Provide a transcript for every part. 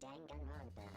Danganronpa.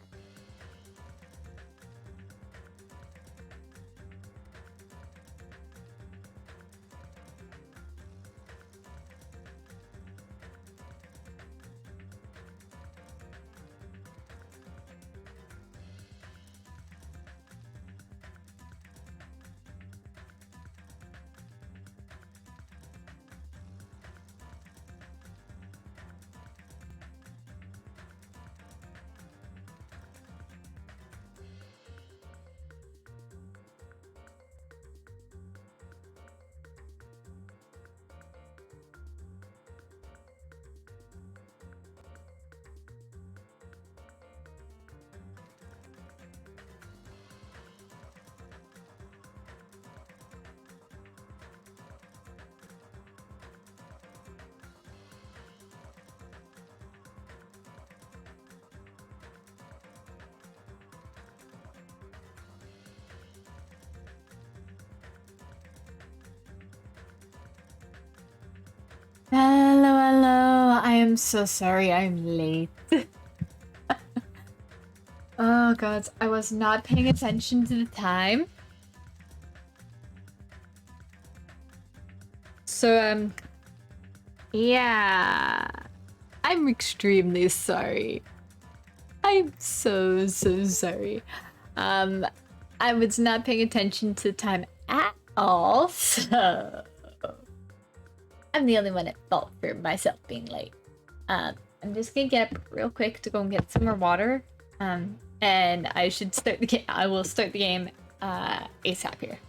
Hello, hello. I am so sorry I'm late. Oh god, I was not paying attention to the time. So, yeah. I'm extremely sorry. I'm so sorry. Um, I was not paying attention to the time at all, so I'm the only one at fault for myself being late. I'm just gonna get up real quick to go and get some more water. And I should start the game. I will start the game ASAP here.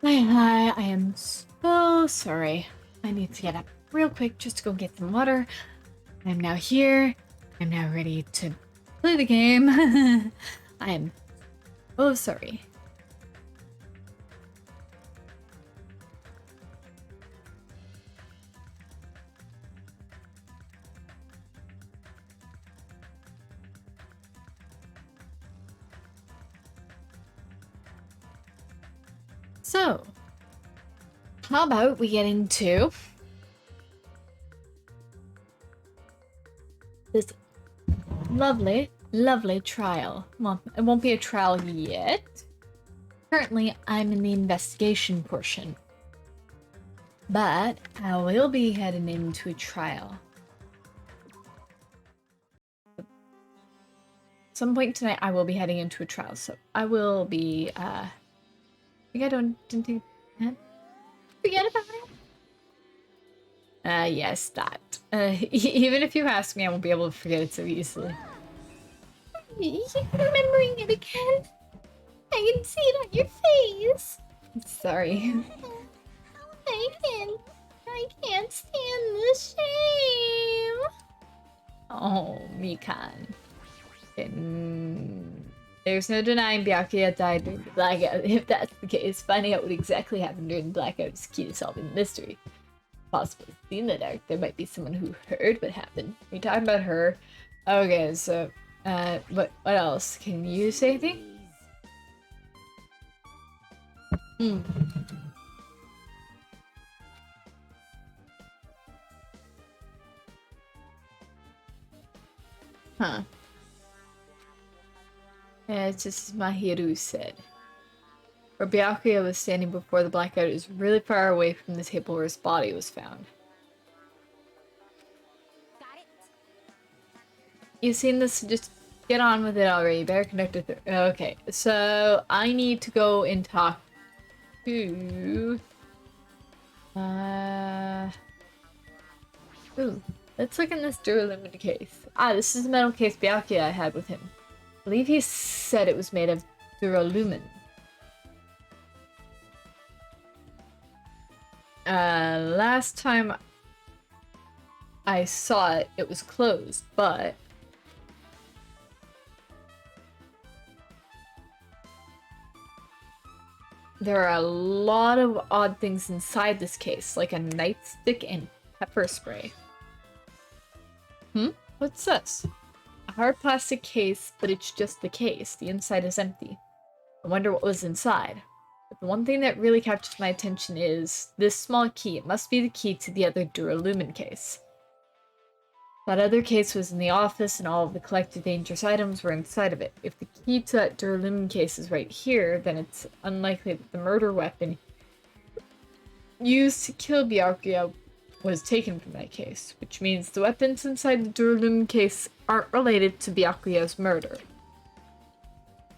Hi, I am so sorry. I need to get up real quick just to go get some water. I'm now here. I'm now ready to play the game. I am so sorry. So, how about we get into this lovely, lovely trial. Well, it won't be a trial yet. Currently, I'm in the investigation portion. But I will be heading into a trial. At some point tonight, I will be heading into a trial, so I will be, I think I didn't think, forget about it. Yes, that. Even if you ask me, I won't be able to forget it so easily. You're remembering it again? I can see it on your face. Sorry. I can't stand the shame. Oh, Mikan. There's no denying Byakuya died during the blackout. If that's the case, finding out what exactly happened during the blackout is key to solving the mystery. Possibly see in the dark, there might be someone who heard what happened. Are you talking about her? Okay, so, what else? Can you say anything? Huh. Yeah, it's just as Mahiru said. Where Byakuya was standing before the blackout is really far away from the table where his body was found. You've seen this, just get on with it already. Better conduct it. Okay, so I need to go and talk to... Ooh, let's look in this duralumin case. Ah, this is the metal case Byakuya had with him. I believe he said it was made of duralumin. Last time I saw it, it was closed, but... there are a lot of odd things inside this case, like a nightstick and pepper spray. What's this? A hard plastic case, but it's just the case. The inside is empty. I wonder what was inside. But the one thing that really captures my attention is this small key. It must be the key to the other duralumin case. That other case was in the office and all of the collected dangerous items were inside of it. If the key to that duralumin case is right here, then it's unlikely that the murder weapon used to kill Byakuya was taken from that case, which means the weapons inside the duralumin case aren't related to Byakuya's murder.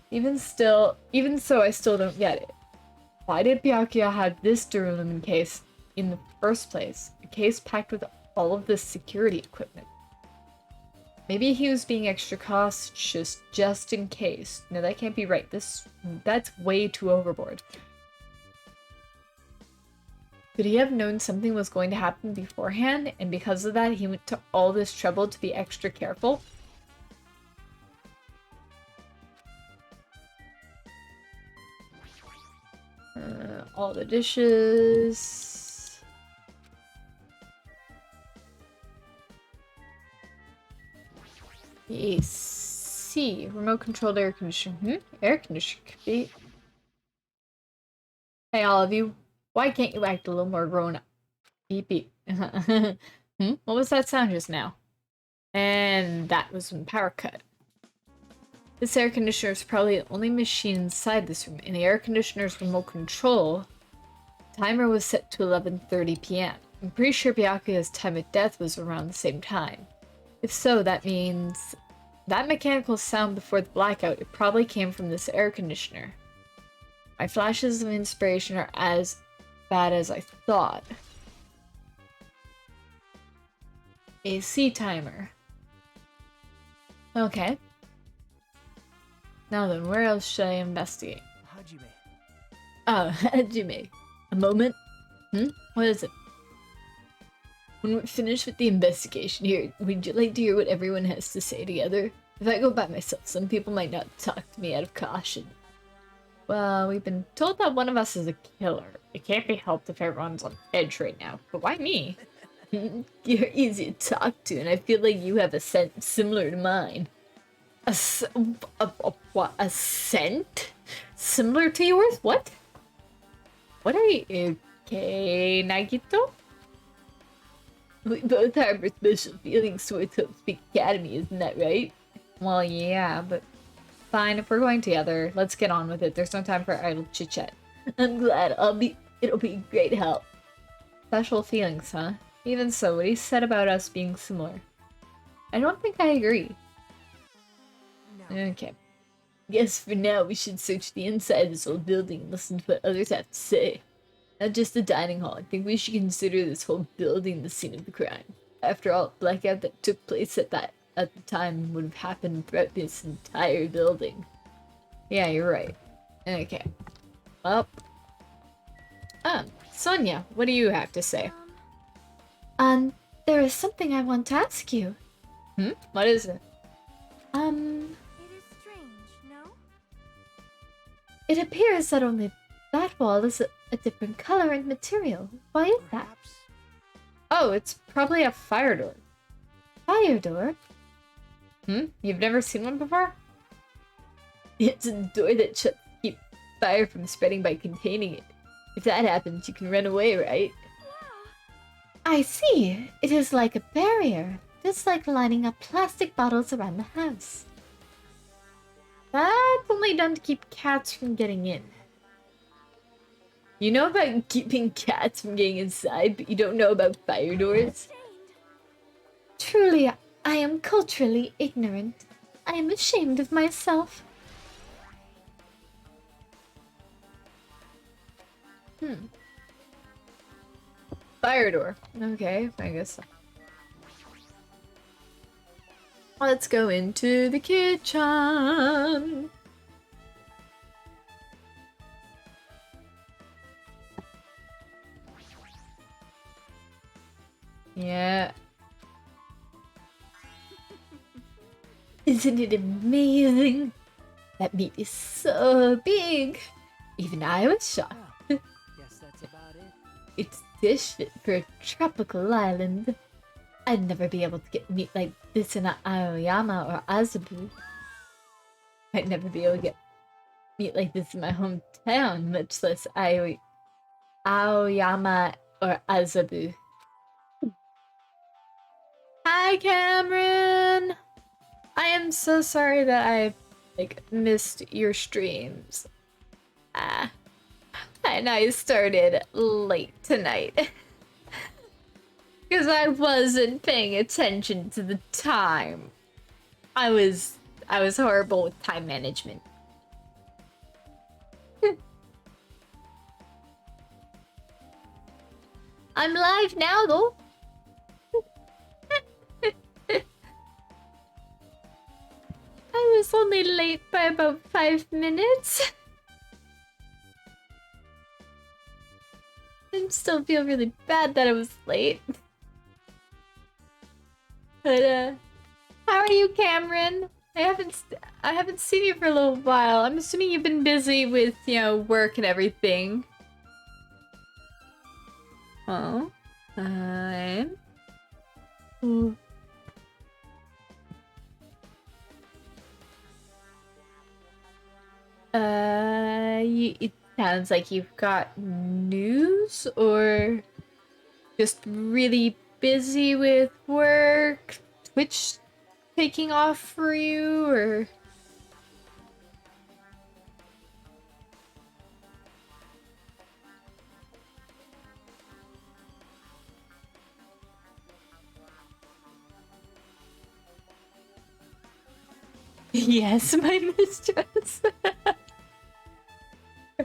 Even so, I still don't get it. Why did Byakuya have this duralumin case in the first place? A case packed with all of this security equipment. Maybe he was being extra cautious just in case. No, that can't be right. That's way too overboard. Could he have known something was going to happen beforehand, and because of that, he went to all this trouble to be extra careful? All the dishes. AC. Remote controlled air conditioner. Air conditioner could be. Hey, all of you. Why can't you act a little more grown up? Beep beep. What was that sound just now? And that was when power cut. This air conditioner is probably the only machine inside this room. In the air conditioner's remote control, the timer was set to 11:30 p.m. I'm pretty sure Byakuya's time of death was around the same time. If so, that means that mechanical sound before the blackout, it probably came from this air conditioner. My flashes of inspiration are as bad as I thought. AC timer. Okay. Now then, where else should I investigate? Oh, Hajime. A moment? What is it? When we're finished with the investigation here, would you like to hear what everyone has to say together? If I go by myself, some people might not talk to me out of caution. Well, we've been told that one of us is a killer. It can't be helped if everyone's on edge right now. But why me? You're easy to talk to, and I feel like you have a scent similar to mine. What? A scent? Similar to yours? What? What are you? Okay, Nagito? We both harbor special feelings towards Hope Peak Academy, isn't that right? Well, yeah, but fine, if we're going together, let's get on with it. There's no time for idle chit-chat. I'm glad. It'll be great help. Special feelings, huh? Even so, what he said about us being similar. I don't think I agree. No. Okay. Guess for now we should search the inside of this old building and listen to what others have to say. Not just the dining hall. I think we should consider this whole building the scene of the crime. After all, the blackout that took place at the time would have happened throughout this entire building. Yeah, you're right. Okay. Well. Sonia, what do you have to say? There is something I want to ask you. What is it? It is strange, no? It appears that only that wall is a different color and material. Why is that? Oh, it's probably a fire door. Fire door? You've never seen one before? It's a door that shuts to keep fire from spreading by containing it. If that happens, you can run away, right? I see. It is like a barrier. Just like lining up plastic bottles around the house. That's only done to keep cats from getting in. You know about keeping cats from getting inside, but you don't know about fire doors? Truly, I am culturally ignorant. I am ashamed of myself. Fire door. Okay, I guess so. Let's go into the kitchen. Yeah. Isn't it amazing? That meat is so big. Even I was shocked. Guess that's about it. It's dish fit for a tropical island. I'd never be able to get meat like this in Aoyama or Azabu. I'd never be able to get meat like this in my hometown, much less Aoyama or Azabu. Hi, Cameron! I am so sorry that I, missed your streams. And I started late tonight. Because I wasn't paying attention to the time. I was horrible with time management. I'm live now, though. I was only late by about 5 minutes. I still feel really bad that I was late. But how are you, Cameron? I haven't seen you for a little while. I'm assuming you've been busy with, work and everything. Oh, fine. Ooh. It sounds like you've got news, or just really busy with work, Twitch taking off for you, or... Yes, my mistress.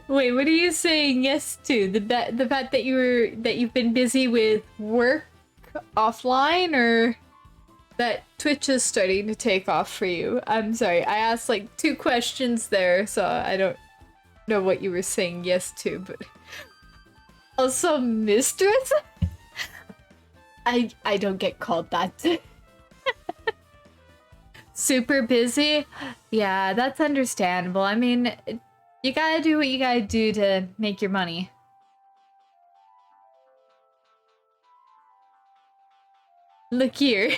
Wait, what are you saying yes to? The fact that you've been busy with work offline, or that Twitch is starting to take off for you? I'm sorry, I asked like 2 questions there, so I don't... know what you were saying yes to, but also mistress? I don't get called that. Super busy? Yeah, that's understandable. I mean, you gotta do what you gotta do to make your money. Look here.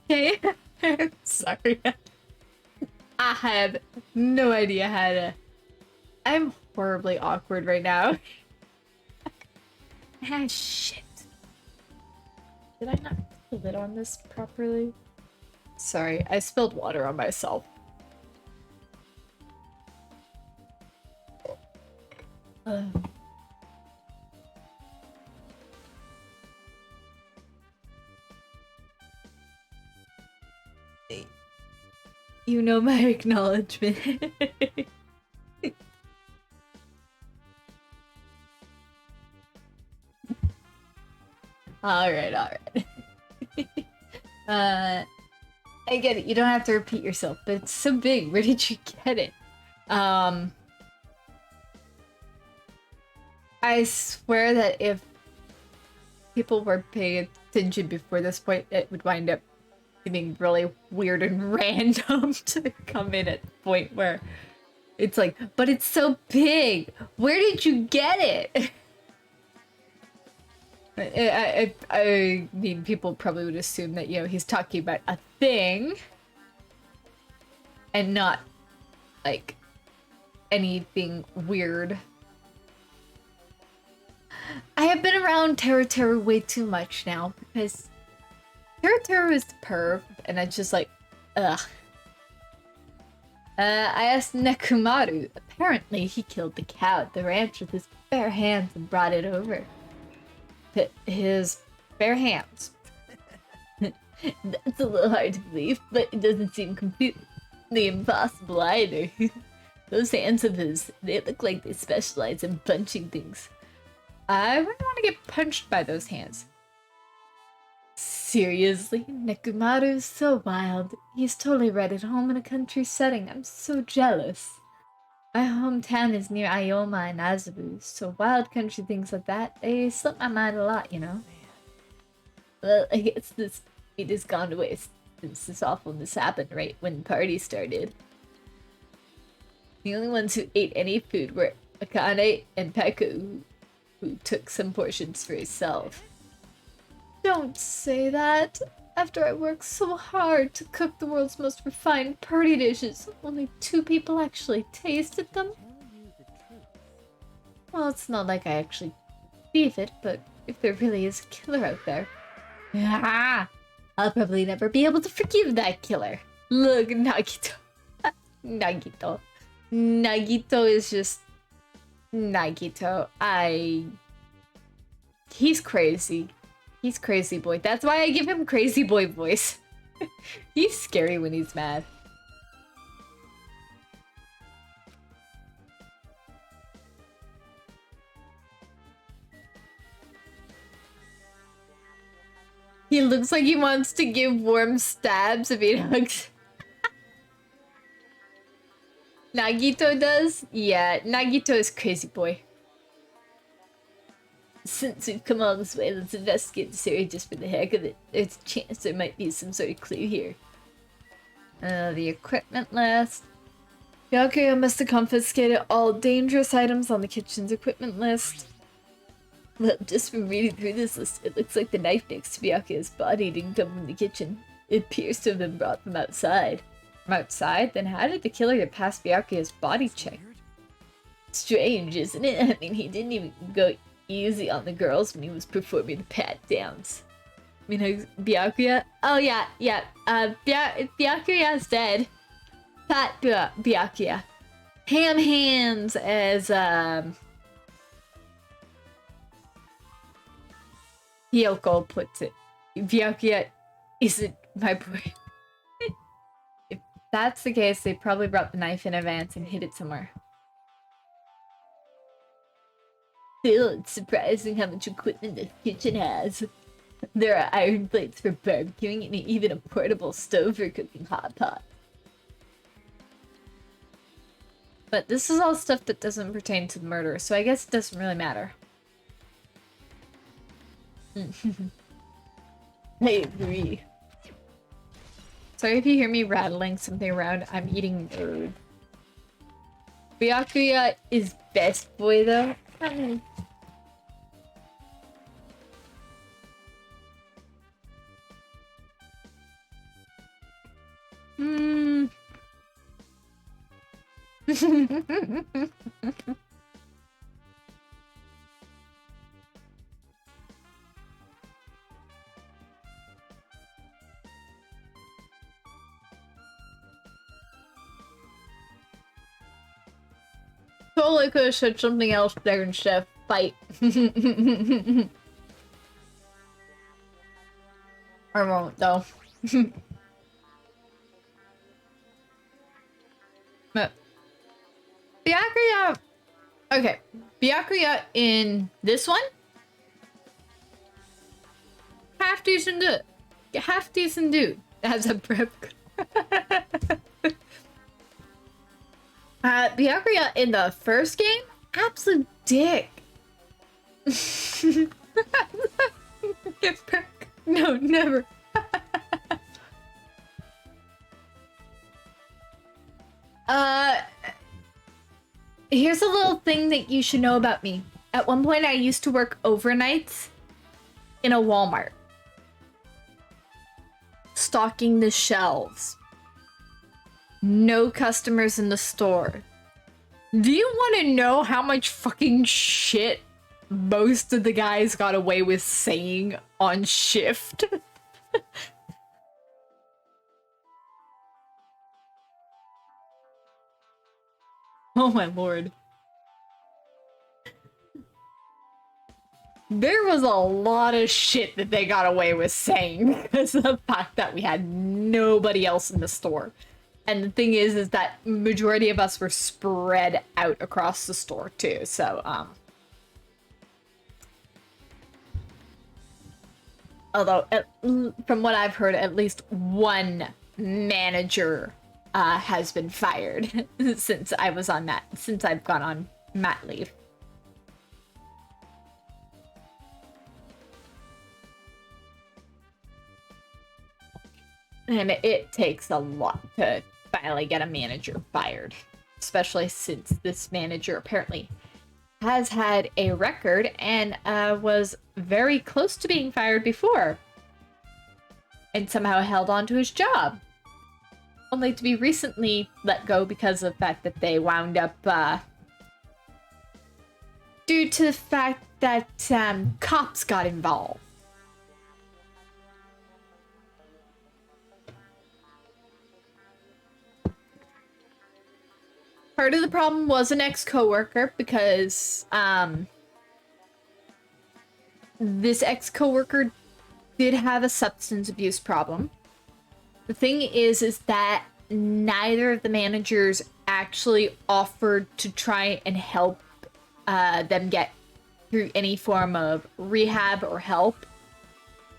Okay. Sorry. I have no idea how to... I'm horribly awkward right now. Ah, shit. Did I not put the lid on this properly? Sorry, I spilled water on myself. You know my acknowledgement. Alright. I get it, you don't have to repeat yourself, but it's so big. Where did you get it? I swear that if people were paying attention before this point, it would wind up being really weird and random to come in at the point where it's like, but it's so big. Where did you get it? I mean, people probably would assume that, you know, he's talking about a thing and not like anything weird. I have been around Terra way too much now because Terra is the perv, and I just like, ugh. I asked Nekumaru. Apparently, he killed the cow at the ranch with his bare hands and brought it over. His bare hands. That's a little hard to believe, but it doesn't seem completely impossible either. Those hands of his, they look like they specialize in punching things. I wouldn't want to get punched by those hands. Seriously, Nekumaru is so wild. He's totally right at home in a country setting. I'm so jealous. My hometown is near Ioma and Azabu, so wild country things like that, they slip my mind a lot, you know? Well, I guess this meat has gone to waste since this awfulness happened right when the party started. The only ones who ate any food were Akane and Peku, who took some portions for himself. Don't say that. After I worked so hard to cook the world's most refined party dishes, only 2 people actually tasted them. Well, it's not like I actually believe it, but if there really is a killer out there, I'll probably never be able to forgive that killer. Look, Nagito. Nagito is just Nagito. He's crazy. He's crazy boy. That's why I give him crazy boy voice. He's scary when he's mad. He looks like he wants to give warm stabs if he hugs. Nagito does? Yeah, Nagito is crazy boy. Since we've come all this way, let's investigate this area just for the heck of it. There's a chance there might be some sort of clue here. The equipment list. Byakuya must have confiscated all dangerous items on the kitchen's equipment list. Well, just from reading through this list, it looks like the knife next to Byakuya's body didn't come from the kitchen. It appears to have been brought from outside. From outside? Then how did the killer get past Byakuya's body check? Strange, isn't it? I mean, he didn't even go easy on the girls when he was performing the pat-downs. I mean, Byakuya? Oh, yeah. Byakuya's dead. Pat Byakuya. Ham hands, as, Hiyoko puts it. Byakuya isn't my boy. If that's the case, they probably brought the knife in advance and hid it somewhere. Still, it's surprising how much equipment the kitchen has. There are iron plates for barbecuing and even a portable stove for cooking hot pot. But this is all stuff that doesn't pertain to the murder, so I guess it doesn't really matter. I agree. Sorry if you hear me rattling something around. I'm eating food. Byakuya is best boy though. Hmm. Totally could have said something else there instead of fight. I won't though. But Byakuya. Okay, Byakuya in this one, half decent good, half decent dude. As a prep. Byakuya in the first game, absolute dick. No, never. Here's a little thing that you should know about me. At one point, I used to work overnights in a Walmart, stocking the shelves. No customers in the store. Do you want to know how much fucking shit most of the guys got away with saying on shift? Oh my lord. There was a lot of shit that they got away with saying because of the fact that we had nobody else in the store. And the thing is that majority of us were spread out across the store too. So, although from what I've heard, at least one manager has been fired since I've gone on mat leave. And it takes a lot to finally get a manager fired, especially since this manager apparently has had a record and was very close to being fired before and somehow held on to his job, only to be recently let go because of the fact that they wound up due to the fact that cops got involved. Part of the problem was an ex-coworker because this ex-coworker did have a substance abuse problem. The thing is that neither of the managers actually offered to try and help them get through any form of rehab or help.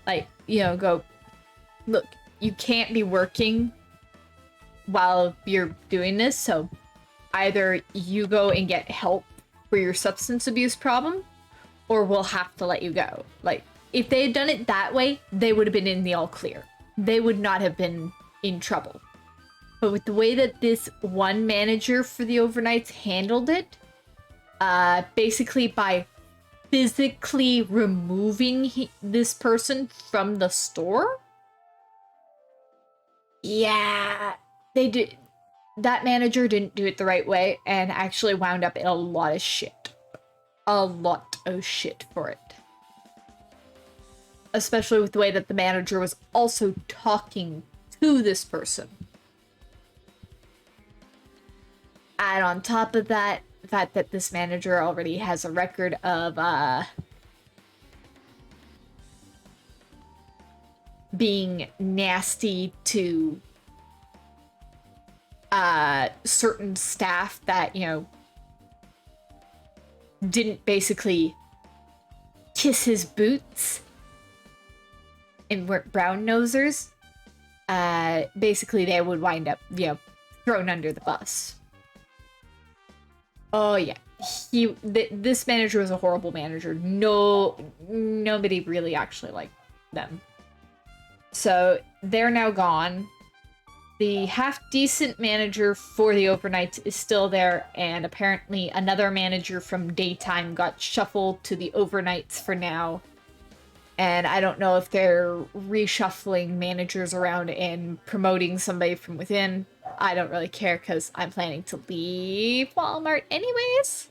Like, you know, go, look, you can't be working while you're doing this, so either you go and get help for your substance abuse problem, or we'll have to let you go. Like, if they had done it that way, they would have been in the all clear. They would not have been in trouble. But with the way that this one manager for the overnights handled it, basically by physically removing this person from the store, yeah, they did. That manager didn't do it the right way and actually wound up in a lot of shit. A lot of shit for it. Especially with the way that the manager was also talking to this person. And on top of that, the fact that this manager already has a record of being nasty to certain staff that, you know, didn't basically kiss his boots. and weren't brown nosers, basically they would wind up, thrown under the bus. Oh yeah, this manager was a horrible manager. Nobody really actually liked them. So they're now gone. The half-decent manager for the overnight is still there, and apparently another manager from daytime got shuffled to the overnights for now. And I don't know if they're reshuffling managers around and promoting somebody from within. I don't really care because I'm planning to leave Walmart anyways.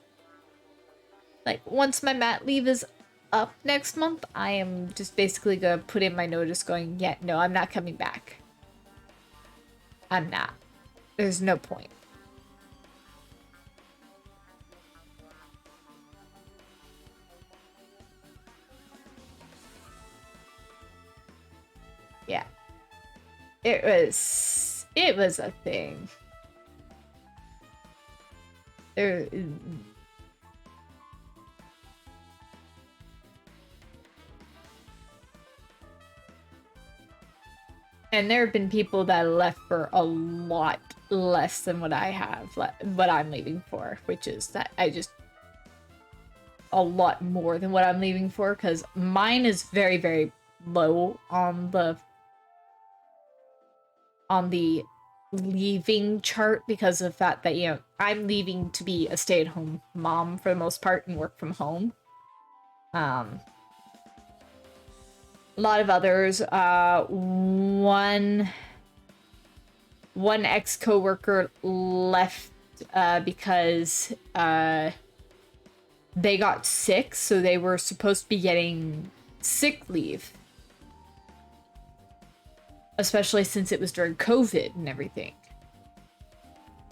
Like, once my mat leave is up next month, I am just basically gonna put in my notice going, yeah, no, I'm not coming back. I'm not. There's no point. Yeah. It was a thing. And there have been people that left for a lot less than what I have, what I'm leaving for, which is that a lot more than what I'm leaving for, because mine is very, very low on the leaving chart because of the fact that, I'm leaving to be a stay-at-home mom for the most part and work from home. A lot of others, one ex-coworker left because they got sick, so they were supposed to be getting sick leave. Especially since it was during COVID and everything.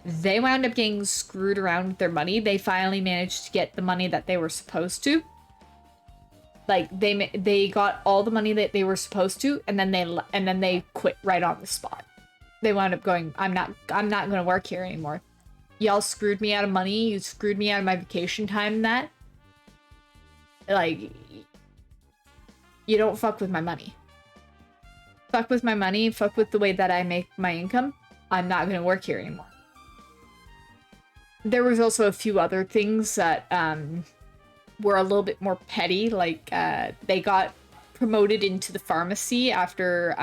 They wound up getting screwed around with their money. They finally managed to get the money that they were supposed to. Like, they got all the money that they were supposed to, and then they quit right on the spot. They wound up going, I'm not gonna work here anymore. Y'all screwed me out of money. You screwed me out of my vacation time and that. Like, you don't fuck with my money. Fuck with my money, fuck with the way that I make my income, I'm not gonna work here anymore. There was also a few other things that were a little bit more petty, like they got promoted into the pharmacy after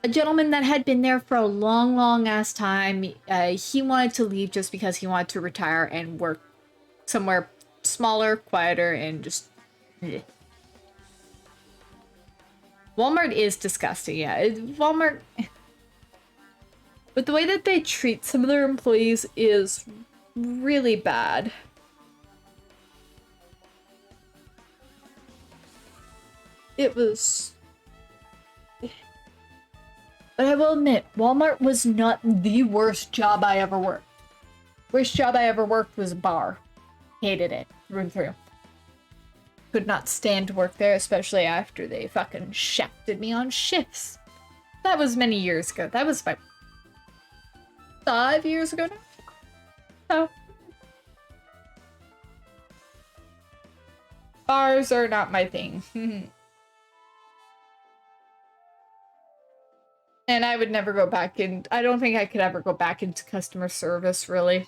a gentleman that had been there for a long, long ass time. He wanted to leave just because he wanted to retire and work somewhere smaller, quieter, and just... Bleh. Walmart is disgusting, yeah. Walmart... But the way that they treat some of their employees is really bad. It was... But I will admit, Walmart was not the worst job I ever worked. Worst job I ever worked was a bar. Hated it, through and through. Could not stand to work there, especially after they fucking shafted me on shifts. That was many years ago. That was about 5 years ago now. So. Bars are not my thing. And I would never go back in. I don't think I could ever go back into customer service, really.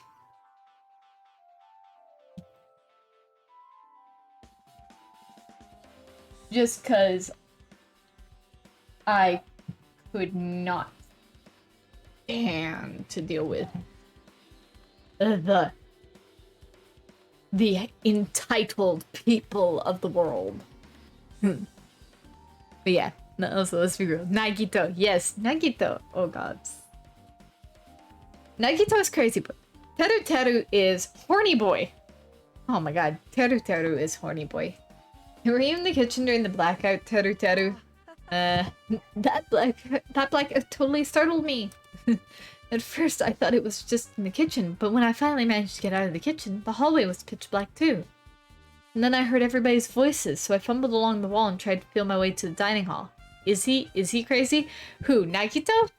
Just because I could not stand to deal with the entitled people of the world. But yeah, no, so let's be real. Nagito, yes, Nagito. Oh god. Nagito is crazy, but Teru Teru is horny boy. Oh my god, Teru Teru is horny boy. Were you in the kitchen during the blackout, Teru Teru? That blackout totally startled me. At first, I thought it was just in the kitchen, but when I finally managed to get out of the kitchen, the hallway was pitch black too. And then I heard everybody's voices, so I fumbled along the wall and tried to feel my way to the dining hall. Is he crazy? Who, Nagito?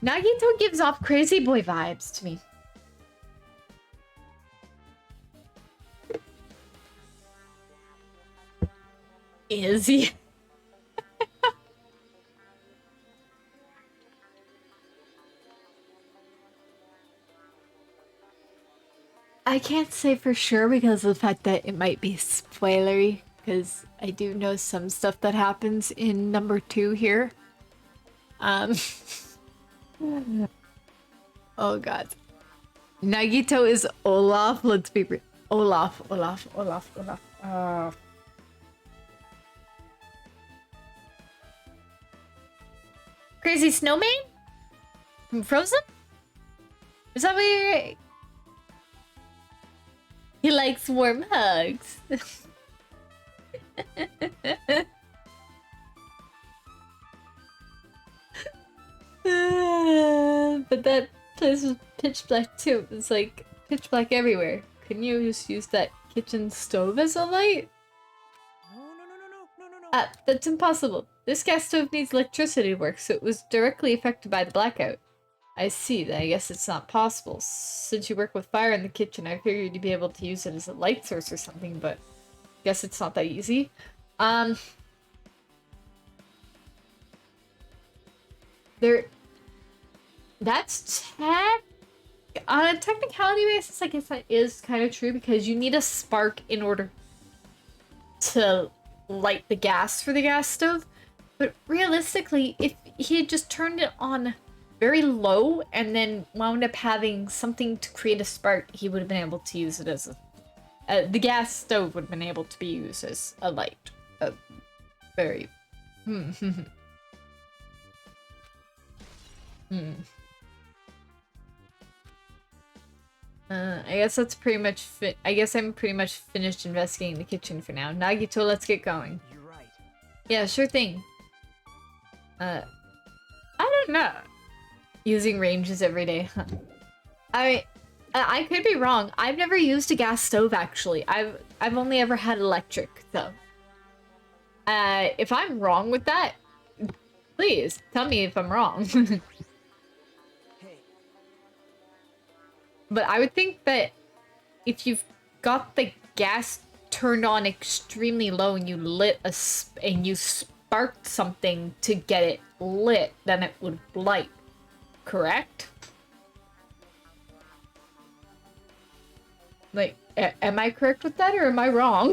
Nagito gives off crazy boy vibes to me. is. Yeah. I can't say for sure because of the fact that it might be spoilery, because I do know some stuff that happens in number 2 here. Um, oh god. Nagito is Olaf. Let's be real. Olaf. Crazy Snowman? From Frozen? Is that what you're... He likes warm hugs. But that place was pitch black too. It's like pitch black everywhere. Couldn't you just use that kitchen stove as a light? No. That's impossible. This gas stove needs electricity to work, so it was directly affected by the blackout. I see, then I guess it's not possible. Since you work with fire in the kitchen, I figured you'd be able to use it as a light source or something, but I guess it's not that easy. That's on a technicality basis, I guess that is kind of true because you need a spark in order to light the gas for the gas stove. But realistically, if he had just turned it on very low and then wound up having something to create a spark, he would have been able to use it as a... the gas stove would have been able to be used as a light. Very... I guess that's pretty much I guess I'm pretty much finished investigating the kitchen for now. Nagito, let's get going. You're right. Yeah, sure thing. I don't know. Using ranges every day. Huh. I could be wrong. I've never used a gas stove actually. I've only ever had electric though. If I'm wrong with that, please tell me if I'm wrong. Hey. But I would think that if you've got the gas turned on extremely low and you lit and you sparked something to get it lit, then it would light. Correct? Like, am I correct with that or am I wrong?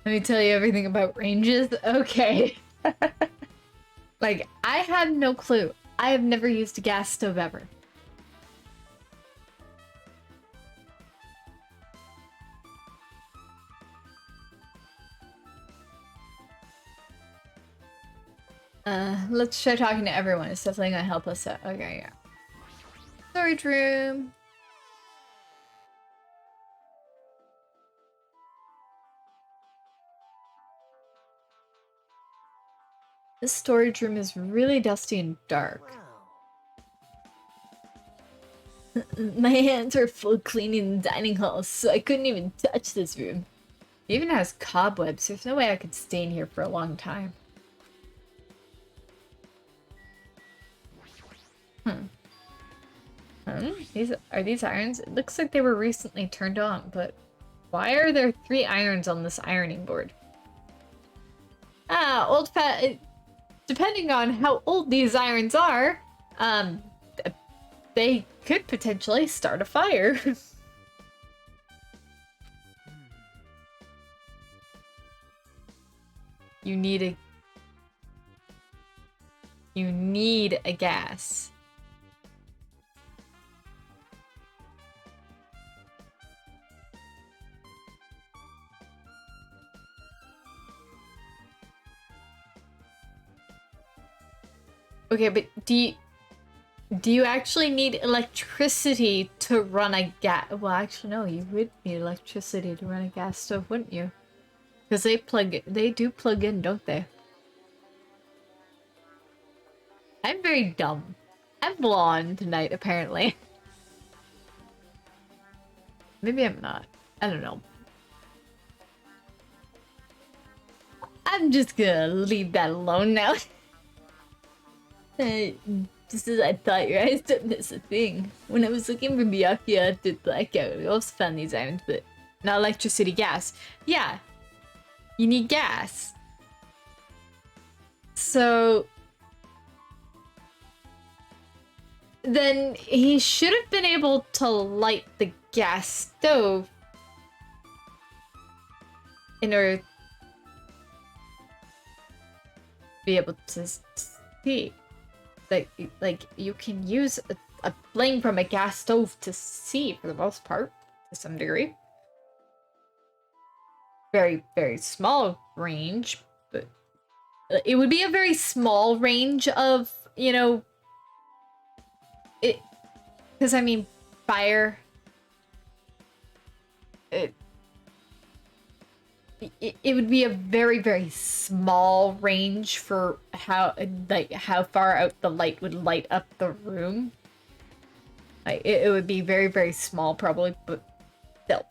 Let me tell you everything about ranges. Okay. Like, I have no clue. I have never used a gas stove ever. Let's try talking to everyone. It's definitely gonna help us out. Okay, yeah. Storage room. This storage room is really dusty and dark. Wow. My hands are full cleaning the dining hall, so I couldn't even touch this room. It even has cobwebs. There's no way I could stay in here for a long time. Are these irons? It looks like they were recently turned on, but why are there 3 irons on this ironing board? Depending on how old these irons are, they could potentially start a fire. You need a gas. Okay, but do you actually need electricity to run a gas? Well, actually, no, you would need electricity to run a gas stove, wouldn't you? Because they do plug in, don't they? I'm very dumb. I'm blonde tonight, apparently. Maybe I'm not. I don't know. I'm just gonna leave that alone now. Just as I thought, your eyes don't miss a thing. When I was looking for Byakuya after the blackout, we also found these items, but not electricity, gas. Yeah, you need gas. So then he should have been able to light the gas stove in order to be able to see. Like you can use a flame from a gas stove to see for the most part, to some degree. Very, very small range, but it would be a very small range of, you know, it, because I mean, fire, it would be a very, very small range for how, like, how far out the light would light up the room. Like, it would be very, very small probably, but still.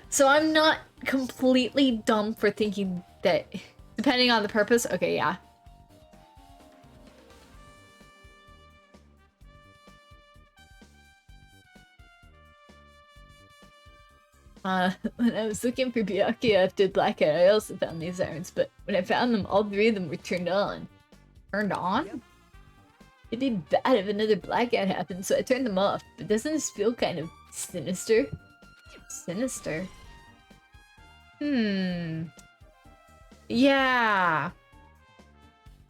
So I'm not completely dumb for thinking that, depending on the purpose, okay, yeah. When I was looking for Byakuya after Blackout, I also found these irons, but when I found them, all three of them were turned on. Turned on? Yep. It'd be bad if another blackout happened, so I turned them off. But doesn't this feel kind of sinister? Sinister? Yeah.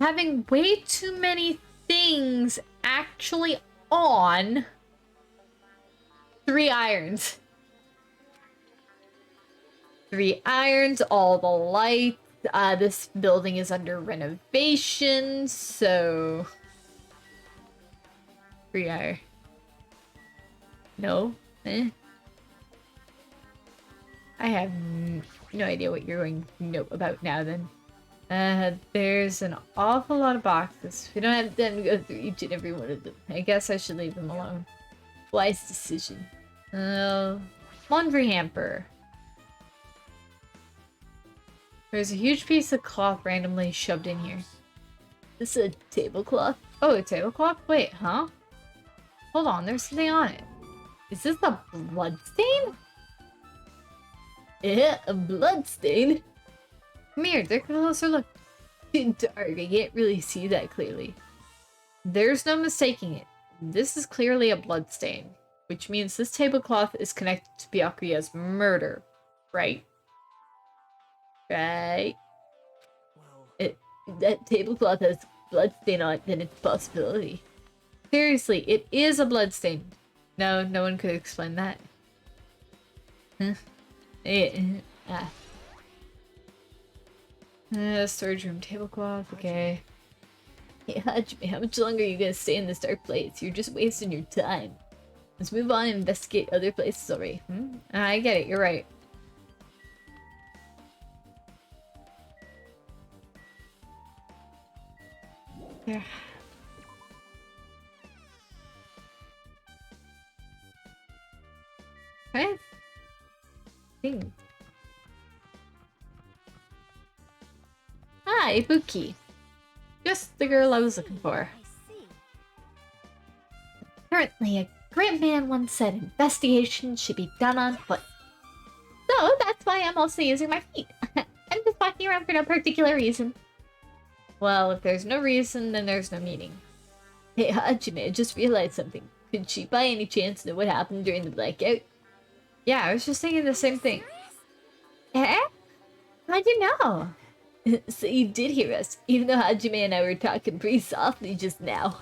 Having way too many things actually on 3 irons. 3 irons, all the lights. This building is under renovation, so 3 iron. No? Eh? I have no idea what you're going to know about now then. There's an awful lot of boxes. We don't have time to go through each and every one of them. I guess I should leave them alone. Wise decision. Laundry hamper. There's a huge piece of cloth randomly shoved in here. This is a tablecloth? Oh, a tablecloth? Wait, huh? Hold on, there's something on it. Is this a blood stain? Yeah, a blood stain? Come here, take a closer look. It's dark, I can't really see that clearly. There's no mistaking it. This is clearly a blood stain, which means this tablecloth is connected to Byakuya's murder, right? Right? Well, that tablecloth has blood stain on it, then it's a possibility. Seriously, it is a blood stain. No, no one could explain that. Huh? Storage room tablecloth, okay. Hey, Hajime, how much longer are you gonna stay in this dark place? You're just wasting your time. Let's move on and investigate other places already. I get it, you're right. There. Okay. Thing. Hi, Ibuki. Just the girl I was looking for. Apparently, a great man once said investigation should be done on foot. So that's why I'm also using my feet. I'm just walking around for no particular reason. Well, if there's no reason, then there's no meaning. Hey, Hajime, I just realized something. Could she by any chance know what happened during the blackout? Yeah, I was just thinking the same thing. Eh? How'd you know? So you did hear us, even though Hajime and I were talking pretty softly just now.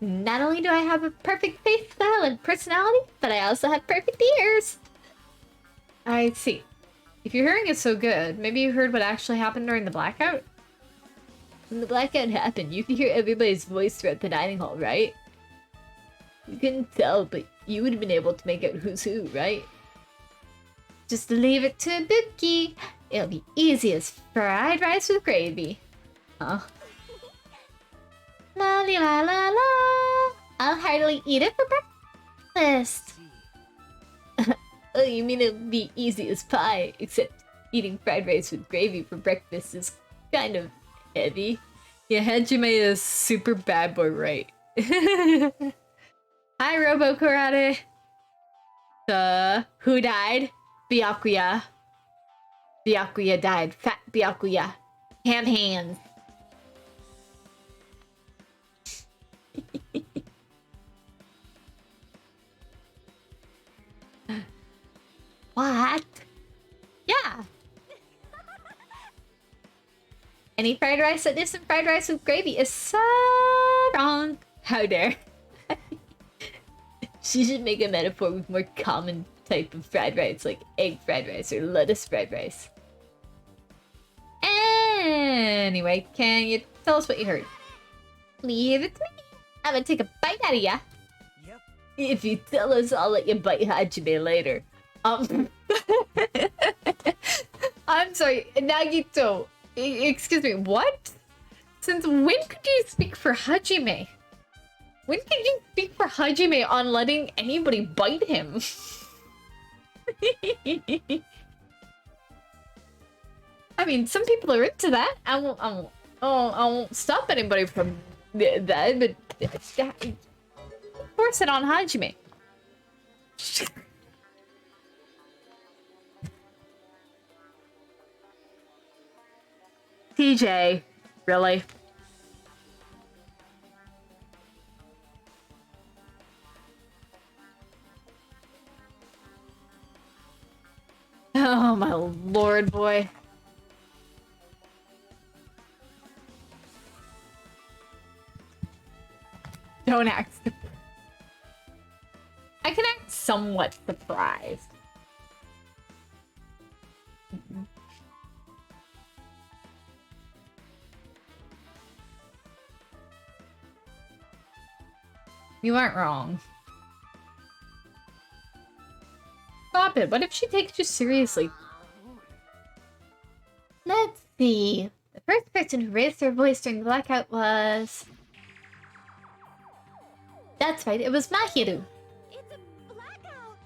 Not only do I have a perfect face style and personality, but I also have perfect ears. I see. If your hearing is so good, maybe you heard what actually happened during the blackout? When the blackout happened, you could hear everybody's voice throughout the dining hall, right? You couldn't tell, but you would have been able to make out who's who, right? Just leave it to Ibuki. It'll be easy as fried rice with gravy. Huh? La la la la. I'll heartily eat it for breakfast. Oh, you mean it'll be easy as pie, except Eating fried rice with gravy for breakfast is kind of heavy. Yeah, Hajime is super bad boy, right? Hi, Robo Karate. Who died? Byakuya. Byakuya died. Fat Byakuya. Hand hands. What? Yeah. Any fried rice that isn't fried rice with gravy is so wrong. How dare. She should make a metaphor with more common type of fried rice, like egg fried rice or lettuce fried rice. Anyway, can you tell us what you heard? Leave it to me. I'm gonna take a bite out of ya. Yep. If you tell us, I'll let you bite Hajime later. I'm sorry, Nagito. Excuse me, what? Since when could you speak for Hajime? When could you speak for Hajime on letting anybody bite him? I mean, some people are into that. I won't stop anybody from that, but force it on Hajime. TJ, really? Oh my lord, boy. Don't act surprised. I can act somewhat surprised. You aren't wrong. Stop it. What if she takes you seriously? Let's see. The first person who raised their voice during the blackout was... That's right, it was Mahiru. It's a blackout.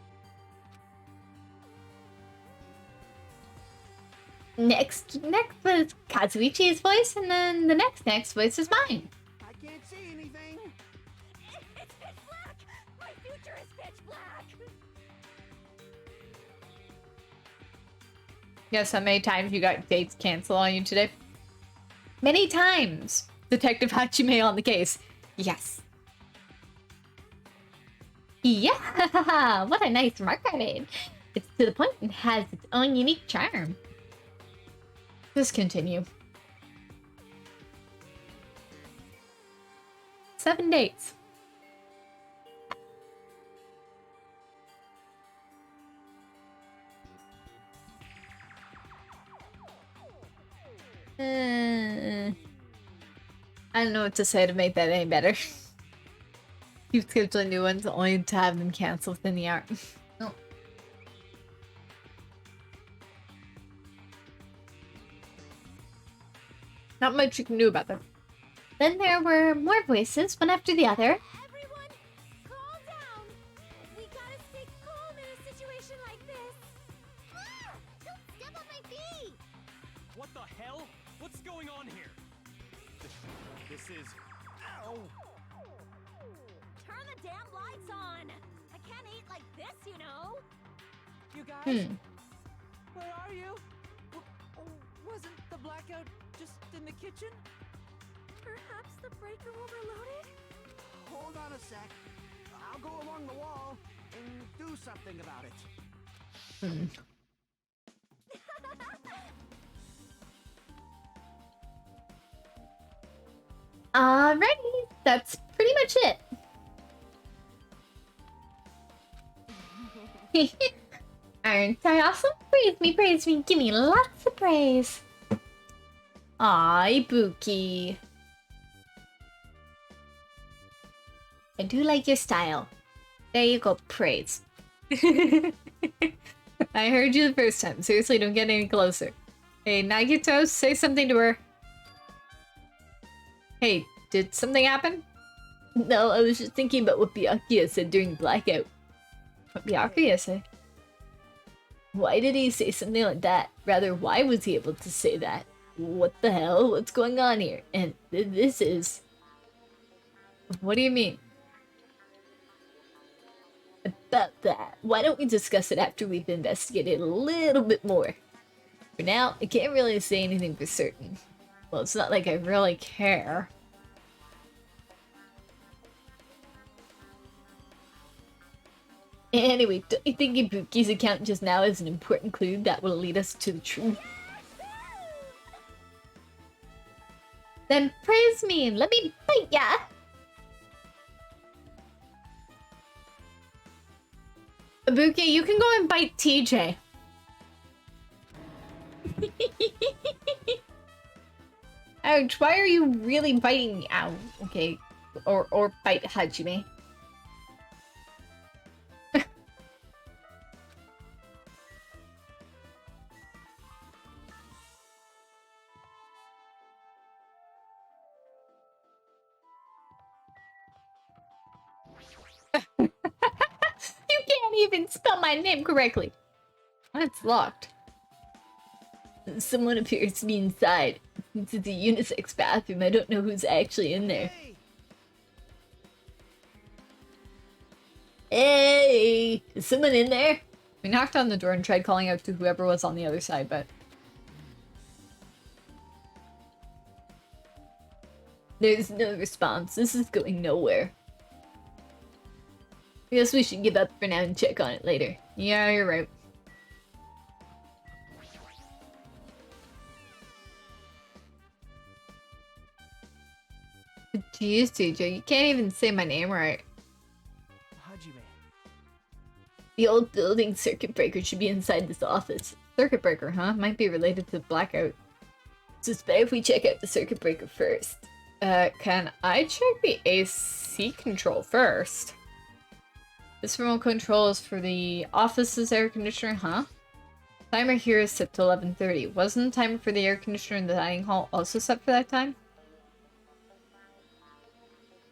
Next was Kazuichi's voice, and then the next voice is mine. I can't see anything. It's pitch black. My future is pitch black. Guess how many times you got dates canceled on you today? Many times. Detective Hachime on the case. Yes. Yeah, what a nice remark I made. It's to the point and has its own unique charm. Just continue. 7 dates. I don't know what to say to make that any better. Keep scheduling new ones only to have them cancel within the hour. No. Not much you can do about that. Then there were more voices, one after the other. Everyone, calm down. We gotta stay calm in a situation like this. Ah! Don't step on my feet. What the hell? What's going on here? This is... Ow! Turn the damn lights on. I can't eat like this, you know. You guys? Hmm. Where are you? Wasn't the blackout just in the kitchen? Perhaps the breaker overloaded? Hold on a sec. I'll go along the wall and do something about it. Alrighty, that's pretty much it. Aren't I awesome? Praise me, give me lots of praise. Aw, Ibuki. I do like your style. There you go, praise. I heard you the first time. Seriously, don't get any closer. Hey, Nagito, say something to her. Hey, did something happen? No, I was just thinking about what Byakuya said during blackout. What Byakuya say? Why did he say something like that? Rather, why was he able to say that? What the hell? What's going on here? And this is... What do you mean? About that. Why don't we discuss it after we've investigated a little bit more? For now, I can't really say anything for certain. Well, it's not like I really care. Anyway, don't you think Ibuki's account just now is an important clue that will lead us to the truth? Then praise me and let me bite ya! Ibuki, you can go and bite TJ. Ouch, why are you really biting me? Ow, okay. Or bite Hajime. You can't even spell my name correctly. It's locked. Someone appears to be inside. Since it's a unisex bathroom, I don't know who's actually in there. Hey! Is someone in there? We knocked on the door and tried calling out to whoever was on the other side, but... There's no response. This is going nowhere. I guess we should give up for now and check on it later. Yeah, you're right. Jeez, TJ, you can't even say my name right. Hajime. The old building circuit breaker should be inside this office. Circuit breaker, huh? Might be related to blackout. So it's better if we check out the circuit breaker first. Can I check the AC control first? This remote control is for the office's air conditioner, huh? Timer here is set to 11:30. Wasn't the timer for the air conditioner in the dining hall also set for that time?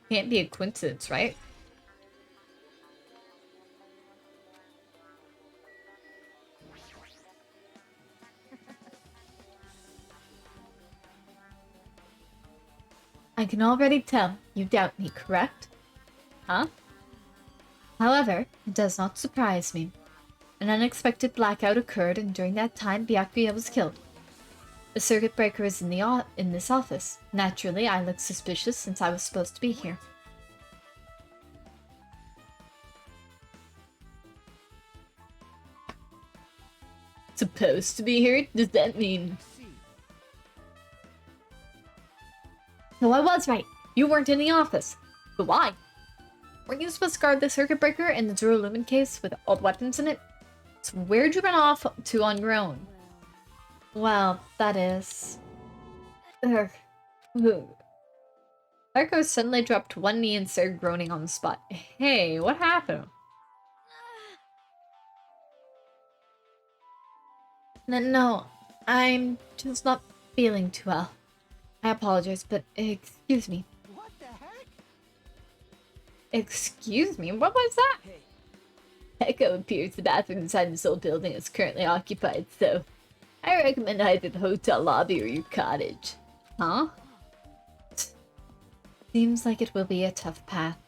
Can't be a coincidence, right? I can already tell you doubt me, correct? Huh? However, it does not surprise me. An unexpected blackout occurred, and during that time, Byakuya was killed. The circuit breaker is in this office. Naturally, I look suspicious since I was supposed to be here. Supposed to be here? Does that mean... No, I was right. You weren't in the office. But why? Weren't you supposed to guard the circuit breaker and the Duralumin case with all the weapons in it? So where'd you run off to on your own? Well, that is... Ugh. Echo suddenly dropped one knee and started groaning on the spot. Hey, what happened? No, I'm just not feeling too well. I apologize, but excuse me. What the heck? Excuse me, what was that? Hey, Echo appears the bathroom inside this old building is currently occupied, so I recommend either the hotel lobby or your cottage. Huh? Seems like it will be a tough path.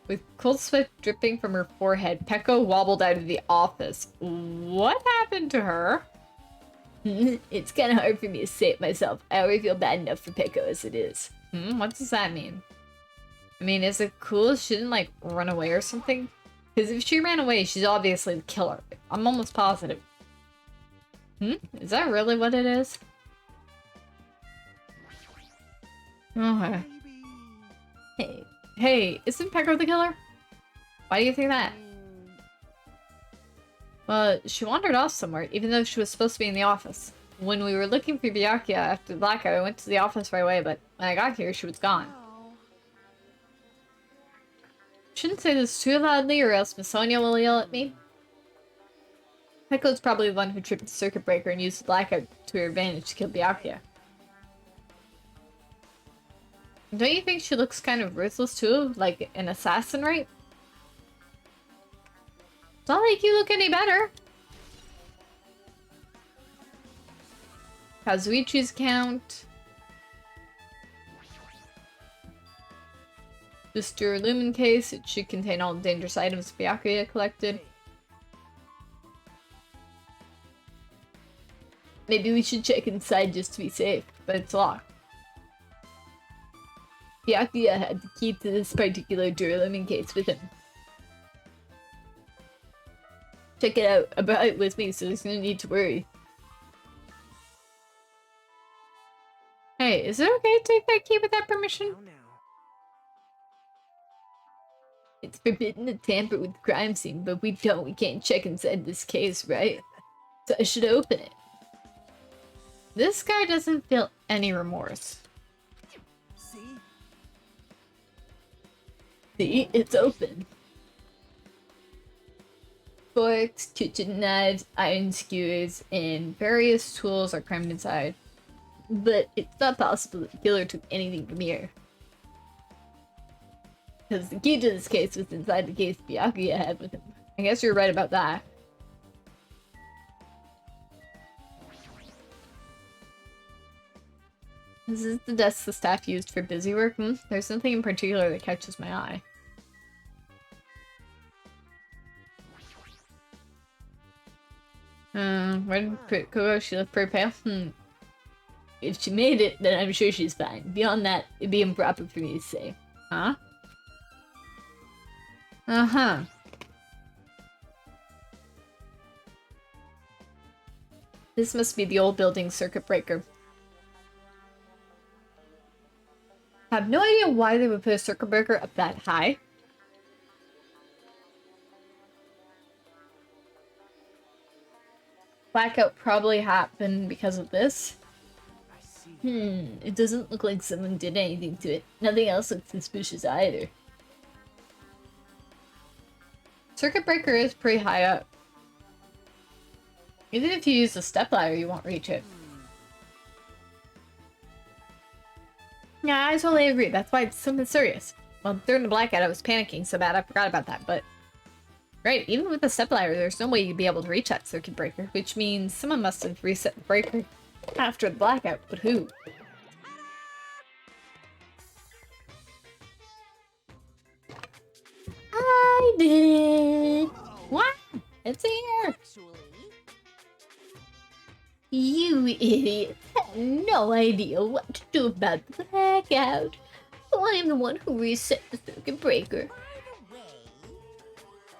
With cold sweat dripping from her forehead, Peko wobbled out of the office. What happened to her? It's kind of hard for me to say it myself. I already feel bad enough for Peko as it is. What does that mean? I mean, is it cool if she didn't, like, run away or something? Because if she ran away, she's obviously the killer. I'm almost positive. Is that really what it is? Okay. baby. Hey, isn't Peko the killer? Why do you think that? Well, she wandered off somewhere, even though she was supposed to be in the office. When we were looking for Byakuya after the blackout, I went to the office right away, but when I got here, she was gone. Oh. Shouldn't say this too loudly or else Miss Sonia will yell at me. Peko's probably the one who tripped the circuit breaker and used the blackout to her advantage to kill Byakuya. Don't you think she looks kind of ruthless too? Like an assassin, right? It's not like you look any better. Kazuichi's account. Just your Lumen case. It should contain all the dangerous items Byakuya collected. Maybe we should check inside just to be safe, but it's locked. Byakuya had the key to this particular Duralumin case with him. Check it out. I brought it with me, so there's no need to worry. Hey, is it okay to take that key without permission? Now. It's forbidden to tamper with the crime scene, but we can't check inside this case, right? So I should open it. This guy doesn't feel any remorse. See? See, it's open. Forks, kitchen knives, iron skewers, and various tools are crammed inside. But it's not possible that the killer took anything from here. Because the key to this case was inside the case Byakuya had with him. I guess you're right about that. This is the desk the staff used for busy work. There's nothing in particular that catches my eye. Where did Koko? She looked pretty pale. If she made it, then I'm sure she's fine. Beyond that, it'd be improper for me to say. Huh? Uh-huh. This must be the old building circuit breaker. I have no idea why they would put a circuit breaker up that high. Blackout probably happened because of this. I see. It doesn't look like someone did anything to it. Nothing else looks suspicious either. Circuit breaker is pretty high up. Even if you use the stepladder, you won't reach it. Yeah, I totally agree. That's why it's so mysterious. Well, during the blackout, I was panicking so bad I forgot about that, but... Right, even with the stepladder, there's no way you'd be able to reach that circuit breaker, which means someone must have reset the breaker after the blackout, but who? I did it! What? It's here! Actually, You idiots have no idea what to do about the blackout. So I am the one who reset the circuit breaker.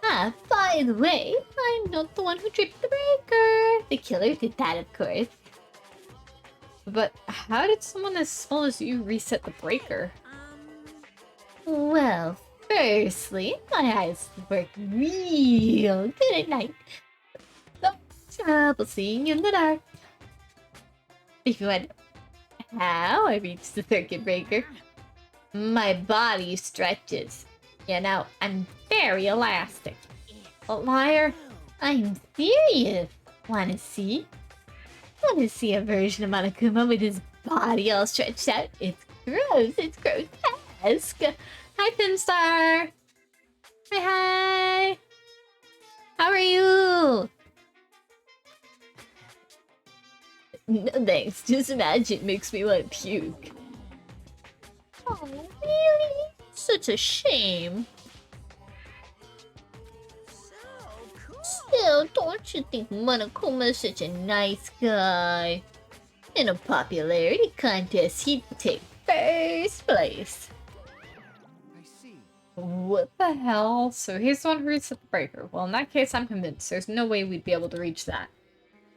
by the way, By the way, I'm not the one who tripped the breaker. The killer did that, of course. But how did someone as small as you reset the breaker? Well, firstly, my eyes work real good at night. No trouble seeing in the dark. If you wonder how I reached the circuit breaker, my body stretches. You know, I'm very elastic. But liar, I'm serious. Wanna see? Wanna see a version of Monokuma with his body all stretched out? It's gross. It's grotesque. Hi, Pinstar! Hi! How are you? No thanks. Just imagine makes me want to puke. Oh, really? Such a shame. Still, don't you think Monokuma is such a nice guy? In a popularity contest, he'd take first place. I see. What the hell? So he's the one who reset the breaker. Well, in that case, I'm convinced there's no way we'd be able to reach that.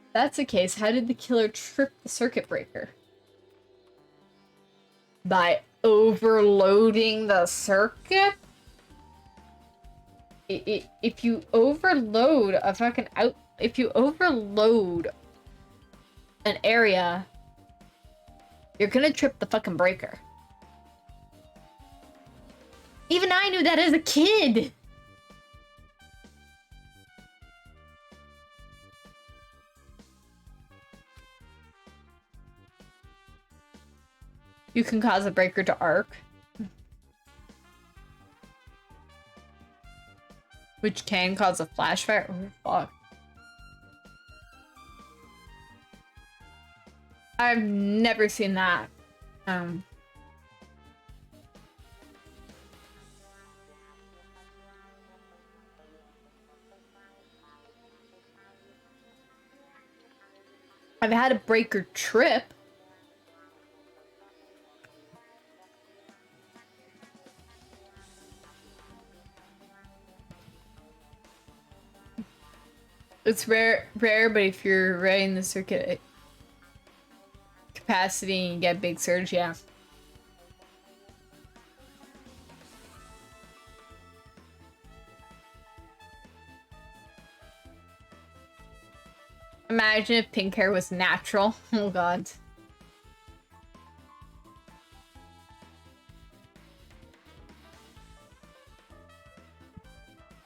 If that's the case, how did the killer trip the circuit breaker? By overloading the circuit? If you overload a fucking if you overload an area, you're gonna trip the fucking breaker. Even I knew that as a kid! You can cause a breaker to arc. Which can cause a flash fire. Oh, fuck. I've never seen that. I've had a breaker trip. It's rare, but if you're riding the circuit capacity and you get big surge, yeah. Imagine if pink hair was natural. Oh god.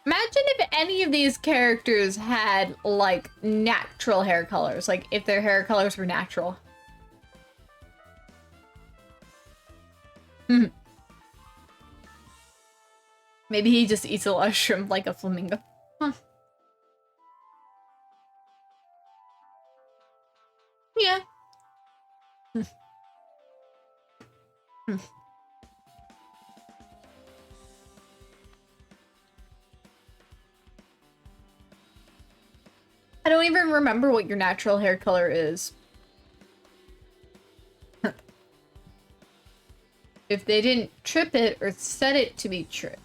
Imagine if any of these characters had, like, natural hair colors. Like, if their hair colors were natural. Maybe he just eats a lot of shrimp like a flamingo. Huh. Yeah. I don't even remember what your natural hair color is. If they didn't trip it or set it to be tripped.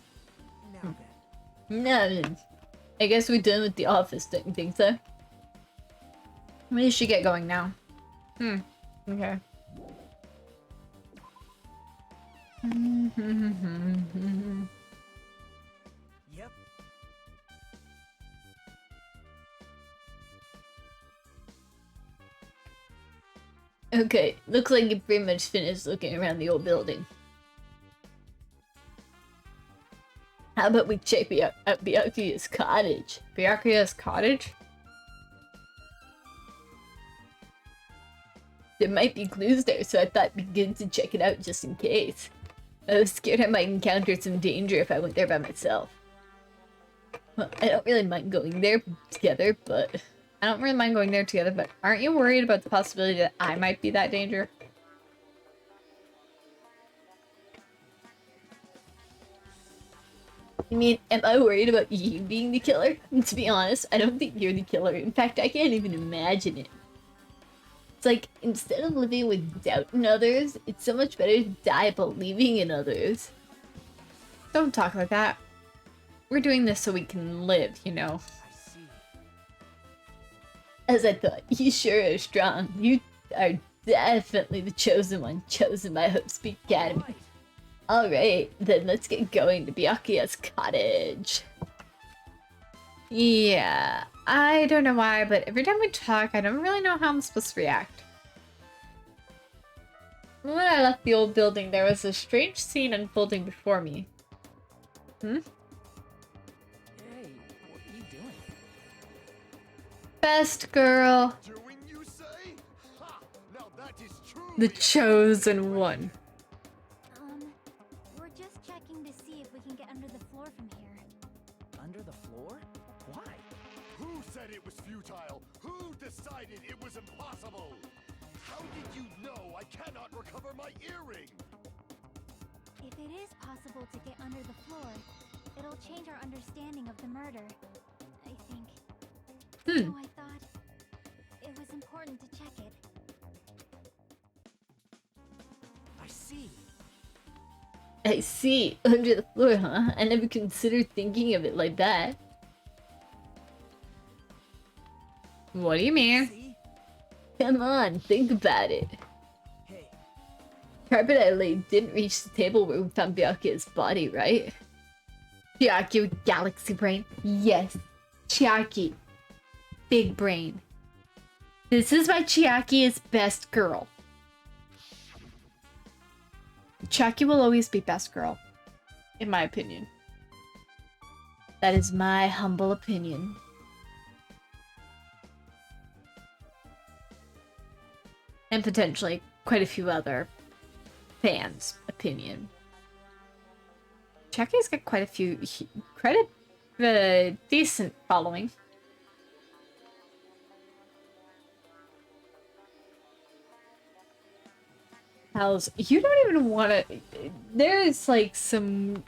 Now then. No. I guess we're done with the office, don't you think so? We should get going now. Okay. Yep. Okay, looks like you pretty much finished looking around the old building. How about we check out Byakuya's cottage? Byakuya's cottage? There might be clues there, so I thought it'd be good to check it out just in case. I was scared I might encounter some danger if I went there by myself. Well, I don't really mind going there together, but... I don't really mind going there together, but aren't you worried about the possibility that I might be that danger? I mean, am I worried about you being the killer? To be honest, I don't think you're the killer. In fact, I can't even imagine it. It's like, instead of living with doubt in others, it's so much better to die believing in others. Don't talk like that. We're doing this so we can live, you know. I see. As I thought, you sure are strong. You are definitely the chosen one, chosen by Hope's Academy. Right. Alright, then let's get going to Byakuya's cottage. Yeah, I don't know why, but every time we talk, I don't really know how I'm supposed to react. When I left the old building, there was a strange scene unfolding before me. Hey, what are you doing? Best girl, Doing, you say? Ha! Now that is true. the chosen one. We're just checking to see if we can get under the floor from here. Under the floor? Why? Who said it was futile? Who decided it was impossible? How did you know I cannot recover my earring? If it is possible to get under the floor, it'll change our understanding of the murder. I think. So I thought it was important to check it. I see. I see, under the floor, huh? I never considered thinking of it like that. What do you mean? See? Come on, think about it. Hey, Carpet I laid didn't reach the table where we found Byakuya's body, right? Chiaki with galaxy brain. Yes, Chiaki. Big brain. This is why Chiaki is best girl. Chiaki will always be best girl, in my opinion. That is my humble opinion. And potentially quite a few other fans' opinion. Chiaki's got quite a few, quite a decent following. Pals, you don't even want to... There's like some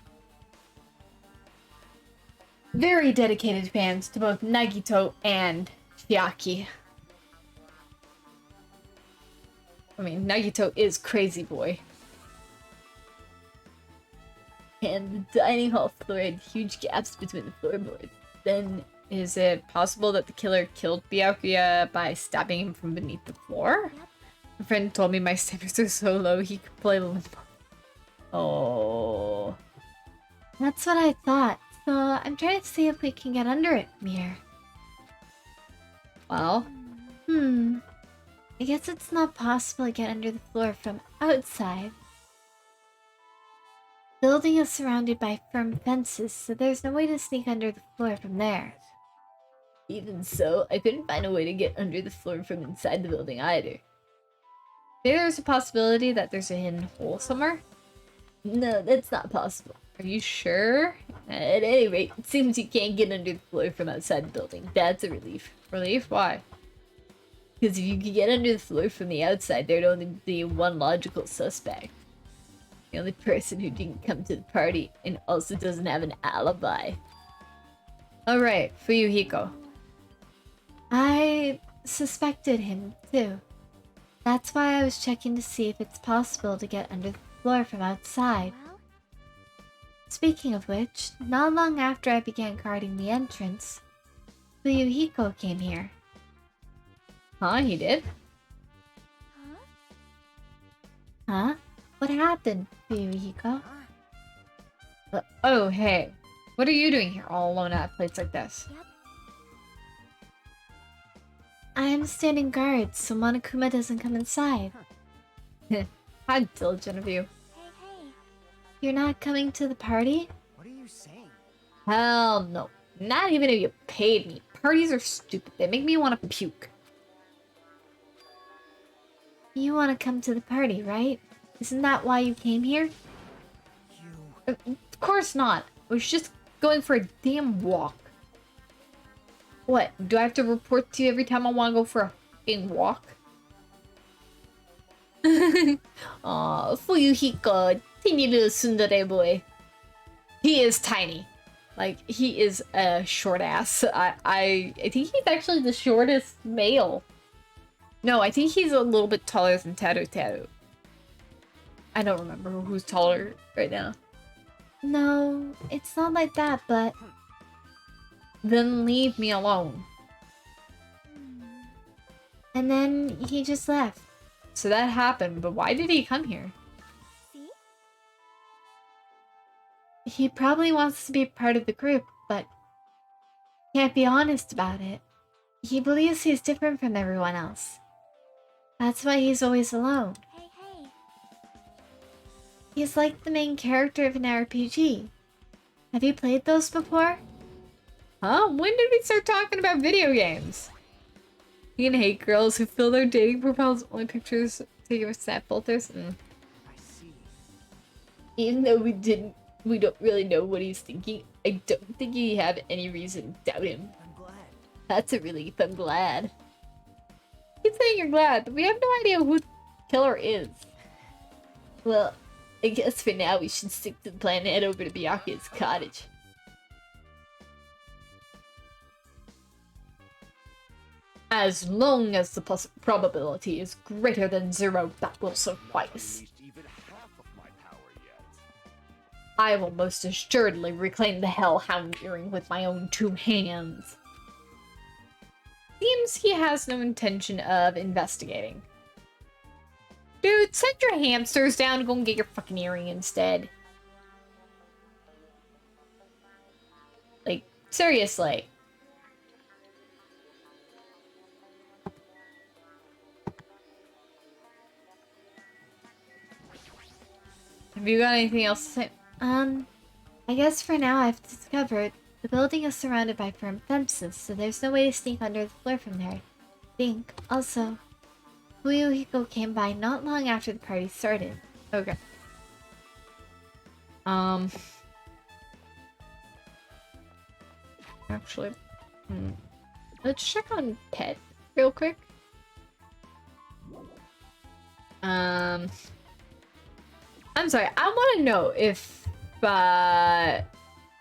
very dedicated fans to both Nagito and Chiaki. I mean, Nagito is Crazy Boy. And the dining hall floor had huge gaps between the floorboards. Then, is it possible that the killer killed Byakuya by stabbing him from beneath the floor? Yep. A friend told me my standards are so low he could play Limbo. Oh. That's what I thought. So I'm trying to see if we can get under it, Mir. Well, I guess it's not possible to get under the floor from outside. Building is surrounded by firm fences, so there's no way to sneak under the floor from there. even so, I couldn't find a way to get under the floor from inside the building either. Maybe there's a possibility that there's a hidden hole somewhere? No, that's not possible. Are you sure? At any rate, it seems you can't get under the floor from outside the building. That's a relief. Relief? Why? Because if you could get under the floor from the outside, there'd only be one logical suspect. The only person who didn't come to the party and also doesn't have an alibi. Alright, Fuyuhiko. I suspected him, too. That's why I was checking to see if it's possible to get under the floor from outside. Well, Speaking of which, not long after I began guarding the entrance, Fuyuhiko came here. Huh, he did? huh? Huh? What happened, Fuyuhiko? Oh, hey. What are you doing here all alone at a place like this? Yep. I am standing guard so Monokuma doesn't come inside. How diligent of you. Hey, hey. You're not coming to the party? What are you saying? Hell no. Not even if you paid me. Parties are stupid. They make me want to puke. You want to come to the party, right? Isn't that why you came here? You. Of course not. I was just going for a damn walk. What? Do I have to report to you every time I want to go for a fucking walk? Aw, Fuyuhiko, teeny little tsundere boy. He is tiny. Like, he is a short ass. I think he's actually the shortest male. No, I think he's a little bit taller than Taru Taru. I don't remember who's taller right now. No, it's not like that, but Then leave me alone. and then he just left. So that happened, but why did he come here? See? He probably wants to be part of the group, but can't be honest about it. He believes he's different from everyone else. That's why he's always alone. Hey, hey. He's like the main character of an RPG. Have you played those before? Huh? When did we start talking about video games? You can hate girls who fill their dating profiles with only pictures taken with snap filters. I see. Even though we don't really know what he's thinking, I don't think you have any reason to doubt him. I'm glad. That's a relief, I'm glad. Keep saying you're glad, but we have no idea who the killer is. Well, I guess for now we should stick to the plan and head over to Byakuya's cottage. As long as the probability is greater than 0, that will suffice. Unleashed even half of my power yet. I will most assuredly reclaim the Hellhound earring with my own 2 hands. Seems he has no intention of investigating. Dude, set your hamsters down and go and get your fucking earring instead. Like, seriously. Have you got anything else to say? I guess for now I've discovered the building is surrounded by firm fences, so there's no way to sneak under the floor from there. I think. Also, Fuyuhiko came by not long after the party started. Okay. Actually, let's check on Pet real quick. I'm sorry. I want to know if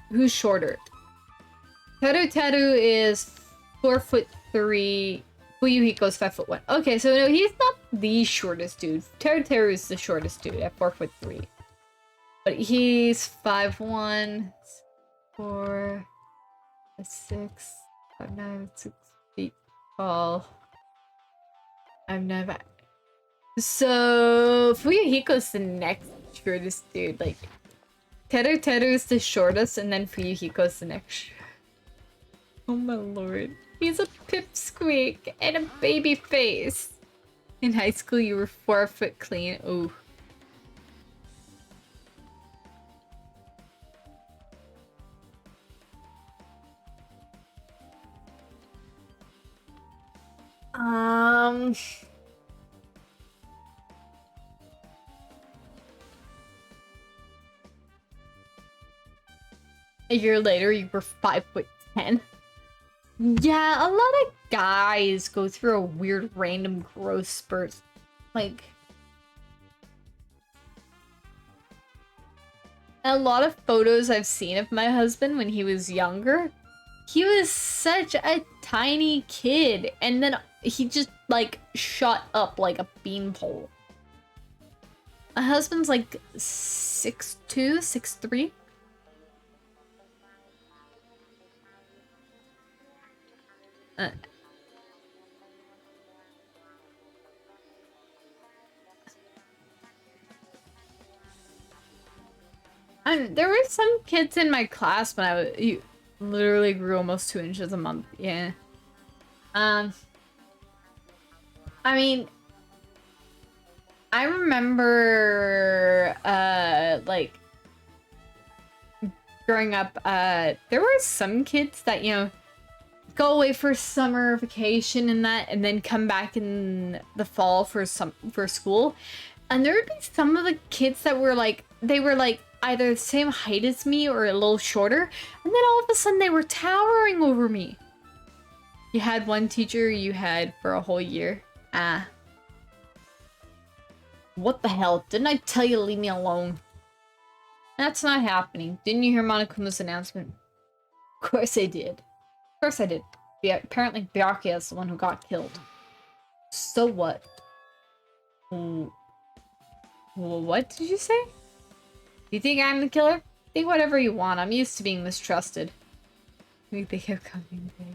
who's shorter. Teru is 4'3". Fuyuhiko's 5'1". Okay, so no, he's not the shortest dude. Teru is the shortest dude at 4'3". But he's 5'1", 4, 6, 5'9", 6 feet tall. I'm never. So Fuyuhiko's the next shortest dude. Like Teru is the shortest, and then Fuyuhiko's the next. Oh my lord. He's a pipsqueak and a baby face. In high school, you were 4 foot clean. Ooh. A year later, you were 5'10". Yeah, a lot of guys go through a weird random growth spurt. Like, a lot of photos I've seen of my husband when he was younger, he was such a tiny kid, and then he just like shot up like a beanpole. My husband's like 6'2", 6'3". There were some kids in my class when you literally grew almost 2 inches a month. Yeah. I mean, I remember like growing up, there were some kids that, you know, go away for summer vacation and that, and then come back in the fall for school. And there would be some of the kids that were like, they were like either the same height as me or a little shorter, and then all of a sudden they were towering over me. You had one teacher you had for a whole year. What the hell? Didn't I tell you to leave me alone? That's not happening. Didn't you hear Monokuma's announcement? Of course I did. Of course I did. Yeah, apparently Byakuya is the one who got killed. So what? What did you say? Do you think I'm the killer? Think whatever you want. I'm used to being mistrusted. We think I'm coming back.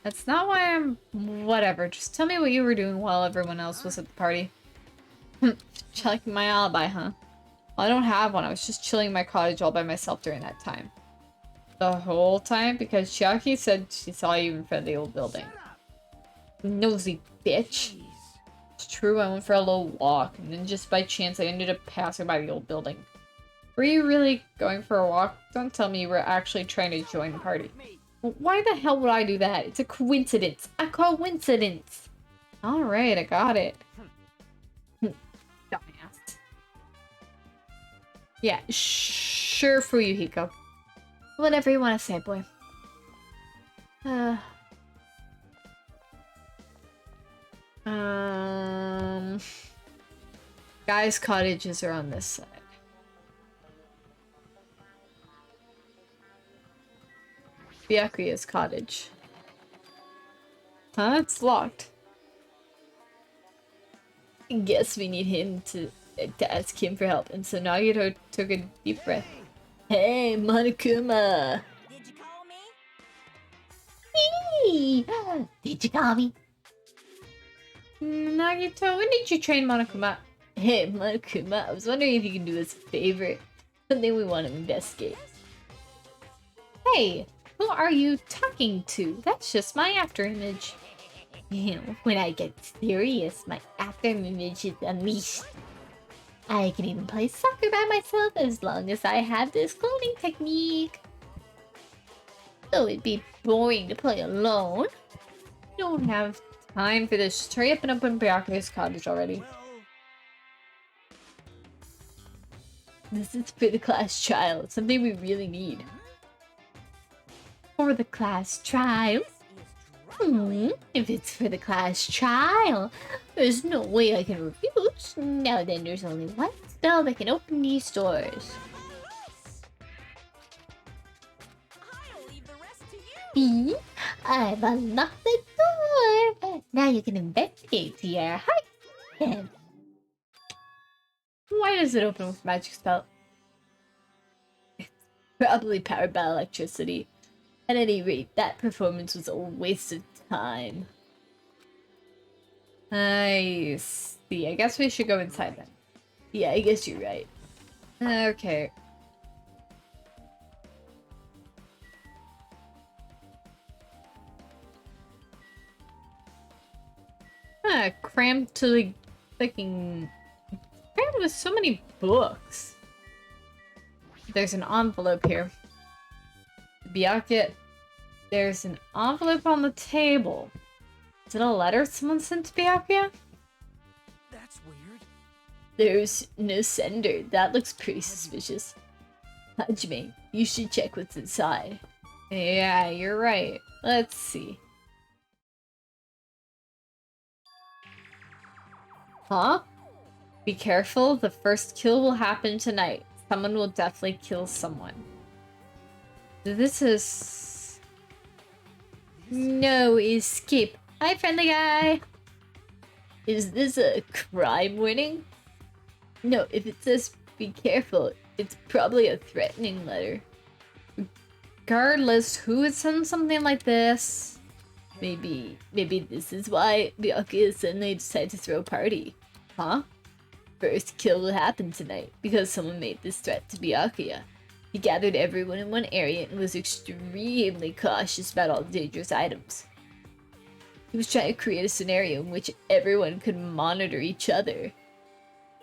That's not why I'm... Whatever. Just tell me what you were doing while everyone else was at the party. Checking my alibi, huh? Well, I don't have one. I was just chilling in my cottage all by myself during that time. The whole time? Because Chiaki said she saw you in front of the old building. Nosy bitch. It's true, I went for a little walk, and then just by chance I ended up passing by the old building. Were you really going for a walk? Don't tell me you were actually trying to join the party. Well, why the hell would I do that? It's a coincidence. A coincidence! Alright, I got it. Dumbass. Yeah, sure for you, Hiko. Whatever you want to say, boy. Guys' cottages are on this side. Byakuya's cottage. Huh? It's locked. I guess we need him to ask him for help, and so Nagito took a deep breath. Hey, Monokuma! Did you call me? Hey! Did you call me? Nagito, when did you train Monokuma? Hey, Monokuma, I was wondering if you can do us a favor. Something we want to investigate. Hey, who are you talking to? That's just my afterimage. You know, when I get serious, my afterimage is unleashed. I can even play soccer by myself as long as I have this cloning technique. Though it'd be boring to play alone. Don't have time for this. Just hurry up and open Byakuya's cottage already. This is for the class trial. It's something we really need. For the class trial? If it's for the class trial, There's no way I can refuse. Now then, there's only one spell that can open these doors. I'll leave the rest to you. See? I've unlocked the door. Now you can investigate to your heart's content. Why does it open with magic spell? It's probably powered by electricity. At any rate, that performance was a waste of time. I see. I guess we should go inside then. Yeah, I guess you're right. Okay. Crammed to the fucking... Crammed with so many books. There's an envelope here. Byakuya, there's an envelope on the table. Is it a letter someone sent to Byakuya? That's weird. There's no sender. That looks pretty suspicious. Hajime, you should check what's inside. Yeah, you're right. Let's see. Huh? Be careful, the first kill will happen tonight. Someone will definitely kill someone. This is... No escape. Hi, friendly guy! Is this a crime warning? No, if it says be careful, it's probably a threatening letter. Regardless, who would send something like this? Maybe this is why Byakuya suddenly decided to throw a party. Huh? First kill will happen tonight, because someone made this threat to Byakuya. He gathered everyone in one area and was extremely cautious about all dangerous items. He was trying to create a scenario in which everyone could monitor each other.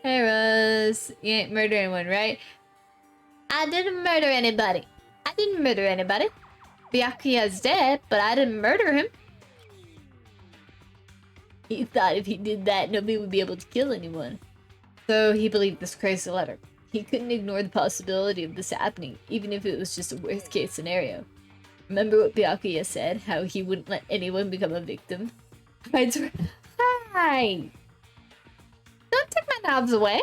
Hey Rose, you ain't murder anyone, right? I didn't murder anybody. Byakuya's dead, but I didn't murder him. He thought if he did that, nobody would be able to kill anyone. So he believed this crazy letter. He couldn't ignore the possibility of this happening, even if it was just a worst-case scenario. Remember what Byakuya said, how he wouldn't let anyone become a victim? Hi! Don't take my knives away!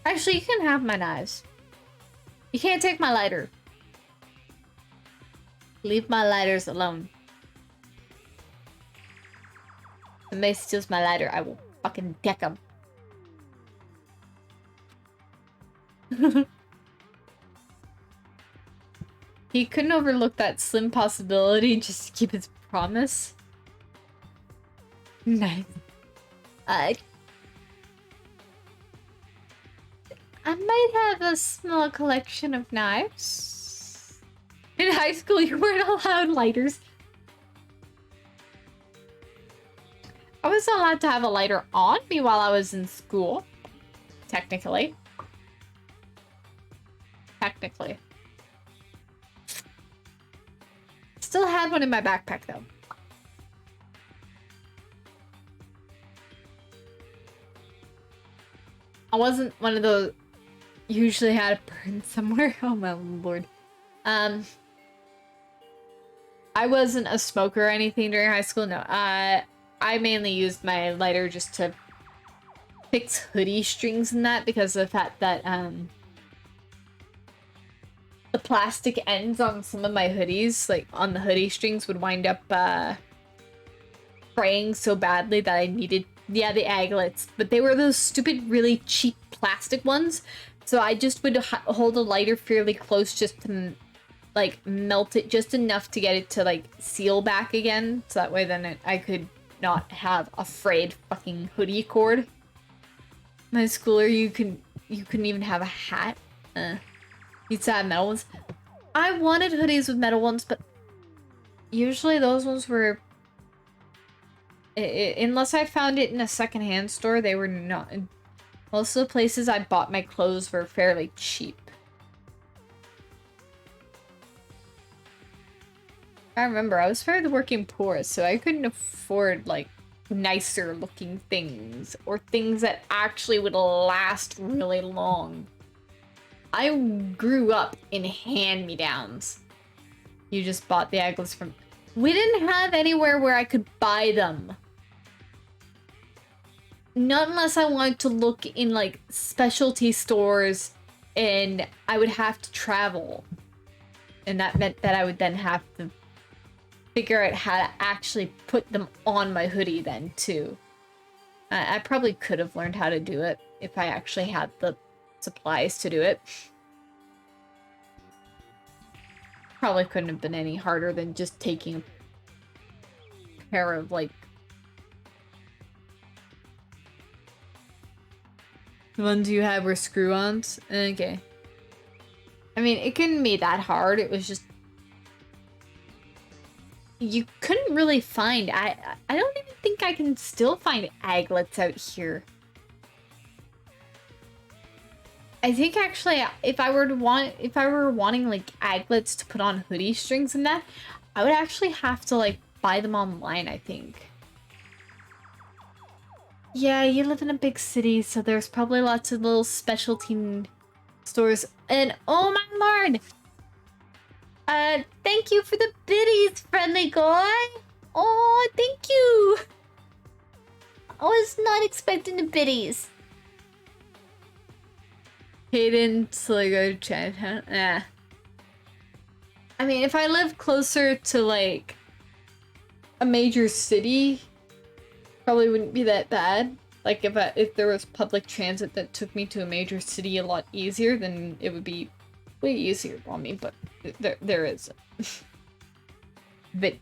Actually, you can have my knives. You can't take my lighter. Leave my lighters alone. If somebody steals my lighter, I will fucking deck him. He couldn't overlook that slim possibility just to keep his promise. Nice. I might have a small collection of knives. In high school, you weren't allowed lighters. I was allowed to have a lighter on me while I was in school. Technically. Still had one in my backpack though. I wasn't one of those usually had it burned somewhere. Oh my lord. I wasn't a smoker or anything during high school. No. I mainly used my lighter just to fix hoodie strings and that because of the fact that the plastic ends on some of my hoodies, like on the hoodie strings, would wind up fraying so badly that I needed, yeah, the aglets. But they were those stupid, really cheap plastic ones. So I just would hold a lighter fairly close just to, like, melt it just enough to get it to, like, seal back again. So that way then I could not have a frayed fucking hoodie cord. My schooler, you couldn't even have a hat. You'd have metal ones. I wanted hoodies with metal ones, but usually those ones were... unless I found it in a secondhand store, they were not... Most of the places I bought my clothes were fairly cheap. I remember, I was fairly working poor, so I couldn't afford, like, nicer looking things. Or things that actually would last really long. I grew up in hand-me-downs. You just bought the aglets from... We didn't have anywhere where I could buy them. Not unless I wanted to look in like specialty stores and I would have to travel. And that meant that I would then have to figure out how to actually put them on my hoodie then too. I probably could have learned how to do it if I actually had the supplies to do it. Probably couldn't have been any harder than just taking a pair of like the ones you had were screw-ons. Okay. I mean, it couldn't be that hard. It was just you couldn't really find. I don't even think I can still find aglets out here. I think actually, if I were wanting like aglets to put on hoodie strings and that, I would actually have to like buy them online, I think. Yeah, you live in a big city, so there's probably lots of little specialty stores. And oh my lord! Thank you for the biddies, friendly guy! Oh, thank you! I was not expecting the biddies. Hayden, so I go to Chinatown. Eh. I mean, if I lived closer to like a major city, probably wouldn't be that bad. Like if there was public transit that took me to a major city a lot easier, then it would be way easier on me. But there is. But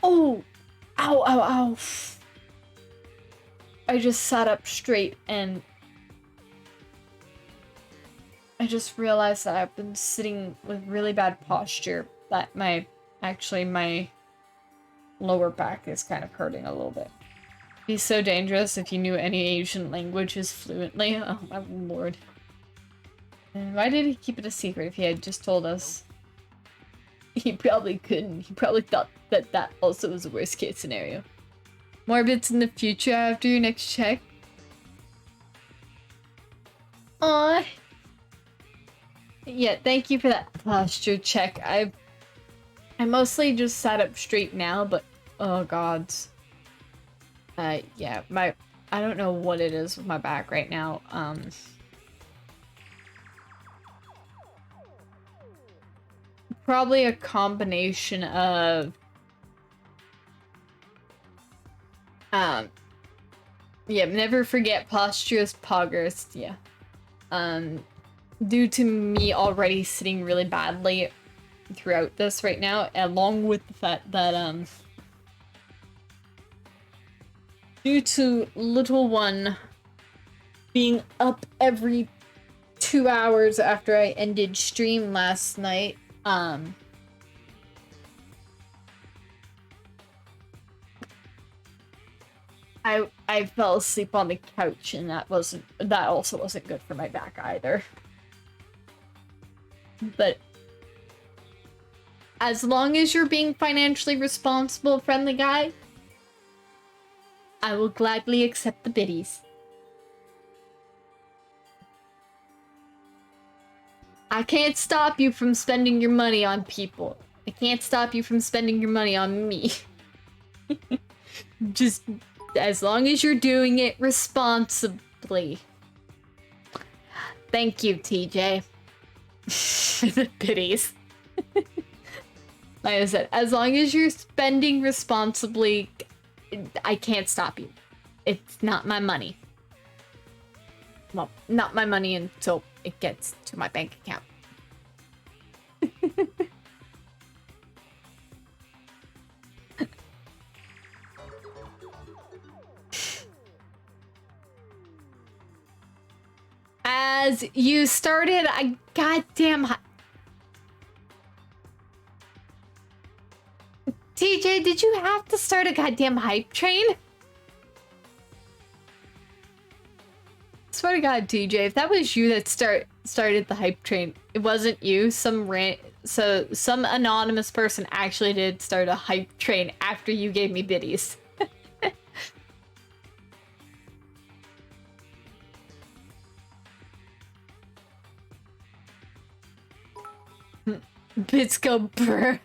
oh, ow, ow, ow! I just sat up straight and I just realized that I've been sitting with really bad posture. That my lower back is kind of hurting a little bit. It'd be so dangerous if you knew any Asian languages fluently. Oh my lord. And why did he keep it a secret if he had just told us? He probably couldn't. He probably thought that that also was a worst case scenario. More bits in the future after your next check. Aww. Yeah, thank you for that posture check. I mostly just sat up straight now, but oh god. Yeah, I don't know what it is with my back right now. Probably a combination of yeah, never forget posture is poggers, yeah. Due to me already sitting really badly throughout this right now, along with the fact that due to little one being up every 2 hours after I ended stream last night, I fell asleep on the couch, and that also wasn't good for my back either. But as long as you're being financially responsible, friendly guy, I will gladly accept the biddies. I can't stop you from spending your money on people. I can't stop you from spending your money on me. Just as long as you're doing it responsibly. Thank you, TJ. For the biddies. Like I said, as long as you're spending responsibly, I can't stop you. It's not my money. Well, not my money until it gets to my bank account. As you started a goddamn TJ, did you have to start a goddamn hype train? Swear to God, TJ, if that was you that started the hype train, it wasn't you. Some anonymous person actually did start a hype train after you gave me biddies. Bits go brr.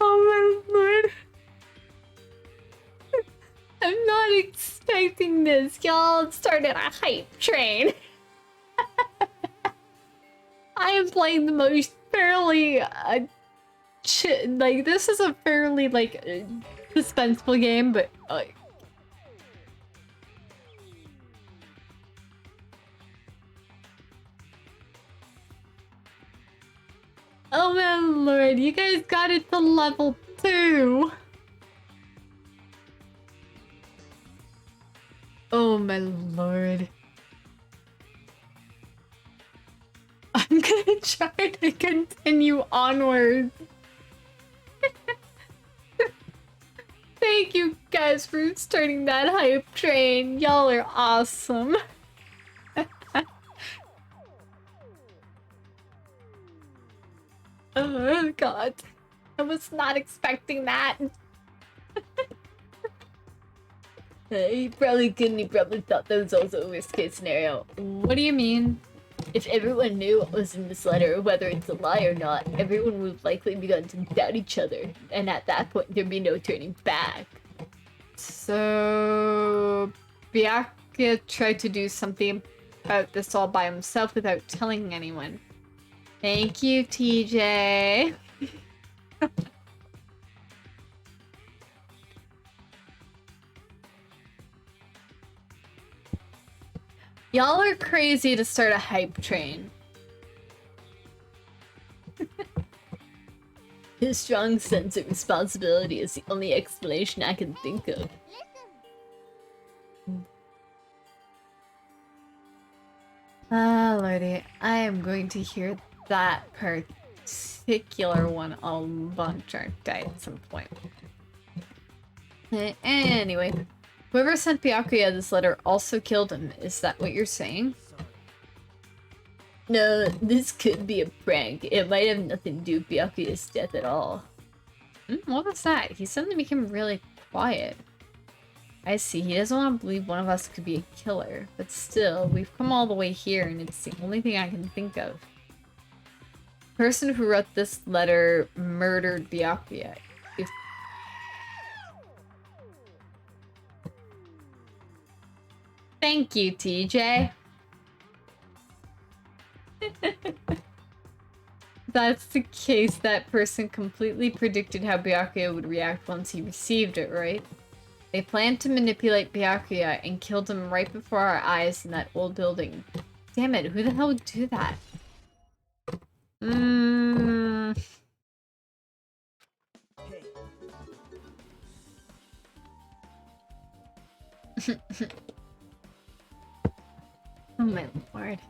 Oh my lord. expecting this. Y'all started a hype train. I am playing the most fairly, like, this is a fairly, like, suspenseful game, but, oh my lord, you guys got it to level 2! Oh my lord. I'm gonna try to continue onwards. Thank you guys for starting that hype train. Y'all are awesome. Oh god. I was not expecting that. He probably couldn't. He probably thought that was also a worst case scenario. What do you mean? If everyone knew what was in this letter, whether it's a lie or not, everyone would have likely begun to doubt each other, and at that point, there'd be no turning back. So... Byakuya tried to do something about this all by himself without telling anyone. Thank you, TJ. Y'all are crazy to start a hype train. His strong sense of responsibility is the only explanation I can think of. Ah, lordy. I am going to hear that particular one a bunch, aren't I, at some point. Anyway, whoever sent Byakuya this letter also killed him. Is that what you're saying? No, this could be a prank. It might have nothing to do with Byakuya's death at all. What was that? He suddenly became really quiet. I see. He doesn't want to believe one of us could be a killer. But still, we've come all the way here, and it's the only thing I can think of. The person who wrote this letter murdered Byakuya. If... Thank you, TJ. That's the case. That person completely predicted how Byakuya would react once he received it, right? They planned to manipulate Byakuya and killed him right before our eyes in that old building. Damn it, who the hell would do that? Oh my lord.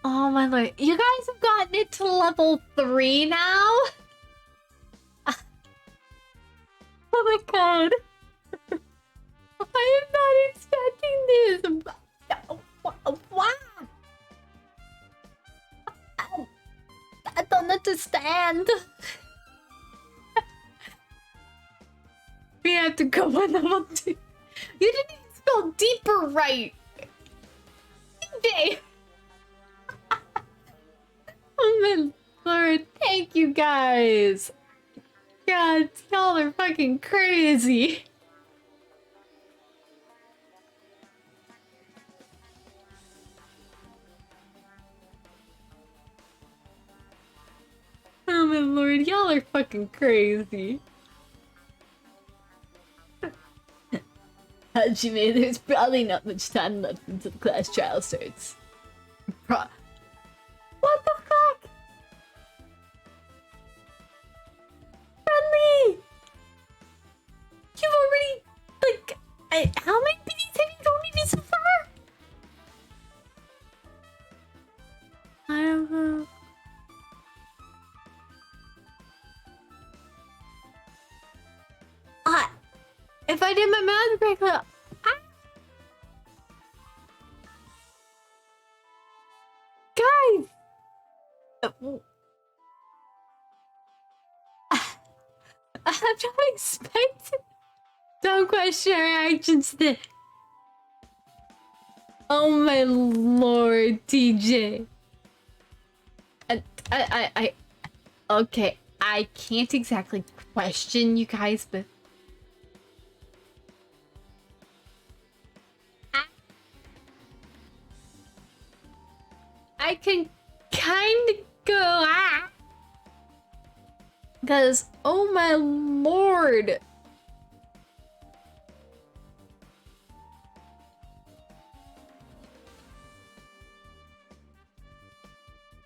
Oh my lord. You guys have gotten it to level 3 now? Oh my god. I am not expecting this. Wow. I don't understand. We have to go on level 2. You didn't even spell deeper right. TJ. Oh my lord, thank you guys. God, y'all are fucking crazy. Oh my lord, y'all are fucking crazy. Hajime, there's probably not much time left until the class trial starts. What the fuck? Friendly! You've already, like, how many PDs have you told me so far? I don't know. If I did my math correctly, guys! I'm not expecting. Don't question our actions then. Oh my lord, TJ. I okay, I can't exactly question you guys, but I can kind of go because oh my lord.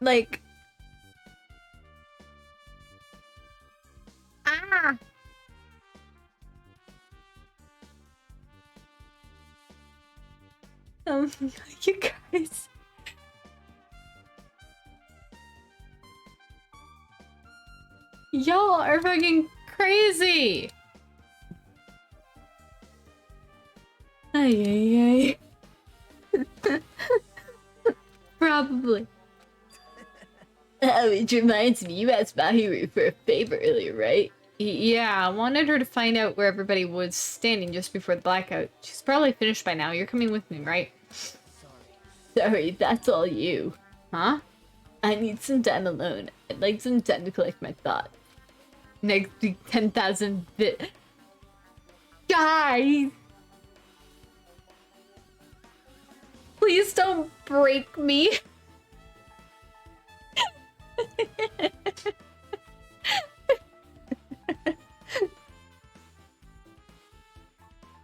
Like you guys. Y'all are fucking crazy. Ay, ay, ay. Probably. Oh, it reminds me, you asked Mahiru for a favor earlier, right? Yeah, I wanted her to find out where everybody was standing just before the blackout. She's probably finished by now. You're coming with me, right? Sorry, that's all you. Huh? I need some time alone. I'd like some time to collect my thoughts. Next week, 10,000 bit. Guys! Please don't break me.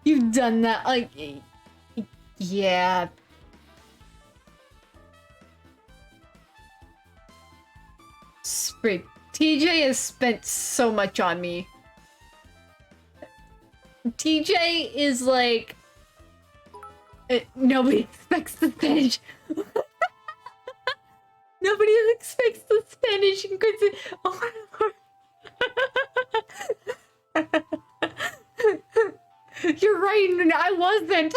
You've done that, like, yeah. Sprig. TJ has spent so much on me. TJ is like... nobody expects the Spanish. Nobody expects the Spanish Inquisition. Oh my lord. You're right, I wasn't.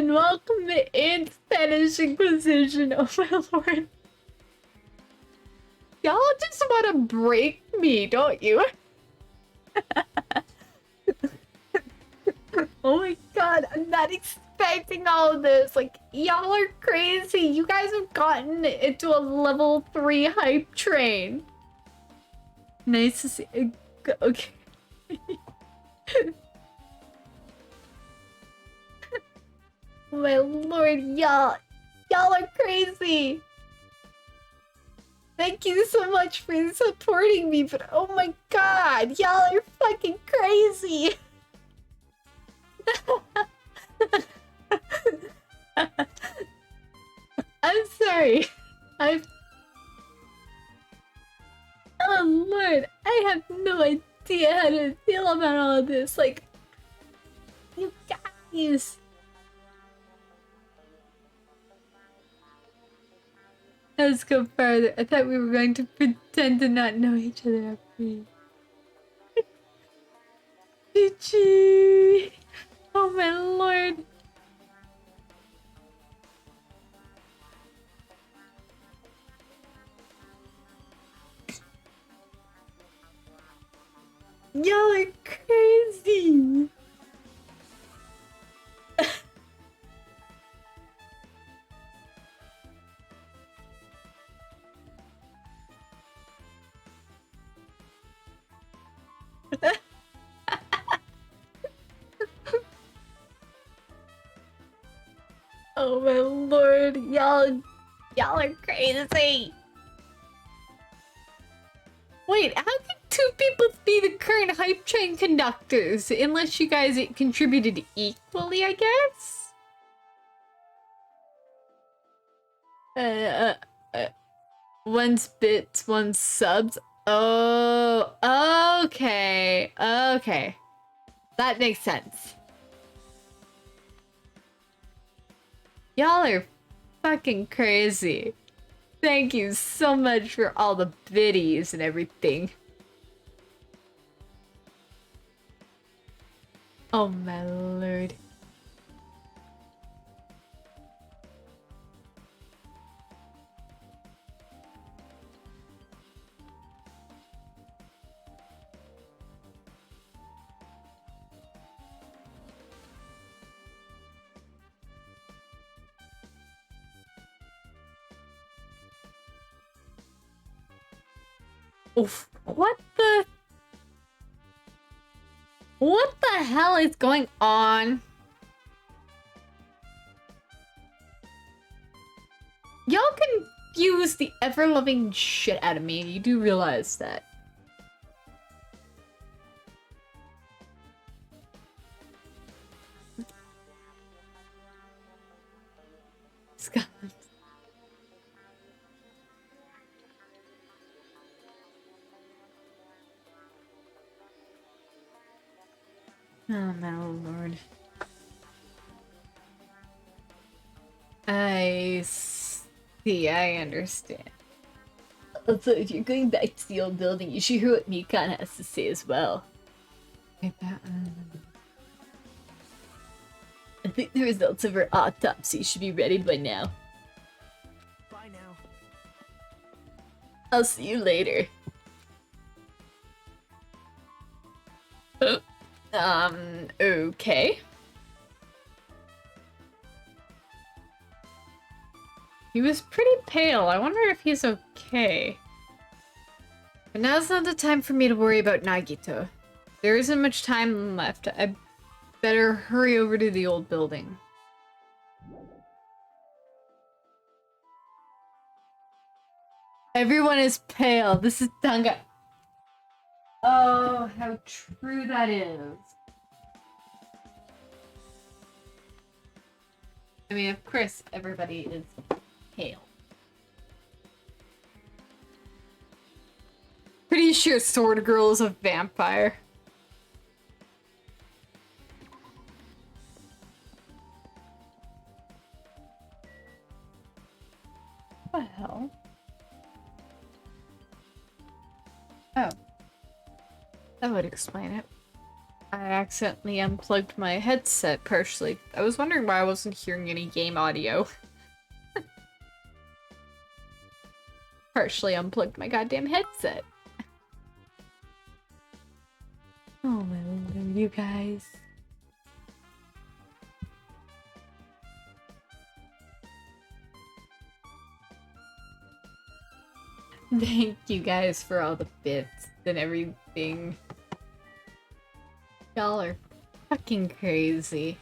Welcome in, Spanish Inquisition. Oh my lord. Y'all just want to break me, don't you? Oh my god, I'm not expecting all of this. Like, y'all are crazy. You guys have gotten into a level 3 hype train. Nice to see. Okay. Oh my lord, y'all are crazy. Thank you so much for supporting me, but oh my god, y'all are fucking crazy. I'm sorry. Oh lord, I have no idea how to feel about all of this. Like, you guys. Let's go further. I thought we were going to pretend to not know each other after you. GG. Oh my lord. Y'all are crazy. Oh my lord, y'all are crazy. Wait, how can two people be the current hype train conductors? Unless you guys contributed equally, I guess? One's bits, one's subs. Oh, okay. Okay. That makes sense. Y'all are fucking crazy. Thank you so much for all the biddies and everything. Oh my lord. Oof. What the? What the hell is going on? Y'all confuse the ever-loving shit out of me. You do realize that. Scott. Oh my lord. I see, I understand. Also, if you're going back to the old building, you should hear what Mikan has to say as well. I think the results of her autopsy should be ready by now. Bye now. I'll see you later. Okay. He was pretty pale. I wonder if he's okay. But now's not the time for me to worry about Nagito. There isn't much time left. I better hurry over to the old building. Everyone is pale. This is Danga. Oh, how true that is. I mean, of course, everybody is pale. Pretty sure Sword Girl is a vampire. What the hell? Oh. That would explain it. I accidentally unplugged my headset partially. I was wondering why I wasn't hearing any game audio. Partially unplugged my goddamn headset. Oh my lord, you guys. Thank you guys for all the bits and everything. Y'all are fucking crazy.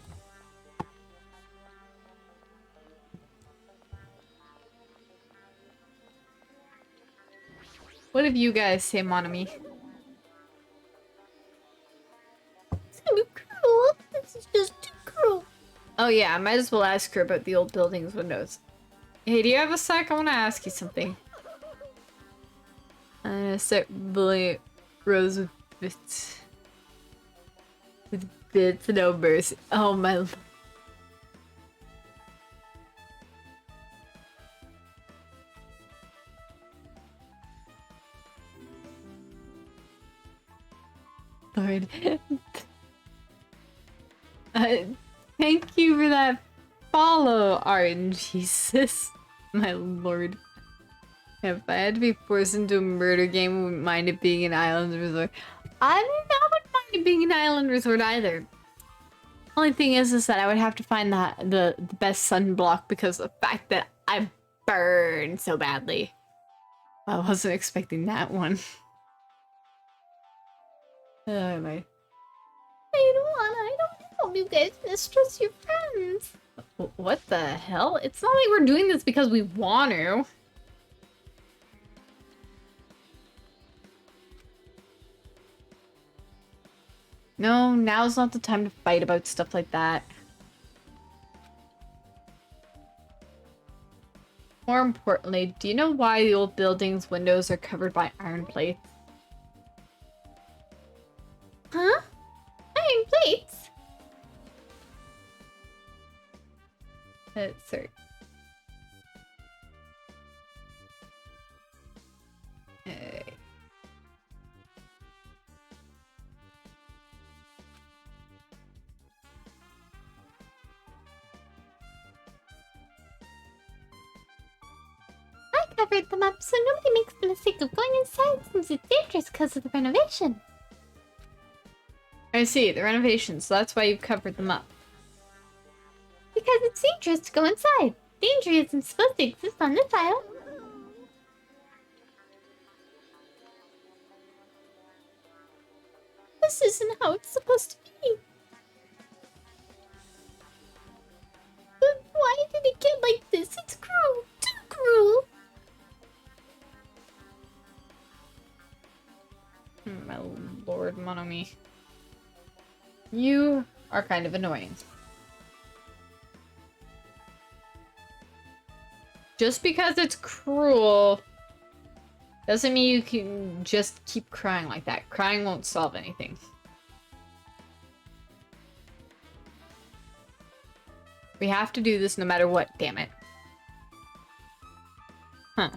What have you guys say, Monami? It's gonna be cruel. This is just too cruel. Oh yeah, I might as well ask her about the old building's windows. Hey, do you have a sec? I want to ask you something. I'm gonna start bullying Rose with bits. With bits, no mercy. Oh my lord. Thank you for that follow, RNGesus. My lord. If I had to be forced into a murder game, I wouldn't mind it being an island resort. I wouldn't mind it being an island resort either. Only thing is that I would have to find the best sunblock because of the fact that I burn so badly. I wasn't expecting that one. Anyway. I don't help you guys mistrust your friends. What the hell? It's not like we're doing this because we want to. No, now's not the time to fight about stuff like that. More importantly, do you know why the old building's windows are covered by iron plates? Huh? Iron plates? Sorry. I covered them up so nobody makes the mistake of going inside since it's dangerous because of the renovation. I see, the renovations, so that's why you've covered them up. Because it's dangerous to go inside. Danger isn't supposed to exist on this isle. This isn't how it's supposed to be. But why did it get like this? It's cruel. Too cruel. My lord, Monomi. You are kind of annoying. Just because it's cruel doesn't mean you can just keep crying like that. Crying won't solve anything. We have to do this no matter what, damn it. Huh.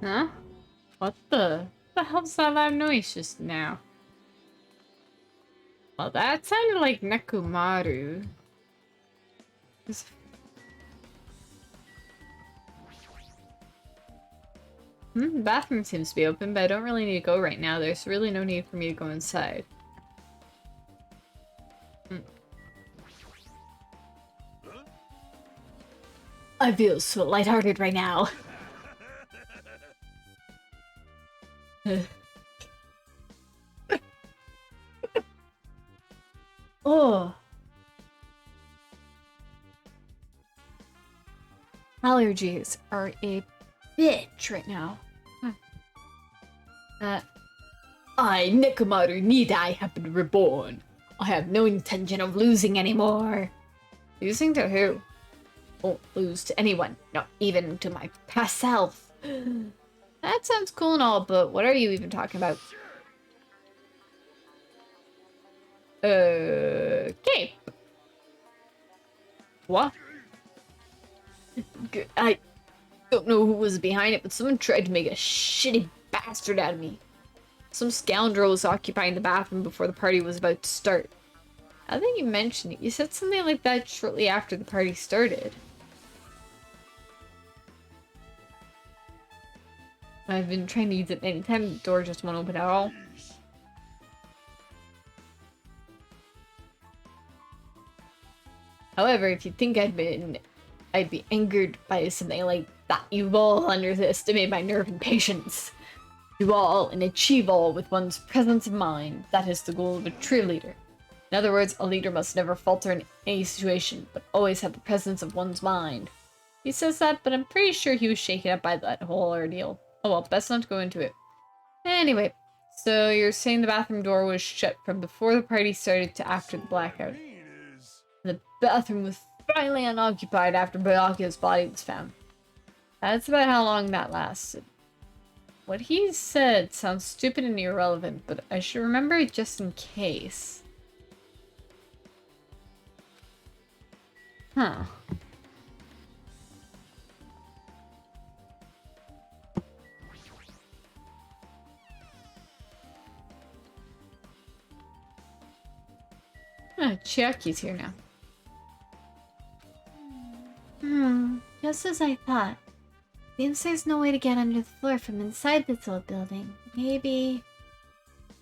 Huh? What the hell's that loud noise just now? Well, that sounded like Nekomaru. The bathroom seems to be open, but I don't really need to go right now. There's really no need for me to go inside. I feel so lighthearted right now. Oh. Allergies are a bitch right now. I, Nekomaru Nidai, have been reborn. I have no intention of losing anymore. Losing to who? Won't lose to anyone, not even to my past self. That sounds cool and all, but what are you even talking about? Okay. What? I don't know who was behind it, but someone tried to make a shitty bastard out of me. Some scoundrel was occupying the bathroom before the party was about to start. I think you mentioned it. You said something like that shortly after the party started. I've been trying to use it many times, the door just won't open at all. However, if you think I'd be angered by something like that, you've all underestimated my nerve and patience. Do all and achieve all with one's presence of mind. That is the goal of a true leader. In other words, a leader must never falter in any situation, but always have the presence of one's mind. He says that, but I'm pretty sure he was shaken up by that whole ordeal. Oh well, best not to go into it. Anyway, so you're saying the bathroom door was shut from before the party started to after the blackout. The bathroom was finally unoccupied after Byakuya's body was found. That's about how long that lasted. What he said sounds stupid and irrelevant, but I should remember it just in case. Huh. Chiaki's here now. Just as I thought. Seems there's no way to get under the floor from inside this old building. Maybe...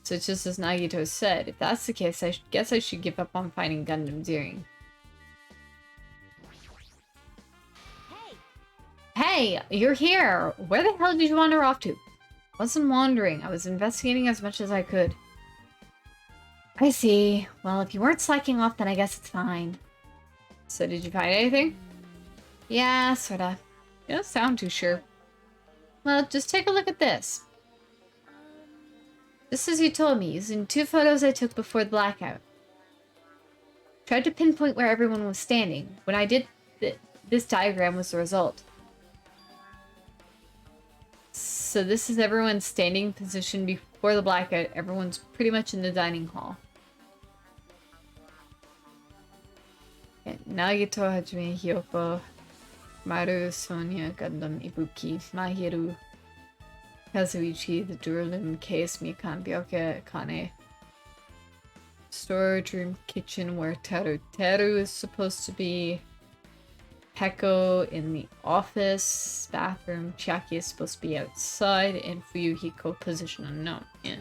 So it's just as Nagito said. If that's the case, I guess I should give up on finding Gundam's earring. Hey, you're here! Where the hell did you wander off to? Wasn't wandering. I was investigating as much as I could. I see. Well, if you weren't slacking off, then I guess it's fine. So did you find anything? Yeah, sorta. You don't sound too sure. Well, just take a look at this. Just as you told me, using 2 photos I took before the blackout. Tried to pinpoint where everyone was standing. When I did, this diagram was the result. So this is everyone's standing position before the blackout. Everyone's pretty much in the dining hall. Nagito, Hajime, Hyoko, Maru, Sonia, Gundam, Ibuki, Mahiru, Kazuichi, the Durlin, Case, Mikan, Byoka, Kane. Storage room, kitchen, where Teru is supposed to be. Peko in the office. Bathroom. Chiaki is supposed to be outside. And Fuyuhiko, position unknown. Yeah.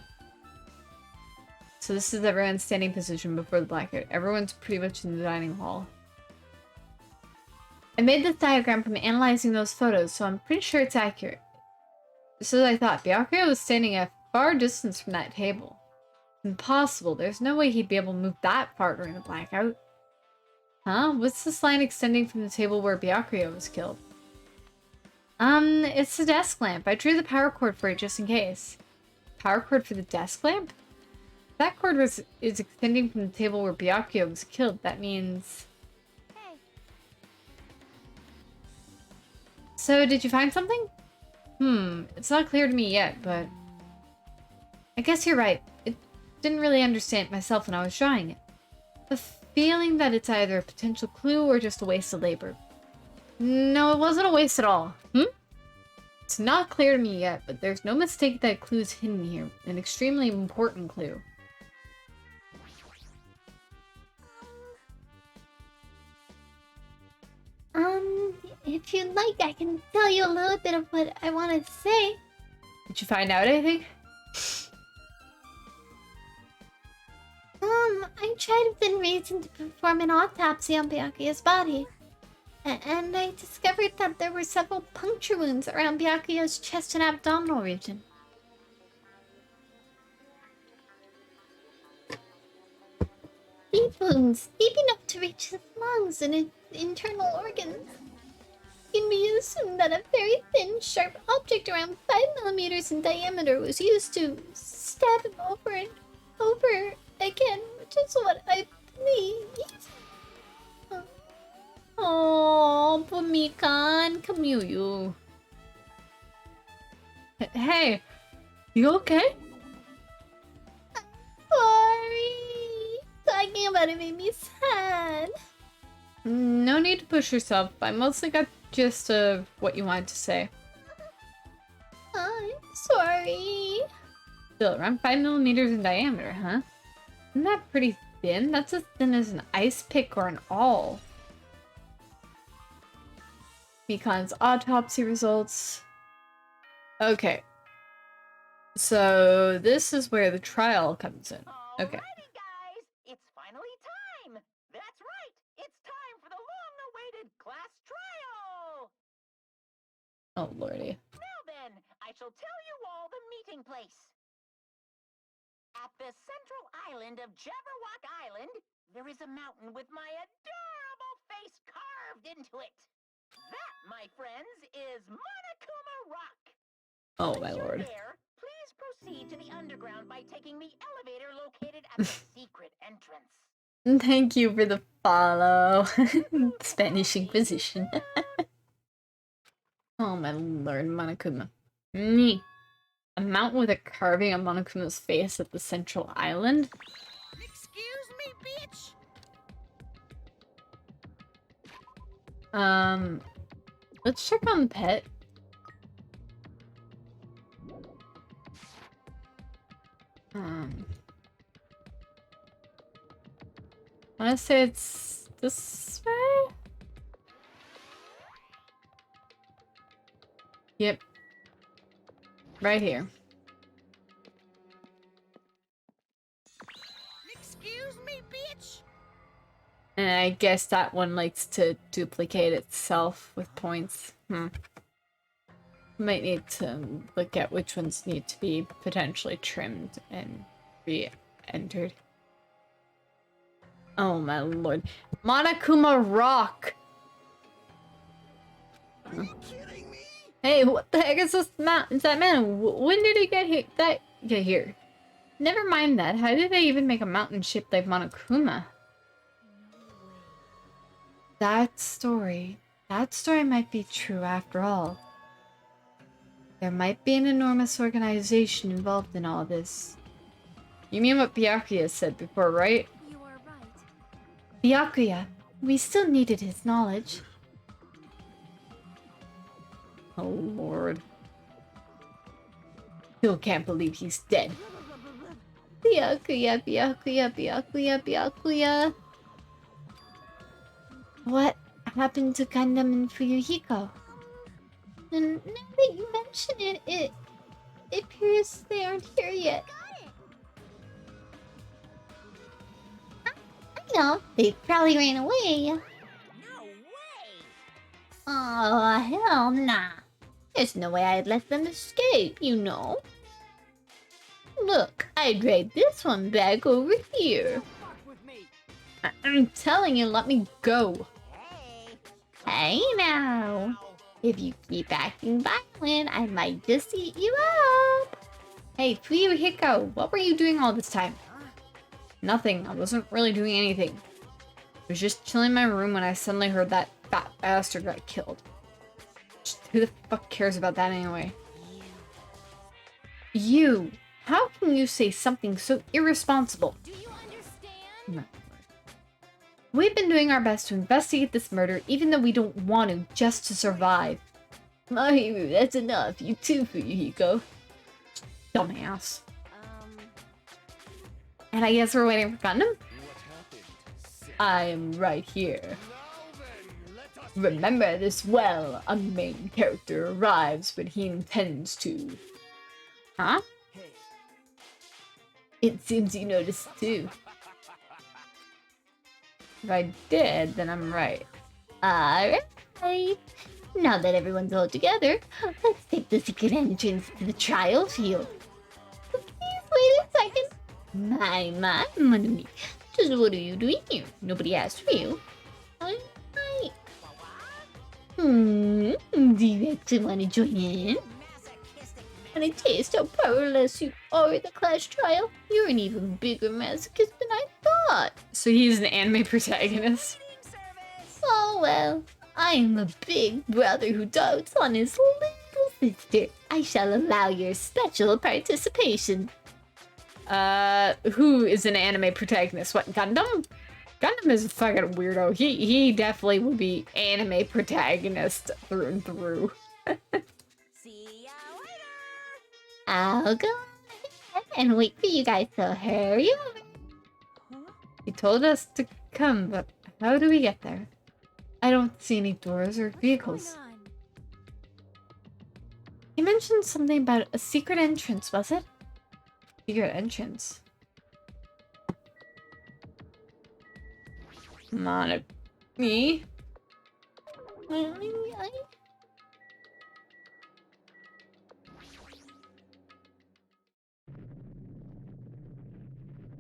So this is everyone's standing position before the blackout. Everyone's pretty much in the dining hall. I made this diagram from analyzing those photos, so I'm pretty sure it's accurate. Just as I thought, Byakuya was standing at a far distance from that table. Impossible. There's no way he'd be able to move that far during the blackout. Huh? What's this line extending from the table where Byakuya was killed? It's the desk lamp. I drew the power cord for it just in case. Power cord for the desk lamp? That cord is extending from the table where Byakuya was killed. That means... Hey, So, did you find something? It's not clear to me yet, but... I guess you're right. I didn't really understand it myself when I was drawing it. The feeling that it's either a potential clue or just a waste of labor. No, it wasn't a waste at all. It's not clear to me yet, but there's no mistake that a clue's hidden here. An extremely important clue. If you'd like, I can tell you a little bit of what I wanted to say. Did you find out anything? I tried within reason to perform an autopsy on Byakuya's body. And I discovered that there were several puncture wounds around Byakuya's chest and abdominal region. Deep wounds, deep enough to reach his lungs and his internal organs. It can be assumed that a very thin, sharp object around 5 millimeters in diameter was used to stab him over and over again, which is what I believe. Oh, Pumikan, Kamyu. Hey, you okay? Sorry. Talking about it made me sad. No need to push yourself. I mostly got the gist of what you wanted to say. I'm sorry. Still, around 5 millimeters in diameter, huh? Isn't that pretty thin? That's as thin as an ice pick or an awl. Mikan's autopsy results. Okay. So, this is where the trial comes in. Okay. Alrighty, guys, it's finally time. That's right, it's time for the long-awaited class trial. Oh, lordy. Now then, I shall tell you all the meeting place. At the central island of Jabberwock Island, there is a mountain with my adorable face carved into it. That, my friends, is Monokuma Rock. Oh, Once my you're lord. there, please proceed to the underground by taking the elevator located at the secret entrance. Thank you for the follow. Spanish Inquisition. Oh, my lord, Monokuma. Me. A mountain with a carving of Monokuma's face at the central island? Excuse me, bitch! Let's check on the pet. I wanna say it's this way? Yep. Right here. Excuse me, bitch! And I guess that one likes to duplicate itself with points. Might need to look at which ones need to be potentially trimmed and re-entered. Oh my lord. Monokuma Rock! Are you kidding me? Hey, what the heck is this is that man? When did he get here? Never mind that. How did they even make a mountain shaped like Monokuma? That story might be true after all. There might be an enormous organization involved in all this. You mean what Byakuya said before, right? You are right. Byakuya, we still needed his knowledge. Oh lord. Still can't believe he's dead. Byakuya, Byakuya, Byakuya, Byakuya. What happened to Gundam and Fuyuhiko? And now that you mention it, it appears they aren't here yet. know, they probably ran away. No way! Oh, hell nah. There's no way I'd let them escape, you know. Look, I dragged this one back over here. Fuck with me. I'm telling you, let me go. Hey! Hey now. If you keep acting violent, I might just eat you up. Hey, Hiko, what were you doing all this time? Nothing. I wasn't really doing anything. I was just chilling in my room when I suddenly heard that fat bastard got killed. Just who the fuck cares about that anyway? You! How can you say something so irresponsible? Do you understand? No. We've been doing our best to investigate this murder, even though we don't want to, just to survive. Mahiru, that's enough. You too for you, Hiko. Dumbass. And I guess we're waiting for Gundam? I am right here. Remember this well. A main character arrives when he intends to. Huh? It seems you noticed too. If I did, then I'm right. Alright. Now that everyone's all together, let's take the secret entrance to the trial field. Please wait a second. My, Manumi. Just what are you doing here? Nobody asked for you. I... Do you actually want to join in? And I taste how powerless you are at the class trial. You're an even bigger masochist than I thought. So he's an anime protagonist. Oh well, I am a big brother who dotes on his little sister. I shall allow your special participation. Who is an anime protagonist? What, Gundam? Gundam is a fucking weirdo. He definitely would be anime protagonist through and through. See ya later! I'll go ahead and wait for you guys to hurry over. He told us to come, but how do we get there? I don't see any doors or vehicles. He mentioned something about a secret entrance, was it? Secret entrance. Come on, me.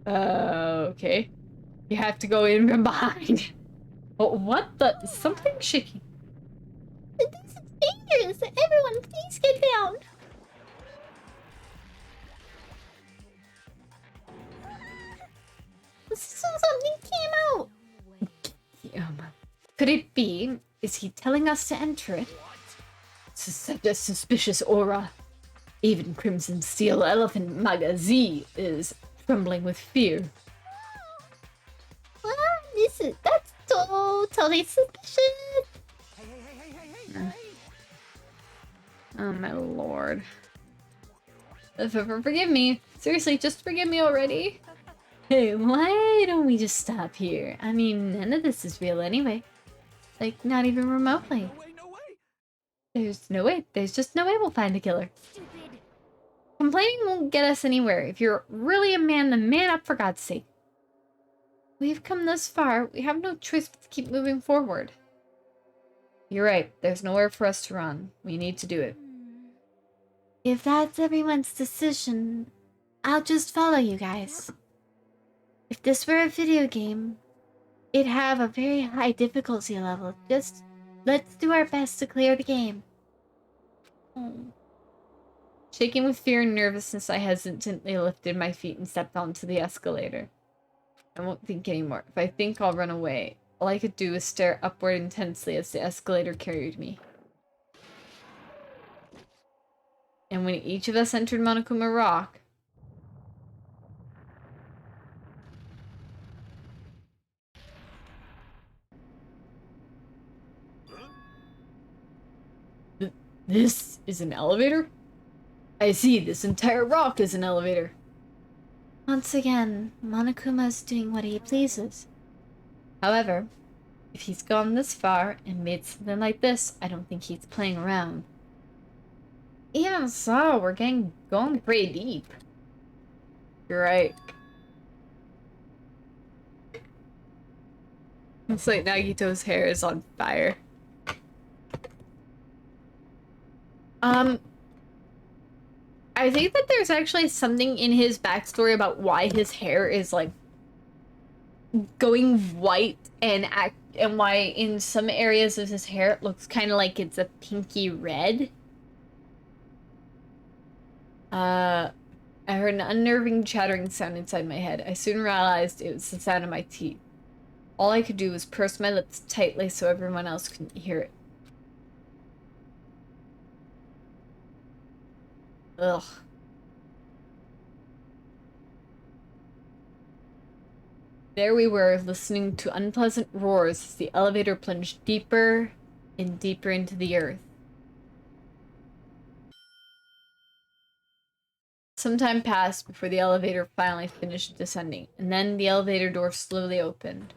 Okay. You have to go in from behind. Oh, what the? Something shaking. This is dangerous. Everyone, please get down. Something came out. Could it be? Is he telling us to enter it? It's such a suspicious aura. Even Crimson Steel Elephant Maga Z is trembling with fear. That's totally suspicious. Oh my lord. Forgive me. Seriously, just forgive me already. Hey, why don't we just stop here? I mean, none of this is real anyway. Like, not even remotely. No way! There's no way. There's just no way we'll find the killer. Stupid. Complaining won't get us anywhere. If you're really a man, then man up for God's sake. We've come this far. We have no choice but to keep moving forward. You're right. There's nowhere for us to run. We need to do it. If that's everyone's decision, I'll just follow you guys. If this were a video game, it'd have a very high difficulty level. Just let's do our best to clear the game. Shaking with fear and nervousness, I hesitantly lifted my feet and stepped onto the escalator. I won't think anymore. If I think, I'll run away. All I could do was stare upward intensely as the escalator carried me. And when each of us entered Monokuma Rock, this is an elevator? I see, this entire rock is an elevator. Once again, Monokuma's doing what he pleases. However, if he's gone this far and made something like this, I don't think he's playing around. Even so, we're going pretty deep. You're right. Looks like Nagito's hair is on fire. I think that there's actually something in his backstory about why his hair is like going white and why in some areas of his hair it looks kind of like it's a pinky red. I heard an unnerving chattering sound inside my head. I soon realized it was the sound of my teeth. All I could do was purse my lips tightly so everyone else couldn't hear it. Ugh. There we were, listening to unpleasant roars as the elevator plunged deeper and deeper into the earth. Some time passed before the elevator finally finished descending, and then the elevator door slowly opened.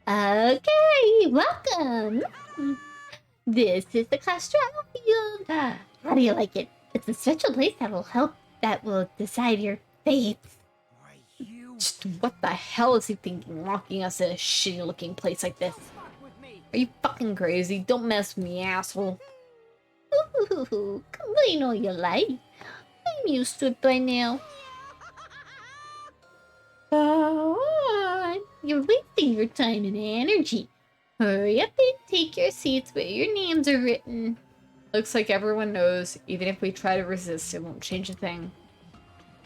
Welcome! Okay, welcome! This is the class trial field. How do you like it? It's a special place that will decide your fate. Why, you Just what the hell is he thinking, locking us in a shitty looking place like this? fuck with me. Are you fucking crazy? Don't mess with me, asshole. Ooh, complain all you like. I'm used to it by now. Come on, you're wasting your time and energy. Hurry up and take your seats where your names are written. Looks like everyone knows, even if we try to resist, it won't change a thing.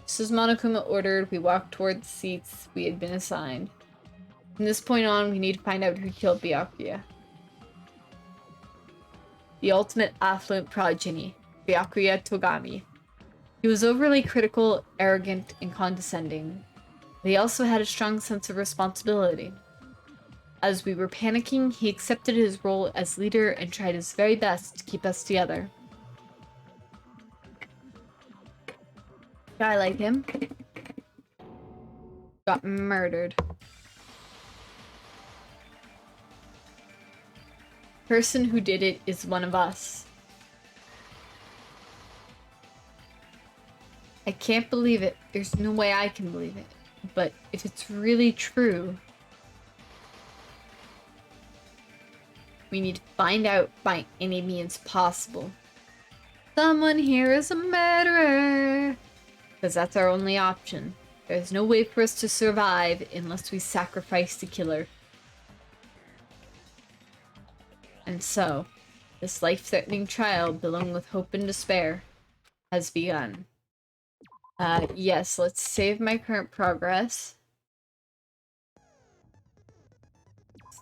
Just as Monokuma ordered, we walked toward the seats we had been assigned. From this point on, we need to find out who killed Byakuya. The ultimate affluent progeny, Byakuya Togami. He was overly critical, arrogant, and condescending, but he also had a strong sense of responsibility. As we were panicking, he accepted his role as leader and tried his very best to keep us together. Guy like him got murdered. Person who did it is one of us. I can't believe it. There's no way I can believe it. But if it's really true, we need to find out by any means possible. Someone here is a murderer! Because that's our only option. There's no way for us to survive unless we sacrifice the killer. And so, this life-threatening trial, belong with hope and despair, has begun. Yes, let's save my current progress.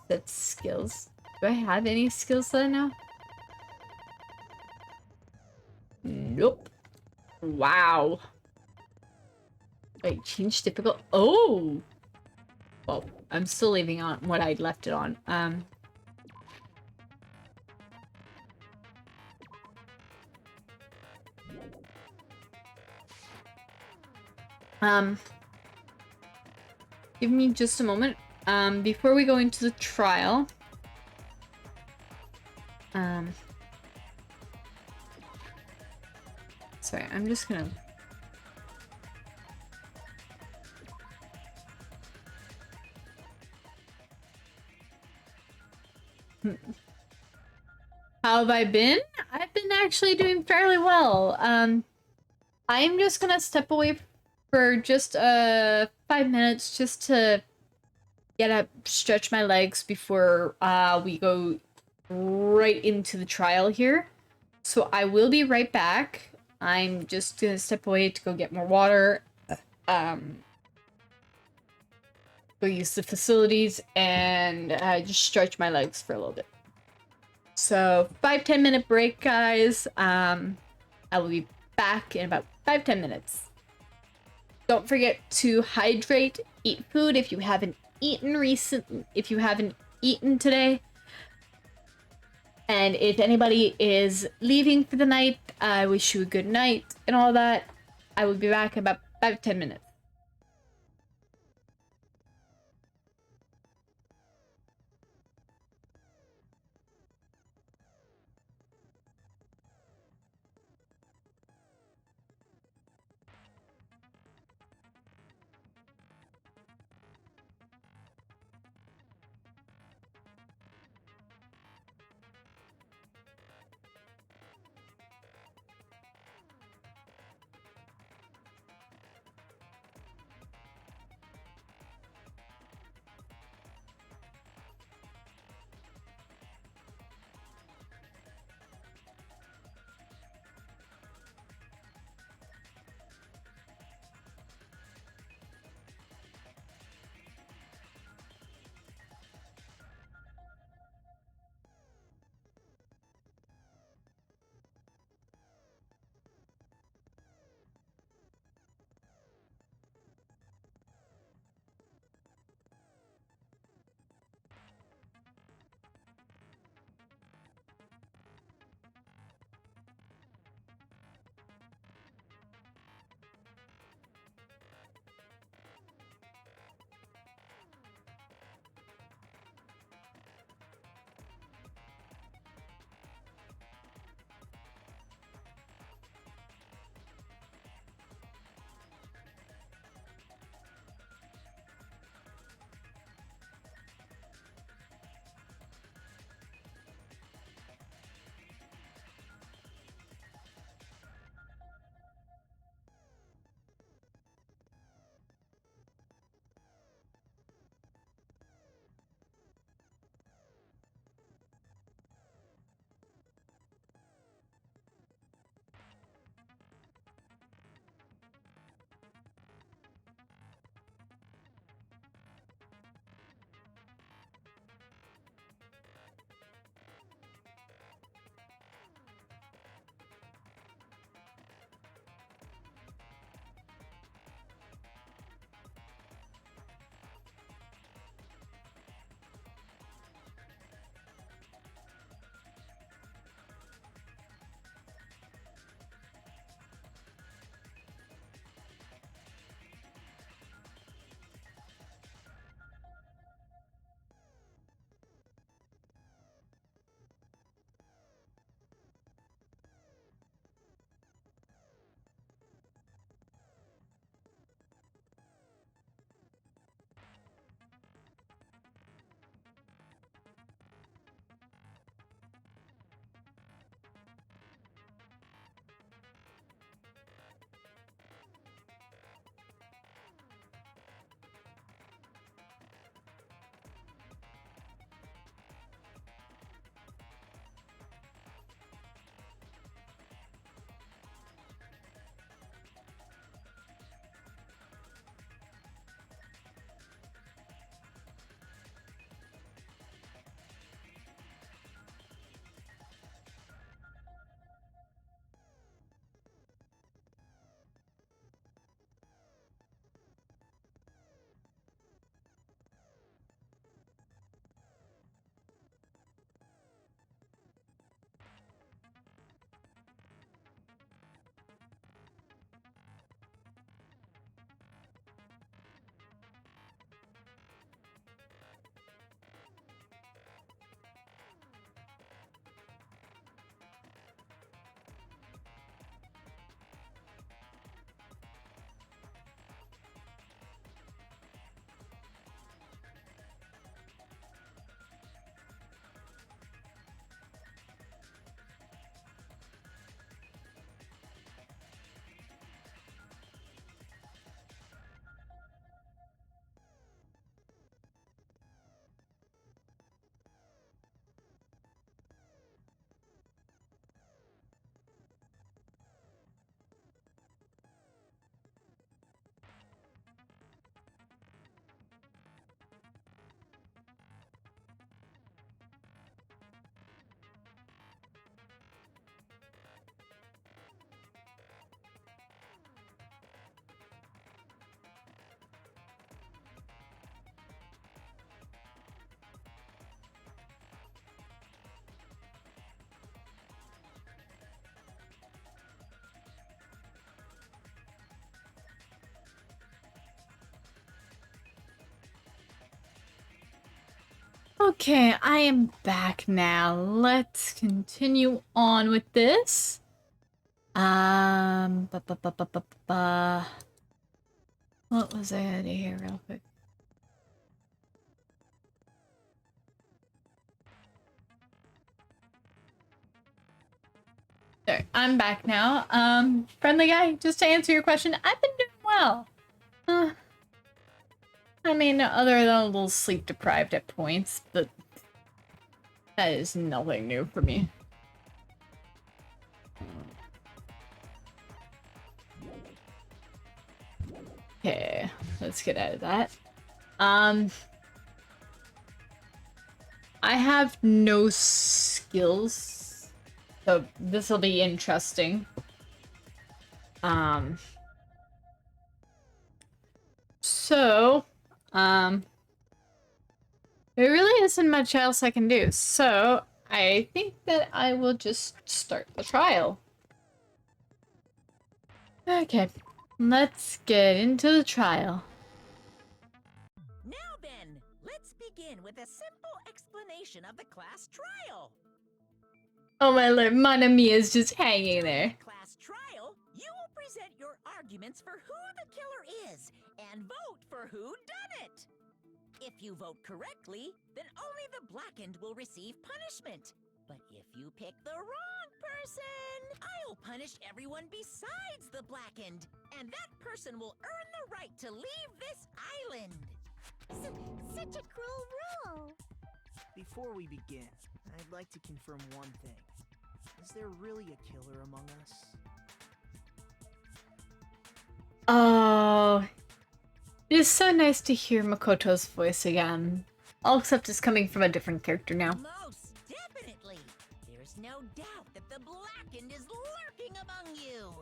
Set skills. Do I have any skills that I know? Nope. Wow. Wait, change difficult. Oh! Well, I'm still leaving on what I'd left it on. Give me just a moment. Before we go into the trial. Sorry, I'm just gonna... How have I been? I've been actually doing fairly well. I'm just gonna step away for just 5 minutes just to get up, stretch my legs before we go right into the trial here. So I will be right back. I'm just gonna step away to go get more water, go use the facilities, and just stretch my legs for a little bit. So 5-10 minute break, guys. I will be back in about 5-10 minutes. Don't forget to hydrate, eat food if you haven't eaten today. And if anybody is leaving for the night, I wish you a good night and all that. I will be back in about 5-10 minutes. Okay, I am back now. Let's continue on with this. Ba, ba, ba, ba, ba, ba. What was I gonna do here real quick? There, I'm back now. Friendly guy, just to answer your question, I've been doing well. I mean, other than a little sleep deprived at points, but that is nothing new for me. Okay, let's get out of that. I have no skills, so this will be interesting. There really isn't much else I can do, so I think that I will just start the trial. Okay, let's get into the trial. Now then, let's begin with a simple explanation of the class trial. Oh my lord, Mana Mia is just hanging there. Class trial, you will present your arguments for who the killer is and vote for who done it. If you vote correctly, then only the blackened will receive punishment. But if you pick the wrong person, I'll punish everyone besides the blackened, and that person will earn the right to leave this island. Such a cruel rule. Before we begin, I'd like to confirm one thing. Is there really a killer among us? Oh, it is so nice to hear Makoto's voice again. All except it's coming from a different character now. Most definitely. There's no doubt that the blackened is lurking among you.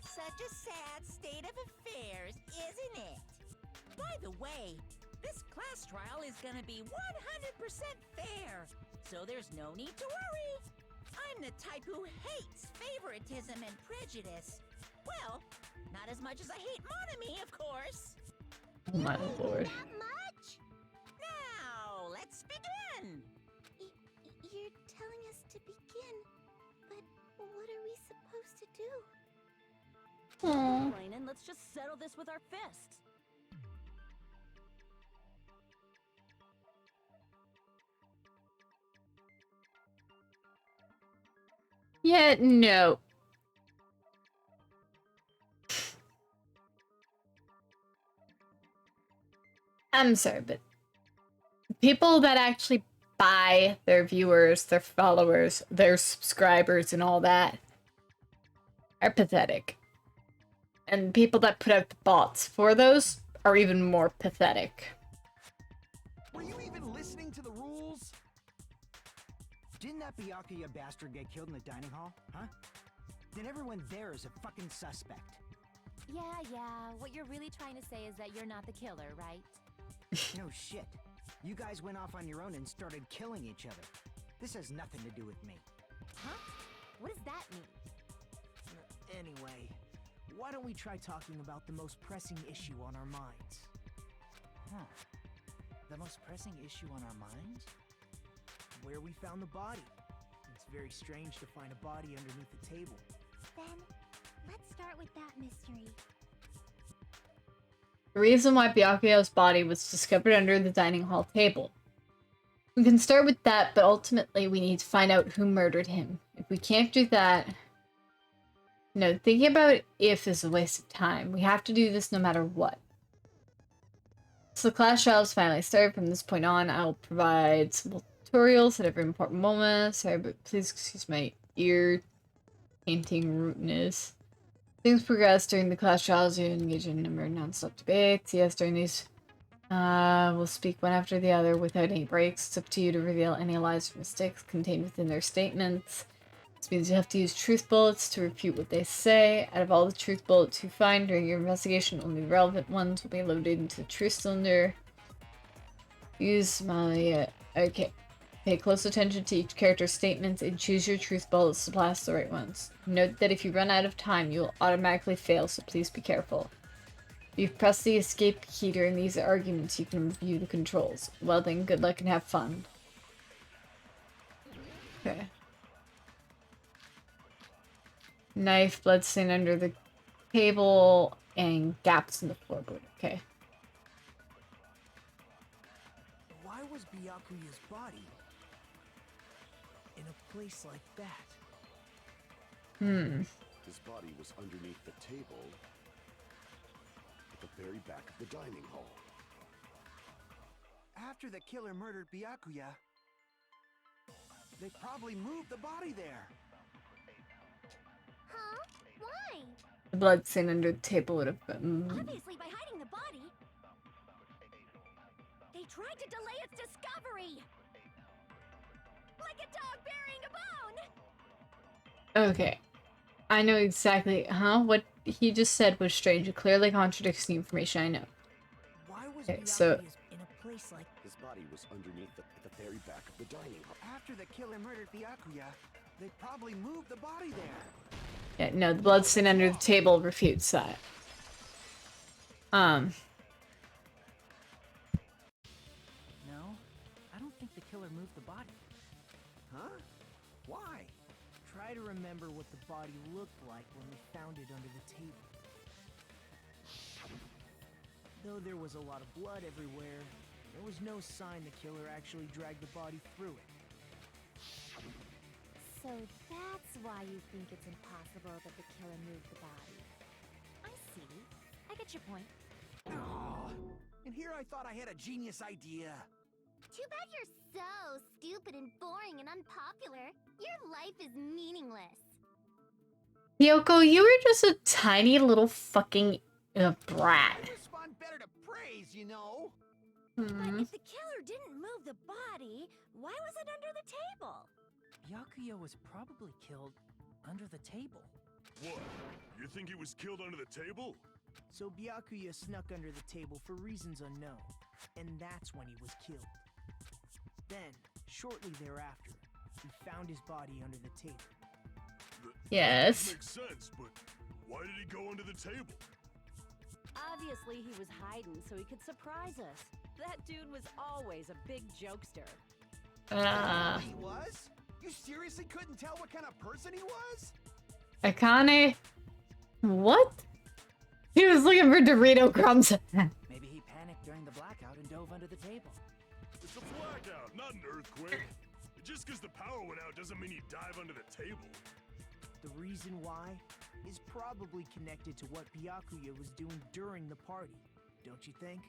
Such a sad state of affairs, isn't it? By the way, this class trial is gonna be 100% fair, so there's no need to worry. I'm the type who hates favoritism and prejudice. Well, not as much as I hate Monami, of course. Oh my lord. That much? Now, let's begin. You're telling us to begin, but what are we supposed to do? Aww. And let's just settle this with our fists. Yeah, no. I'm sorry, but people that actually buy their viewers, their followers, their subscribers, and all that are pathetic. And people that put out the bots for those are even more pathetic. Were you even listening to the rules? Didn't that Byakuya bastard get killed in the dining hall, huh? Then everyone there is a fucking suspect. Yeah. What you're really trying to say is that you're not the killer, right? No shit. You guys went off on your own and started killing each other. This has nothing to do with me. Huh? What does that mean? Anyway, why don't we try talking about the most pressing issue on our minds? Huh. The most pressing issue on our minds? Where we found the body. It's very strange to find a body underneath the table. Then, let's start with that mystery. The reason why Byakuya's body was discovered under the dining hall table. We can start with that, but ultimately we need to find out who murdered him. If we can't do that... No, thinking about if is a waste of time. We have to do this no matter what. So the class trial is finally started. From this point on, I will provide simple tutorials at every important moment. Sorry, but please excuse my ear painting rudeness. Things progress during the class trials. You engage in a number of non-stop debates. Yes, during these, we'll speak one after the other without any breaks. It's up to you to reveal any lies or mistakes contained within their statements. This means you have to use truth bullets to refute what they say. Out of all the truth bullets you find during your investigation, only the relevant ones will be loaded into the truth cylinder. Use my, okay. Pay close attention to each character's statements and choose your truth bullets to blast the right ones. Note that if you run out of time, you will automatically fail, so please be careful. You've pressed the escape key during these arguments. You can review the controls. Well then, good luck and have fun. Okay. Knife, bloodstain under the table, and gaps in the floorboard. Okay. Why was Byakuya's body in a place like that? His body was underneath the table at the very back of the dining hall. After the killer murdered Byakuya, they probably moved the body there. Huh? Why? The bloodstain under the table would have been... Obviously by hiding the body. They tried to delay its discovery. Like a dog burying a bone. Okay. I know exactly... Huh? What he just said was strange. It clearly contradicts the information I know. Why was Okay, Byakuya's so... in a place like His body was underneath at the very back of the dining hall. After the killer murdered Byakuya, they probably moved the body there. Yeah, no, the bloodstain under the table refutes that. No, I don't think the killer moved the body. Huh? Why? Try to remember what the body looked like when we found it under the table. Though there was a lot of blood everywhere, there was no sign the killer actually dragged the body through it. So that's why you think it's impossible that the killer moved the body. I see. I get your point. Oh, and here I thought I had a genius idea. Too bad you're so stupid and boring and unpopular. Your life is meaningless. Yoko, you were just a tiny little fucking brat. I respond better to praise, you know. But if the killer didn't move the body, why was it under the table? Byakuya was probably killed under the table. What? You think he was killed under the table? So Byakuya snuck under the table for reasons unknown, and that's when he was killed. Then, shortly thereafter, we found his body under the table. Yes. Makes sense, but why did he go under the table? Obviously, he was hiding so he could surprise us. That dude was always a big jokester. He was? You seriously couldn't tell what kind of person he was? Akane? What? He was looking for Dorito crumbs. Maybe he panicked during the blackout and dove under the table. It's a blackout, not an earthquake. Just because the power went out doesn't mean you dive under the table. The reason why is probably connected to what Byakuya was doing during the party, don't you think?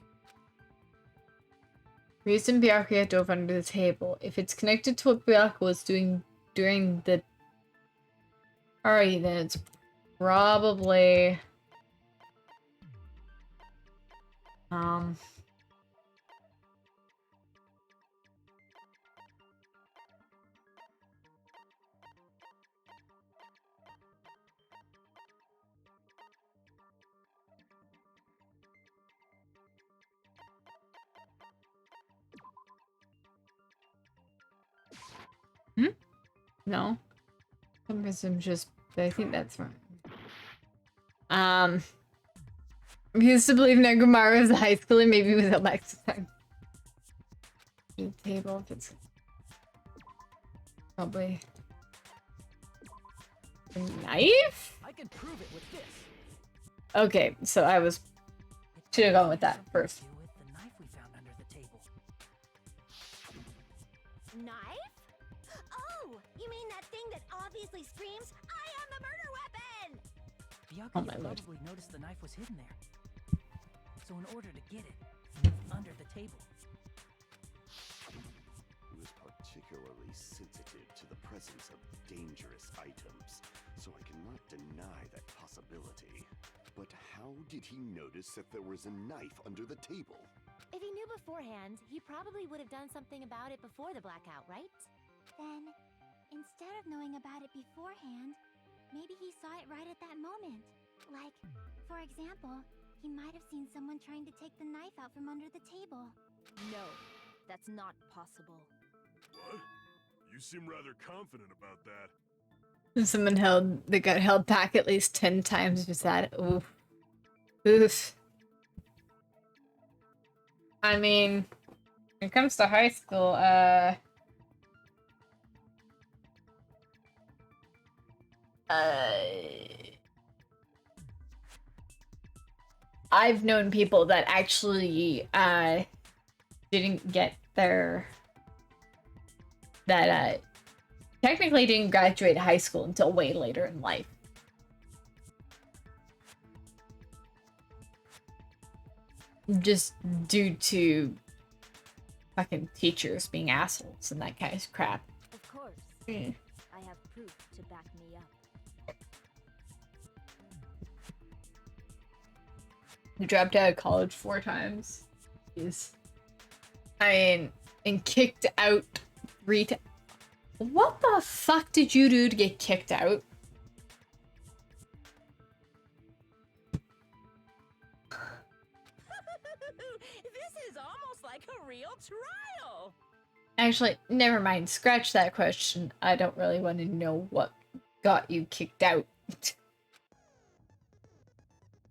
Reason Byakuya dove under the table. If it's connected to what Byakuya was doing during the party, then it's probably... No. I'm just... I think that's wrong. I used to believe Negumaru was a high schooler, maybe with a lifetime. The table, if it's... Probably... A knife? I can prove it with this. Okay, so I was... Should've gone with that first. With the knife we found under the table. Knife? Oh, you mean that thing that obviously screams, I am the murder weapon! Byakuya Oh my lord. probably noticed the knife was hidden there. So in order to get it, he moved under the table. He was particularly sensitive to the presence of dangerous items, so I cannot deny that possibility. But how did he notice that there was a knife under the table? If he knew beforehand, he probably would have done something about it before the blackout, right? Then, instead of knowing about it beforehand, maybe he saw it right at that moment. Like, for example, he might have seen someone trying to take the knife out from under the table. No, that's not possible. What? You seem rather confident about that. Someone that got held back at least 10 times was that. Oof. Oof. I mean, when it comes to high school, I've known people that actually, didn't get their... that, technically didn't graduate high school until way later in life. Just due to fucking teachers being assholes and that kind of crap. Of course. Mm. I have proof to back me up. You dropped out of college 4 times. Jeez. I mean, and kicked out 3 times. What the fuck did you do to get kicked out? This is almost like a real trial. Actually, never mind. Scratch that question. I don't really want to know what got you kicked out.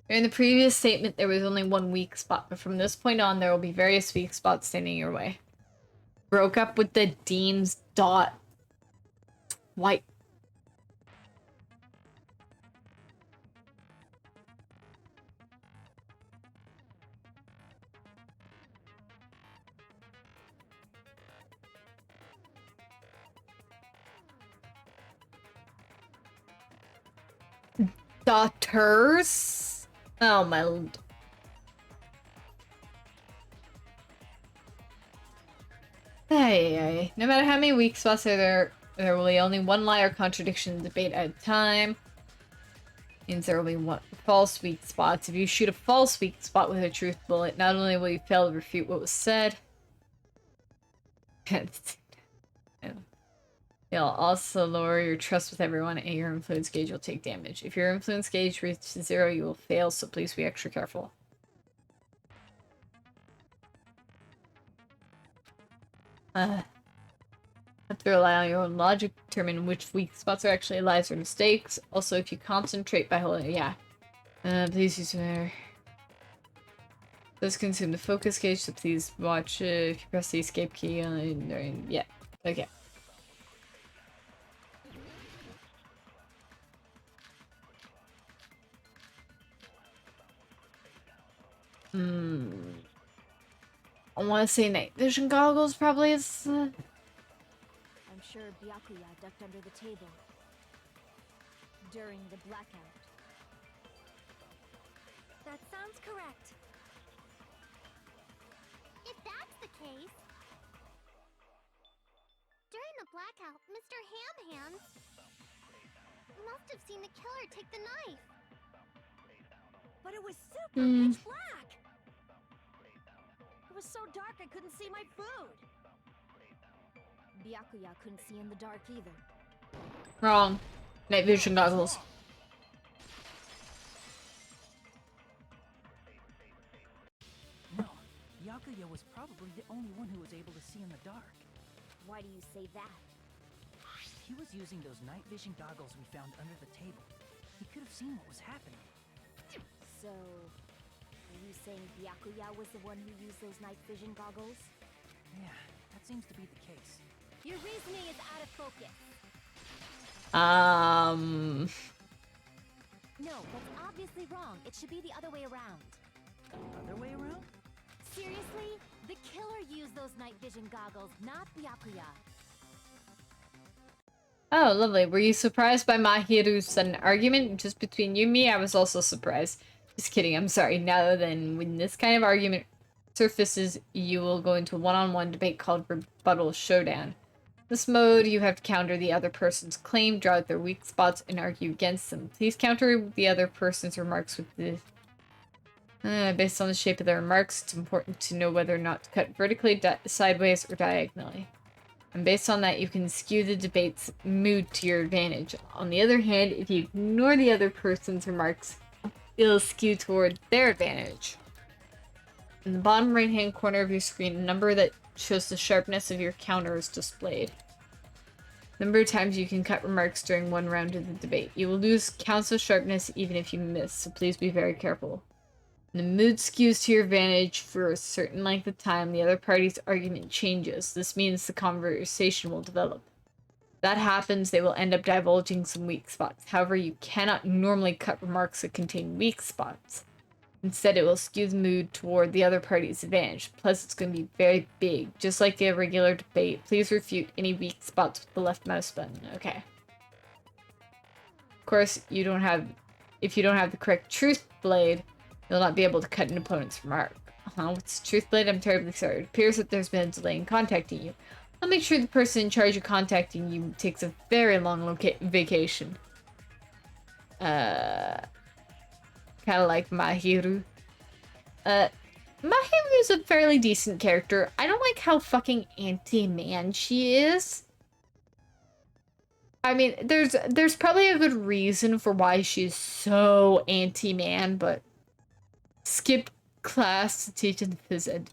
In the previous statement, there was only one weak spot, but from this point on, there will be various weak spots standing your way. Broke up with the dean's dot. White. Daughters? Oh my... Hey, no matter how many weak spots are there will be only one lie or contradiction in the debate at a time. Means there will be one false weak spots. If you shoot a false weak spot with a truth bullet, not only will you fail to refute what was said, you'll also lower your trust with everyone and your influence gauge will take damage. If your influence gauge reaches 0, you will fail, so please be extra careful. Have to rely on your own logic to determine which weak spots are actually lies or mistakes. Also, if you concentrate by holding... Yeah. Please use your... Does consume the focus gauge, so please watch if you press the escape key on during... Yeah. Okay. I want to say night vision goggles probably is... I'm sure Byakuya ducked under the table during the blackout. That sounds correct. If that's the case... During the blackout, Mr. Ham Hands must have seen the killer take the knife. But it was super pitch black. It was so dark I couldn't see my food. Byakuya couldn't see in the dark either. Wrong. Night vision goggles. No, Byakuya was probably the only one who was able to see in the dark. Why do you say that? He was using those night vision goggles we found under the table. He could have seen what was happening. So, are you saying Byakuya was the one who used those night vision goggles? Yeah, that seems to be the case. Your reasoning is out of focus. No, that's obviously wrong. It should be the other way around. The other way around? Seriously? The killer used those night vision goggles, not Byakuya. Oh, lovely. Were you surprised by Mahiru's sudden argument? Just between you and me, I was also surprised. Just kidding, I'm sorry. Now then, when this kind of argument surfaces, you will go into a one-on-one debate called Rebuttal Showdown. This mode, you have to counter the other person's claim, draw out their weak spots, and argue against them. Please counter the other person's remarks with the... based on the shape of their remarks, it's important to know whether or not to cut vertically, sideways, or diagonally. And based on that, you can skew the debate's mood to your advantage. On the other hand, if you ignore the other person's remarks, it'll skew toward their advantage. In the bottom right-hand corner of your screen, a number that shows the sharpness of your counter is displayed. Number of times you can cut remarks during one round of the debate. You will lose counts of sharpness even if you miss, so please be very careful. The mood skews to your advantage for a certain length of time. The other party's argument changes. This means the conversation will develop. If that happens, they will end up divulging some weak spots. However, you cannot normally cut remarks that contain weak spots. Instead, it will skew the mood toward the other party's advantage. Plus, it's going to be very big. Just like a regular debate, please refute any weak spots with the left mouse button. Okay. Of course, if you don't have the correct truth blade, you'll not be able to cut an opponent's remark. What's truth blade? I'm terribly sorry. It appears that there's been a delay in contacting you. I'll make sure the person in charge of contacting you takes a very long vacation. Kind of like Mahiru. Mahiru's a fairly decent character. I don't like how fucking anti-man she is. I mean, there's probably a good reason for why she's so anti-man, but skip class to teach in phys ed.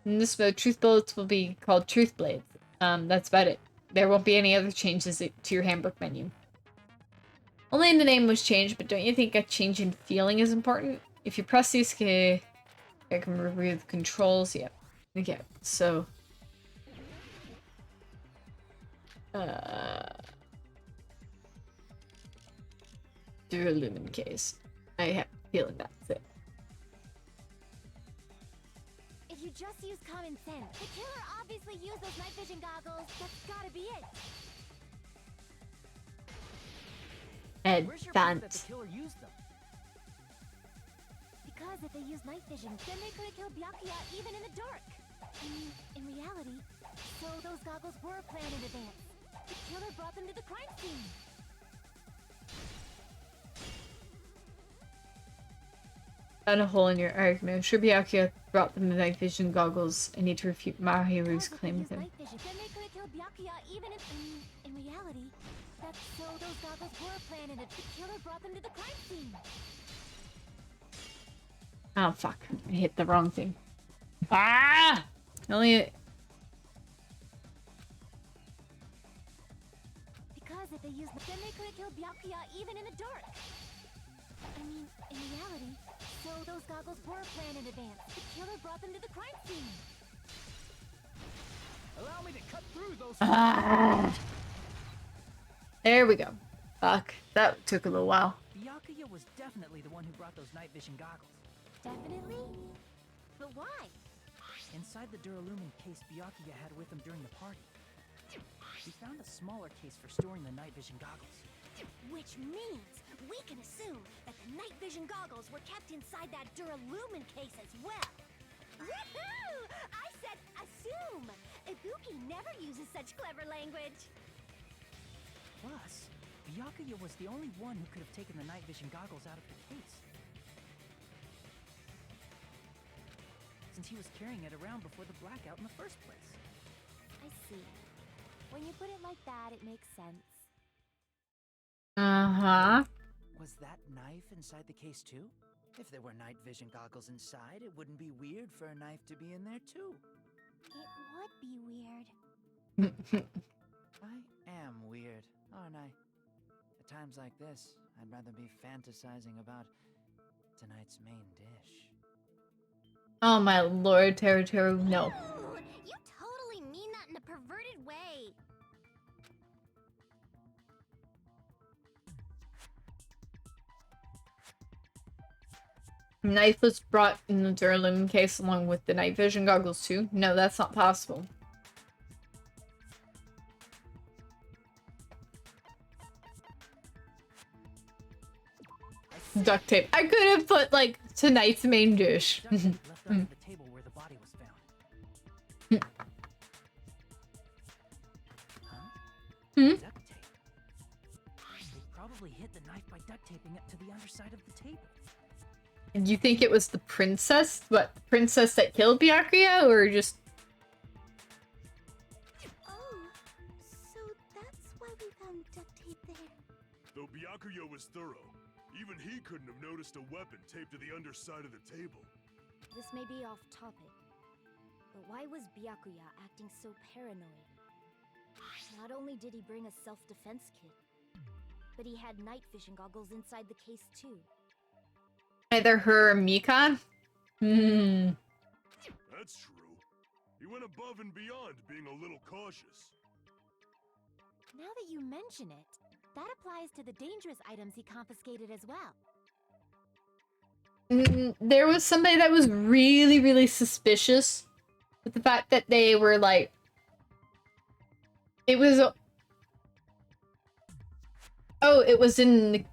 In this mode, truth bullets will be called truth blades. That's about it. There won't be any other changes to your handbook menu. Only the name was changed, but don't you think a change in feeling is important? If you press the escape, I can review the controls. Yep. Okay, so... Lumen case. I have a feeling that's it. If you just use common sense, the killer obviously used those night vision goggles. That's gotta be it. Where's your proof that the killer used them? Because if they used night vision, then they could have killed Byakuya even in the dark. I mean, in reality, so those goggles were planned in advance. The killer brought them to the crime scene. Found a hole in your argument. I'm sure Byakuya brought them the night vision goggles. I need to refute Mahiru's claim with him. Night vision, then they could have killed Byakuya even in reality. That's so those goggles were planned in advance. The killer brought them to the crime scene. Oh fuck! I hit the wrong thing. Ah! Only. Because if they used, then they could have killed Byakuya even in the dark. I mean, in reality, so those goggles were planned in advance. The killer brought them to the crime scene. Allow me to cut through those. There we go. Fuck, that took a little while. Byakuya was definitely the one who brought those night vision goggles. Definitely? But why? Inside the Duralumin case Byakuya had with him during the party, we found a smaller case for storing the night vision goggles. Which means we can assume that the night vision goggles were kept inside that Duralumin case as well. Woohoo! I said assume! Ibuki never uses such clever language. Plus, Byakuya was the only one who could have taken the night vision goggles out of the case, since he was carrying it around before the blackout in the first place. I see. When you put it like that, it makes sense. Uh-huh. Was that knife inside the case too? If there were night vision goggles inside, it wouldn't be weird for a knife to be in there too. It would be weird. I am weird, aren't I? At times like this, I'd rather be fantasizing about tonight's main dish. Oh my lord, Teru, no. Ooh, you totally mean that in a perverted way. Knife was brought in the Duralumin case along with the night vision goggles too? No, that's not possible. Duct tape. I could have put, like, tonight's main dish. Duct tape left under the table where the body was found. Duct tape. They probably hid the knife by duct taping it to the underside of the table. And you think it was the princess? What, the princess that killed Byakuya, or just... Oh, so that's why we found duct tape there. Though Byakuya was thorough, even he couldn't have noticed a weapon taped to the underside of the table. This may be off topic, but why was Byakuya acting so paranoid? Not only did he bring a self-defense kit, but he had night vision goggles inside the case too. Either her or Mika? Hmm. That's true. He went above and beyond, being a little cautious. Now that you mention it, that applies to the dangerous items he confiscated as well. There was somebody that was really, really suspicious with the fact that they were like... It was... Oh, it was in the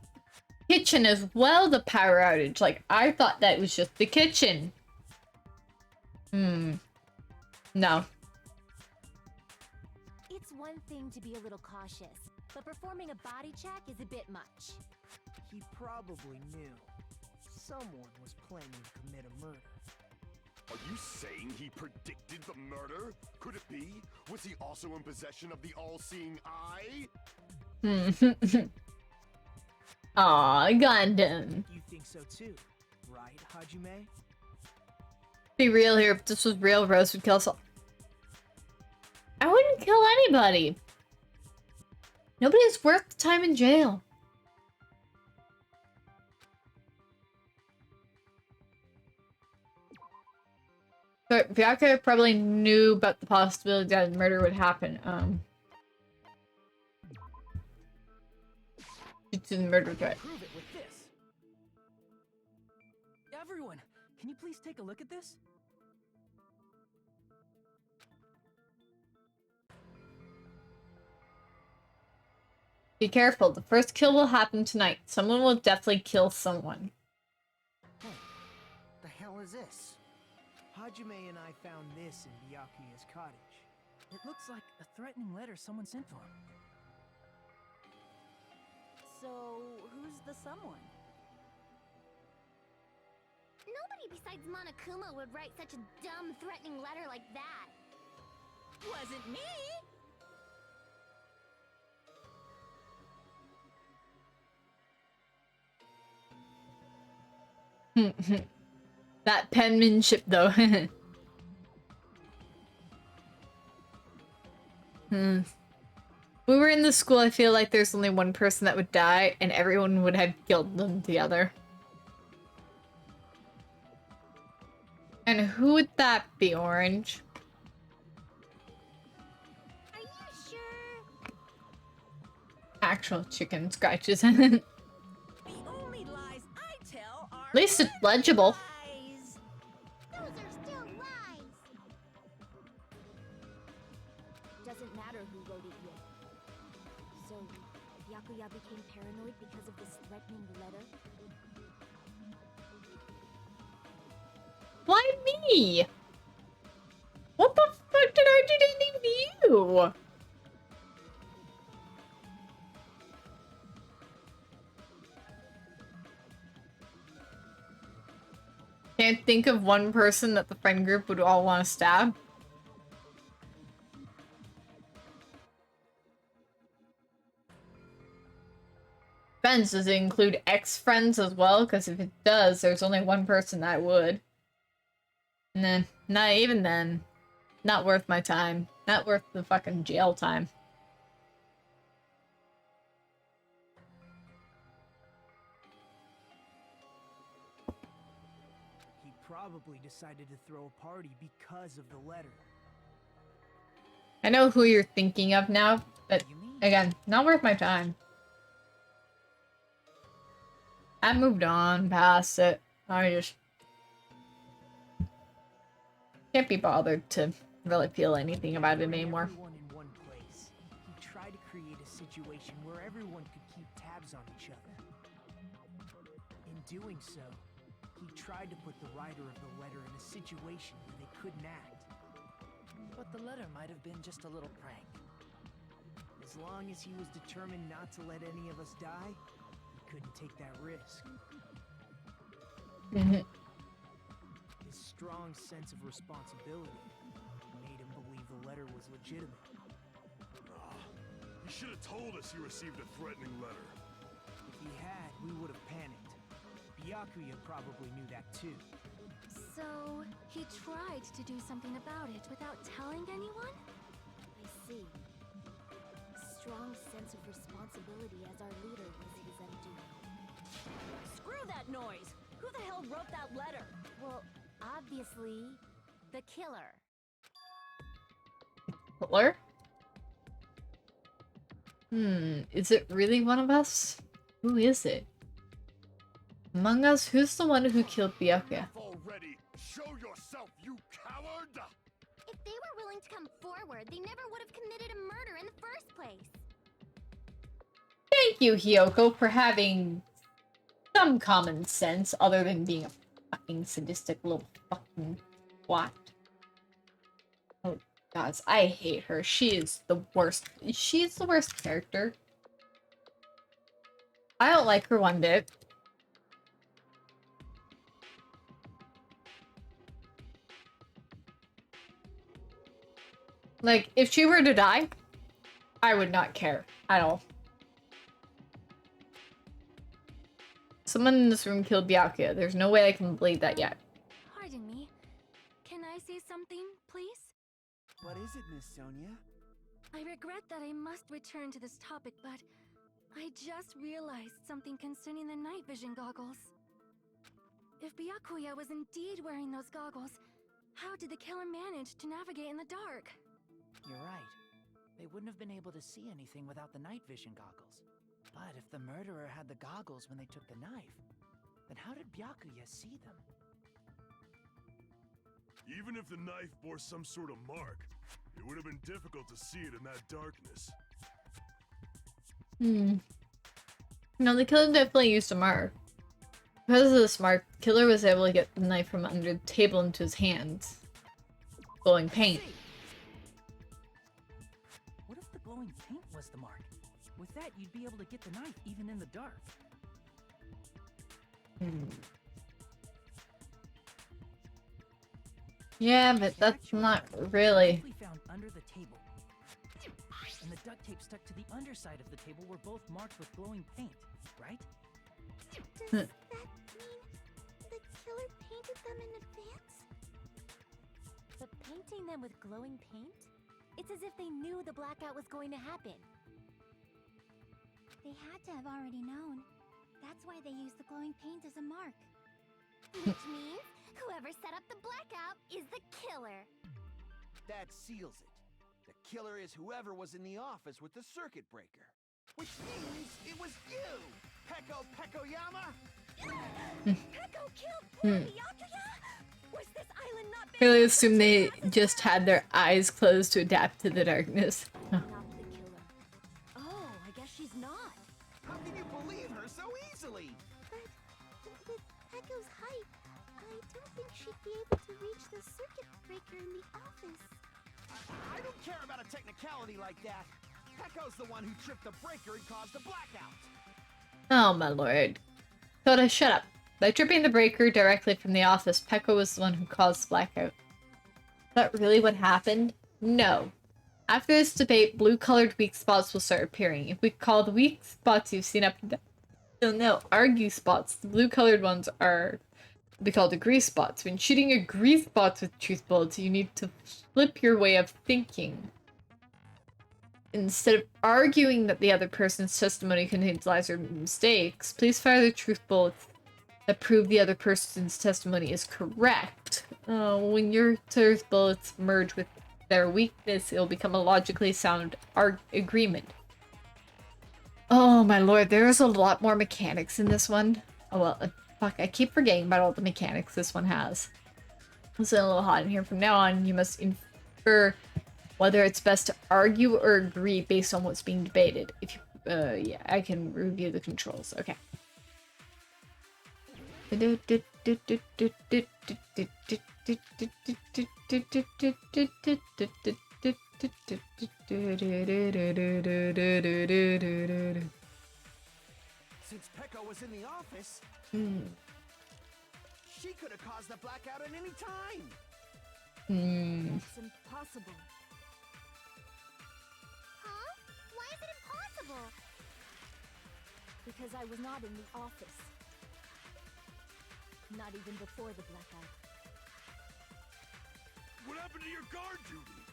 kitchen as well, the power outage. Like, I thought that was just the kitchen. No. It's one thing to be a little cautious, but performing a body check is a bit much. He probably knew. Someone was planning to commit a murder. Are you saying he predicted the murder? Could it be? Was he also in possession of the all-seeing eye? Aw, Gundam. You think so too, right, Hajime? Be real here, if this was real, Rose would kill us all. I wouldn't kill anybody. Nobody's worth the time in jail. But Byakuya probably knew about the possibility that murder would happen. It's in murder threat. Prove it with this. Everyone, can you please take a look at this? Be careful, the first kill will happen tonight. Someone will definitely kill someone. Hey, the hell is this? Hajime and I found this in Byakuya's cottage. It looks like a threatening letter someone sent to him. So, who's the someone? Nobody besides Monokuma would write such a dumb, threatening letter like that. Wasn't me! That penmanship, though. If we were in the school, I feel like there's only one person that would die, and everyone would have killed them together. And who would that be, Orange? Are you sure? Actual chicken scratches. The only lies I tell are At least it's legible. lies. Those are still lies. Doesn't matter who wrote it yet. So, Byakuya became paranoid because of this threatening letter? Why me? What the fuck did I do to any of you? Can't think of one person that the friend group would all want to stab. Friends, does it include ex-friends as well? Because if it does, there's only one person that would. Nah, not even then. Not worth my time. Not worth the fucking jail time. He probably decided to throw a party because of the letter. I know who you're thinking of now, but again, not worth my time. I moved on past it. I just can't be bothered to really feel anything about it anymore. Everyone in one place. He tried to create a situation where everyone could keep tabs on each other. In doing so, he tried to put the writer of the letter in a situation where they couldn't act. But the letter might have been just a little prank. As long as he was determined not to let any of us die, he couldn't take that risk. His strong sense of responsibility made him believe the letter was legitimate. You should have told us you received a threatening letter. If he had, we would have panicked. Byakuya probably knew that too. So, he tried to do something about it without telling anyone? I see. Strong sense of responsibility as our leader was his undoing. Screw that noise! Who the hell wrote that letter? Well, obviously, the killer. Hitler? Is it really one of us? Who is it? Among us, who's the one who killed Byakuya? Already, show yourself, you coward! If they were willing to come forward, they never would have committed a murder in the first place. Thank you, Hiyoko, for having some common sense other than being a fucking sadistic little fucking twat. Oh, guys, I hate her. She is the worst. She's the worst character. I don't like her one bit. Like, if she were to die, I would not care at all. Someone in this room killed Byakuya. There's no way I can believe that yet. Pardon me. Can I say something, please? What is it, Miss Sonia? I regret that I must return to this topic, but I just realized something concerning the night vision goggles. If Byakuya was indeed wearing those goggles, how did the killer manage to navigate in the dark? You're right. They wouldn't have been able to see anything without the night vision goggles. But if the murderer had the goggles when they took the knife, then how did Byakuya see them? Even if the knife bore some sort of mark, it would have been difficult to see it in that darkness. No, the killer definitely used a mark. Because of this mark, the killer was able to get the knife from under the table into his hands. Glowing paint. What if the glowing paint was the mark? With that, you'd be able to get the knife even in the dark. Yeah, but that's not really. Found under the table. And the duct tape stuck to the underside of the table were both marked with glowing paint, right? Does that mean the killer painted them in advance? But painting them with glowing paint? It's as if they knew the blackout was going to happen. They had to have already known. That's why they used the glowing paint as a mark. Which means whoever set up the blackout is the killer. That seals it. The killer is whoever was in the office with the circuit breaker. Which means it was you, Peko Pekoyama! Peko killed poor Byakuya? Was this island not big I really enough assume for they two of us just to had their eyes closed to adapt to the darkness. Not the killer. Oh, I guess she's not. How can you believe her so easily? But with Peko's height, I don't think she'd be able to reach the circuit breaker in the office. I don't care about a technicality like that. Peko's the one who tripped the breaker and caused the blackout. Oh my lord. Koda, shut up. By tripping the breaker directly from the office, Peko was the one who caused the blackout. Is that really what happened? No. After this debate, blue-colored weak spots will start appearing. If we call the weak spots you've seen up to no, argue spots. The blue-colored ones are they called agree spots. When shooting agree spots with truth bullets, you need to flip your way of thinking. Instead of arguing that the other person's testimony contains lies or mistakes, please fire the truth bullets that prove the other person's testimony is correct. When your truth bullets merge with their weakness, it'll become a logically sound agreement. Oh my lord, there's a lot more mechanics in this one. Oh well, fuck, I keep forgetting about all the mechanics this one has. It's a little hot in here. From now on, you must infer whether it's best to argue or agree based on what's being debated. If you, yeah, I can review the controls. Okay. Since Peko was in the office, she could have caused the blackout at any time. It's impossible. Huh? Why is it impossible? Because I was not in the office. Not even before the blackout. What happened to your guard duty?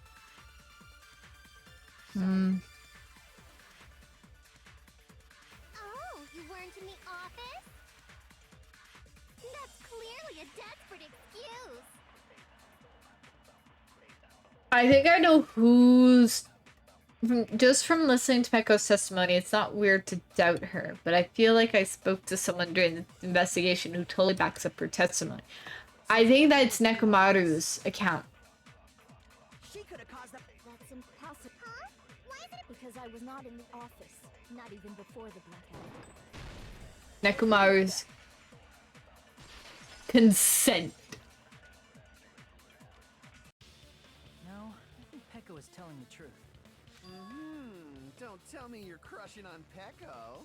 Oh, you weren't in the office? only a desperate excuse. I think I know who's... Just from listening to Peko's testimony, it's not weird to doubt her, but I feel like I spoke to someone during the investigation who totally backs up her testimony. I think that's Nekomaru's account. She could have caused the... That's impossible. Huh? Why is it? Because I was not in the office. Not even before the blackout. Nekomaru's consent. No, I think Peko is telling the truth. Don't tell me you're crushing on Peko.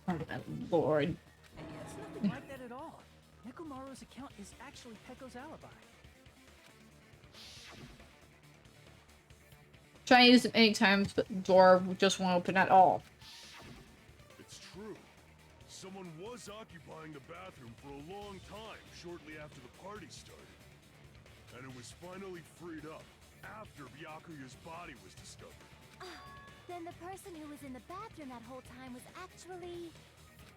Oh my lord. It's nothing like that at all. Nekomaru's account is actually Peko's alibi. Try to use it many times, but the door just won't open at all. It's true. Someone was occupying the bathroom for a long time shortly after the party started. And it was finally freed up after Byakuya's body was discovered. Then the person who was in the bathroom that whole time was actually...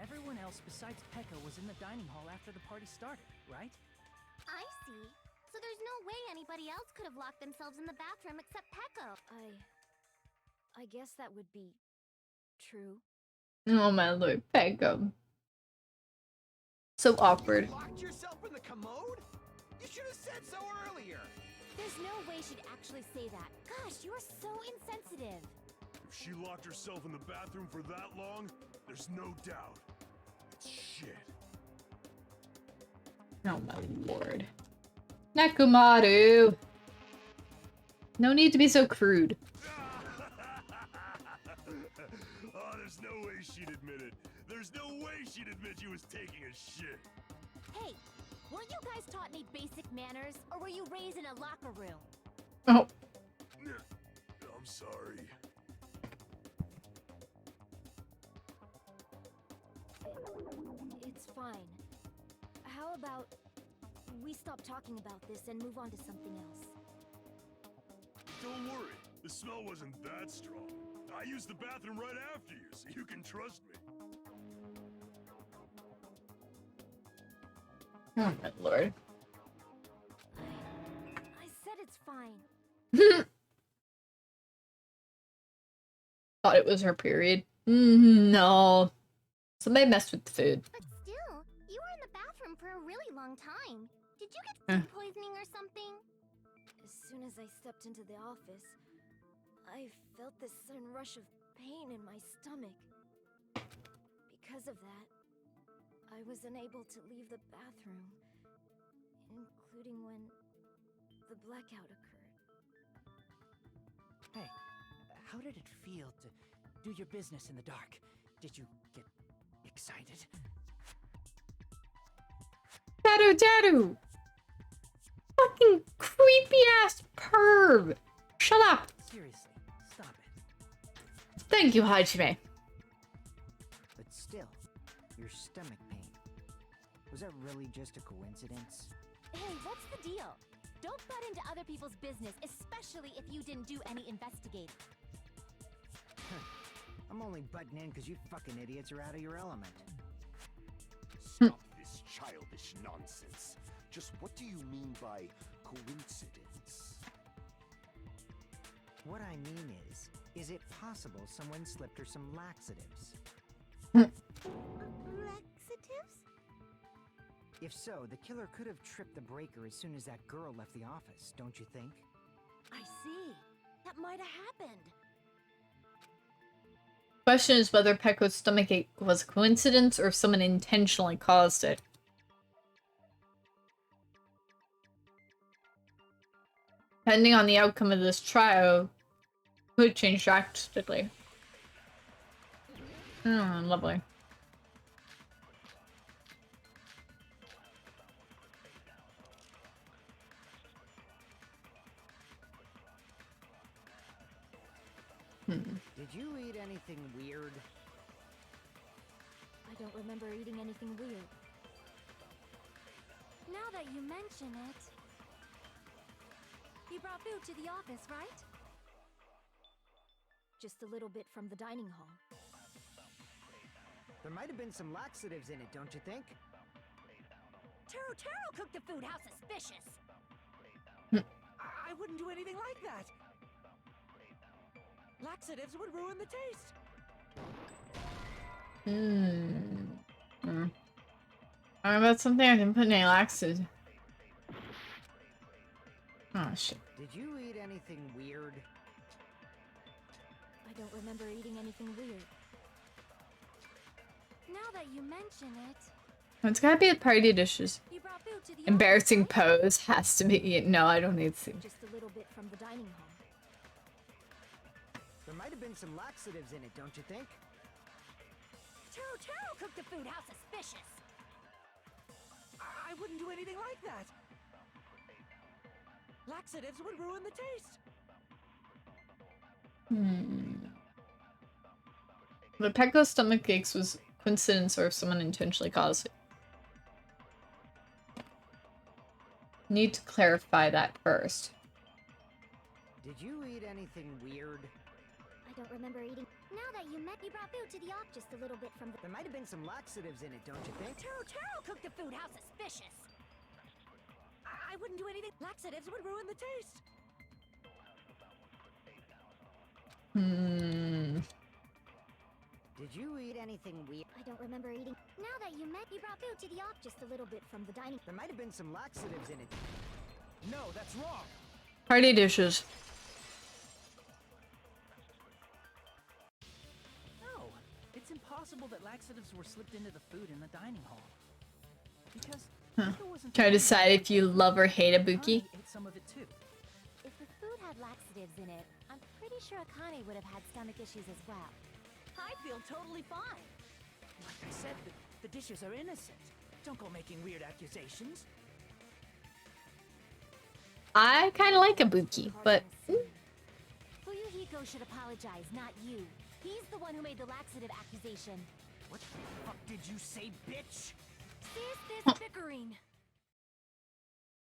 Everyone else besides Peko was in the dining hall after the party started, right? I see. So there's no way anybody else could have locked themselves in the bathroom except Peko. I guess that would be true. Oh my lord, Peko. So awkward. You locked yourself in the commode? You should have said so earlier. There's no way she'd actually say that. Gosh, you're so insensitive. If she locked herself in the bathroom for that long, there's no doubt. It's shit. Oh my lord. Nekomaru! No need to be so crude. Oh, there's no way she'd admit it. There's no way she'd admit she was taking a shit. Hey, weren't you guys taught any basic manners? Or were you raised in a locker room? Oh. I'm sorry. It's fine. How about we stop talking about this and move on to something else? Don't worry. The smell wasn't that strong. I used the bathroom right after you, so you can trust me. Oh my lord. I said it's fine. Thought it was her period. No. Somebody messed with the food. But still, you were in the bathroom for a really long time. Did you get food poisoning or something? As soon as I stepped into the office, I felt this sudden rush of pain in my stomach. Because of that, I was unable to leave the bathroom, including when the blackout occurred. Hey, how did it feel to do your business in the dark? Did you get excited? Daru! Fucking creepy ass perv! Shut up! Seriously, stop it. Thank you, Hajime. But still, your stomach pain. Was that really just a coincidence? Hey, what's the deal? Don't butt into other people's business, especially if you didn't do any investigating. I'm only butting in because you fucking idiots are out of your element. Stop this childish nonsense. Just what do you mean by coincidence? What I mean is it possible someone slipped her some laxatives? Laxatives? If so, the killer could have tripped the breaker as soon as that girl left the office, don't you think? I see. That might have happened. Question is whether Peko's stomachache was a coincidence or if someone intentionally caused it. Depending on the outcome of this trial, could change drastically. Lovely. Did you eat anything weird? I don't remember eating anything weird. Now that you mention it... You brought food to the office, right? Just a little bit from the dining hall. There might have been some laxatives in it, don't you think? Taro cooked the food. How suspicious! I wouldn't do anything like that. Laxatives would ruin the taste. I don't know about something I didn't put any laxatives. Oh shit. Did you eat anything weird? I don't remember eating anything weird. Now that you mention it, It's gotta be the party dishes. you brought food to the Embarrassing office, right? pose has to be. No, I don't need to. Just a little bit from the dining hall. There might have been some laxatives in it, don't you think? Taro cooked the food. How suspicious! I wouldn't do anything like that. Laxatives would ruin the taste. The Pecco stomach aches was coincidence or if someone intentionally caused it. Need to clarify that first. Did you eat anything weird? I don't remember eating. Now that you brought food to the office, just a little bit from the. There might have been some laxatives in it, don't you think? Taro cooked the food. How suspicious! I wouldn't do anything. Laxatives would ruin the taste. Did you eat anything weird? I don't remember eating. Now that you brought food to the office, Just a little bit from the dining. There might have been some laxatives in it. No, that's wrong. Party dishes. No, it's impossible that laxatives were slipped into the food in the dining hall. Because if it wasn't Try to for decide if you love or hate a Buki. Akane ate some of it too. If the food had laxatives in it, I'm pretty sure Akane would have had stomach issues as well. I feel totally fine. Like I said, the dishes are innocent. Don't go making weird accusations. I kind of like a Buki, but Fuyuhiko should apologize, not you. He's the one who made the laxative accusation. What the fuck did you say, bitch? Cease this bickering.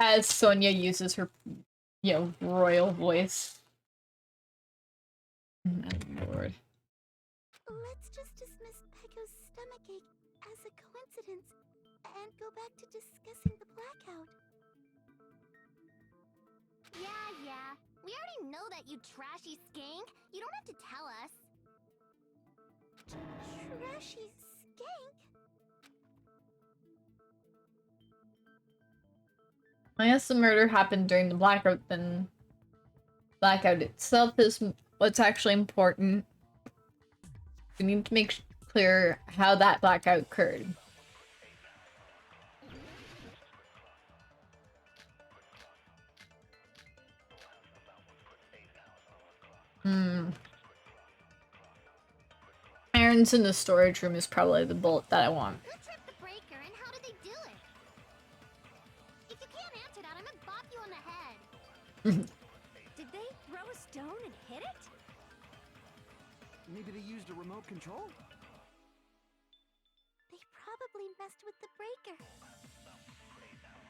as Sonia uses her, royal voice. Oh, Lord. Let's just dismiss Pecco's stomachache as a coincidence and go back to discussing the blackout. Yeah. We already know that, you trashy skank. You don't have to tell us. Trashy skank? I guess the murder happened during the blackout, then blackout itself is what's actually important. We need to make clear how that blackout occurred. Irons in the storage room is probably the bullet that I want. Who tripped the breaker and how did they do it? If you can't answer that, I'm gonna bop you on the head. Did they throw a stone and hit it? Maybe they used a remote control? They probably messed with the breaker.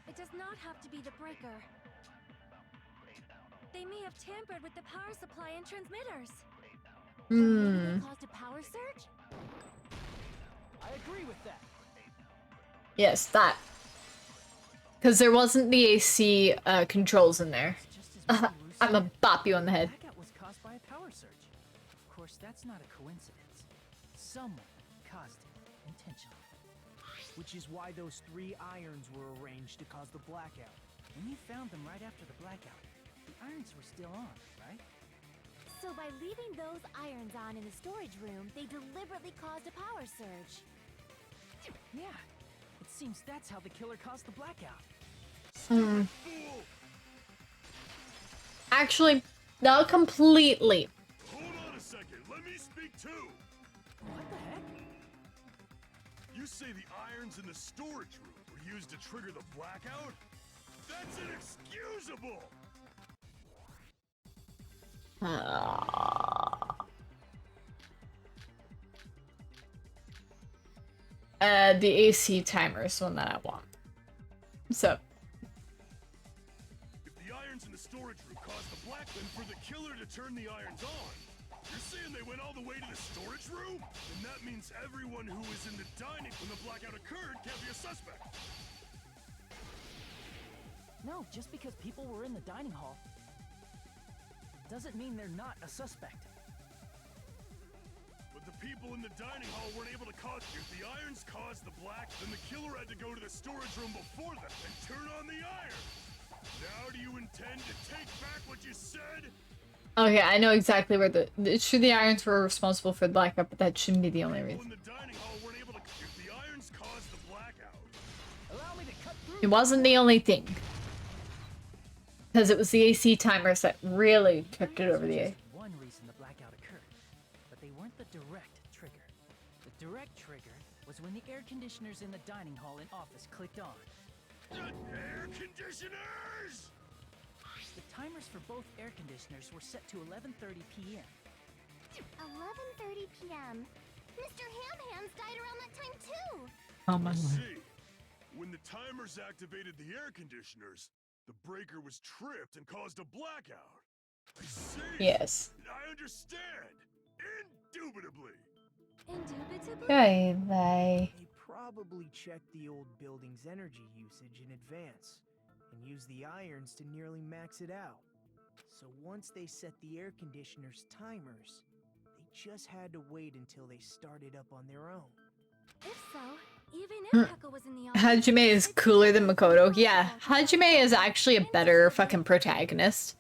It does not have to be the breaker. They may have tampered with the power supply and transmitters. Maybe they caused a power surge? I agree with that. Yes, that. Because there wasn't the AC controls in there. I'm gonna bop you on the head. The blackout was caused by a power surge. Of course, that's not a coincidence. Someone caused it intentionally. Which is why those 3 irons were arranged to cause the blackout. When you found them right after the blackout, the irons were still on, right? So by leaving those irons on in the storage room, they deliberately caused a power surge. Yeah. It seems that's how the killer caused the blackout. Actually, not completely. Hold on a second, let me speak too! What the heck? You say the irons in the storage room were used to trigger the blackout? That's inexcusable! The AC timer is one that I want. So. If the irons in the storage room caused the black, then for the killer to turn the irons on, You're saying they went all the way to the storage room? And that means everyone who was in the dining when the blackout occurred can't be a suspect. No, just because people were in the dining hall doesn't mean they're not a suspect. But the people in the dining hall weren't able to cause... If the irons caused the black, then the killer had to go to the storage room before them and turn on the iron. Now do you intend to take back what you said? Okay, I know exactly where it's true the irons were responsible for the blackout, but that shouldn't be the only People reason. in the dining hall weren't able to... If the irons caused the blackout... Allow me to cut through. It wasn't the only thing. Because it was the AC timers that really tipped it over the edge. One reason the blackout occurred, but they weren't the direct trigger. The direct trigger was when the air conditioners in the dining hall and office clicked on. Air conditioners! The timers for both air conditioners were set to 11:30 p.m. 11:30 p.m. Mr. Ham Hands died around that time too. Oh my I lord. see. When the timers activated the air conditioners, the breaker was tripped and caused a blackout. I see. Yes. I understand. Indubitably. Indubitably? Okay, they... They probably checked the old building's energy usage in advance and used the irons to nearly max it out. So once they set the air conditioner's timers, they just had to wait until they started up on their own. If so, even if Pekka was in the office, Hajime is cooler than Makoto. Yeah, Hajime is actually a better fucking protagonist.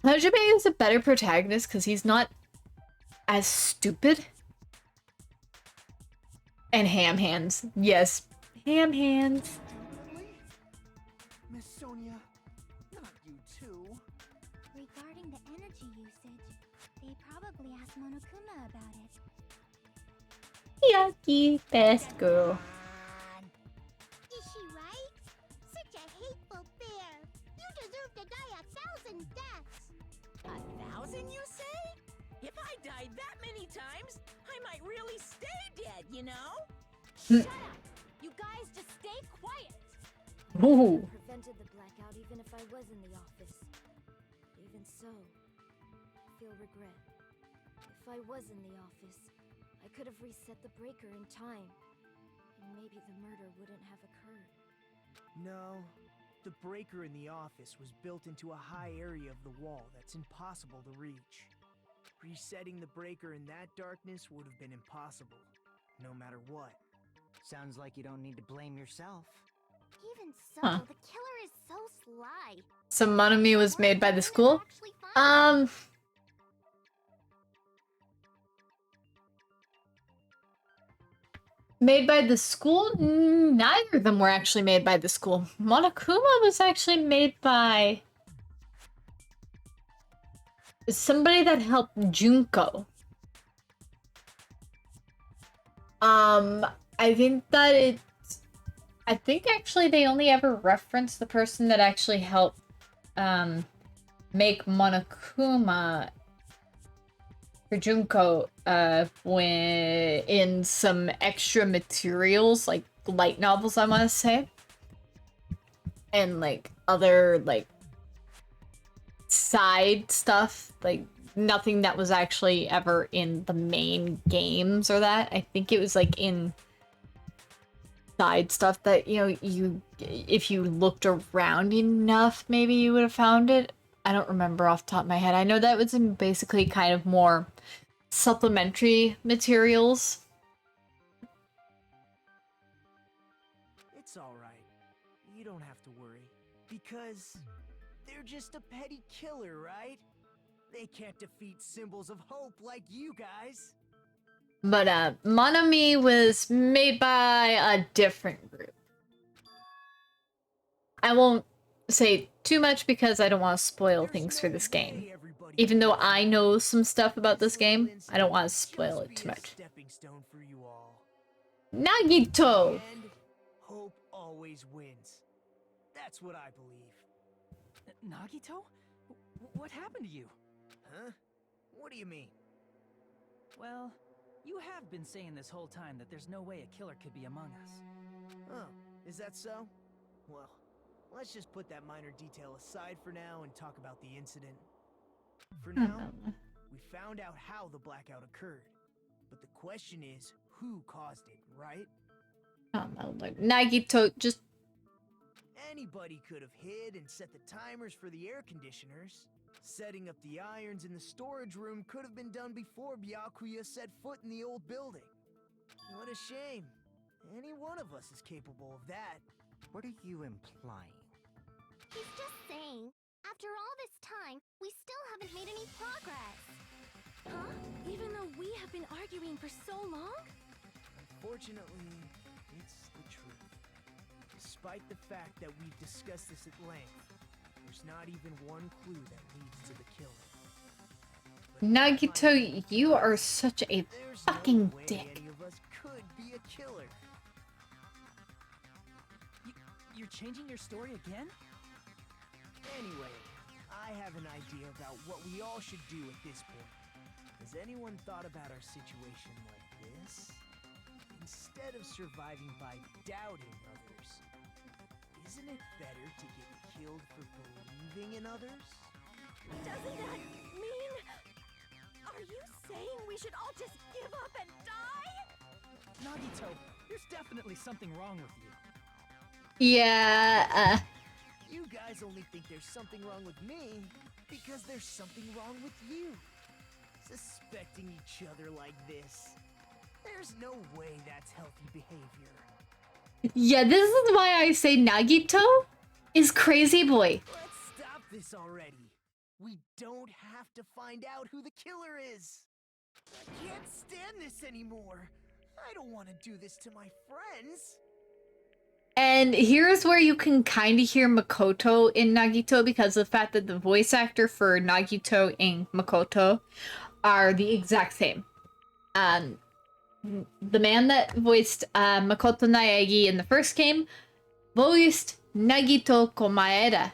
Hajime is a better protagonist because he's not as stupid. And Ham Hands. Yes, Ham Hands. Miss Sonia, not you too. regarding the energy usage, they probably asked Monokuma about it. Yucky, best girl. Is she right? Such a hateful bear. You deserve to die 1,000 deaths. 1,000, you say? If I died that many times, I might really stay dead, you know? Shut up! You guys just stay quiet. Ooh. Prevented the blackout even if I was in the office. Even so, I feel regret. If I was in the office, I could have reset the breaker in time, and maybe the murder wouldn't have occurred. No, the breaker in the office was built into a high area of the wall that's impossible to reach. Resetting the breaker in that darkness would have been impossible, no matter what. Sounds like you don't need to blame yourself. Even so, Huh. the killer is so sly. So Monomi was made by the school? Made by the school? Neither of them were actually made by the school. Monokuma was actually made by somebody that helped Junko. I think that I think actually they only ever reference the person that actually helped make Monokuma for Junko when in some extra materials, like light novels, I want to say, and like other like side stuff, like nothing that was actually ever in the main games or that. I think it was like in side stuff that, you know, you if you looked around enough, maybe you would have found it. I don't remember off the top of my head. I know that was in basically kind of more supplementary materials. It's alright. You don't have to worry. Because they're just a petty killer, right? They can't defeat symbols of hope like you guys. But Monomi was made by a different group. I won't say too much because I don't want to spoil things for this game. Even though I know some stuff about this game, I don't want to spoil it too much. Nagito! And hope always wins. That's what I believe. Nagito? What happened to you? Huh? What do you mean? Well, you have been saying this whole time that there's no way a killer could be among us. Oh, is that so? Well, let's just put that minor detail aside for now and talk about the incident. For now, We found out how the blackout occurred. But the question is, who caused it, right? Oh my lord. Nagito, just... Anybody could have hid and set the timers for the air conditioners. Setting up the irons in the storage room could have been done before Byakuya set foot in the old building. What a shame. Any one of us is capable of that. What are you implying? He's just saying, after all this time, we still haven't made any progress. Huh? Even though we have been arguing for so long? Unfortunately, it's the truth. Despite the fact that we've discussed this at length, there's not even one clue that leads to the killer. Nagito, you are such a fucking dick. Any of us could be a killer. You're changing your story again? Anyway, I have an idea about what we all should do at this point. Has anyone thought about our situation like this? Instead of surviving by doubting others, isn't it better to get killed for believing in others? Doesn't that mean... Are you saying we should all just give up and die? Nagito, there's definitely something wrong with you. Yeah, You guys only think there's something wrong with me because there's something wrong with you. Suspecting each other like this. There's no way that's healthy behavior. Yeah, this is why I say Nagito is crazy boy. Let's stop this already. We don't have to find out who the killer is. I can't stand this anymore. I don't want to do this to my friends. And here's where you can kind of hear Makoto in Nagito, because of the fact that the voice actor for Nagito and Makoto are the exact same. The man that voiced Makoto Naegi in the first game voiced Nagito Komaeda.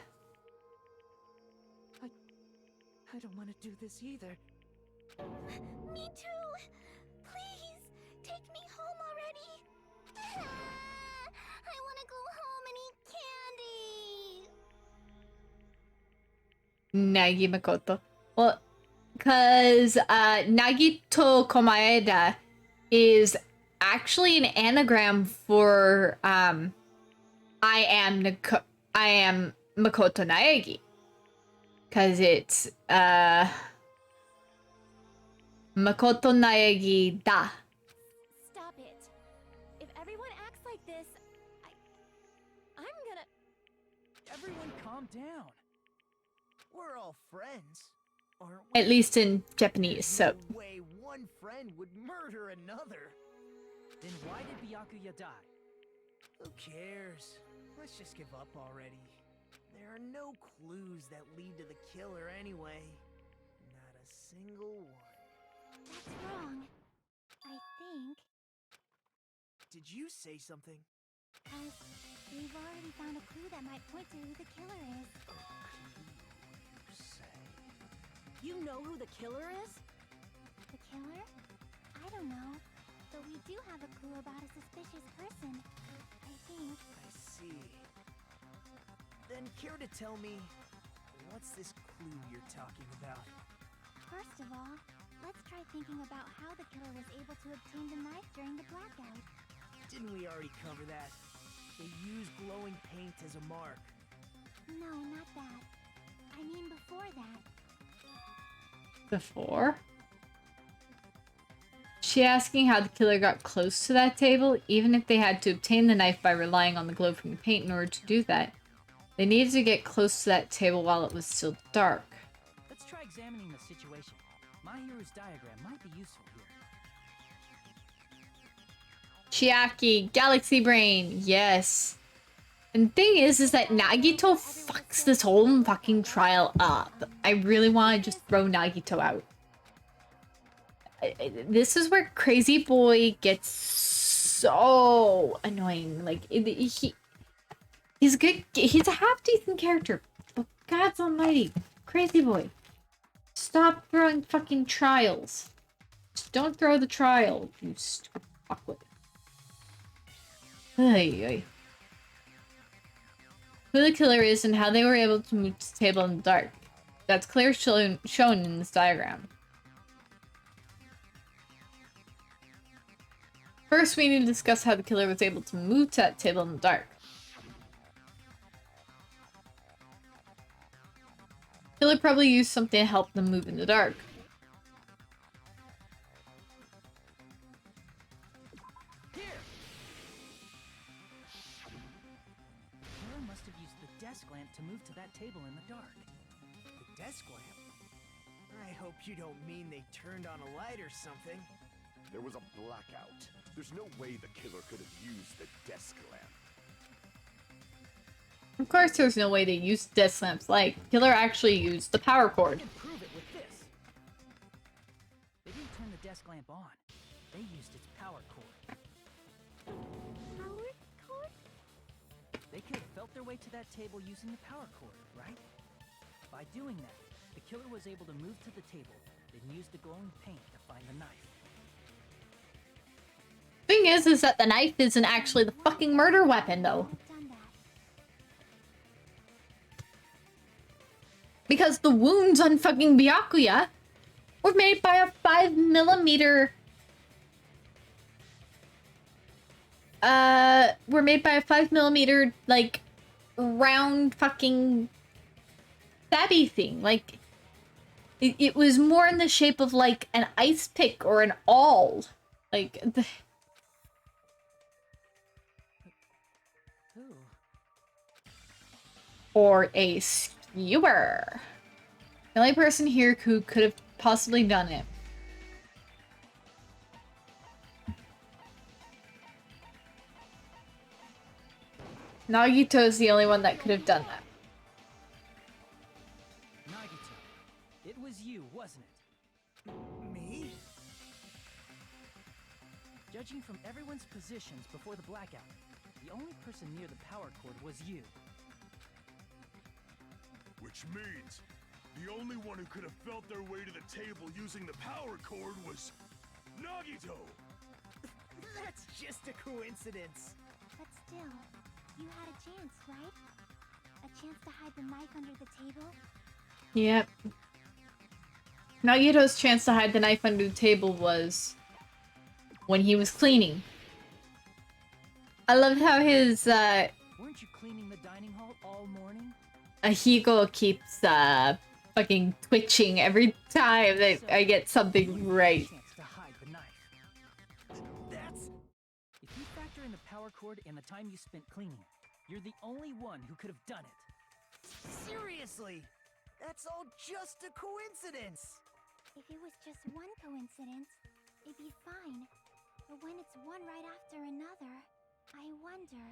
I don't want to do this either. Me too! Please, take me home already! I want to go home and eat candy! Nagi Makoto. Well, because Nagito Komaeda is actually an anagram for I am Makoto Naegi. Because it's Makoto Naegi da. Stop it. If everyone acts like this, I'm gonna... Everyone calm down. We're all friends, aren't we? At least in Japanese, so. No way one friend would murder another. Then why did Byakuya die? Who cares? Let's just give up already. There are no clues that lead to the killer anyway. Not a single one. That's wrong. I think. Did you say something? We've already found a clue that might point to who the killer is. You know who the killer is? The killer? I don't know. But we do have a clue about a suspicious person. I think. I see. Then care to tell me, what's this clue you're talking about? First of all, let's try thinking about how the killer was able to obtain the knife during the blackout. Didn't we already cover that? They used glowing paint as a mark. No, not that. I mean before that. Before? She asking how the killer got close to that table, even if they had to obtain the knife by relying on the glow from the paint in order to do that. They needed to get close to that table while it was still dark. Let's try examining the situation. My hero's diagram might be useful here. Chiaki, Galaxy Brain, yes. And the thing is that Nagito fucks this whole fucking trial up. I really want to just throw Nagito out. This is where Crazy Boy gets so annoying. Like, he's good. He's a half-decent character. But God's almighty, Crazy Boy. Stop throwing fucking trials. Just don't throw the trial, you stupid fuckwit. Ay. Who the killer is and how they were able to move to the table in the dark. That's clearly shown in this diagram. First, we need to discuss how the killer was able to move to that table in the dark. Killer probably used something to help them move in the dark. Here! Killer must have used the desk lamp to move to that table in the dark. The desk lamp? I hope you don't mean they turned on a light or something. There was a blackout. There's no way the killer could have used the desk lamp. Of course there's no way they used desk lamp's light. Killer actually used the power I cord. can prove it with this. They didn't turn the desk lamp on. They used its power cord. Power cord? They could have felt their way to that table using the power cord, right? By doing that, the killer was able to move to the table, then use the glowing paint to find the knife. Thing is that the knife isn't actually the fucking murder weapon, though. Done that. Because the wounds on fucking Byakuya were made by a 5mm... were made by a 5mm, like, round fucking stabby thing. Like, it was more in the shape of, like, an ice pick or an awl. Like, the... Who? Or a skewer. The only person here who could have possibly done it. Nagito is the only one that could have done that. Nagito, it was you, wasn't it? Me? Judging from everyone's positions before the blackout, the only person near the power cord was you. Which means the only one who could have felt their way to the table using the power cord was Nagito! That's just a coincidence. But still, you had a chance, right? A chance to hide the knife under the table? Yep. Nagito's chance to hide the knife under the table was when he was cleaning. I love how his, Weren't you cleaning the dining hall all morning? Ahiko keeps, fucking twitching every time that I get something right. Chance to hide the knife. That's... If you factor in the power cord and the time you spent cleaning, you're the only one who could have done it. Seriously? That's all just a coincidence. If it was just one coincidence, it'd be fine. But when it's one right after another, I wonder,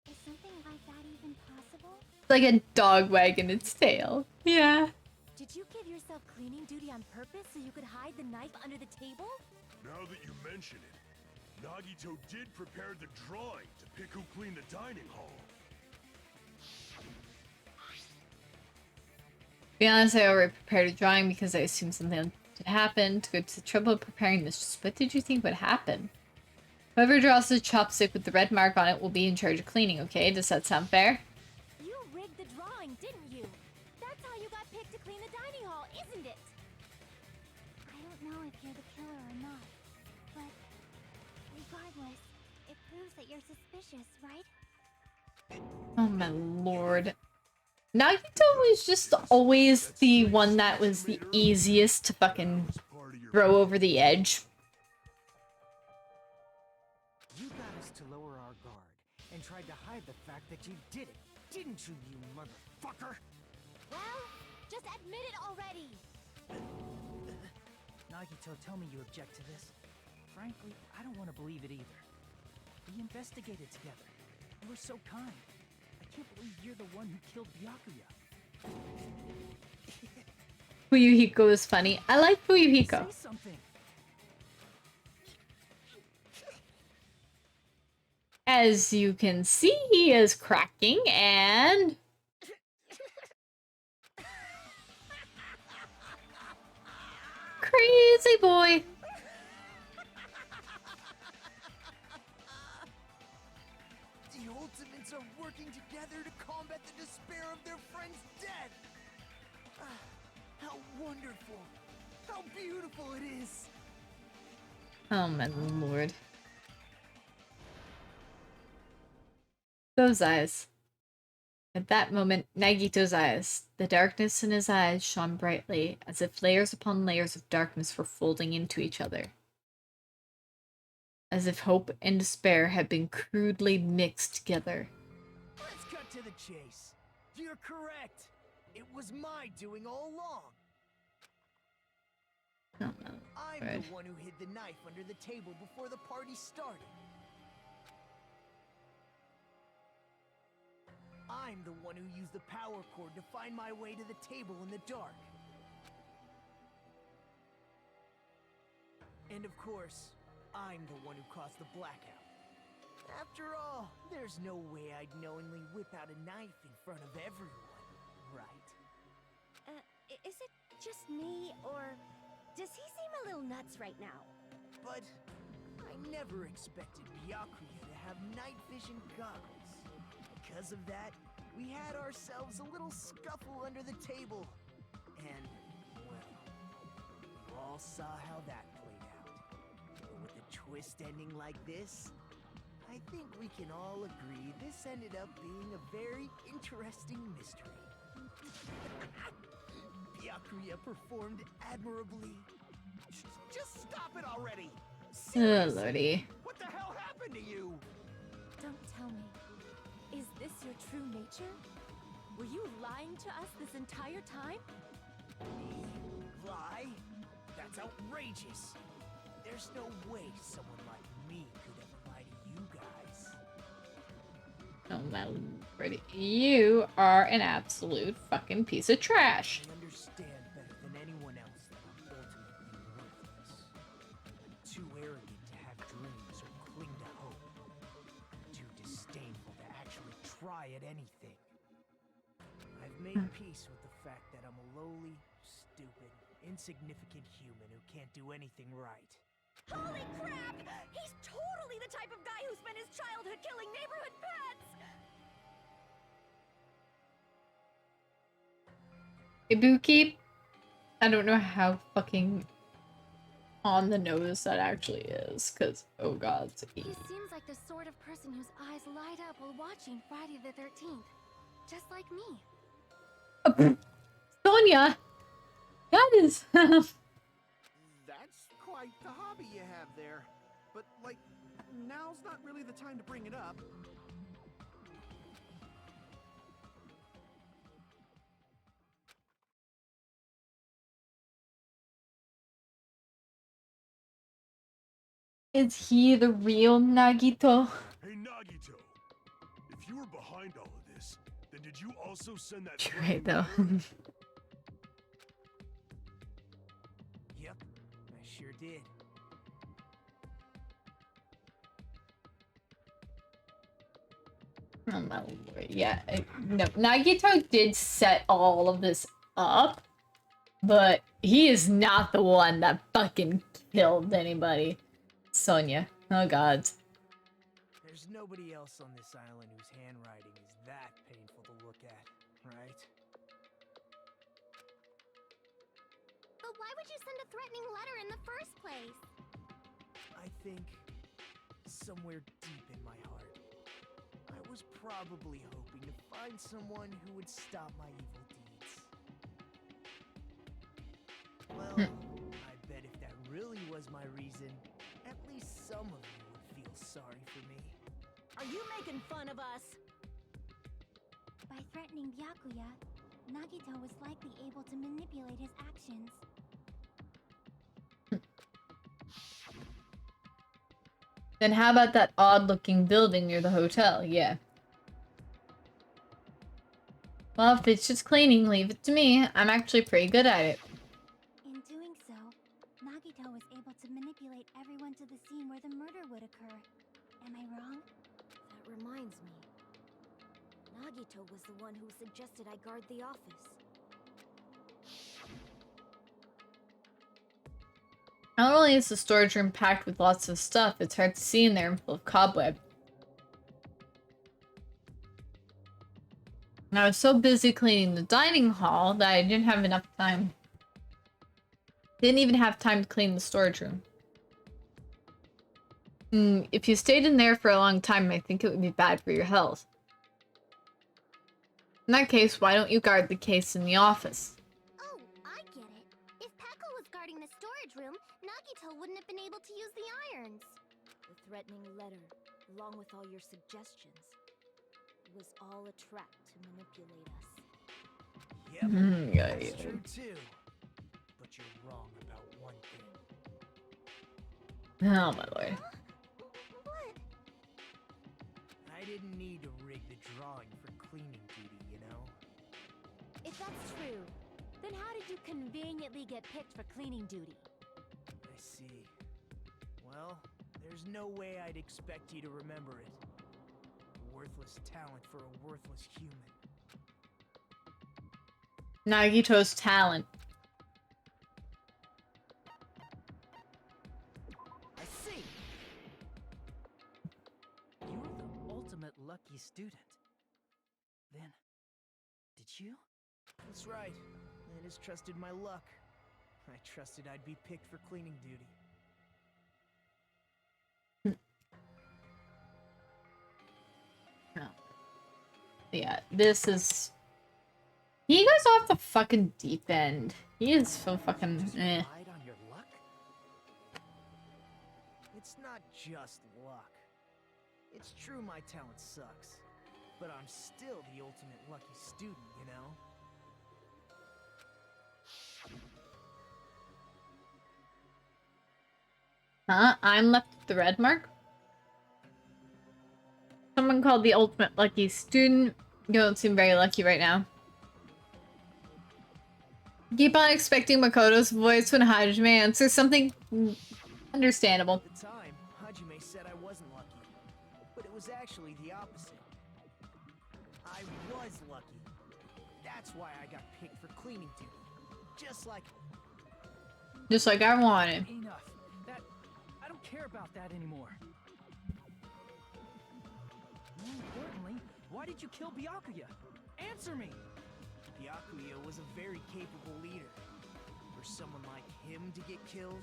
is something like that even possible? Like a dog wagging its tail. Yeah. Did you give yourself cleaning duty on purpose so you could hide the knife under the table? Now that you mention it, Nagito did prepare the drawing to pick who cleaned the dining hall. To be honest, I already prepared a drawing because I assumed something had happened. To go to the trouble of preparing this. What did you think would happen? Whoever draws the chopstick with the red mark on it will be in charge of cleaning, okay? Does that sound fair? You rigged the drawing, didn't you? That's how you got picked to clean the dining hall, isn't it? I don't know if you're the killer or not, but regardless, it proves that you're suspicious, right? Oh my lord. Nagito was just always the one that was the easiest to fucking throw over the edge. You got us to lower our guard and tried to hide the fact that you did it, didn't you, you motherfucker? Well, just admit it already! Nagito, tell me you object to this. Frankly, I don't want to believe it either. We investigated together. You were so kind. I can't believe you're the one who killed Byakuya. Fuyuhiko is funny. I like Fuyuhiko. Say something. As you can see, he is cracking and... Crazy boy. The Ultimates are working together to combat the despair of their friend's death. How wonderful. How beautiful it is. Oh my lord. Those eyes. At that moment, Nagito's eyes. The darkness in his eyes shone brightly, as if layers upon layers of darkness were folding into each other. As if hope and despair had been crudely mixed together. Let's cut to the chase. You're correct. It was my doing all along. Oh, no. I'm Right. the one who hid the knife under the table before the party started. I'm the one who used the power cord to find my way to the table in the dark. And of course, I'm the one who caused the blackout. After all, there's no way I'd knowingly whip out a knife in front of everyone, right? Is it just me, or does he seem a little nuts right now? But I never expected Byakuya to have night vision goggles. Because of that, we had ourselves a little scuffle under the table. And, well, you all saw how that played out. But with a twist ending like this, I think we can all agree this ended up being a very interesting mystery. Byakuya performed admirably. Just stop it already! Oh, lordy. What the hell happened to you? Don't tell me. Is this your true nature? Were you lying to us this entire time? Me? Lie? That's outrageous. There's no way someone like me could ever lie to you guys. Oh, my lordy. You are an absolute fucking piece of trash. I understand better than anyone else that I'm ultimately worthless. I'm too arrogant to have dreams or cling to hope. Too disdainful to actually try at anything. I've made peace with the fact that I'm a lowly, stupid, insignificant human who can't do anything right. Holy crap! He's totally the type of guy who spent his childhood killing neighborhood pets! Ibuki, I don't know how fucking on the nose that actually is, because, oh god. He seems like the sort of person whose eyes light up while watching Friday the 13th. Just like me. Sonia! That is... That's quite the hobby you have there. But, like, now's not really the time to bring it up. Is he the real Nagito? Hey, Nagito. If you were behind all of this, then did you also send that You're right, though. Yep, I sure did. Oh my lord, yeah. No, Nagito did set all of this up, but he is not the one that fucking killed anybody. Sonia. Oh god. There's nobody else on this island whose handwriting is that painful to look at, right? But why would you send a threatening letter in the first place? I think somewhere deep in my heart, I was probably hoping to find someone who would stop my evil deeds. Well, I bet if that really was my reason, at least some of you would feel sorry for me. Are you making fun of us? By threatening Byakuya, Nagito was likely able to manipulate his actions. Then how about that odd-looking building near the hotel? Yeah. Well, if it's just cleaning, leave it to me. I'm actually pretty good at it. In doing so, Nagito was able to manipulate everyone to the scene where the murder would occur. Am I wrong? That reminds me. Nagito was the one who suggested I guard the office. Not only is the storage room packed with lots of stuff, it's hard to see in there and full of cobweb. And I was so busy cleaning the dining hall that I didn't have enough time. Didn't even have time to clean the storage room. If you stayed in there for a long time, I think it would be bad for your health. In that case, why don't you guard the case in the office? Oh, I get it. If Peko was guarding the storage room, Nagito wouldn't have been able to use the irons. The threatening letter, along with all your suggestions, was all a trap to manipulate us. Yep, Yeah, that's yeah. true too. But you're wrong about one thing. Oh my lord. What? I didn't need to rig the drawing for cleaning duty, you know? If that's true, then how did you conveniently get picked for cleaning duty? I see. Well, there's no way I'd expect you to remember it. A worthless talent for a worthless human. Nagito's talent. I see. You're the ultimate lucky student. Then, did you? That's right. I just trusted my luck. I trusted I'd be picked for cleaning duty. Yeah, this is... He goes off the fucking deep end. He is so fucking eh. Relied on your luck? It's not just luck. It's true my talent sucks, but I'm still the ultimate lucky student, you know? Huh? I'm left with the red mark? Someone called the ultimate lucky student. You don't seem very lucky right now. Keep on expecting Makoto's voice when Hajime answers something understandable. At the time, Hajime said I wasn't lucky, but it was actually the opposite. I was lucky. That's why I got picked for cleaning duty. Just like I wanted. Enough. I don't care about that anymore. More importantly, why did you kill Byakuya? Answer me! Byakuya was a very capable leader. For someone like him to get killed,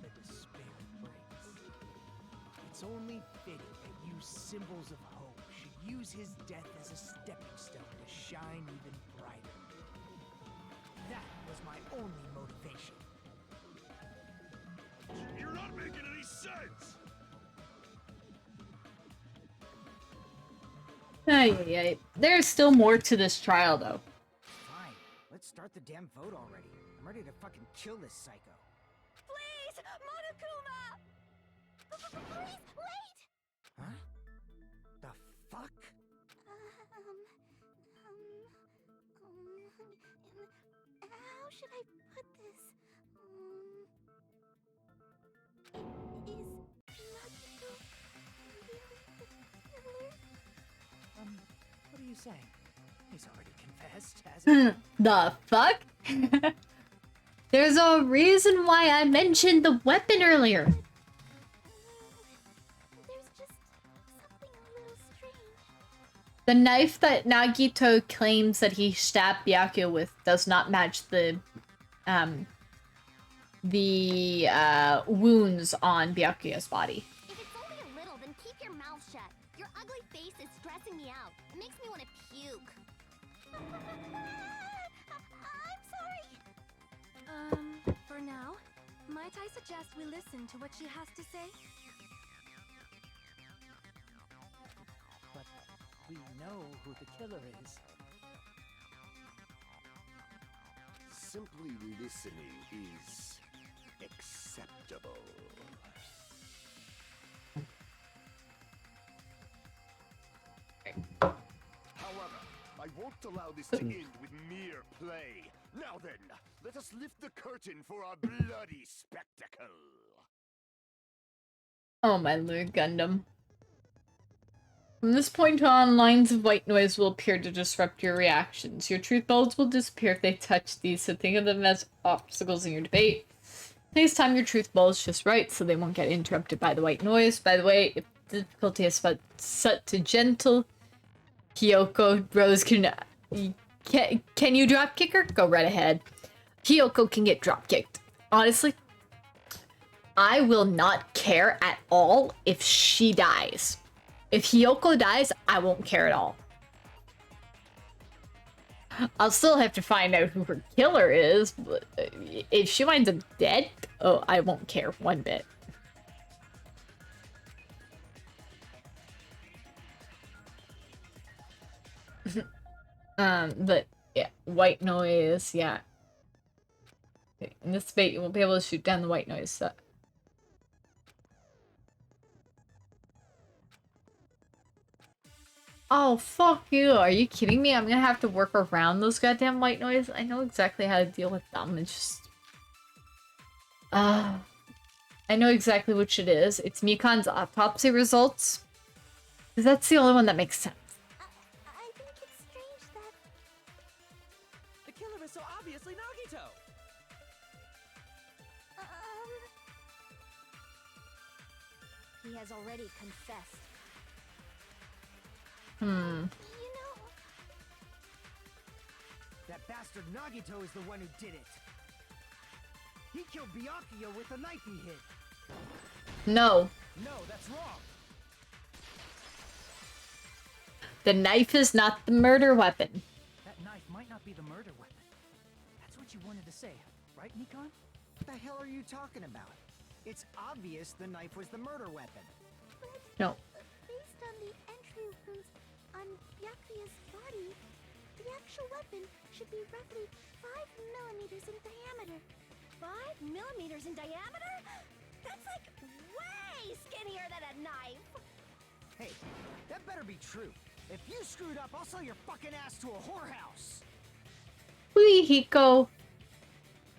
the despair breaks. It's only fitting that you symbols of hope should use his death as a stepping stone to shine even brighter. That was my only motivation. You're not making any sense! Ay. There's still more to this trial, though. Fine, let's start the damn vote already. I'm ready to fucking kill this psycho. Please, Monokuma! Please, wait! Huh? The fuck? How should I put this? Is Nagito really the killer? What are you saying? He's already confessed, hasn't he? The fuck? There's a reason why I mentioned the weapon earlier. There's just something a little strange. The knife that Nagito claims that he stabbed Byakuya with does not match the wounds on Byakuya's body. If it's only a little, then keep your mouth shut. Your ugly face is stressing me out. It makes me want to puke. I'm sorry. For now, might I suggest we listen to what she has to say? But we know who the killer is. Simply listening is acceptable. However, I won't allow this to end with mere play. Now then, let us lift the curtain for a bloody spectacle. Oh my Lord Gundam. From this point on, lines of white noise will appear to disrupt your reactions. Your truth balls will disappear if they touch these, so think of them as obstacles in your debate. Please time your truth balls just right so they won't get interrupted by the white noise. By the way, if the difficulty is set to gentle, Kyoko, Rose can you drop kick her? Go right ahead. Kyoko can get drop kicked. Honestly, I will not care at all if she dies. If Hiyoko dies, I won't care at all. I'll still have to find out who her killer is, but if she winds up dead, oh, I won't care one bit. But yeah, white noise, yeah. In this bait, you won't be able to shoot down the white noise. So. Oh, fuck you. Are you kidding me? I'm gonna have to work around those goddamn white noise. I know exactly how to deal with them. It's just... I know exactly which it is. It's Mikan's autopsy results. Because that's the only one that makes sense. I think it's strange that... The killer is so obviously Nagito! He has already confessed. You know... That bastard Nagito is the one who did it. He killed Byakuya with the knife he hid. No. No, that's wrong. The knife is not the murder weapon. That knife might not be the murder weapon. That's what you wanted to say, right, Mikan? What the hell are you talking about? It's obvious the knife was the murder weapon. No. Based on the entry wounds on Byakuya's body, the actual weapon should be roughly 5 millimeters in diameter. 5 millimeters in diameter? That's like way skinnier than a knife! Hey, that better be true. If you screwed up, I'll sell your fucking ass to a whorehouse. Wee, Hiko.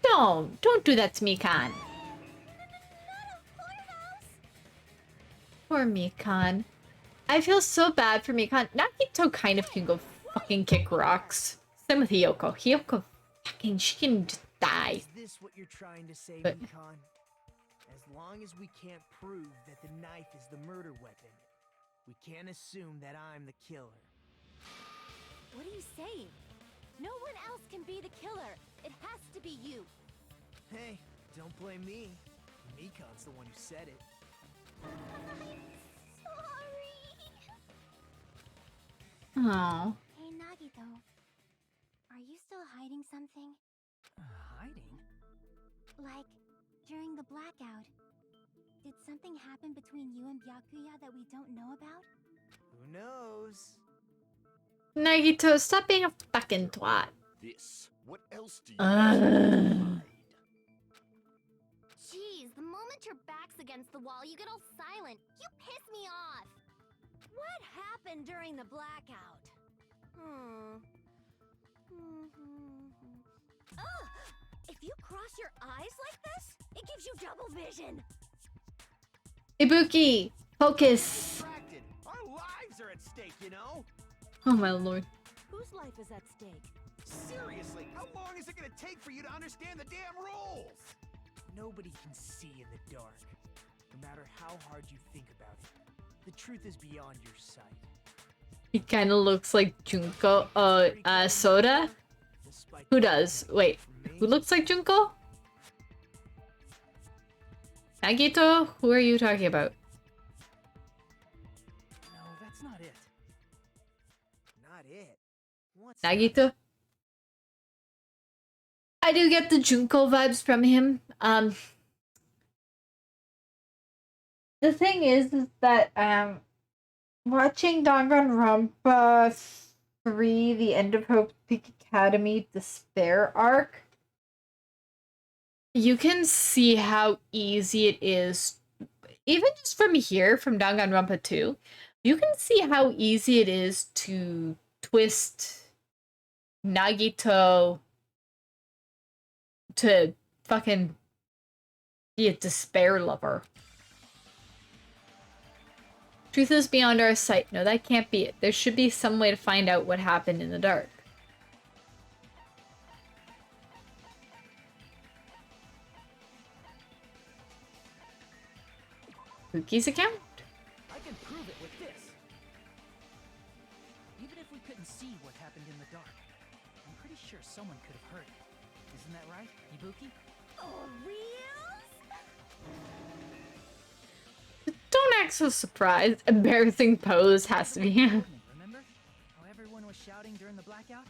Don't do that to Mikan. Poor Mikan. I feel so bad for Mikan. Nagito kind of can go fucking kick rocks. Same with Hiyoko. Hiyoko fucking, she can just die. Is this what you're trying to say, But- Mikan? As long as we can't prove that the knife is the murder weapon, we can't assume that I'm the killer. What are you saying? No one else can be the killer. It has to be you. Hey, don't blame me. Mikan's the one who said it. Sorry. Aww. Hey, Nagito. Are you still hiding something? Hiding? Like, during the blackout, did something happen between you and Byakuya that we don't know about? Who knows? Nagito, stop being a fucking twat. This. What else do you hide? Jeez, the moment your back's against the wall, you get all silent. You piss me off. What happened during the blackout? Ugh! If you cross your eyes like this, it gives you double vision. Ibuki, focus. Distracted. Our lives are at stake, you know? Oh my lord. Whose life is at stake? Seriously, how long is it gonna take for you to understand the damn rules? Nobody can see in the dark, no matter how hard you think about it. The truth is beyond your sight. He kind of looks like Junko. Soda? Despite Who does? Wait, who looks like Junko? Nagito? Who are you talking about? No, that's not it. Not it. What's Nagito? I do get the Junko vibes from him. The thing is that watching Danganronpa 3, The End of Hope Peak Academy Despair arc, you can see how easy it is, even just from here, from Danganronpa 2, you can see how easy it is to twist Nagito to fucking be a despair lover. Truth is beyond our sight. No, that can't be it. There should be some way to find out what happened in the dark. Ruki's account? I can prove it with this. Even if we couldn't see what happened in the dark, I'm pretty sure someone could have heard it. Isn't that right, Ibuki? Oh, reals? Don't act so surprised. Embarrassing pose has to be. Remember how everyone was shouting during the blackout?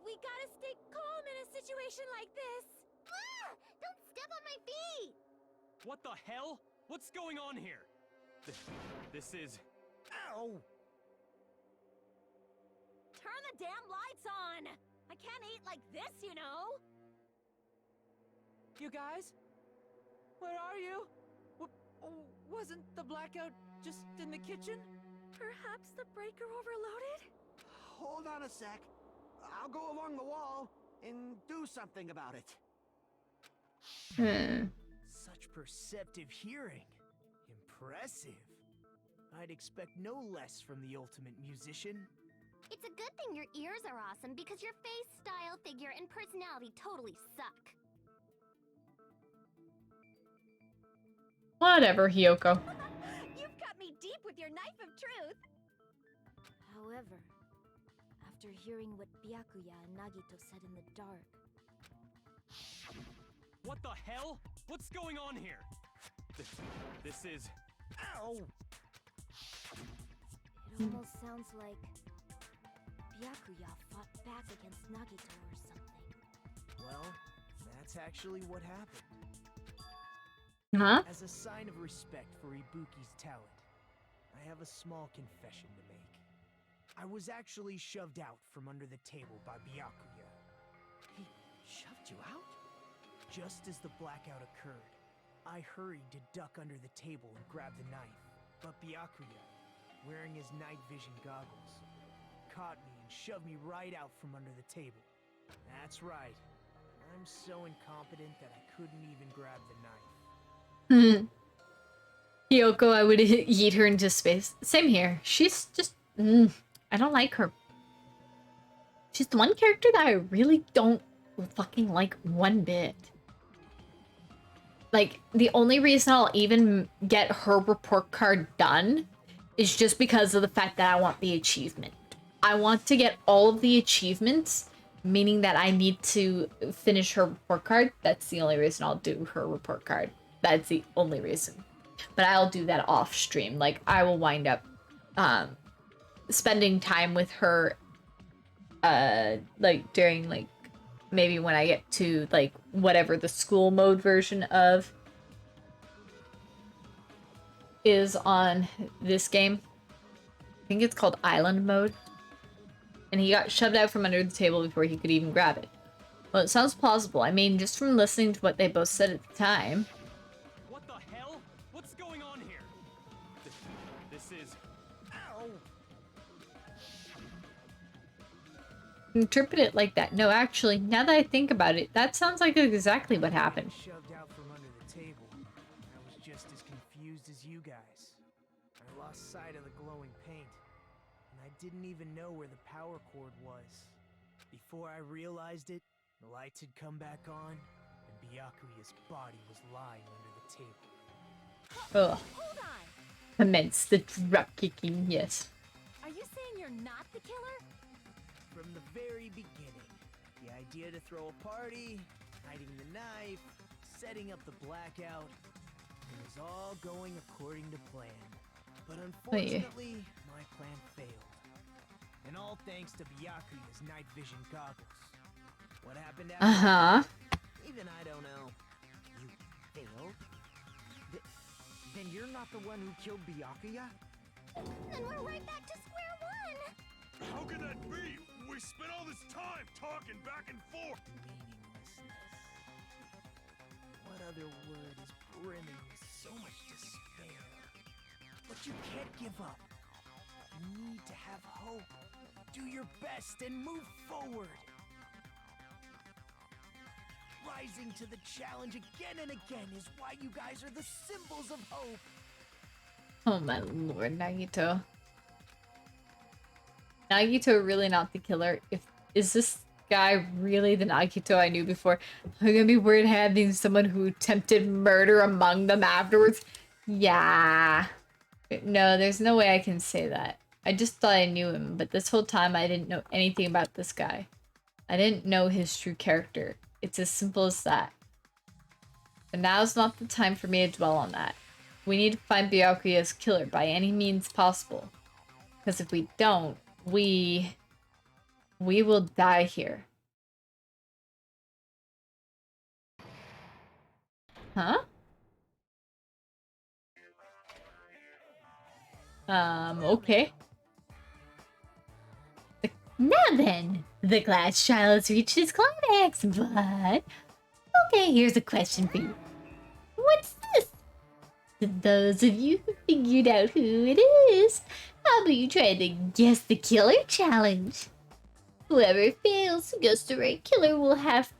We gotta stay calm in a situation like this. Ah! Don't step on my feet! What the hell? What's going on here? This is... Ow! Turn the damn lights on! I can't eat like this, you know! You guys? Where are you? Wasn't the blackout just in the kitchen? Perhaps the breaker overloaded? Hold on a sec. I'll go along the wall and do something about it. Such perceptive hearing. Impressive. I'd expect no less from the ultimate musician. It's a good thing your ears are awesome because your face, style, figure, and personality totally suck. Whatever, Hiyoko. You've cut me deep with your knife of truth! However, after hearing what Byakuya and Nagito said in the dark... What the hell? What's going on here? This is... Ow! It almost sounds like Byakuya fought back against Nagito or something. Well, that's actually what happened. Huh? As a sign of respect for Ibuki's talent, I have a small confession to make. I was actually shoved out from under the table by Byakuya. He shoved you out? Just as the blackout occurred, I hurried to duck under the table and grab the knife. But Byakuya, wearing his night vision goggles, caught me and shoved me right out from under the table. That's right. I'm so incompetent that I couldn't even grab the knife. Hiyoko, I would eat her into space. Same here. She's just... I don't like her. She's the one character that I really don't fucking like one bit. Like, the only reason I'll even get her report card done is just because of the fact that I want the achievement. I want to get all of the achievements, meaning that I need to finish her report card. That's the only reason I'll do her report card. That's the only reason. But I'll do that off stream. Like, I will wind up spending time with her like during like maybe when I get to like whatever the school mode version of is on this game. I think it's called Island mode. And he got shoved out from under the table before he could even grab it. Well, it sounds plausible. I mean, just from listening to what they both said at the time. What the hell? What's going on here? This is... Ow! Interpret it like that. No, actually, now that I think about it, that sounds like exactly what happened. Shoved out from under the table. I was just as confused as you guys. I lost sight of the glowing paint, and I didn't even know where the power cord was. Before I realized it, the lights had come back on, and Byakuya's body was lying under the table. Ugh. Hold on! Commence the drop kicking, yes. Are you saying you're not the killer? From the very beginning, the idea to throw a party, hiding the knife, setting up the blackout, it was all going according to plan. But unfortunately, my plan failed. And all thanks to Byakuya's night vision goggles. What happened after? Even I don't know. You failed? Then you're not the one who killed Byakuya? Then we're right back to square one! How could that be? We spent all this time talking back and forth. Meaninglessness. What other word is brimming with so much despair? But you can't give up. You need to have hope. Do your best and move forward. Rising to the challenge again and again is why you guys are the symbols of hope. Oh my lord, Nagito. Nagito really not the killer? Is this guy really the Nagito I knew before? I'm gonna be worried having someone who attempted murder among them afterwards. Yeah. No, there's no way I can say that. I just thought I knew him, but this whole time I didn't know anything about this guy. I didn't know his true character. It's as simple as that. But now's not the time for me to dwell on that. We need to find Byakuya's killer by any means possible. Because if we don't, we will die here. Huh? Okay. Now then, the glass trial has reached its climax, but... Okay, here's a question for you. What's this? To those of you who figured out who it is, how about you try the Guess the Killer challenge? Whoever fails to guess the right killer will have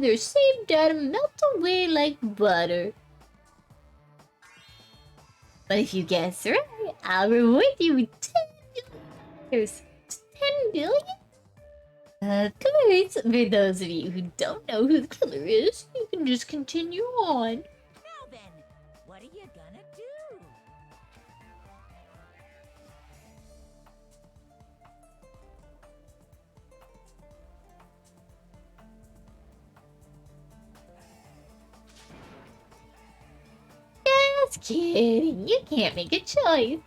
their saved item melt away like butter. But if you guess right, I'll reward you with $10 million. 10 billion? Of course, for those of you who don't know who the killer is, you can just continue on. Now then, what are you gonna do? Just kidding, you can't make a choice.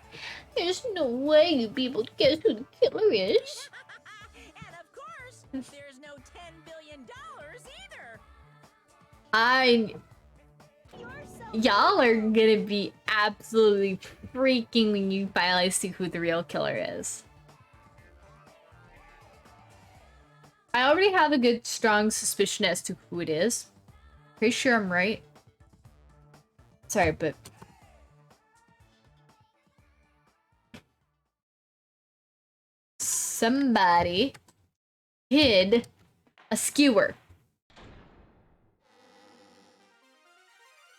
There's no way you'd be able to guess who the killer is. And of course, there's no $10 billion either. Y'all are gonna be absolutely freaking when you finally see who the real killer is. I already have a good, strong suspicion as to who it is. Pretty sure I'm right. Sorry, but... somebody hid a skewer.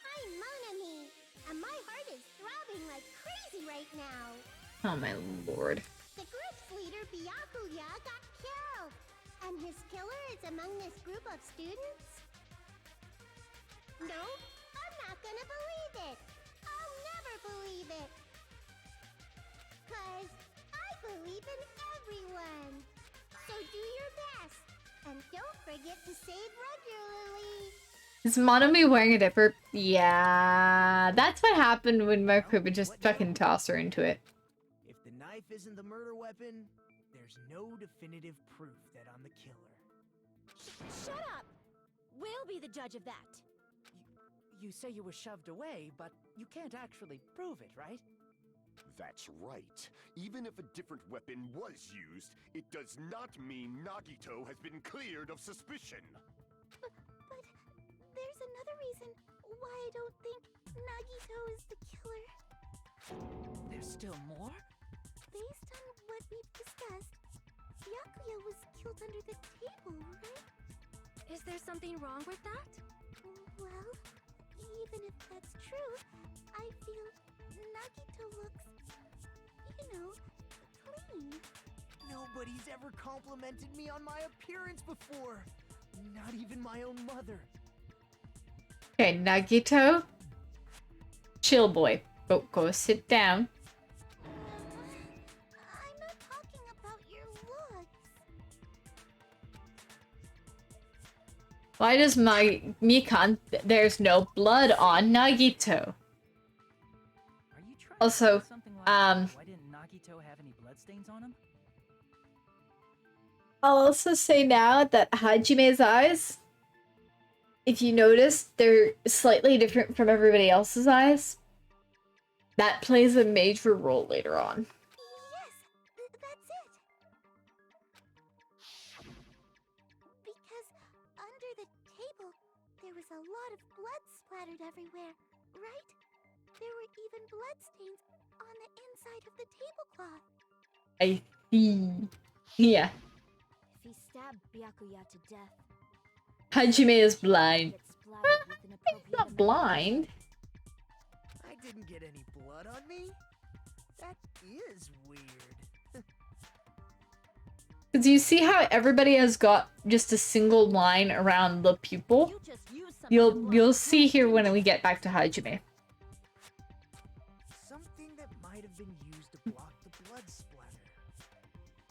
I'm Monami, and my heart is throbbing like crazy right now. Oh my lord. The group's leader, Byakuya, got killed, and his killer is among this group of students? No, I'm not gonna believe it. I'll never believe it. 'Cause I believe in everyone. So do your best, and don't forget to save regularly. Is Monami wearing a diaper? Yeah, that's what happened when Mark would just fucking toss her into it. If the knife isn't the murder weapon, there's no definitive proof that I'm the killer. Shut up! We'll be the judge of that. You say you were shoved away, but you can't actually prove it, right? That's right. Even if a different weapon was used, it does not mean Nagito has been cleared of suspicion. But there's another reason why I don't think Nagito is the killer. There's still more? Based on what we've discussed, Byakuya was killed under the table, right? Is there something wrong with that? Well, even if that's true, I feel Nagito looks, you know, clean. Nobody's ever complimented me on my appearance before. Not even my own mother. Okay, Nagito. Chill, boy. Go sit down. I'm not talking about your looks. Why does my Mikan? There's no blood on Nagito. Also, Why didn't Nagito have any bloodstains on him? I'll also say now that Hajime's eyes, if you notice, they're slightly different from everybody else's eyes. That plays a major role later on. Yes, that's it. Because under the table, there was a lot of blood splattered everywhere, right? There were even bloodstains on the inside of the tablecloth. I see. Yeah. If he stabbed Byakuya to death, Hajime is blind. He's not blind. I didn't get any blood on me? That is weird. Because you see how everybody has got just a single line around the pupil? You'll see here when we get back to Hajime. Something that might have been used to block the blood splatter.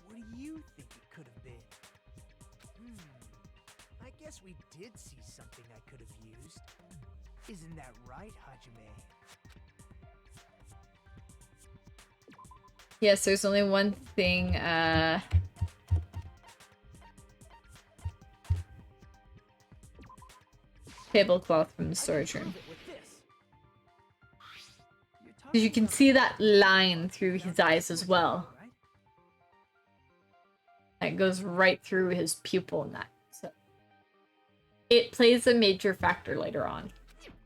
What do you think it could have been? I guess we did see something I could have used. Isn't that right, Hajime? Yes, there's only one thing, tablecloth from the storage room. Because you can see that line through his eyes as well. It goes right through his pupil and that. So it plays a major factor later on.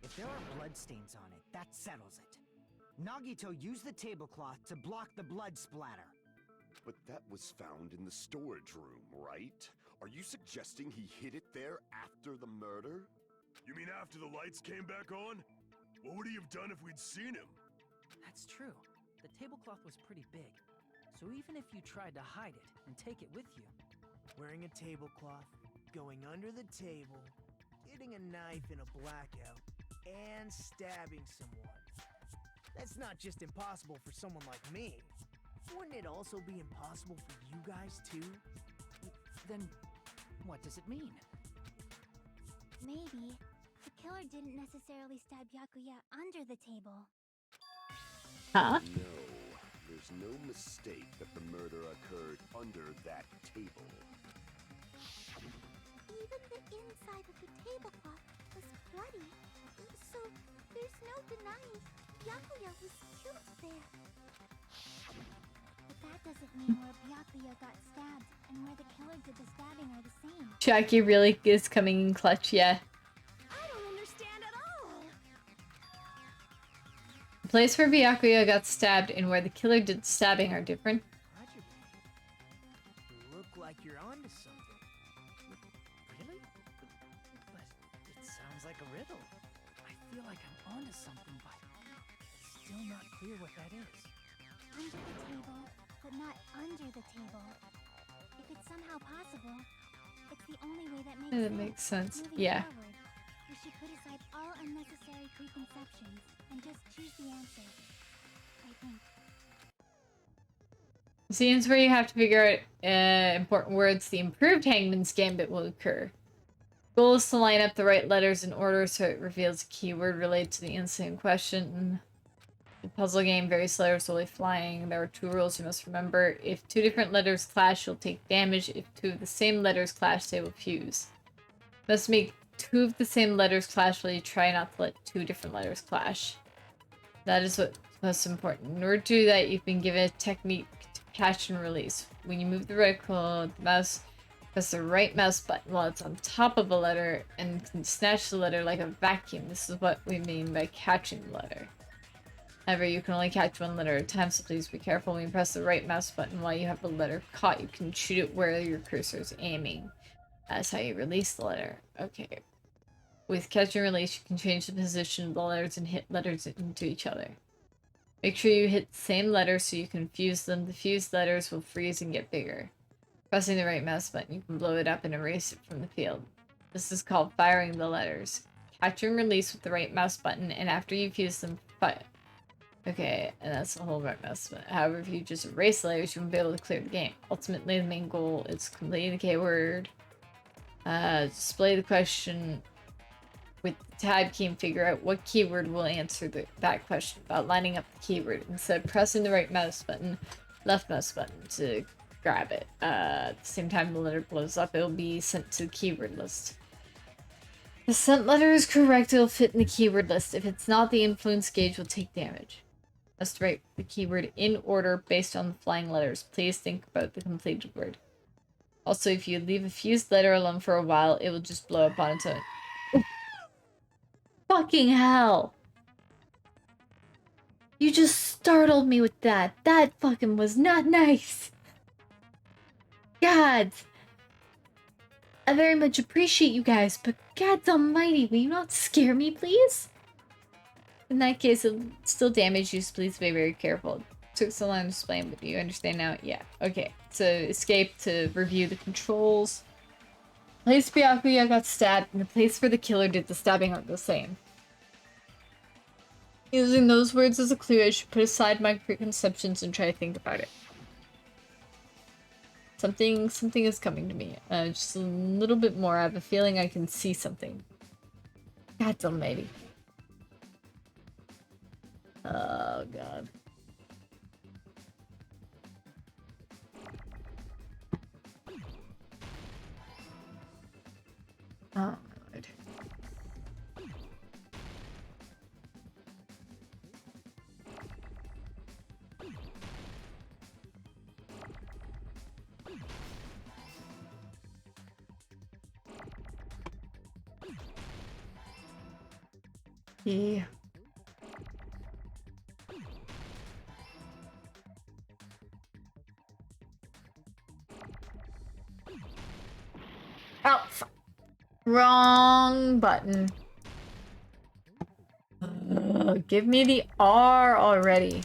If there are bloodstains on it, that settles it. Nagito used the tablecloth to block the blood splatter. But that was found in the storage room, right? Are you suggesting he hid it there after the murder? You mean after the lights came back on? What would he have done if we'd seen him? That's true. The tablecloth was pretty big. So even if you tried to hide it and take it with you... Wearing a tablecloth, going under the table, getting a knife in a blackout, and stabbing someone. That's not just impossible for someone like me. Wouldn't it also be impossible for you guys too? Then what does it mean? Maybe the killer didn't necessarily stab Byakuya under the table. Huh? No, there's no mistake that the murder occurred under that table. Even the inside of the tablecloth was bloody, so there's no denying Byakuya was killed there. But that doesn't mean where Byakuya got stabbed and where the killer did the stabbing are the same. Jackie really is coming in clutch, yeah. I don't understand at all. The place where Byakuya got stabbed and where the killer did the stabbing are different. Roger, you look like you're onto something. Really? But it sounds like a riddle. I feel like I'm onto something, but it's still not clear what that is. Under the table, but not under the table. If it's somehow possible, it's the only way that makes That sense. makes sense. Moving Yeah. forward, we should put aside all unnecessary preconceptions and just choose the answer. I think. Scenes where you have to figure out important words, the improved Hangman's Gambit will occur. Goal is to line up the right letters in order so it reveals a keyword related to the incident in question. The puzzle game, various letters will be flying. There are 2 rules you must remember. If 2 different letters clash, you'll take damage. If 2 of the same letters clash, they will fuse. You must make 2 of the same letters clash while you try not to let 2 different letters clash. That is what's most important. In order to do that, you've been given a technique to catch and release. When you move the reticle, the mouse, press the right mouse button while it's on top of a letter and can snatch the letter like a vacuum. This is what we mean by catching the letter. However, you can only catch 1 letter at a time, so please be careful when you press the right mouse button while you have the letter caught. You can shoot it where your cursor is aiming. That's how you release the letter. Okay. With catch and release, you can change the position of the letters and hit letters into each other. Make sure you hit the same letters so you can fuse them. The fused letters will freeze and get bigger. Pressing the right mouse button, you can blow it up and erase it from the field. This is called firing the letters. Catch and release with the right mouse button, and after you fuse them, fire. Okay, and that's the whole right mouse button. However, if you just erase letters, you won't be able to clear the game. Ultimately, the main goal is completing the keyword. Display the question with the tab key and figure out what keyword will answer that question by lining up the keyword. Instead of pressing the right mouse button, left mouse button to grab it. At the same time the letter blows up, it will be sent to the keyword list. If the sent letter is correct, it will fit in the keyword list. If it's not, the influence gauge will take damage. Must write the keyword in order based on the flying letters. Please think about the completed word. Also, if you leave a fused letter alone for a while, it will just blow up on its own. Fucking hell! You just startled me with that. That fucking was not nice. God. I very much appreciate you guys, but God almighty, will you not scare me, please? In that case, it'll still damage you, so please be very careful. It took so long to explain, but do you understand now? Yeah. Okay. So, escape to review the controls. The place Byakuya got stabbed and the place where the killer did the stabbing are the same. Using those words as a clue, I should put aside my preconceptions and try to think about it. Something is coming to me. Just a little bit more. I have a feeling I can see something. God almighty. Oh, God. Oh, my Lord. key. Oh, wrong button. Give me the R already.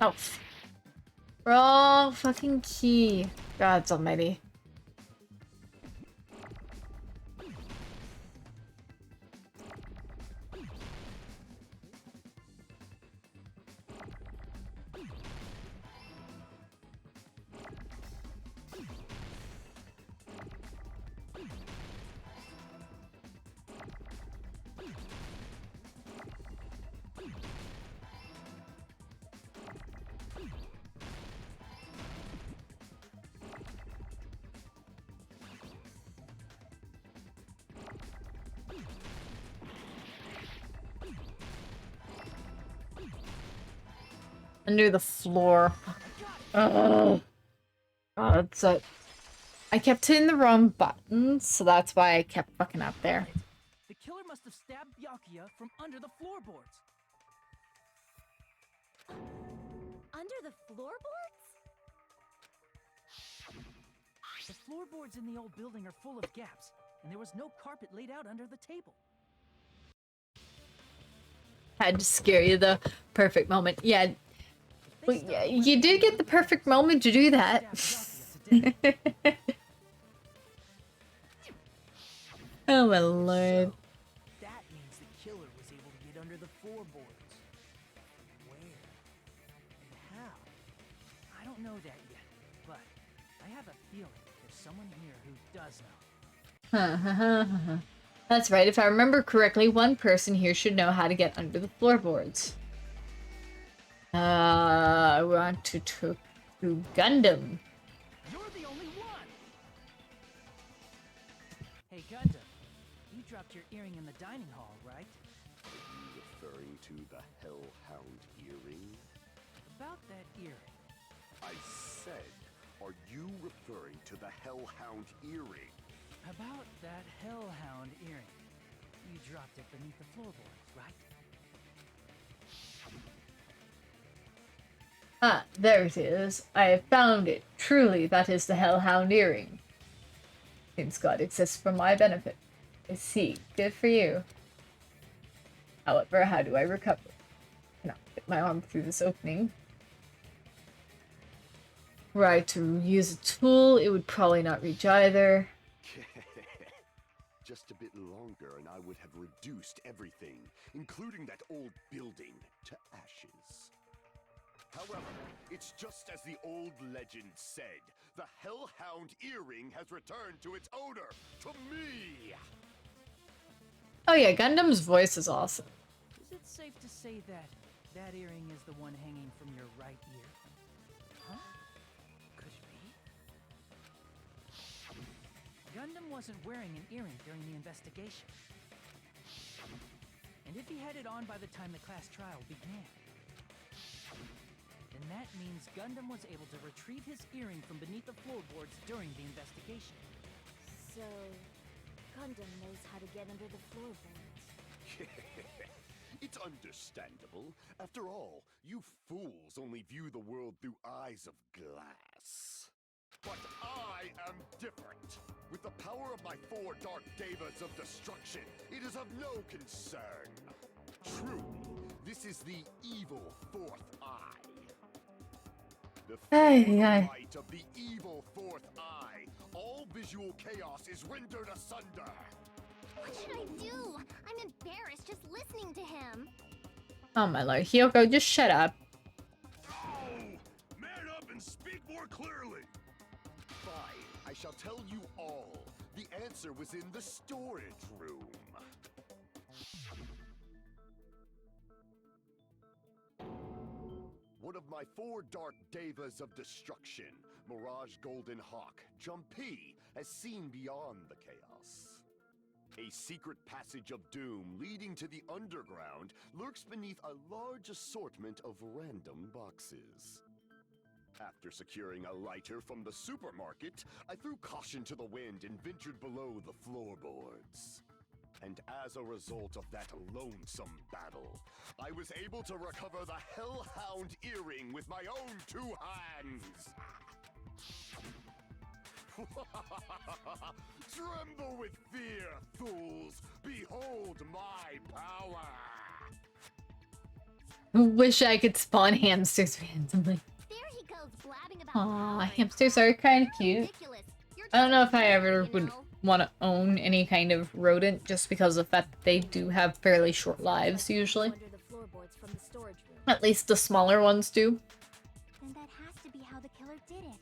Oh. Wrong fucking key. God almighty. Under the floor. Oh. God, so I kept hitting the wrong button, so that's why I kept fucking up there. The killer must have stabbed Byakuya from under the floorboards. Under the floorboards? The floorboards in the old building are full of gaps, and there was no carpet laid out under the table. Had to scare you, the perfect moment. Yeah. Well, yeah, you did get the perfect moment to do that. Oh my lord. That means the killer was able to get under the floorboards. Where? And how? I don't know that yet, but I have a feeling there's someone here who does know. That's right, if I remember correctly, one person here should know how to get under the floorboards. I want to talk to Gundam. You're the only one! Hey, Gundam. You dropped your earring in the dining hall, right? Are you referring to the Hellhound earring? About that earring. I said, are you referring to the Hellhound earring? About that Hellhound earring. You dropped it beneath the floorboards, right? Ah, there it is. I have found it. Truly, that is the Hellhound earring. Since God exists for my benefit. I see. Good for you. However, how do I recover? Cannot get my arm through this opening. Were I to use a tool, it would probably not reach either. Just a bit longer and I would have reduced everything, including that old building, to ashes. However, it's just as the old legend said. The Hellhound earring has returned to its owner, to me! Oh yeah, Gundam's voice is awesome. Is it safe to say that that earring is the one hanging from your right ear? Huh? Could it be? Gundam wasn't wearing an earring during the investigation. And if he had it on by the time the class trial began, then that means Gundam was able to retrieve his earring from beneath the floorboards during the investigation. So, Gundam knows how to get under the floorboards. It's understandable. After all, you fools only view the world through eyes of glass. But I am different. With the power of my 4 dark devas of destruction, it is of no concern. Truly, this is the evil 4th eye. The light of the evil 4th eye. All visual chaos is rendered asunder. What should I do? I'm embarrassed just listening to him. Oh my lord, Hyoko, just shut up. Oh! Man up and speak more clearly! Fine, I shall tell you all. The answer was in the storage room. One of my my 4 dark devas of destruction, Mirage Golden Hawk, Jumpy, has seen beyond the chaos. A secret passage of doom leading to the underground lurks beneath a large assortment of random boxes. After securing a lighter from the supermarket, I threw caution to the wind and ventured below the floorboards. And as a result of that lonesome battle, I was able to recover the Hellhound earring with my own 2 hands! Tremble with fear, fools! Behold my power! Wish I could spawn hamsters randomly. There he goes blabbing about Aw, power. hamsters are kind of cute. Ridiculous. You're I don't know if I just ever you would know? want to own any kind of rodent just because of the fact that they do have fairly short lives usually. Under the floorboards from the storage room. At least the smaller ones do. Then that has to be how the killer did it.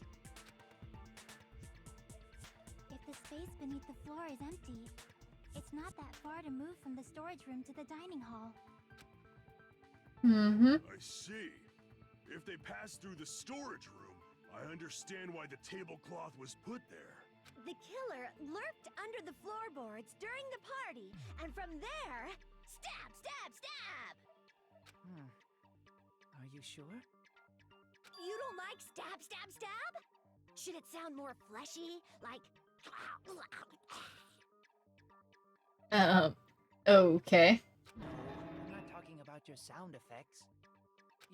If the space beneath the floor is empty, it's not that far to move from the storage room to the dining hall. Mm-hmm. I see. If they passed through the storage room, I understand why the tablecloth was put there. The killer lurked under the floorboards during the party, and from there, stab, stab, stab! Are you sure? You don't like stab, stab, stab? Should it sound more fleshy? Like... Okay. No, I'm not talking about your sound effects.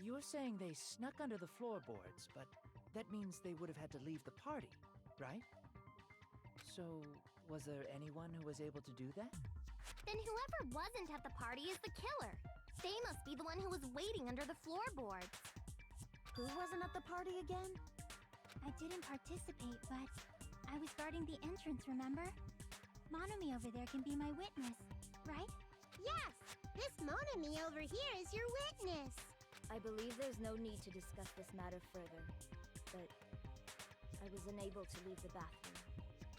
You're saying they snuck under the floorboards, but that means they would have had to leave the party, right? So, was there anyone who was able to do that? Then whoever wasn't at the party is the killer. They must be the one who was waiting under the floorboards. Who wasn't at the party again? I didn't participate, but I was guarding the entrance, remember? Monomi over there can be my witness, right? Yes! This Monami over here is your witness! I believe there's no need to discuss this matter further, but I was unable to leave the bathroom.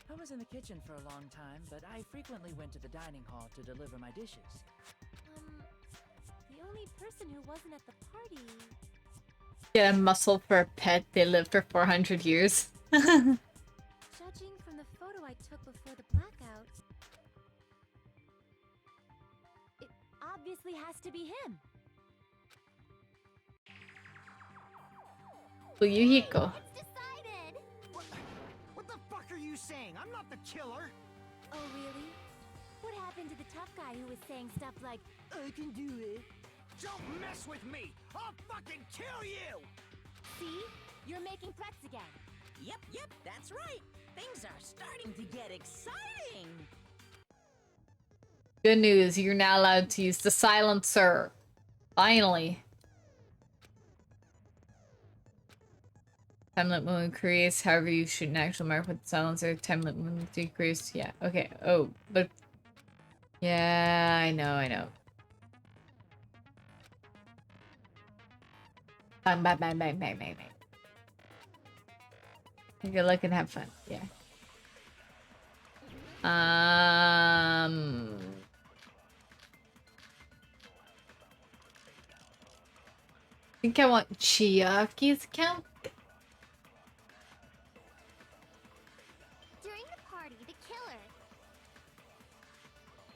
I was in the kitchen for a long time, but I frequently went to the dining hall to deliver my dishes. The only person who wasn't at the party... Get a muscle for a pet. They live for 400 years. Judging from the photo I took before the blackout, it obviously has to be him. Yukiko. It's decided! What the fuck are you saying? I'm not the killer! Oh, really? What happened to the tough guy who was saying stuff like, I can do it? Don't mess with me! I'll fucking kill you! See? You're making threats again. Yep, that's right. Things are starting to get exciting. Good news, you're now allowed to use the silencer. Finally. Time limit movement creates, however you shoot an actual mark with the silencer. Time limit movement decrease. Yeah, okay. Oh, but... Yeah, I know. Bang, bang, bang, bang, bang, bang, bang. Good luck and have fun. Yeah. I think I want Chiaki's account. During the party, the killer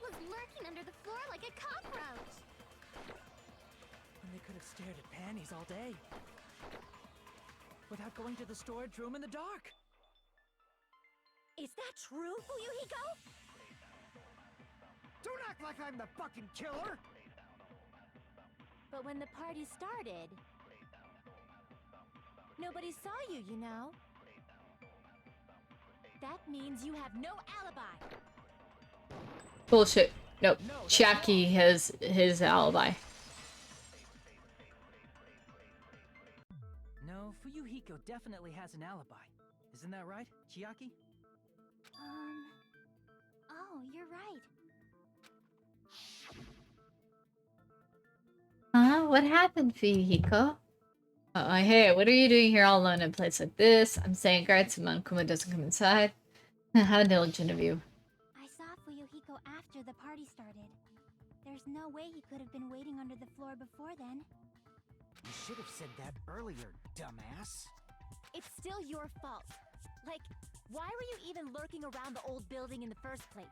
was lurking under the floor like a cockroach. And they could have stared at panties all day. Without going to the storage room in the dark. Is that true, Fuyuhiko? Don't act like I'm the fucking killer! But when the party started, nobody saw you, you know? That means you have no alibi. Bullshit. Nope. Chiaki has his alibi. No, Fuyuhiko definitely has an alibi. Isn't that right, Chiaki? Oh, you're right. Huh? What happened, Fuyuhiko? Hey, what are you doing here all alone in a place like this? I'm saying guard so Kuma doesn't come inside. How diligent of you. I saw Fuyuhiko after the party started. There's no way he could have been waiting under the floor before then. You should have said that earlier, dumbass. It's still your fault. Like, why were you even lurking around the old building in the first place?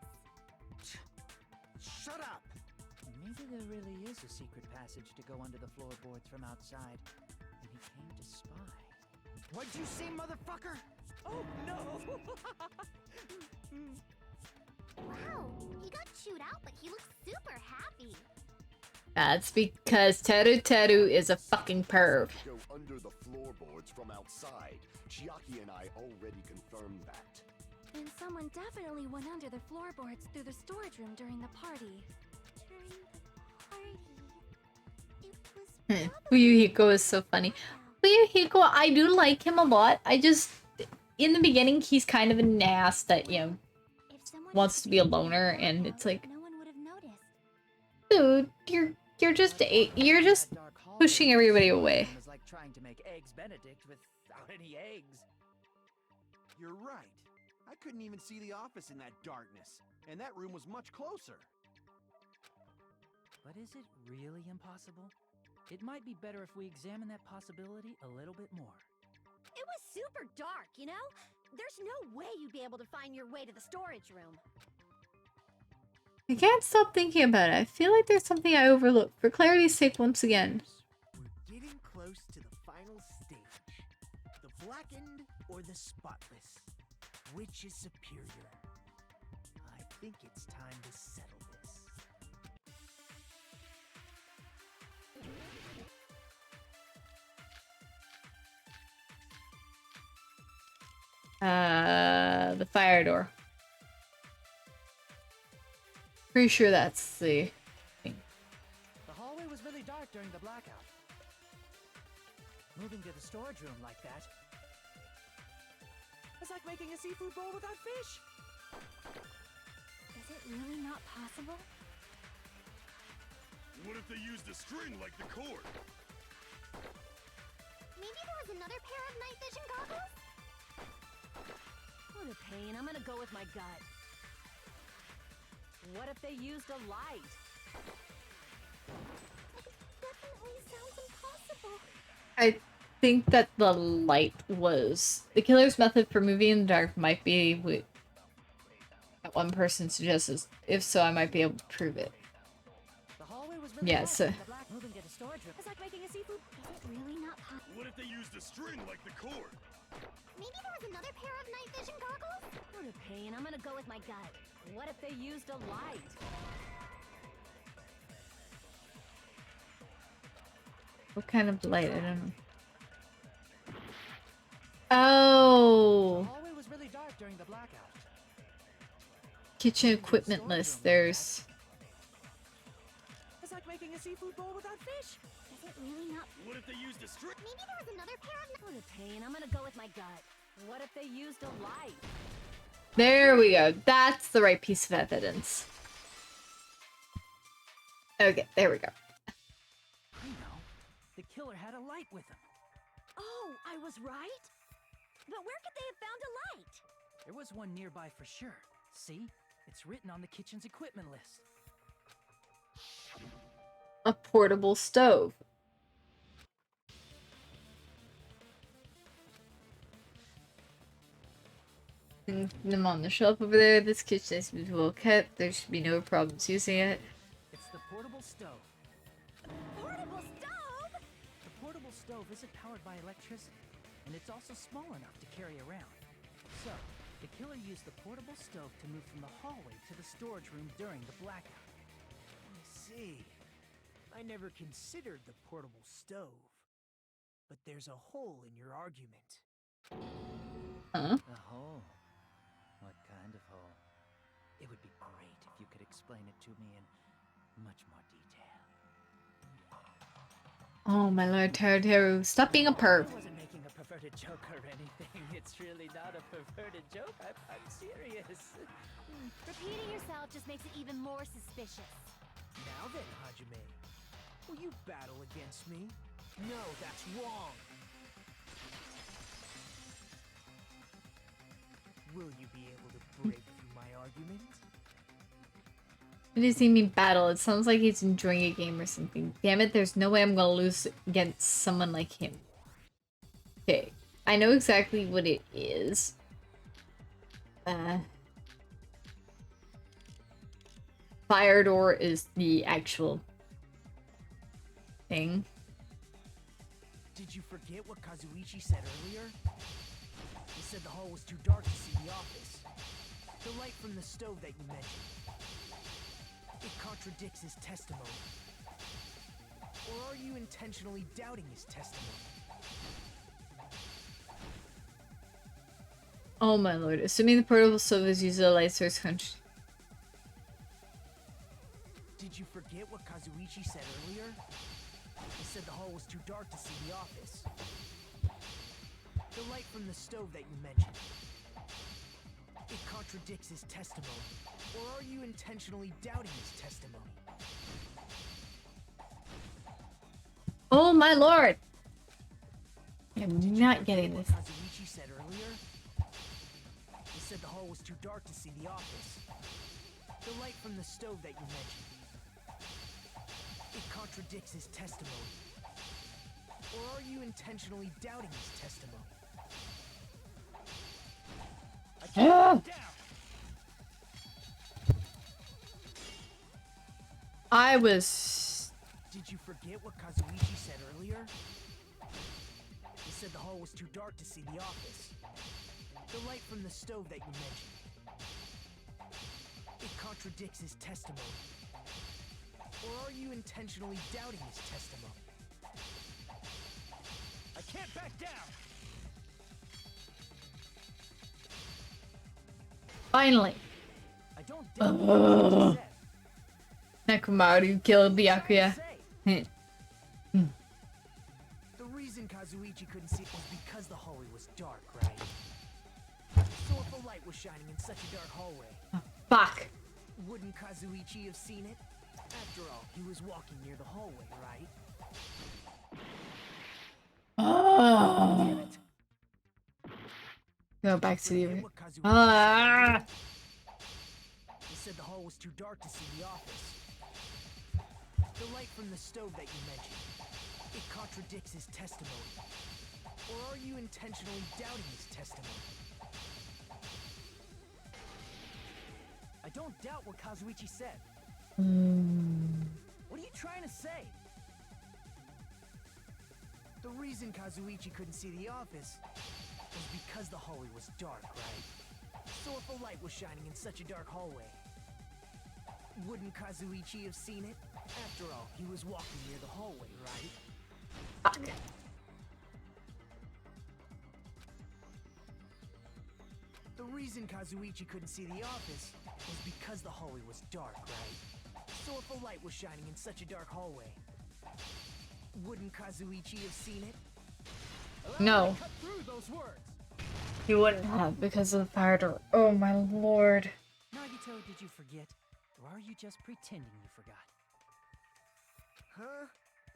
Shut up! Maybe there really is a secret passage to go under the floorboards from outside, and he came to spy. What'd you say, motherfucker? Oh no! Wow, he got chewed out, but he looks super happy. That's because Teru Teru is a fucking perv. Go under the floorboards from outside. Chiaki and I already confirmed that. And someone definitely went under the floorboards through the storage room during the party. Fuyuhiko is so funny. Fuyuhiko, I do like him a lot. I just, in the beginning, he's kind of an ass that, you know, wants to be a loner, and it's like, dude, you're just pushing everybody away. It was like trying to make eggs Benedict without any eggs. You're right. I couldn't even see the office in that darkness, and that room was much closer. But is it really impossible? It might be better if we examine that possibility a little bit more. It was super dark, you know? There's no way you'd be able to find your way to the storage room. I can't stop thinking about it. I feel like there's something I overlooked. For clarity's sake, once again. We're getting close to the final stage. The blackened or the spotless? Which is superior? I think it's time to settle this. The fire door. Pretty sure that's the thing. The hallway was really dark during the blackout. Moving to the storage room like that. It's like making a seafood bowl without fish. Is it really not possible? What if they used a string like the cord? Maybe there was another pair of night vision goggles? What a pain. I'm gonna go with my gut. What if they used a light? Definitely sounds impossible. I think that the light was the killer's method for moving in the dark might be what one person suggests. If so, I might be able to prove it. The hallway was really Yeah, dark so during the black moving to the storage room. It's like making a seafood. Is it really not possible? What if they used a string like the cord? Maybe there was another pair of night vision goggles? What a pain. I'm gonna go with my gut. What if they used a light? What kind of light? I don't know. Oh, The hallway was really dark during the blackout. kitchen equipment list. There's It's like making a seafood bowl without fish. Is it really not? What if they used a string? Maybe there was another pair of What a pain. I'm gonna go with my gut. What if they used a light? there we go. That's the right piece of evidence. Okay, there we go. I know. The killer had a light with him. Oh, I was right? But where could they have found a light? There was one nearby for sure. See? It's written on the kitchen's equipment list. A portable stove. Them on the shelf over there. This kitchen is well kept. There should be no problems using it. It's the portable stove. Portable stove? The portable stove isn't powered by electricity, and it's also small enough to carry around. So, the killer used the portable stove to move from the hallway to the storage room during the blackout. I see. I never considered the portable stove. But there's a hole in your argument. Huh? A hole? What kind of hole? It would be great if you could explain it to me in much more detail. Oh my lord, Teru, stop being a perv. I wasn't making a perverted joke or anything. It's really not a perverted joke. I'm serious. Repeating yourself just makes it even more suspicious. Now then, Hajime, will you battle against me? No, that's wrong. Will you be able to break through my argument? What does he mean battle? It sounds like he's enjoying a game or something. Damn it, there's no way I'm gonna lose against someone like him. Okay, I know exactly what it is. Fire door is the actual thing. Did you forget what Kazuichi said earlier? He said the hall was too dark to see the office. The light from the stove that you mentioned. It contradicts his testimony. Or are you intentionally doubting his testimony? Oh my lord. Assuming the portable stove is used as a light source country. Did you forget what Kazuichi said earlier? He said the hall was too dark to see the office. The light from the stove that you mentioned. It contradicts his testimony. Or are you intentionally doubting his testimony? Oh my lord! I'm not getting this. Kazuichi said earlier? He said the hall was too dark to see the office. The light from the stove that you mentioned. It contradicts his testimony. Or are you intentionally doubting his testimony? I can't down. I was... Did you forget what Kazuichi said earlier? He said the hall was too dark to see the office. The light from the stove that you mentioned. It contradicts his testimony. Or are you intentionally doubting his testimony? I can't back down! Finally! I don't doubt what Kazuichi said. Nekomaru killed Byakuya. The reason Kazuichi couldn't see it was because the hallway was dark, right? So if a light was shining in such a dark hallway... Fuck! Wouldn't Kazuichi have seen it? After all, he was walking near the hallway, right? Oh. Go back to the... Ah! He said the hall was too dark to see the office. The light from the stove that you mentioned. It contradicts his testimony. Or are you intentionally doubting his testimony? I don't doubt what Kazuichi said. What are you trying to say? The reason Kazuichi couldn't see the office was because the hallway was dark, right? So if a light was shining in such a dark hallway, wouldn't Kazuichi have seen it? After all, he was walking near the hallway, right? Fuck. The reason Kazuichi couldn't see the office was because the hallway was dark, right? So if a light was shining in such a dark hallway, wouldn't Kazuichi have seen it? No. Cut through those words. He wouldn't have because of the fire door. Oh my lord. Nagito, did you forget? Or are you just pretending you forgot? Huh?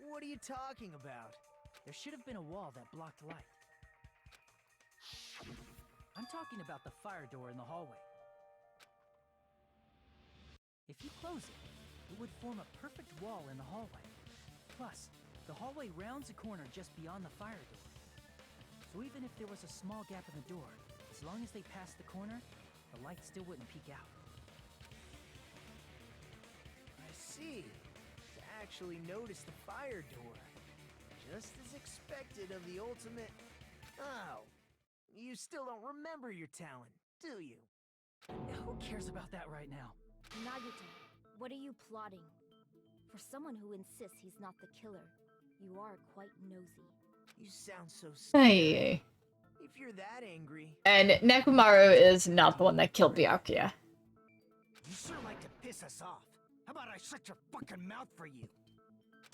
What are you talking about? There should have been a wall that blocked light. I'm talking about the fire door in the hallway. If you close it, it would form a perfect wall in the hallway. Plus, the hallway rounds a corner just beyond the fire door. So even if there was a small gap in the door, as long as they passed the corner, the light still wouldn't peek out. I see. To actually notice the fire door. Just as expected of the ultimate... Oh. You still don't remember your talent, do you? Who cares about that right now? Nagito, what are you plotting? For someone who insists he's not the killer, you are quite nosy. You sound so scared. Hey. If you're that angry... And Nekomaru is not the one that killed Byakuya. You sure like to piss us off. How about I shut your fucking mouth for you?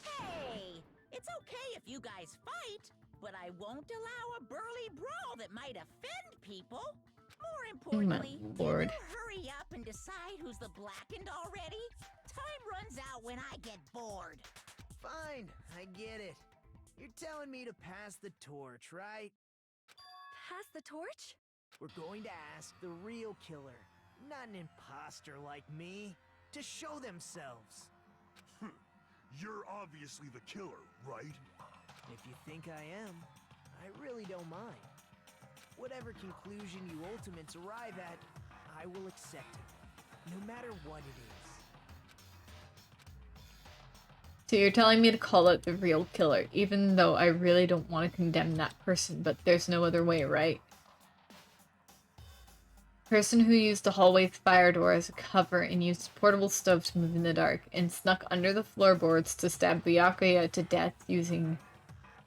Hey, it's okay if you guys fight, but I won't allow a burly brawl that might offend people. More importantly, can you hurry up and decide who's the blackened already? Time runs out when I get bored. Fine, I get it. You're telling me to pass the torch, right? Pass the torch? We're going to ask the real killer, not an imposter like me. to show themselves. You're obviously the killer, right? If you think I am, I really don't mind. Whatever conclusion you Ultimates arrive at, I will accept it, no matter what it is. So you're telling me to call out the real killer, even though I really don't want to condemn that person, but there's no other way, right? Person who used the hallway fire door as a cover and used a portable stove to move in the dark, and snuck under the floorboards to stab Byakuya to death using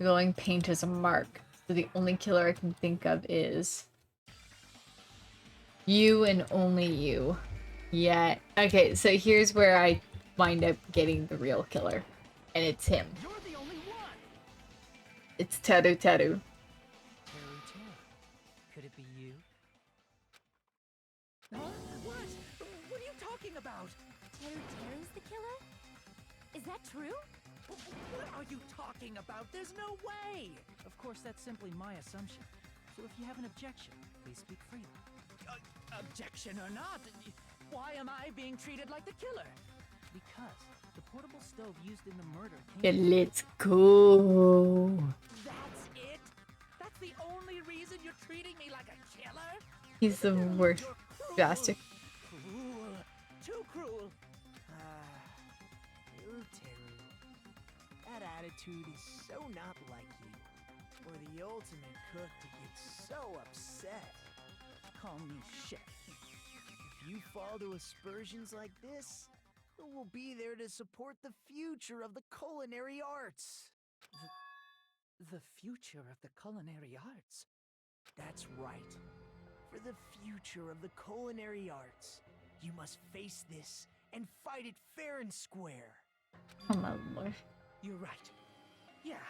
glowing paint as a mark. So the only killer I can think of is you and only you. Yeah. Okay, so here's where I wind up getting the real killer. And it's him. You're the only one! It's Teru Teru. Teru Teru. Could it be you? Huh? What? What are you talking about? Teru Teru's the killer? Is that true? What are you talking about? There's no way! Of course, that's simply my assumption. So if you have an objection, please speak freely. Objection or not, why am I being treated like the killer? Because the portable stove used in the murder came Let's go. That's it? That's the only reason you're treating me like a killer? He's the worst bastard. Cruel. Too cruel. Teru Teru. That attitude is so not like you. For the ultimate cook to get so upset. Call me chef. If you fall to aspersions like this, who will be there to support the future of the culinary arts? The future of the culinary arts? That's right. For the future of the culinary arts, you must face this and fight it fair and square. Oh my lord. You're right. Yeah,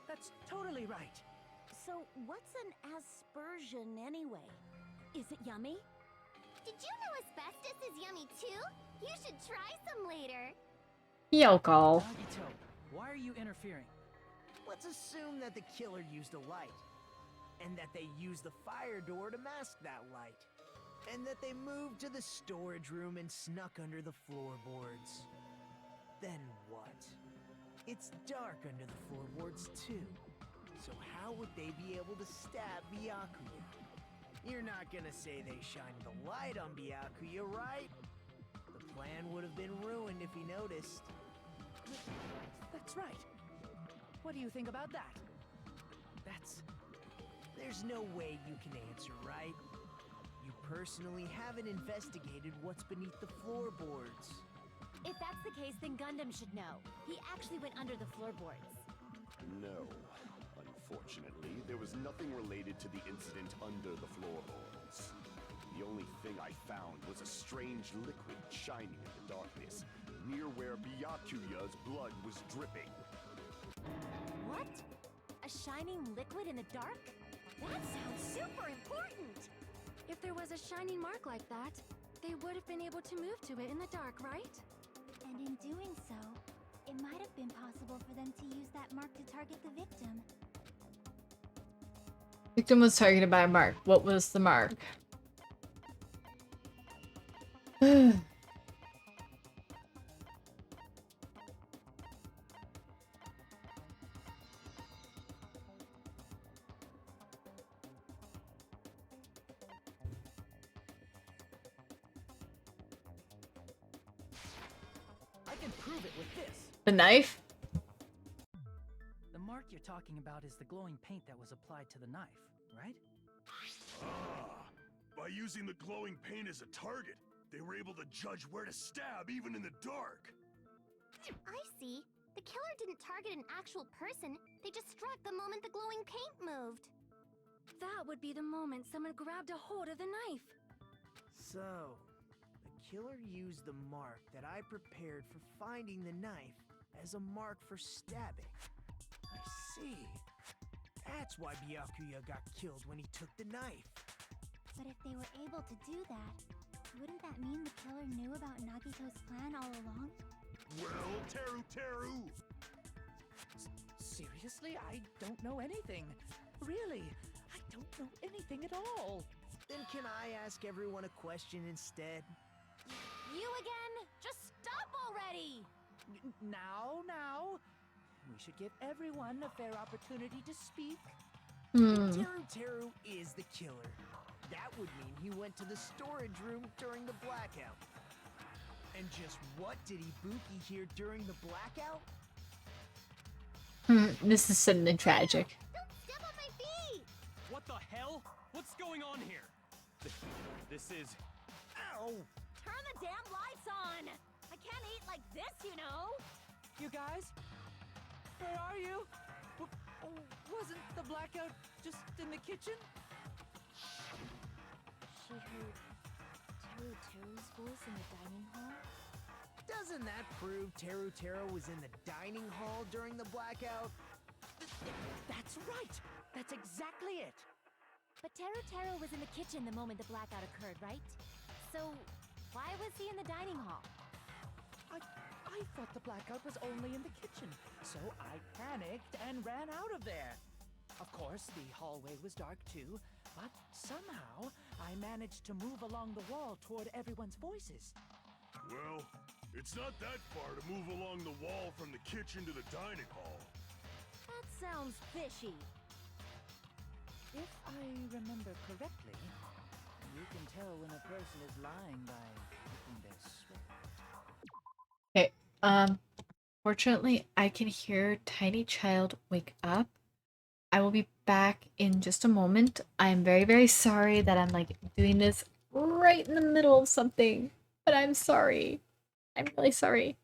that's totally right. So, what's an aspersion anyway? Is it yummy? Did you know asbestos is yummy too? You should try some later. Yoko. Nagito, why are you interfering? Let's assume that the killer used a light, and that they used the fire door to mask that light, and that they moved to the storage room and snuck under the floorboards. Then what? It's dark under the floorboards too, so how would they be able to stab Byakuya? You're not gonna say they shined the light on Byakuya, right? The plan would have been ruined if he noticed. That's right. What do you think about that? There's no way you can answer, right? You personally haven't investigated what's beneath the floorboards. If that's the case, then Gundam should know. He actually went under the floorboards. No. Unfortunately, there was nothing related to the incident under the floorboards. The only thing I found was a strange liquid shining in the darkness, near where Byakuya's blood was dripping. What? A shining liquid in the dark? That sounds super important! If there was a shining mark like that, they would have been able to move to it in the dark, right? And in doing so, it might have been possible for them to use that mark to target the victim. Victim was targeted by a mark. What was the mark? I can prove it with this. The knife? The mark you're talking about is the glowing paint that was applied to the knife, right? Ah, by using the glowing paint as a target, they were able to judge where to stab even in the dark. I see. The killer didn't target an actual person. They just struck the moment the glowing paint moved. That would be the moment someone grabbed a hold of the knife. So, the killer used the mark that I prepared for finding the knife as a mark for stabbing. I see. That's why Byakuya got killed when he took the knife. But if they were able to do that, wouldn't that mean the killer knew about Nagito's plan all along? Well, Teru! Seriously? I don't know anything. Really, I don't know anything at all. Then can I ask everyone a question instead? You again? Just stop already! Now. We should give everyone a fair opportunity to speak. If Teru is the killer, that would mean he went to the storage room during the blackout. And just what did Ibuki hear during the blackout? This is suddenly tragic. Don't step on my feet! What the hell? What's going on here? This is... Ow! Turn the damn lights on! I can't eat like this, you know! You guys? Where are you? Wasn't the blackout just in the kitchen? She heard Teru's voice in the dining hall? Doesn't that prove Teru was in the dining hall during the blackout? That's right! That's exactly it! But Teru was in the kitchen the moment the blackout occurred, right? So, why was he in the dining hall? I thought the blackout was only in the kitchen, so I panicked and ran out of there. Of course, the hallway was dark too, but somehow I managed to move along the wall toward everyone's voices. Well, it's not that far to move along the wall from the kitchen to the dining hall. That sounds fishy. If I remember correctly, you can tell when a person is lying by looking their sweat. Okay, fortunately, I can hear Tiny Child wake up. I will be back in just a moment. I'm very, very sorry that I'm like doing this right in the middle of something, but I'm sorry. I'm really sorry.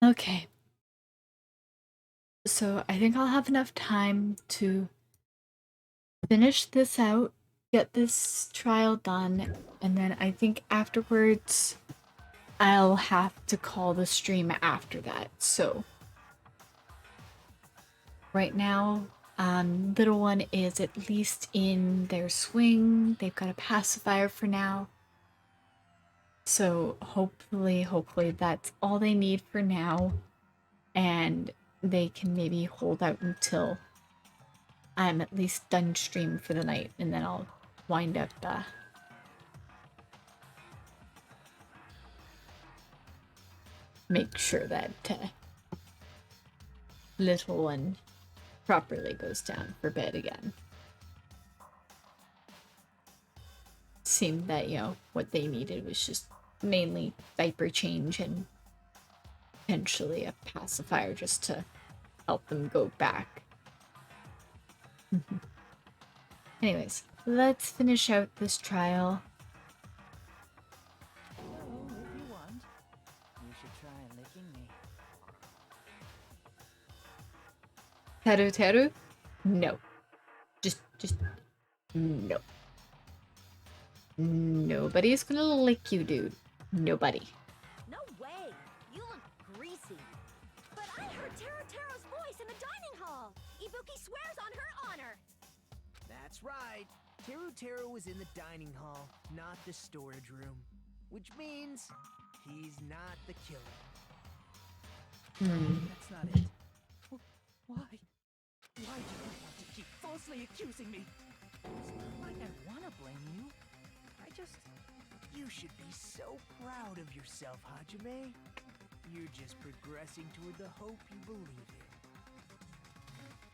Okay. So I think I'll have enough time to finish this out, get this trial done, and then I think afterwards I'll have to call the stream after that. So right now, little one is at least in their swing. They've got a pacifier for now. So hopefully that's all they need for now. And they can maybe hold out until I'm at least done stream for the night, and then I'll wind up make sure that little one properly goes down for bed again. Seemed that, you know, what they needed was just mainly diaper change and potentially a pacifier just to help them go back. Anyways, let's finish out this trial. Oh, if you want, you should try licking me. Teru Teru? No. Just no. Nobody's gonna lick you, dude. Nobody. No way! You look greasy. But I heard Teru's voice in the dining hall. Ibuki swears on her honor. That's right. Teru was in the dining hall, not the storage room. Which means he's not the killer. That's not it. Why? Why do you want to keep falsely accusing me? It's not like I want to blame you. You should be so proud of yourself, Hajime. You're just progressing toward the hope you believe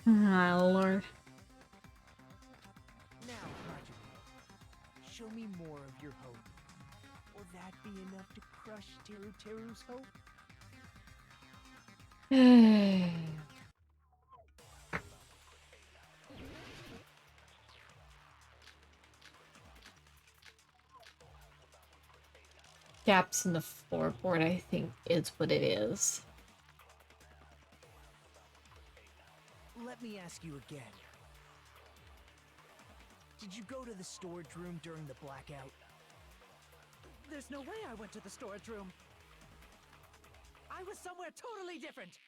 in. Oh, Lord. Now, Hajime, show me more of your hope. Will that be enough to crush Teru's hope? Gaps in the floorboard, I think, is what it is. Let me ask you again. Did you go to the storage room during the blackout? There's no way I went to the storage room. I was somewhere totally different.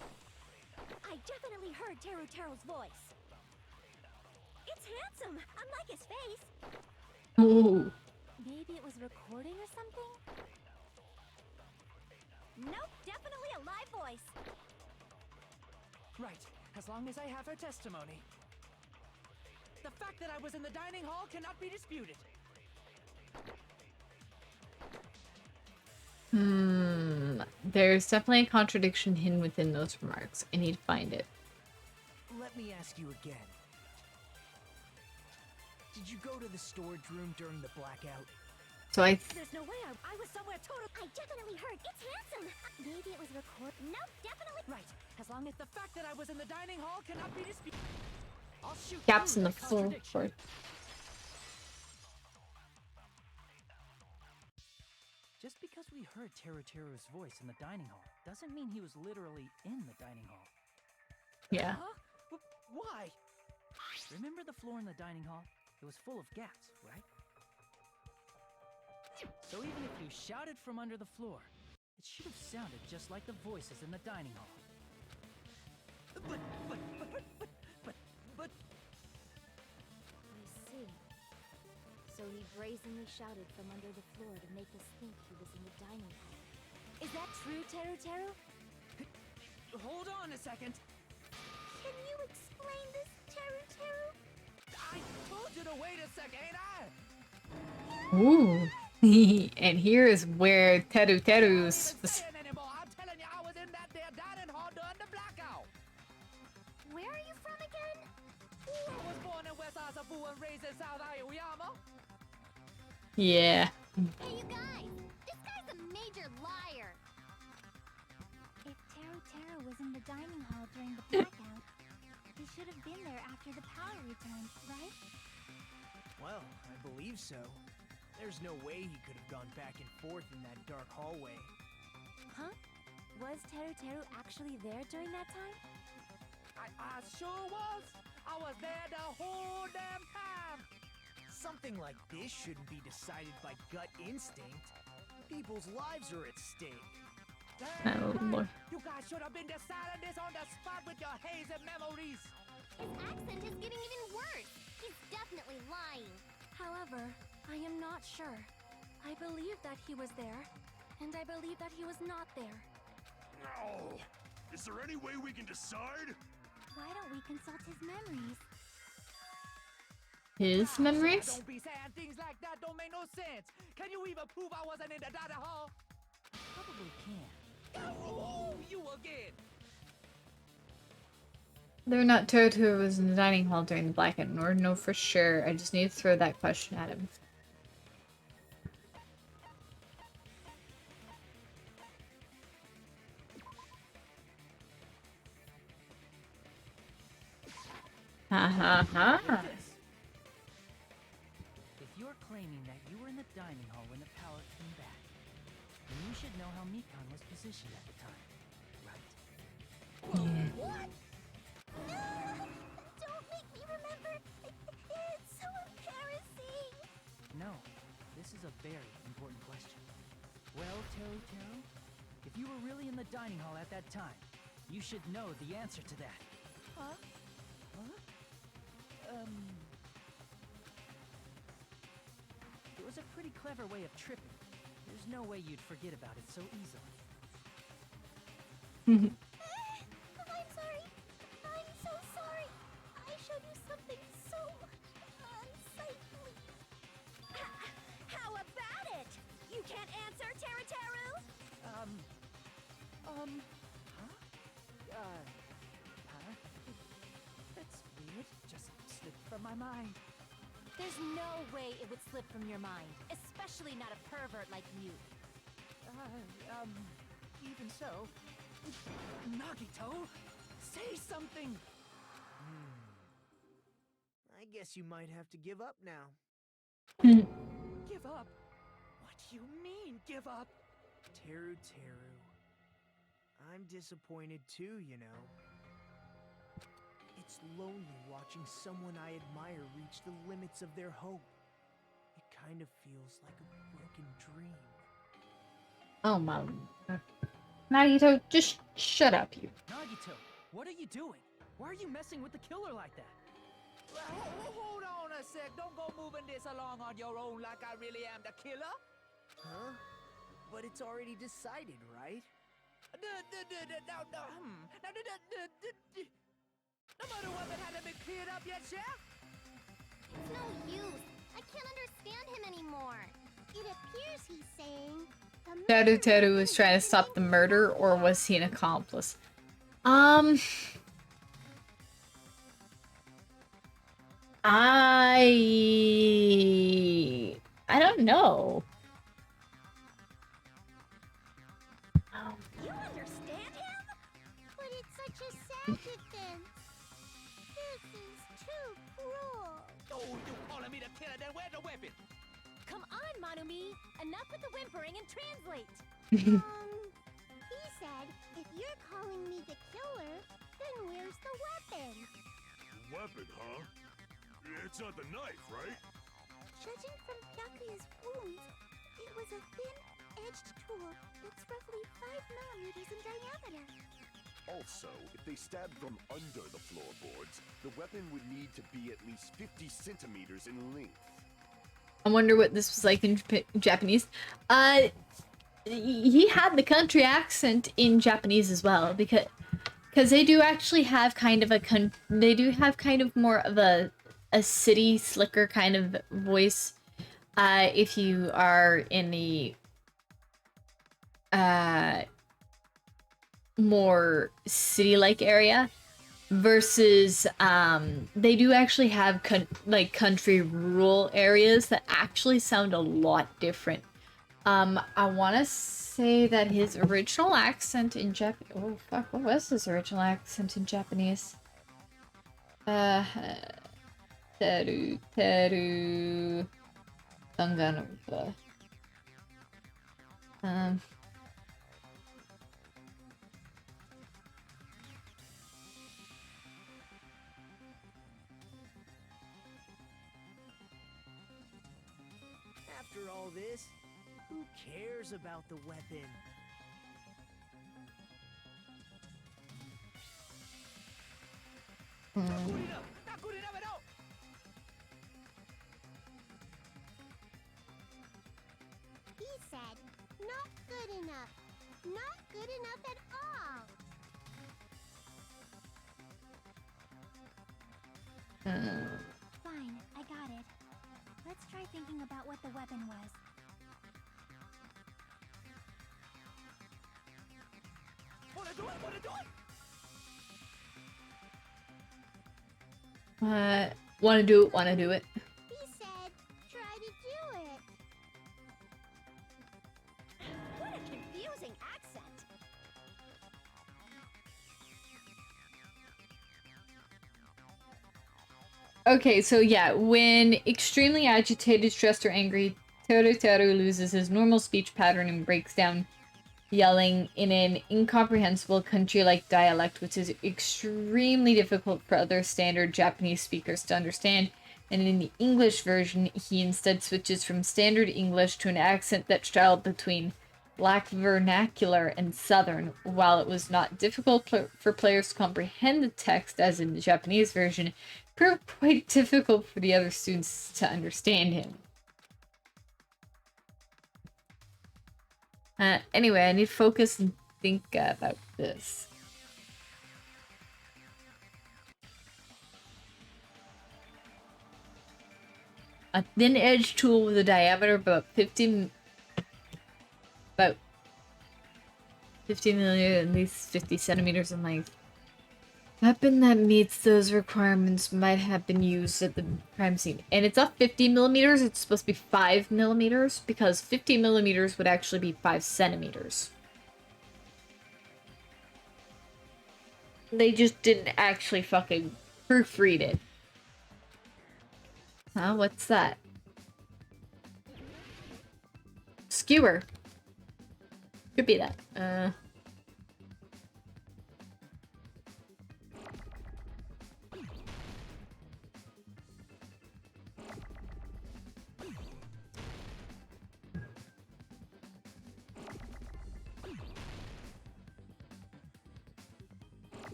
I definitely heard Teru's voice. It's handsome, unlike his face. Ooh. Maybe it was recording or something? Nope, definitely a live voice. Right, as long as I have her testimony. The fact that I was in the dining hall cannot be disputed. There's definitely a contradiction hidden within those remarks. I need to find it. Let me ask you again. Did you go to the storage room during the blackout? So There's no way I was somewhere totally. I definitely heard. It's handsome. Maybe it was recorded. Nope, definitely. Right, as long as the fact that I was in the dining hall cannot be disputed. I'll shoot gaps through in the that contradiction. floorboard. Just because we heard Teru's voice in the dining hall doesn't mean he was literally in the dining hall. Yeah. Huh? Why? Remember the floor in the dining hall? It was full of gaps, right? So even if you shouted from under the floor, it should have sounded just like the voices in the dining hall. But... I see. So he brazenly shouted from under the floor to make us think he was in the dining hall. Is that true, Teru? Hold on a second. Can you explain this, Teru? I told you to wait a second, ain't I? Ooh. And here is where Teru's. I'm telling you, I was in that there dining hall during the blackout. Where are you from again? I was born in West Asabu and raised in South Aoyama. Yeah. Hey, you guys! This guy's a major liar! If Teru was in the dining hall during the blackout, he should have been there after the power returned, right? Well, I believe so. There's no way he could have gone back and forth in that dark hallway. Huh? Was Teru Teru actually there during that time? I sure was. I was there the whole damn time. Something like this shouldn't be decided by gut instinct. People's lives are at stake. Oh, Lord. You guys should have been deciding this on the spot with your hazy memories. His accent is getting even worse. He's definitely lying. However, I am not sure. I believe that he was there, and I believe that he was not there. No! Is there any way we can decide? Why don't we consult his memories? His memories? Don't be saying things like that. Don't make no sense. Can you even prove I wasn't in the dining hall? Probably can. Oh, you again. They're not Teru Teru was in the dining hall during the blackout, nor know for sure. I just need to throw that question at him. Ha ha ha. If you're claiming that you were in the dining hall when the power came back, then you should know how Mikan was positioned at the time, right? What? Don't make me remember. It's so embarrassing. No, this is a very important question. Well, Teru Teru, if you were really in the dining hall at that time, you should know the answer to that. Huh? It was a pretty clever way of tripping. There's no way you'd forget about it so easily. I'm sorry. I'm so sorry. I showed you something so unsightly. How about it? You can't answer, Teru Teru? That's weird. Just slipped from my mind. There's no way it would slip from your mind, especially not a pervert like you. Even so... Nagito! Say something! I guess you might have to give up now. Give up? What do you mean, give up? Teru Teru. I'm disappointed too, you know. It's lonely watching someone I admire reach the limits of their hope. It kind of feels like a broken dream. Oh my. Nagito, just shut up, you. Nagito, what are you doing? Why are you messing with the killer like that? Hold on a sec. Don't go moving this along on your own like I really am the killer. Huh? But it's already decided, right? No matter what that hasn't been cleared up yet, Chef? It's no use. I can't understand him anymore. It appears he's saying... Teru Teru was trying to stop the murder, or was he an accomplice? I don't know. You understand him? But it's such a sad defense. This is too cruel. Oh, you calling me the killer? Then where's the weapon? Come on, Manumi. Enough with the whimpering and translate. He said, if you're calling me the killer, then where's the weapon? Weapon, huh? It's not the knife, right? Judging from Byakuya's wounds, it was a thin-edged tool that's roughly 5 millimeters in diameter. Also, if they stabbed from under the floorboards, the weapon would need to be at least 50 centimeters in length. I wonder what this was like in Japanese. He had the country accent in Japanese as well, because they do actually have kind of they do have kind of more of a city slicker kind of voice. If you are in the more city-like area, versus they do actually have country rural areas that actually sound a lot different. I want to say that his original accent in oh fuck, what was his original accent in Japanese? Teru Danganronpa. after all this, who cares about the weapon? Not good enough! Not good enough at all! He said, not good enough. Not good enough at all. Fine, I got it. Let's try thinking about what the weapon was. Wanna do it? Wanna do it? Wanna do it, wanna do it. He said, try to do it. What a confusing accent. Okay, so yeah, when extremely agitated, stressed, or angry, Teru loses his normal speech pattern and breaks down, yelling in an incomprehensible country-like dialect, which is extremely difficult for other standard Japanese speakers to understand. And in the English version, he instead switches from standard English to an accent that straddled between Black vernacular and Southern. While it was not difficult for players to comprehend the text, as in the Japanese version, it proved quite difficult for the other students to understand him. Anyway, I need to focus and think about this. A thin edge tool with a diameter of about 50 millimeters, at least 50 centimeters in length. Weapon that meets those requirements might have been used at the crime scene. And it's not 50 millimeters, it's supposed to be 5 millimeters, because 50 millimeters would actually be 5 centimeters. They just didn't actually fucking proofread it. Huh? What's that? Skewer. Could be that.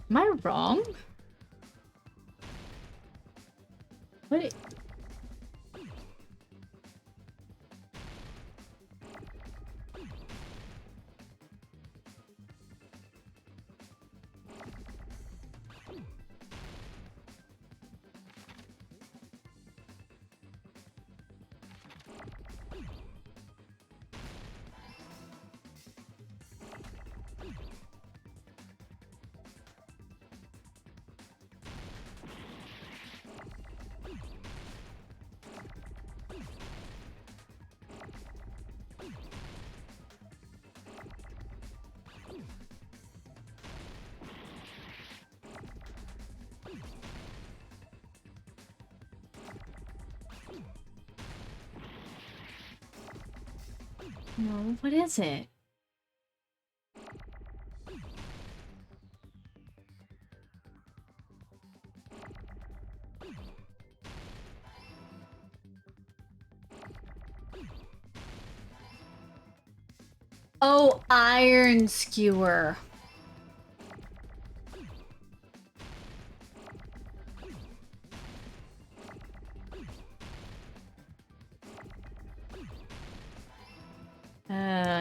Am I wrong? What? No, what is it? Oh, iron skewer.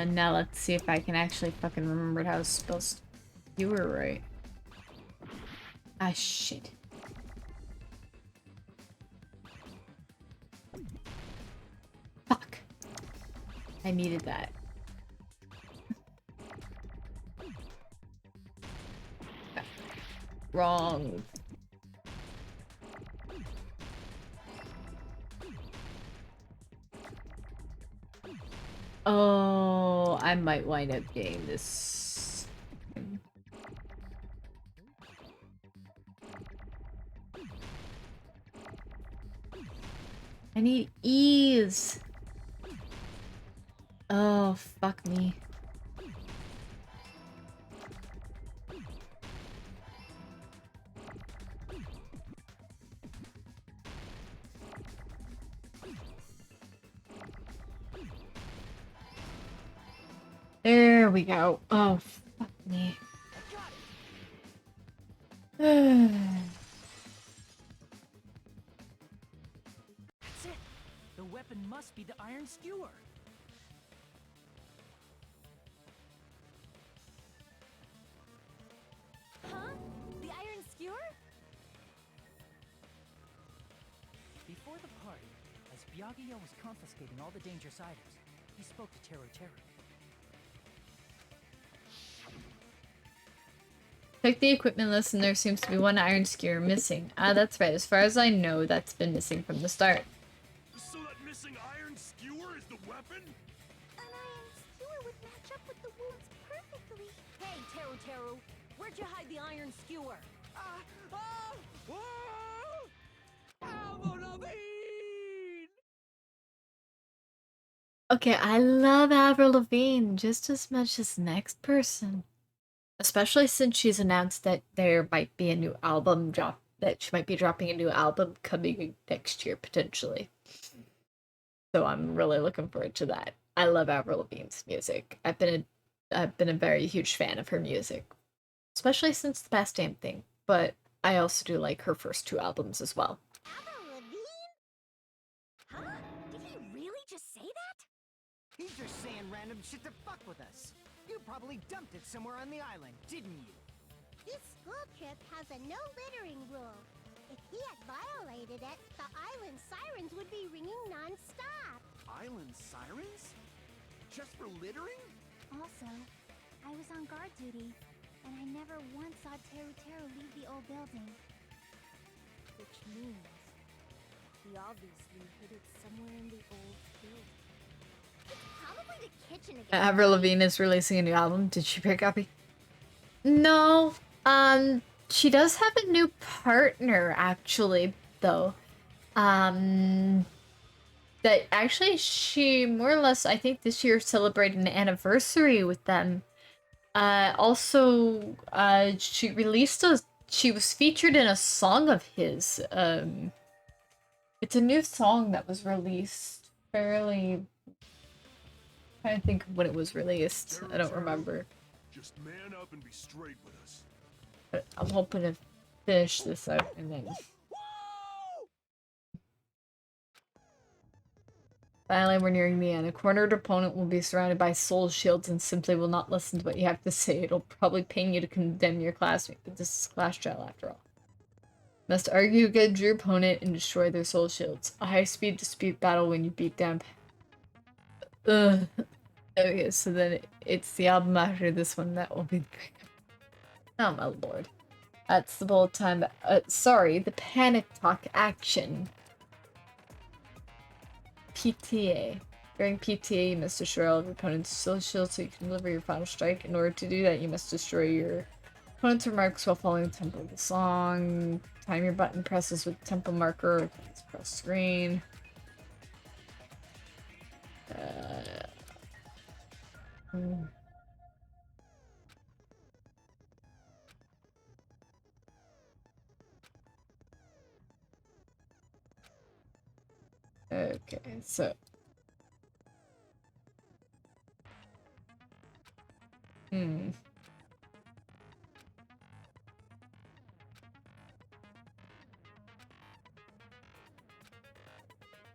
Now let's see if I can actually fucking remember how it's supposed to. You were right. Ah, shit. I needed that. Wrong. Oh, I might wind up getting this. I need ease. Oh, fuck me. There we go. Oh, fuck me. That's it. The weapon must be the iron skewer. Huh? The iron skewer? Before the party, as Byakuya was confiscating all the dangerous items, he spoke to Teru. Check the equipment list and there seems to be one iron skewer missing. Ah, that's right. As far as I know, that's been missing from the start. So that missing iron skewer is the weapon? An iron skewer would match up with the wounds perfectly. Hey, Teru, where'd you hide the iron skewer? Okay, I love Avril Lavigne just as much as the next person. Especially since she's announced that there might be a new album drop, that she might be dropping a new album coming next year, potentially. So I'm really looking forward to that. I love Avril Lavigne's music. I've been a very huge fan of her music. Especially since the Past Damn thing. But I also do like her first 2 albums as well. Avril Lavigne? Huh? Did he really just say that? He's just saying random shit to fuck with us. You probably dumped it somewhere on the island, didn't you? This school trip has a no littering rule. If he had violated it, the island sirens would be ringing non-stop. Island sirens? Just for littering? Also, I was on guard duty, and I never once saw Teru leave the old building. Which means he obviously hid it somewhere in the old building. It's probably the kitchen again. Avril Lavigne is releasing a new album. Did she pick a copy? No. She does have a new partner, actually, though. That actually she more or less, I think this year celebrated an anniversary with them. Also, she was featured in a song of his. It's a new song that was released fairly... I'm trying to think of when it was released. I don't remember. Just man up and be straight with us. But I'm hoping to finish this out and then... Finally, we're nearing the end. A cornered opponent will be surrounded by soul shields and simply will not listen to what you have to say. It'll probably ping you to condemn your classmate, but this is Clash Trial after all. Must argue against your opponent and destroy their soul shields. A high-speed dispute battle when you beat down... Okay, so then it's the album after this one that will be the breakup. Oh my lord. That's the bold time. Sorry, the panic talk action. PTA. During PTA, you must destroy all of your opponent's soul shields so you can deliver your final strike. In order to do that, you must destroy your opponent's remarks while following the tempo of the song. Time your button presses with tempo marker. Please press screen. Okay, so...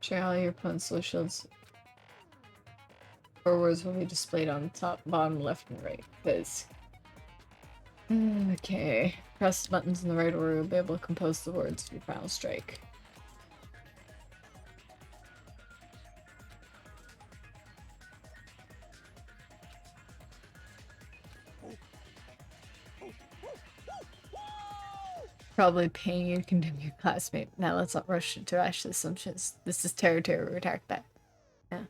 Share all your opponent's soul shields. Words will be displayed on the top, bottom, left, and right. Because... Okay. Press the buttons in the right order, you'll be able to compose the words to your final strike. Probably paying you to condemn your classmate. Now let's not rush into rash assumptions. This is territory we attack back. Yeah.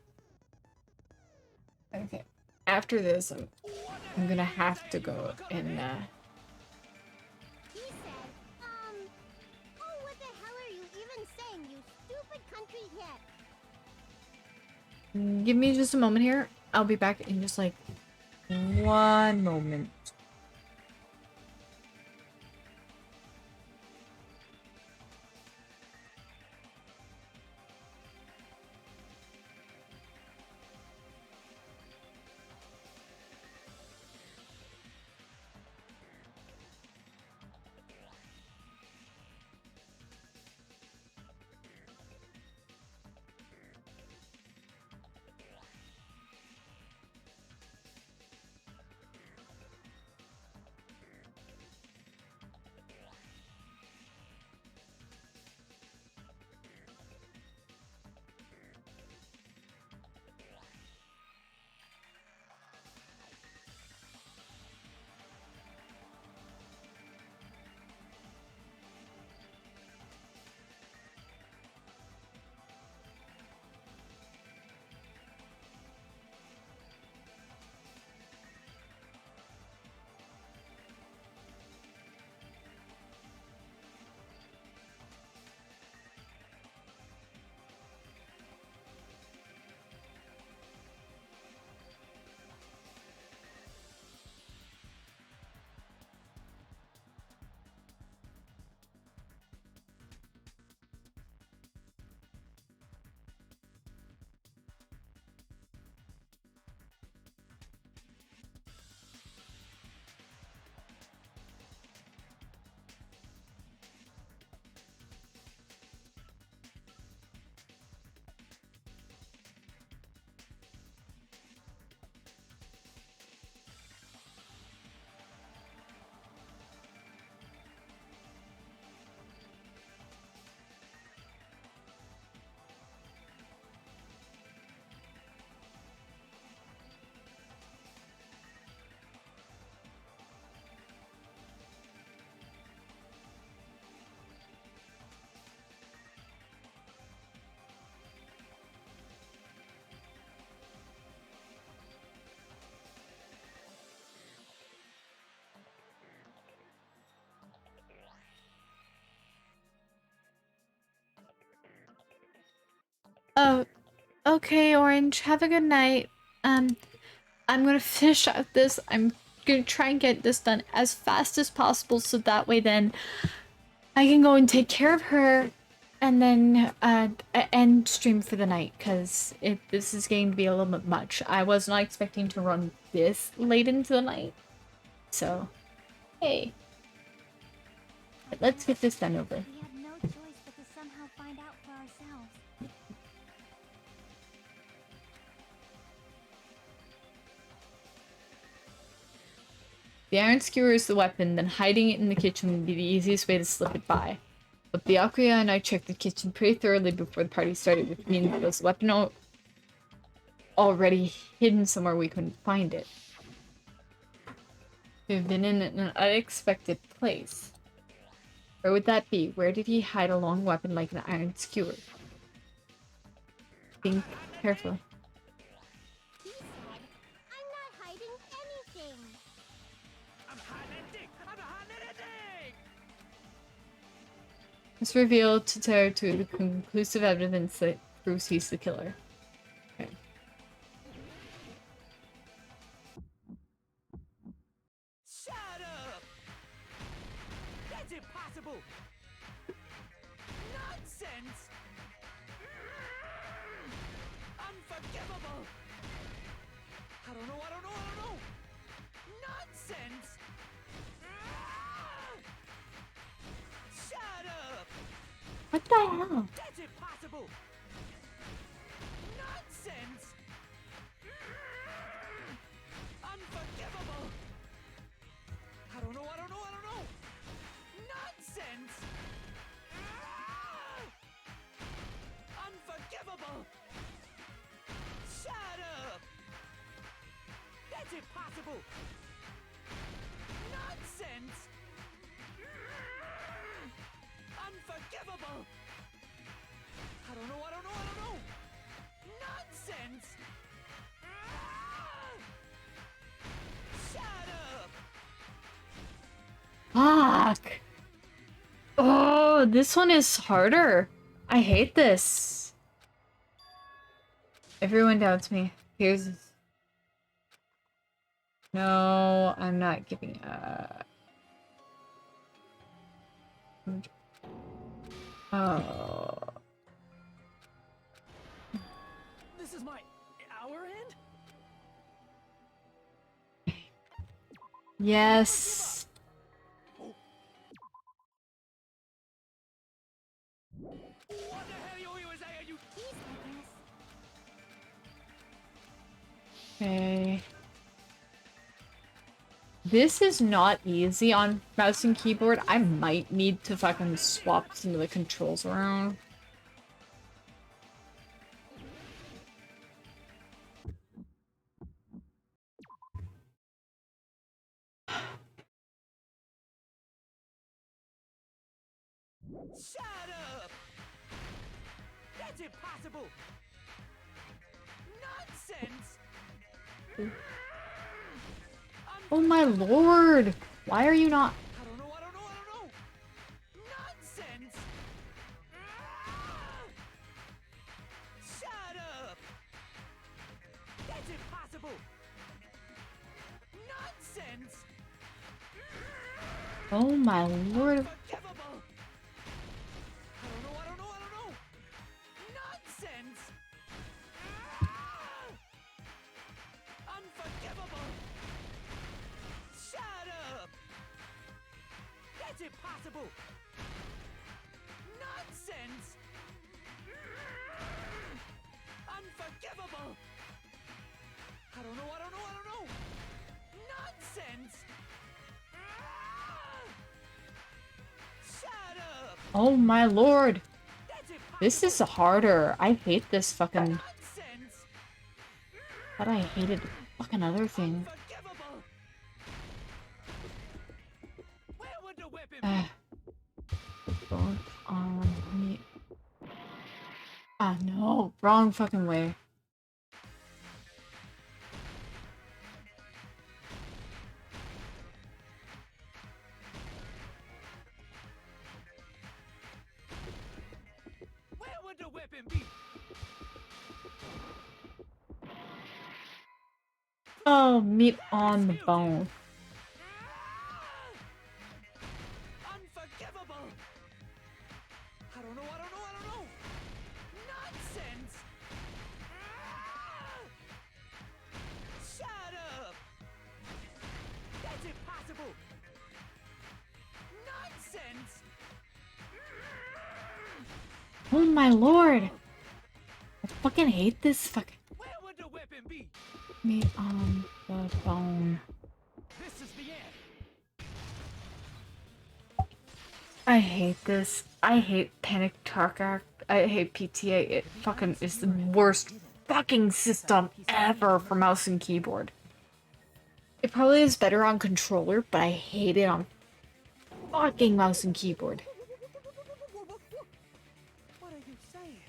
Okay. After this, I'm gonna have to go and He said, oh, what the hell are you even saying, you stupid country kid? give me just a moment here. I'll be back in just like 1 moment. Oh, okay, Orange. Have a good night. I'm gonna finish out this. I'm gonna try and get this done as fast as possible so that way then I can go and take care of her and then end stream for the night because this is getting to be a little bit much. I was not expecting to run this late into the night. So, hey. But let's get this done over. We had no choice but to somehow find out for ourselves. The iron skewer is the weapon, then hiding it in the kitchen would be the easiest way to slip it by. But Byakuya and I checked the kitchen pretty thoroughly before the party started, which means it was weapon already hidden somewhere we couldn't find it. We've been in an unexpected place. Where would that be? Where did he hide a long weapon like an iron skewer? Think carefully. He said, I'm not hiding anything. I'm hiding! I'm hiding anything! This revealed to Teruto the conclusive evidence that proves he's the killer. Okay. Shut up! That's impossible! Nonsense! Unforgivable! I don't know! Nonsense! Shut up! What the hell? That's impossible! Nonsense! Unforgivable! I don't know! Nonsense! Unforgivable! Shut up! That's impossible! Nonsense! Fuck. Oh, this one is harder. I hate this. Everyone doubts me. Here's... No, I'm not giving up. Oh. This is our end? Yes. What the hell are you saying? You Okay. This is not easy on mouse and keyboard. I might need to fucking swap some of the controls around. Shut up! That's impossible! Nonsense! Oh my lord! Why are you not... I don't know! Nonsense! Shut up! That's impossible! Nonsense! Oh my lord. Unforgivable! I don't know! Nonsense! Unforgivable! Shut up! That's impossible! Nonsense! Unforgivable! I don't know! Nonsense! Shut up! Oh my lord. That's impossible! This is harder. I hate this fucking... Nonsense! But I hated the fucking other thing. Unforgivable! Where would the weapon be? Both on me. Ah, no. Wrong fucking way. Where would the weapon be? Oh, meat on the bone. Unforgivable! I don't know! Nonsense! Shut up! That's impossible! Nonsense! Oh my lord. I fucking hate this fucking... Where would the weapon be? Meat on the bone. This is the end! I hate this. I hate Panic Attack Act. I hate PTA. It fucking is the worst fucking system ever for mouse and keyboard. It probably is better on controller, but I hate it on fucking mouse and keyboard. What are you saying?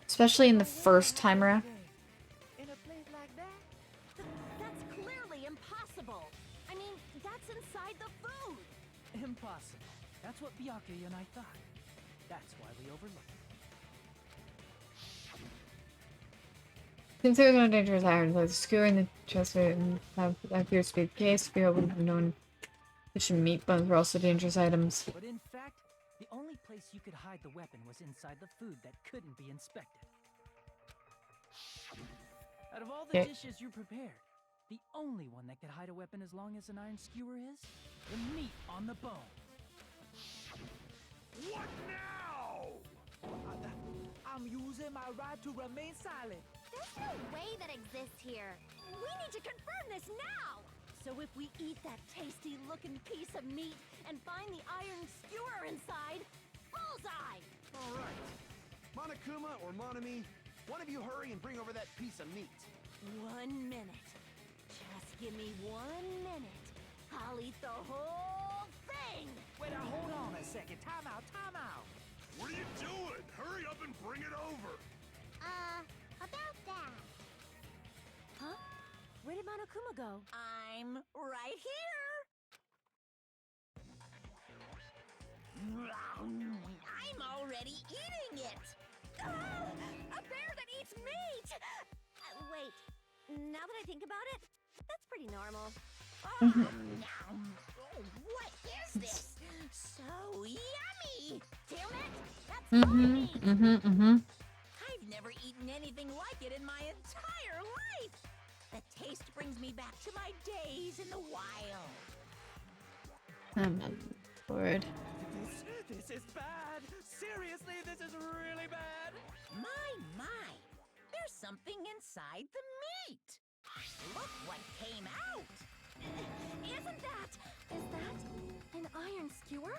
Especially in the first time around. In a place like that? That's clearly impossible. I mean, that's inside the food. Impossible. That's what Byakuya and I thought. That's why we overlooked it. Since there was no dangerous irons, like the skewer in the chest and appears to be the case, we would have known fish and meat bones were also dangerous items. But in fact, the only place you could hide the weapon was inside the food that couldn't be inspected. Out of all the dishes you prepared, the only one that could hide a weapon as long as an iron skewer is the meat on the bone. What now? I'm using my right to remain silent. There's no way that exists here. We need to confirm this now! So if we eat that tasty-looking piece of meat and find the iron skewer inside, bullseye! All right. Monokuma or Monami, one of you hurry and bring over that piece of meat. 1 minute. Just give me 1 minute. I'll eat the whole thing! Wait, now hold on a second. Time out. What are you doing? Hurry up and bring it over. About that. Huh? Where did Monokuma go? I'm right here. I'm already eating it! A bear that eats meat! Wait, now that I think about it, that's pretty normal. What is this? So yummy! Damn it! That's I've never eaten anything like it in my entire life! The taste brings me back to my days in the wild. I'm on board. This is bad! Seriously, this is really bad! My! There's something inside the meat! Look what came out! Is that an iron skewer?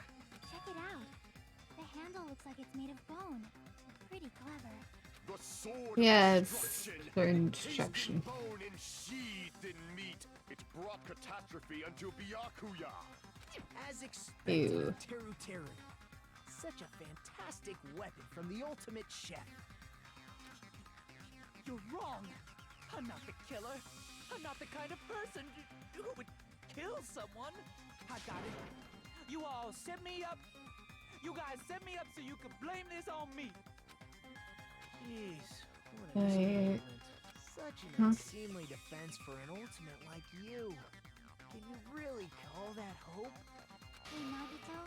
Check it out. The handle looks like it's made of bone. Pretty clever. The sword Yeah, of it's destruction. for Encased destruction. in bone and sheathed in meat. It brought catastrophe unto Byakuya. As expected, Ew. Teru Teru. Such a fantastic weapon from the ultimate chef. You're wrong! I'm not the killer! I'm not the kind of person who would kill someone! I got it! You all set me up! You guys set me up so you could blame this on me! Jeez, what a disappointment. Such an unseemly defense for an ultimate like you. Can you really call that hope? Hey, Nagito.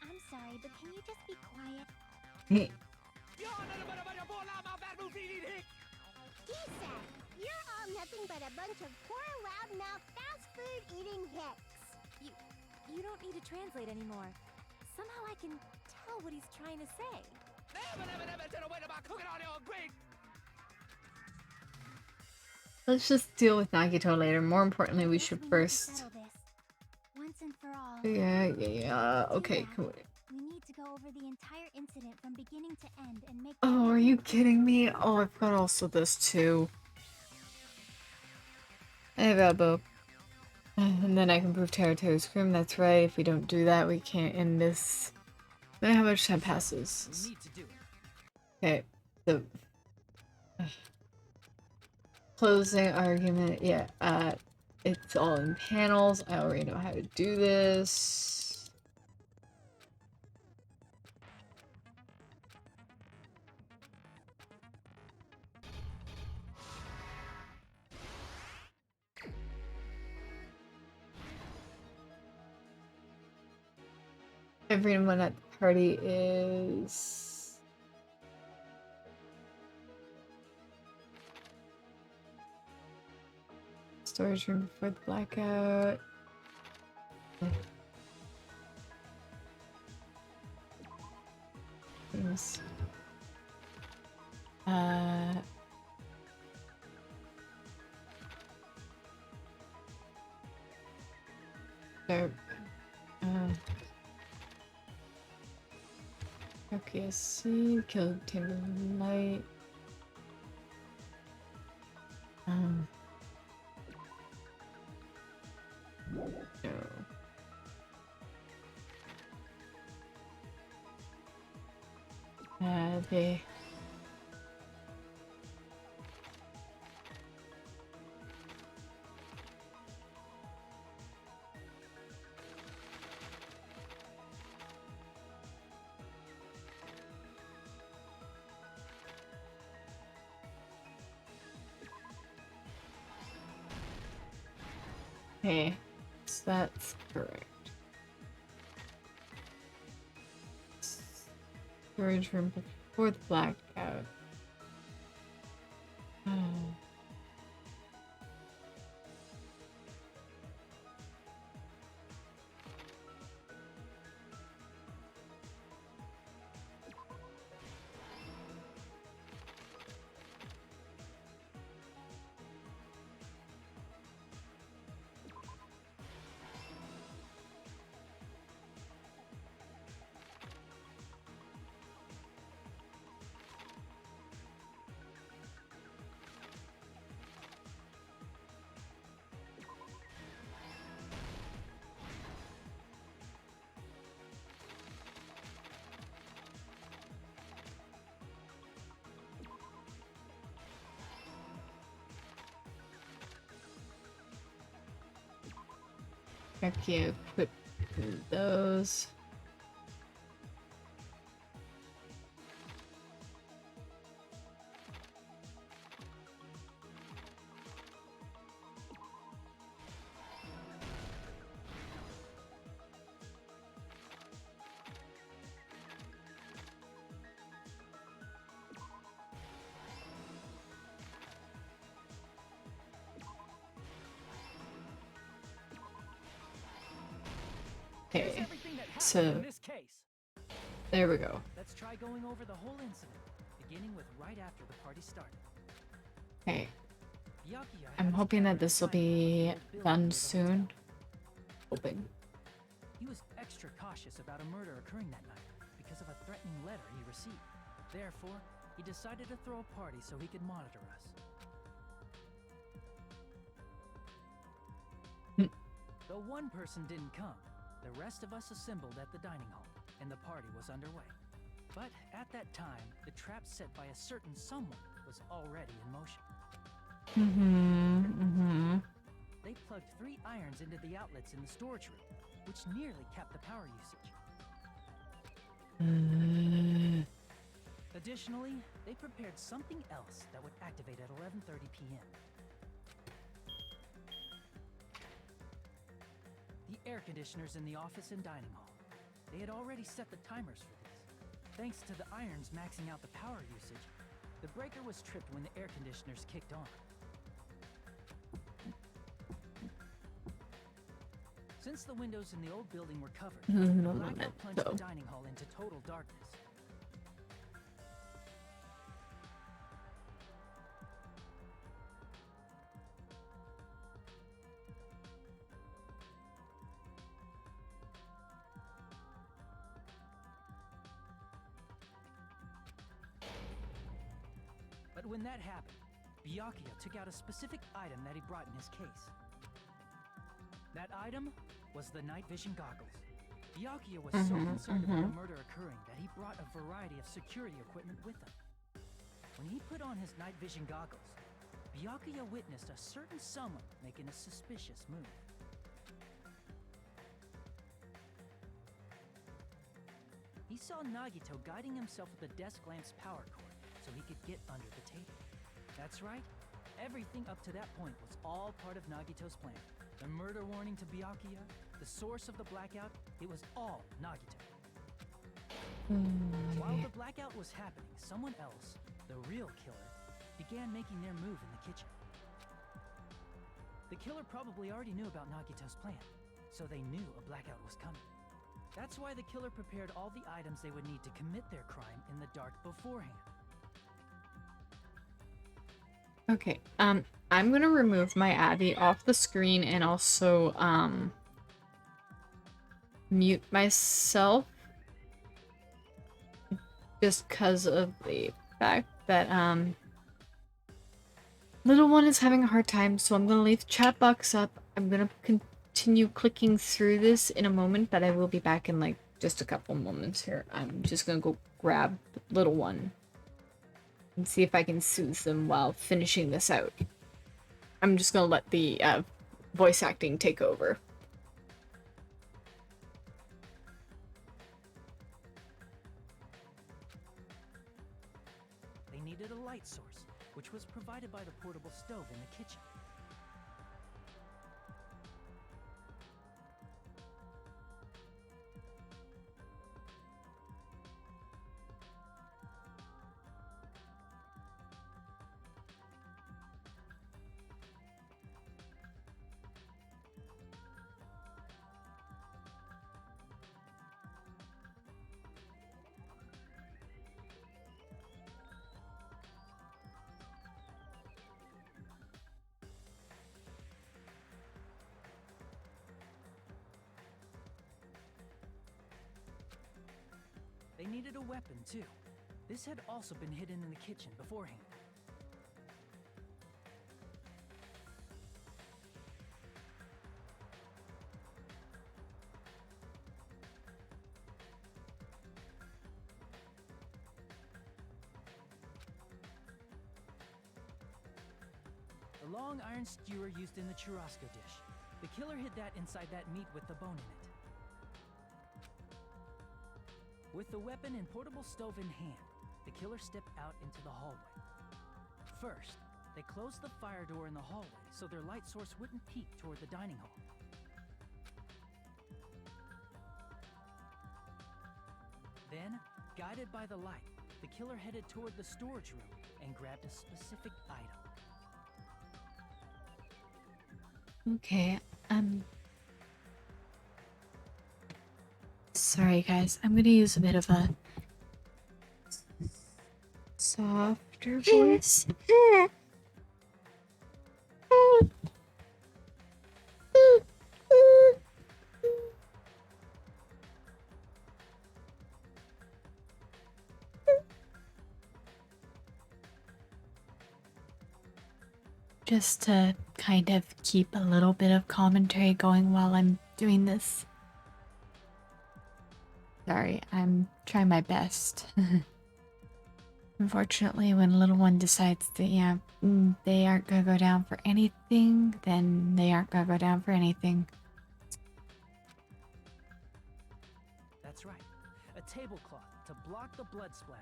I'm sorry, but can you just be quiet? Gisa, you're all nothing but a bunch of poor, loudmouth, fast food eating hicks. You don't need to translate anymore. Somehow I can tell what he's trying to say. Let's just deal with Nagito later. More importantly, we should first. Settle this. Once and for all. Yeah. Okay, cool. We need to go over the entire incident from beginning to end and make. Oh, are you kidding me? Oh, I've got also this too. I got both. And then I can prove Teru's scream. That's right. If we don't do that, we can't end this. Then how much time passes? We need to do it. Okay, so closing argument. Yeah, it's all in panels. I already know how to do this. Everyone at the party is storage room before the blackout. Things. There. Okay, I see. Killed Timber Light. No. They. Okay, so that's correct. Storage room before the blackout. Okay, put those. Here's Okay, everything that happened so in this case. there we go. Let's try going over the whole incident, beginning with right after the party started. Okay, Byakuya had I'm his hoping camera that this will designed on the be old building done near the soon. hotel. Hoping. He was extra cautious about a murder occurring that night because of a threatening letter he received. Therefore, he decided to throw a party so he could monitor us. Though one person didn't come, the rest of us assembled at the dining hall, and the party was underway. But at that time, the trap set by a certain someone was already in motion. They plugged 3 irons into the outlets in the storage room, which nearly capped the power usage. Additionally, they prepared something else that would activate at 11:30 p.m. The air conditioners in the office and dining hall. They had already set the timers for these. Thanks to the irons maxing out the power usage, the breaker was tripped when the air conditioners kicked on. Since the windows in the old building were covered, the blackout plunged the dining hall into total darkness. But when that happened, Byakuya took out a specific item that he brought in his case. That item was the night vision goggles. Byakuya was so concerned about a murder occurring that he brought a variety of security equipment with him. When he put on his night vision goggles, Byakuya witnessed a certain someone making a suspicious move. He saw Nagito guiding himself with the desk lamp's power cord so he could get under the table. That's right, everything up to that point was all part of Nagito's plan. The murder warning to Byakuya, the source of the blackout, it was all Nagito. While the blackout was happening, someone else, the real killer, began making their move in the kitchen. The killer probably already knew about Nagito's plan, so they knew a blackout was coming. That's why the killer prepared all the items they would need to commit their crime in the dark beforehand. Okay, I'm gonna remove my Abby off the screen and also, mute myself. Just because of the fact that, little one is having a hard time, so I'm gonna leave the chat box up. I'm gonna continue clicking through this in a moment, but I will be back in, like, just a couple moments here. I'm just gonna go grab little one and see if I can soothe them while finishing this out. I'm just gonna let the voice acting take over. They needed a light source, which was provided by the portable stove in the kitchen. They needed a weapon, too. This had also been hidden in the kitchen beforehand. The long iron skewer used in the churrasco dish. The killer hid that inside that meat with the bone in it. With the weapon and portable stove in hand, the killer stepped out into the hallway. First, they closed the fire door in the hallway so their light source wouldn't peek toward the dining hall. Then, guided by the light, the killer headed toward the storage room and grabbed a specific item. Okay, Sorry, guys. I'm gonna use a bit of a softer voice. Just to kind of keep a little bit of commentary going while I'm doing this. Sorry, I'm trying my best. Unfortunately, when a little one decides that, yeah, they aren't gonna go down for anything, then they aren't gonna go down for anything. That's right. A tablecloth to block the blood splatter.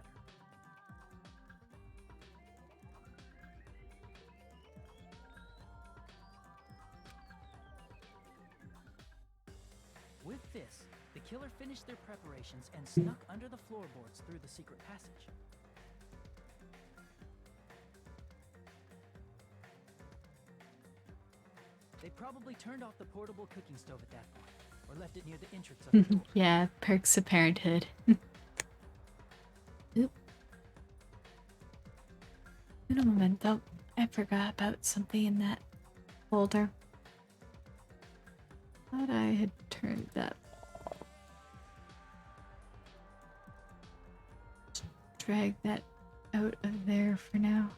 With this, the killer finished their preparations and snuck under the floorboards through the secret passage. They probably turned off the portable cooking stove at that point, or left it near the entrance of the door. Yeah, perks of parenthood. Oop. In a momento, I forgot about something in that folder. Thought I had turned that. Drag that out of there for now.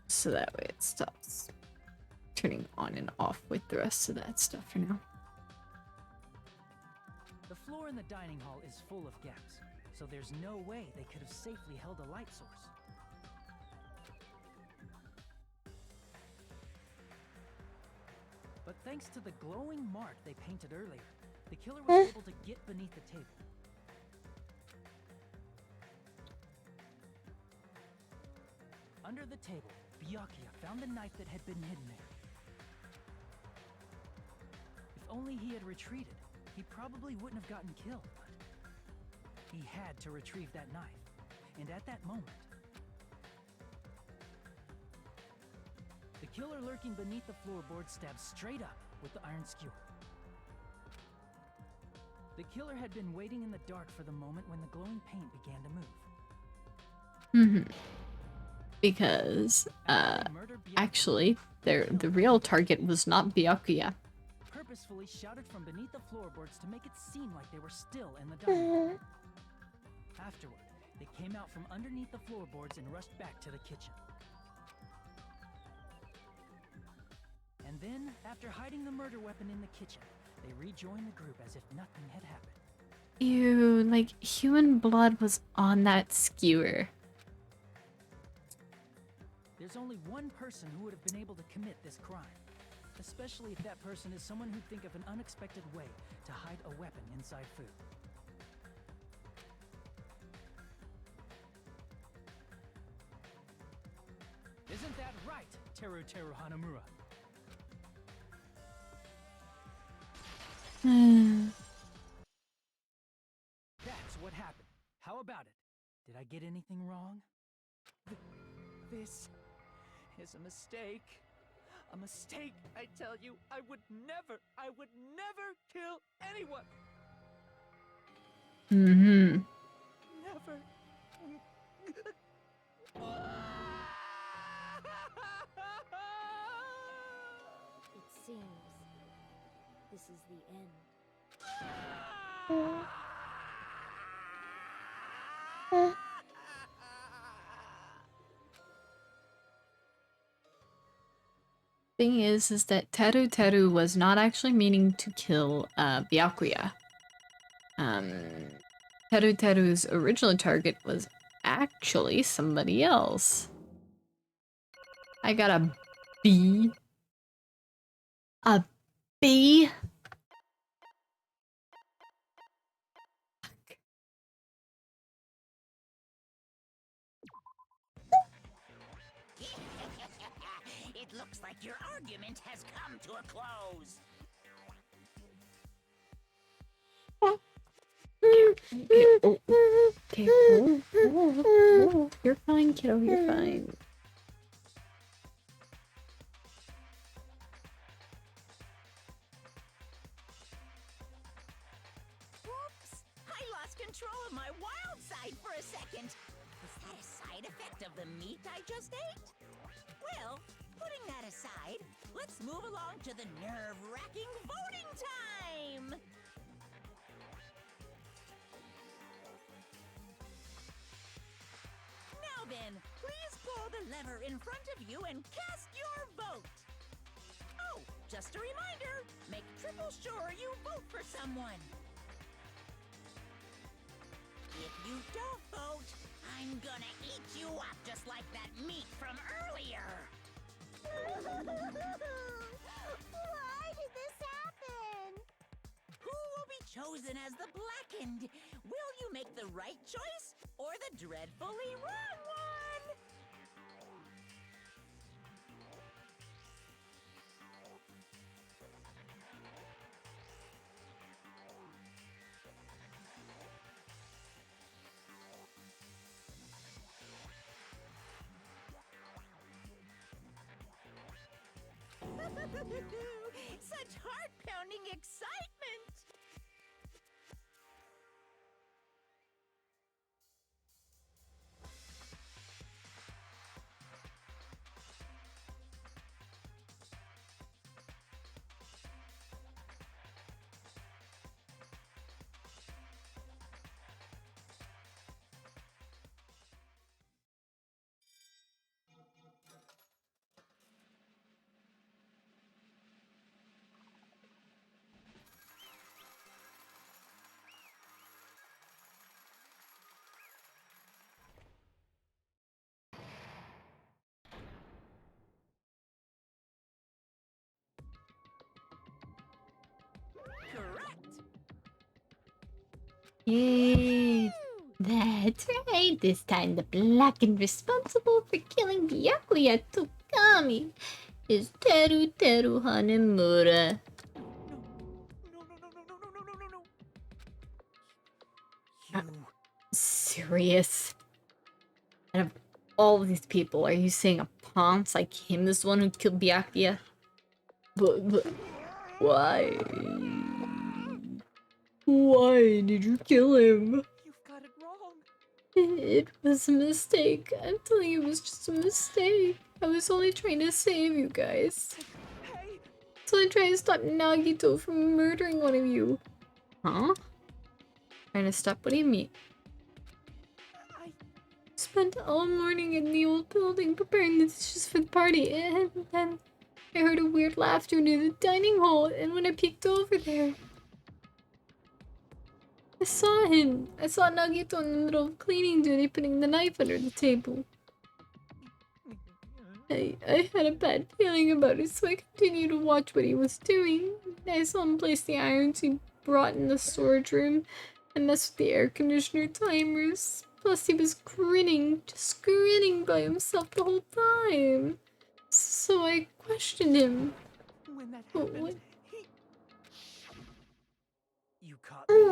So that way it stops turning on and off with the rest of that stuff for now. The floor in the dining hall is full of gaps, so there's no way they could have safely held a light source. But thanks to the glowing mark they painted earlier, the killer was able to get beneath the table. Under the table, Byakuya found the knife that had been hidden there. If only he had retreated, he probably wouldn't have gotten killed, but he had to retrieve that knife. And at that moment, the killer lurking beneath the floorboard stabbed straight up with the iron skewer. The killer had been waiting in the dark for the moment when the glowing paint began to move. Because, actually, the real target was not Byakuya. Purposefully shouted from beneath the floorboards to make it seem like they were still in the dining room. Afterward, they came out from underneath the floorboards and rushed back to the kitchen. And then, after hiding the murder weapon in the kitchen, they rejoined the group as if nothing had happened. Ew, like, human blood was on that skewer. There's only one person who would have been able to commit this crime, especially if that person is someone who'd think of an unexpected way to hide a weapon inside food. Isn't that right, Teru Hanamura? That's what happened. How about it? Did I get anything wrong? This is a mistake. A mistake, I tell you. I would never kill anyone. Mm-hmm. Never. It seems this is the end. Thing is that Teru was not actually meaning to kill Byakuya. Teru's original target was actually somebody else. I got a B. A B? It looks like your argument has come to a close. Okay. Whoa. You're fine, kiddo. You're fine. control of my wild side for a second. Was that a side effect of the meat I just ate? Well, putting that aside, let's move along to the nerve-wracking voting time! Now then, please pull the lever in front of you and cast your vote! Oh, just a reminder, make triple sure you vote for someone. If you don't vote, I'm gonna eat you up just like that meat from earlier! Why did this happen? Who will be chosen as the Blackened? Will you make the right choice or the dreadfully wrong one? Such heart-pounding excitement! Correct! Yay! That's right. This time the Blackened responsible for killing Byakuya Tokami is Teru Teru Hanemura. Serious? Out of all these people, are you saying a ponce like him is the one who killed Byakuya? But why? Why did you kill him? You've got it wrong. It was a mistake. I'm telling you, it was just a mistake. I was only trying to save you guys. Hey! So I'm trying to stop Nagito from murdering one of you. Huh? Trying to stop? What do you mean? I Spent all morning in the old building preparing the dishes for the party, and then I heard a weird laughter near the dining hall, and when I peeked over there, I saw him. I saw Nagito in the middle of cleaning duty putting the knife under the table. I had a bad feeling about it, so I continued to watch what he was doing. I saw him place the irons he brought in the storage room and mess with the air conditioner timers. Plus, he was grinning, just grinning by himself the whole time. So I questioned him. when that But happened, what? You caught me.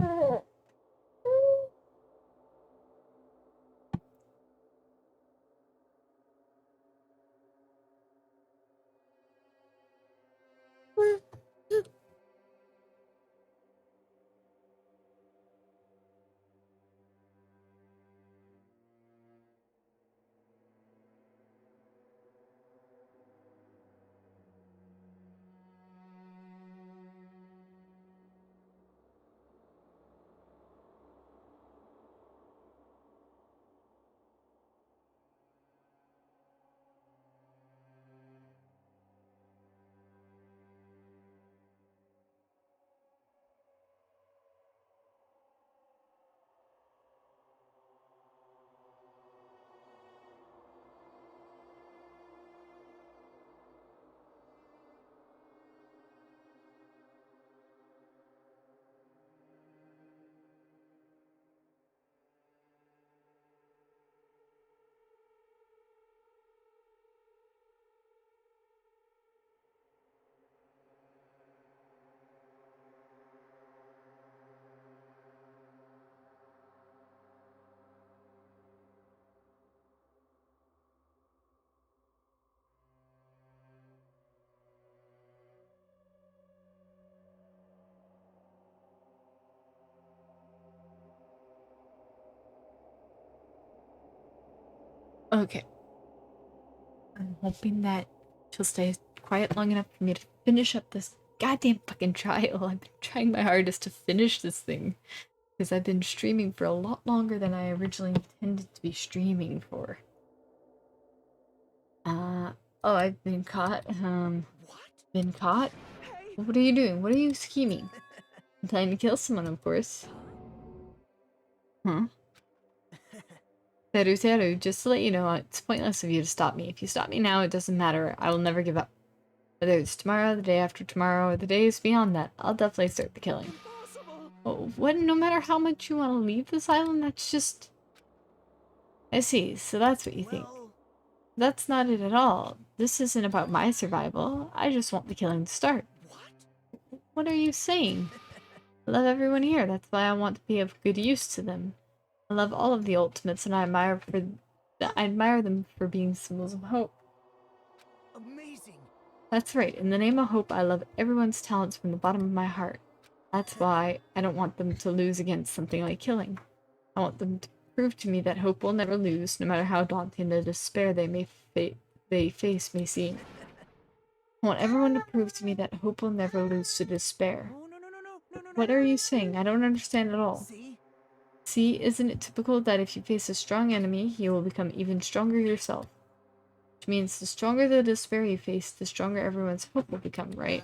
Okay. I'm hoping that she'll stay quiet long enough for me to finish up this goddamn fucking trial. I've been trying my hardest to finish this thing. Because I've been streaming for a lot longer than I originally intended to be streaming for. Oh, I've been caught. What? Been caught? Hey! What are you doing? What are you scheming? I'm planning to kill someone, of course. Huh? Teru, just to let you know, it's pointless of you to stop me. If you stop me now, it doesn't matter. I will never give up. Whether it's tomorrow, the day after tomorrow, or the days beyond that, I'll definitely start the killing. Oh, what? No matter how much you want to leave this island, that's just... I see, so that's what you think. That's not it at all. This isn't about my survival. I just want the killing to start. What? What are you saying? I love everyone here. That's why I want to be of good use to them. I love all of the ultimates, and I admire them for being symbols of hope. Amazing. That's right. In the name of hope, I love everyone's talents from the bottom of my heart. That's why I don't want them to lose against something like killing. I want them to prove to me that hope will never lose, no matter how daunting the despair they face may seem. I want everyone to prove to me that hope will never lose to despair. No. What are you saying? I don't understand at all. See, isn't it typical that if you face a strong enemy, you will become even stronger yourself? Which means the stronger the despair you face, the stronger everyone's hope will become, right?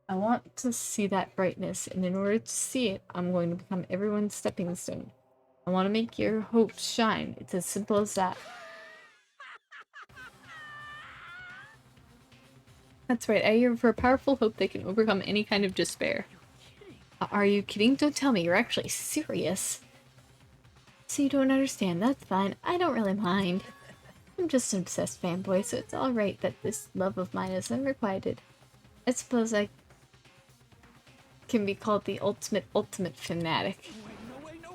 I want to see that brightness, and in order to see it, I'm going to become everyone's stepping stone. I want to make your hope shine. It's as simple as that. That's right, I yearn for a powerful hope that can overcome any kind of despair. Are you kidding? Don't tell me, you're actually serious. So you don't understand, that's fine. I don't really mind. I'm just an obsessed fanboy, so it's alright that this love of mine is unrequited. I suppose I can be called the ultimate fanatic. No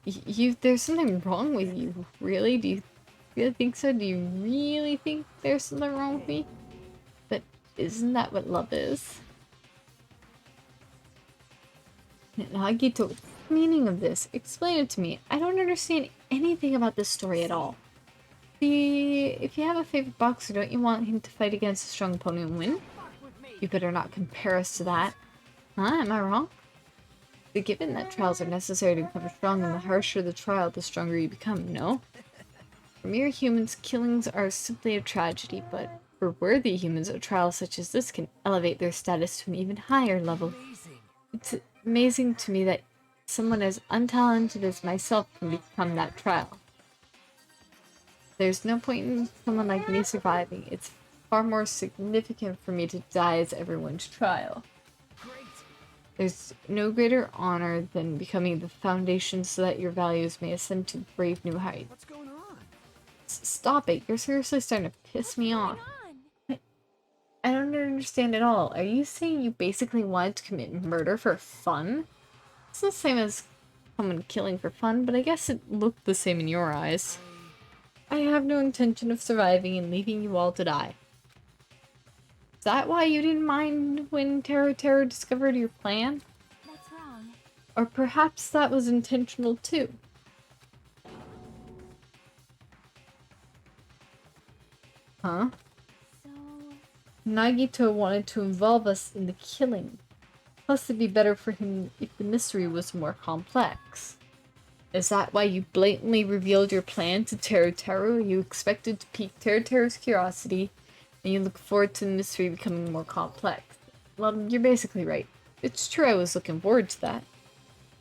way. There's something wrong with you, really? Do you really think so? Do you really think there's something wrong with me? But isn't that what love is? Nagito, what's the meaning of this? Explain it to me. I don't understand anything about this story at all. See, if you have a favorite boxer, don't you want him to fight against a strong opponent and win? You better not compare us to that. Huh? Am I wrong? The given that trials are necessary to become strong, and the harsher the trial, the stronger you become, no? For mere humans, killings are simply a tragedy, but for worthy humans, a trial such as this can elevate their status to an even higher level. It's amazing to me that someone as untalented as myself can become that trial. There's no point in someone like me surviving. It's far more significant for me to die as everyone's trial. There's no greater honor than becoming the foundation so that your values may ascend to brave new heights. What's going on? Stop it. You're seriously starting to piss me off. I don't understand at all. Are you saying you basically wanted to commit murder for fun? It's the same as someone killing for fun, but I guess it looked the same in your eyes. I have no intention of surviving and leaving you all to die. Is that why you didn't mind when Teru discovered your plan? That's wrong. Or perhaps that was intentional too. Huh? So... Nagito wanted to involve us in the killing. Plus it'd be better for him if the mystery was more complex. Is that why you blatantly revealed your plan to Teru? You expected to pique Teru's curiosity, and you look forward to the mystery becoming more complex. Well, you're basically right. It's true I was looking forward to that.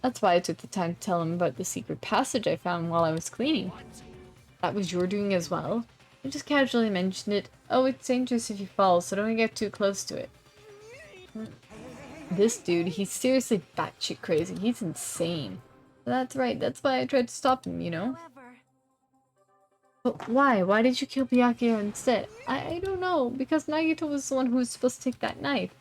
That's why I took the time to tell him about the secret passage I found while I was cleaning. That was your doing as well? I just casually mentioned it. Oh, it's dangerous if you fall, so don't get too close to it. This dude, he's seriously batshit crazy. He's insane. That's right, that's why I tried to stop him, you know? But why? Why did you kill Byakuya instead? I don't know, because Nagito was the one who was supposed to take that knife.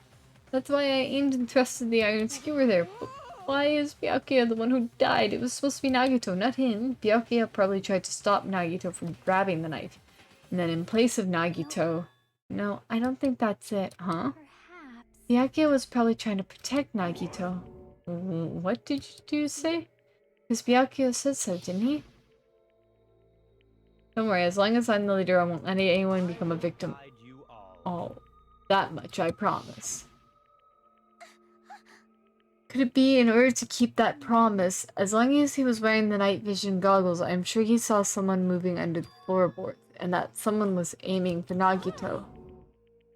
That's why I aimed and thrusted the iron skewer there. But why is Byakuya the one who died? It was supposed to be Nagito, not him. Byakuya probably tried to stop Nagito from grabbing the knife. And then in place of Nagito... No, I don't think that's it, huh? Byakuya was probably trying to protect Nagito. What did you say? Because Byakuya said so, didn't he? Don't worry, as long as I'm the leader, I won't let anyone become a victim. Oh, that much I promise. Could it be in order to keep that promise? As long as he was wearing the night vision goggles, I'm sure he saw someone moving under the floorboards, and that someone was aiming for Nagito.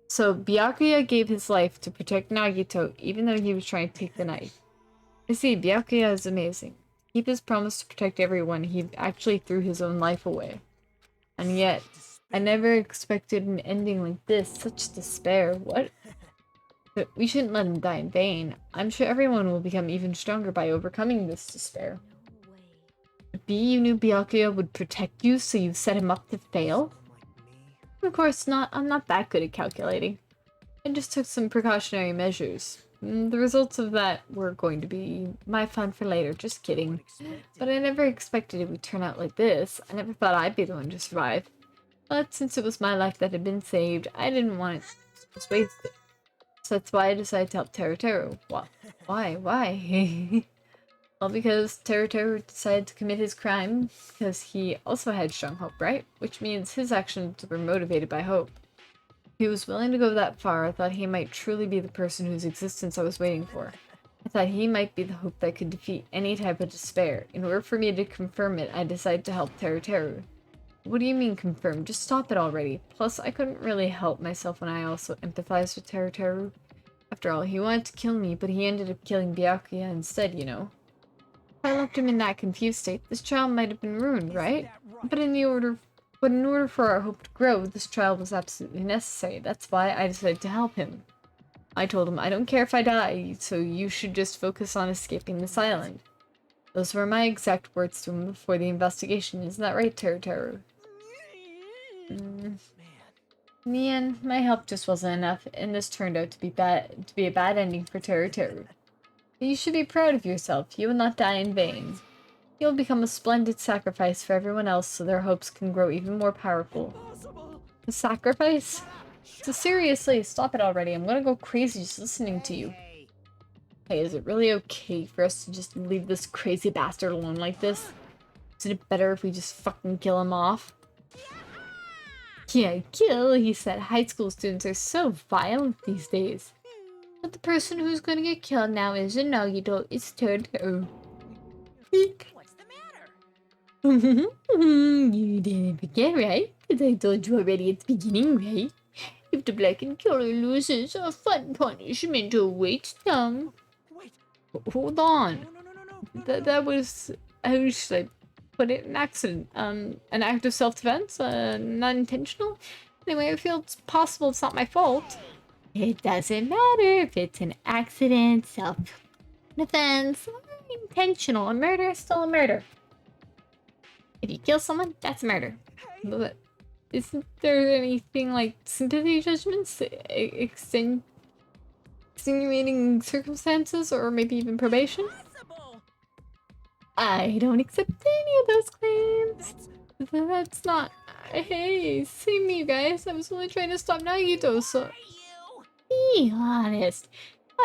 So Byakuya gave his life to protect Nagito, even though he was trying to take the knife. I see, Byakuya is amazing. To keep his promise to protect everyone, he actually threw his own life away. And yet, I never expected an ending like this. Such despair. What? But we shouldn't let him die in vain. I'm sure everyone will become even stronger by overcoming this despair. B, you knew Byakuya would protect you, so you set him up to fail? Of course not. I'm not that good at calculating. I just took some precautionary measures. The results of that were going to be my fun for later. Just kidding. But I never expected it would turn out like this. I never thought I'd be the one to survive. But since it was my life that had been saved, I didn't want it to just wasted. So that's why I decided to help Teruteru. Well, why? Why? Well, because Teruteru decided to commit his crime because he also had strong hope, right? Which means his actions were motivated by hope. If he was willing to go that far, I thought he might truly be the person whose existence I was waiting for. I thought he might be the hope that could defeat any type of despair. In order for me to confirm it, I decided to help Teruteru. What do you mean confirm? Just stop it already. Plus, I couldn't really help myself when I also empathized with Teruteru. After all, he wanted to kill me, but he ended up killing Byakuya instead, you know. If I left him in that confused state, this trial might have been ruined, right? But in order for our hope to grow, this trial was absolutely necessary. That's why I decided to help him. I told him, I don't care if I die, so you should just focus on escaping this island. Those were my exact words to him before the investigation. Isn't that right, Teruteru? In the end, my help just wasn't enough, and this turned out to be a bad ending for Teruteru. But you should be proud of yourself. You will not die in vain. You will become a splendid sacrifice for everyone else so their hopes can grow even more powerful. A sacrifice? So seriously, stop it already. I'm gonna go crazy just listening to you. Hey, is it really okay for us to just leave this crazy bastard alone like this? Isn't it better if we just fucking kill him off? Yeah, kill, he said. High school students are so violent these days. But the person who's gonna get killed now isn't Nagito, it's Teruteru. What's the matter? You didn't forget, right? Because I told you already at the beginning, right? If the black and killer loses, a fun punishment awaits them. Wait. Hold on. No. That was... How should I put it? An accident. An act of self-defense? Not intentional? Anyway, I feel it's possible it's not my fault. It doesn't matter if it's an accident, self-defense, or intentional. A murder is still a murder. If you kill someone, that's murder. But isn't there anything like sympathy judgments, extenuating circumstances, or maybe even probation? I don't accept any of those claims. That's not... Hey, same me, you guys. I was only trying to stop Nagito, so... Be honest.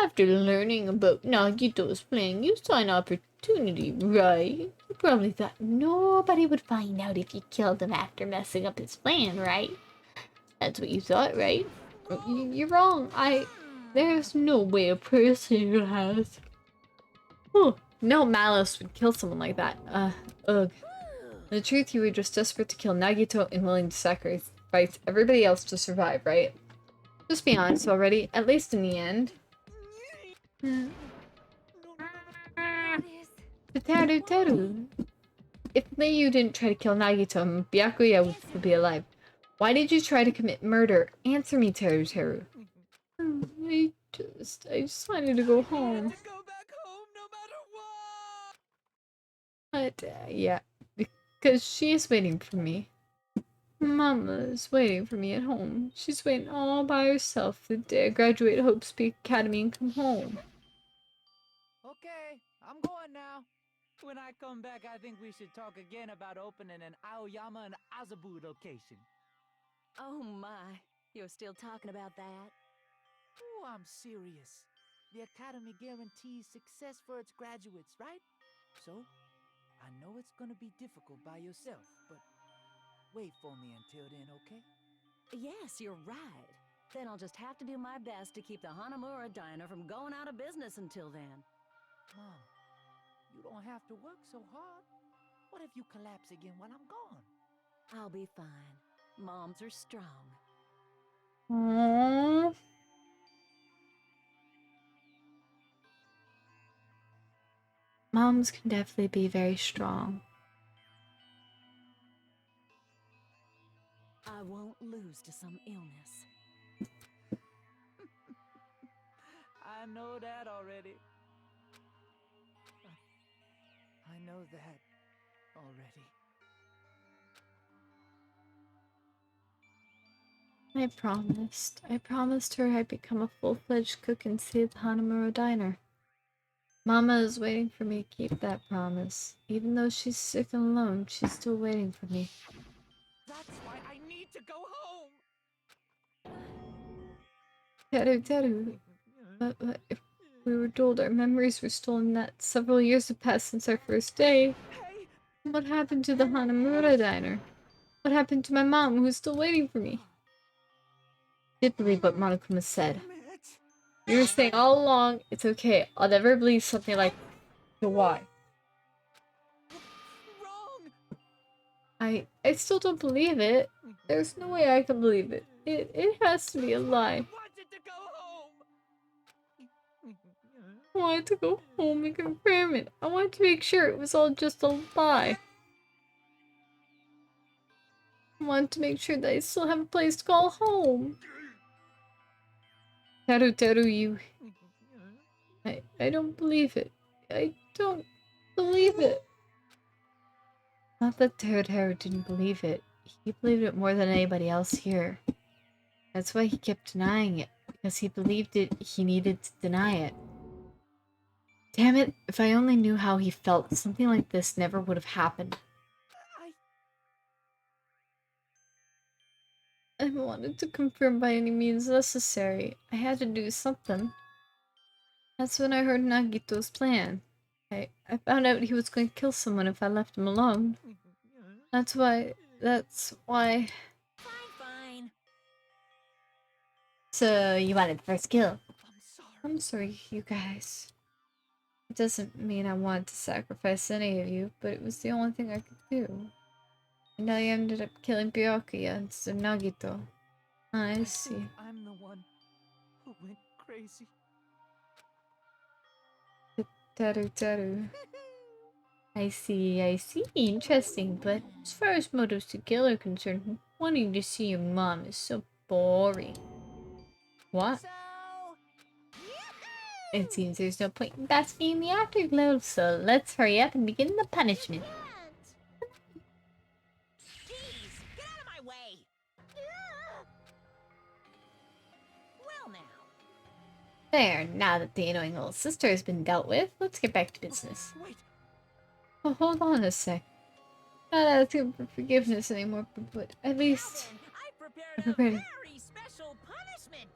After learning about Nagito's plan, you saw an opportunity, right? You probably thought nobody would find out if you killed him after messing up his plan, right? That's what you thought, right? You're wrong. There's no way a person who has... Oh, no malice would kill someone like that. Ugh. The truth, you were just desperate to kill Nagito and willing to sacrifice everybody else to survive, right? Just be honest already, at least in the end. Teru. If you didn't try to kill Nagito, Byakuya would still be alive. Why did you try to commit murder? Answer me, Teru. I just wanted to go home. But, yeah, because she's waiting for me. Mama's waiting for me at home. She's waiting all by herself the day I graduate Hope Speak Academy and come home. Okay, I'm going now. When I come back, I think we should talk again about opening an Aoyama and Azabu location. Oh my, you're still talking about that? Oh, I'm serious. The Academy guarantees success for its graduates, right? So, I know it's gonna be difficult by yourself, but... wait for me until then, okay? Yes, you're right. Then I'll just have to do my best to keep the Hanamura Diner from going out of business until then. Mom, you don't have to work so hard. What if you collapse again while I'm gone? I'll be fine. Moms are strong. Aww. Moms can definitely be very strong. I won't lose to some illness. I know that already. I know that already. I promised her I'd become a full-fledged cook and save the Hanamura Diner. Mama is waiting for me to keep that promise. Even though she's sick and alone, she's still waiting for me. That's why I need to go home! Teru. But if we were told our memories were stolen, that several years have passed since our first day. What happened to the Hanamura Diner? What happened to my mom, who's still waiting for me? I did believe what Monokuma said. You were saying all along, it's okay. I'll never believe something like the why. I still don't believe it. There's no way I can believe it. It has to be a lie. I wanted to go home and confirm it. I wanted to make sure it was all just a lie. I wanted to make sure that I still have a place to call home. Teru, you... I don't believe it. I don't believe it. Not that Teru didn't believe it. He believed it more than anybody else here. That's why he kept denying it. Because he believed it, he needed to deny it. Damn it, if I only knew how he felt, something like this never would have happened. I wanted to confirm by any means necessary. I had to do something. That's when I heard Nagito's plan. I found out he was going to kill someone if I left him alone. That's why... Fine. So, you wanted the first kill? I'm sorry, you guys. It doesn't mean I wanted to sacrifice any of you, but it was the only thing I could do. And I ended up killing Byakuya instead of Nagito. I see. I'm the one who went crazy. Teru. I see. Interesting, but as far as motives to kill are concerned, wanting to see your mom is so boring. What? It seems there's no point in basking in the afterglow, so let's hurry up and begin the punishment. Jeez, get out of my way! Well now. There, now that the annoying little sister has been dealt with, let's get back to business. Wait. Oh, hold on a sec. Not asking for forgiveness anymore, but at least... I prepared a very special punishment!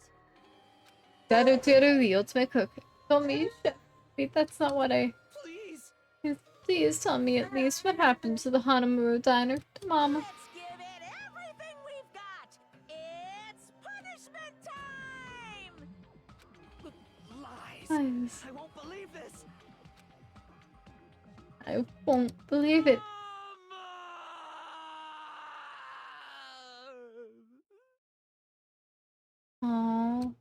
Teru, the ultimate cook. Told me chef. Wait, that's not what I... Please! Yes, please tell me at least what happened to the Hanamura Diner, to Mama. Let's give it everything we've got! It's punishment time! Lies! I won't believe this! I won't believe it. Aww.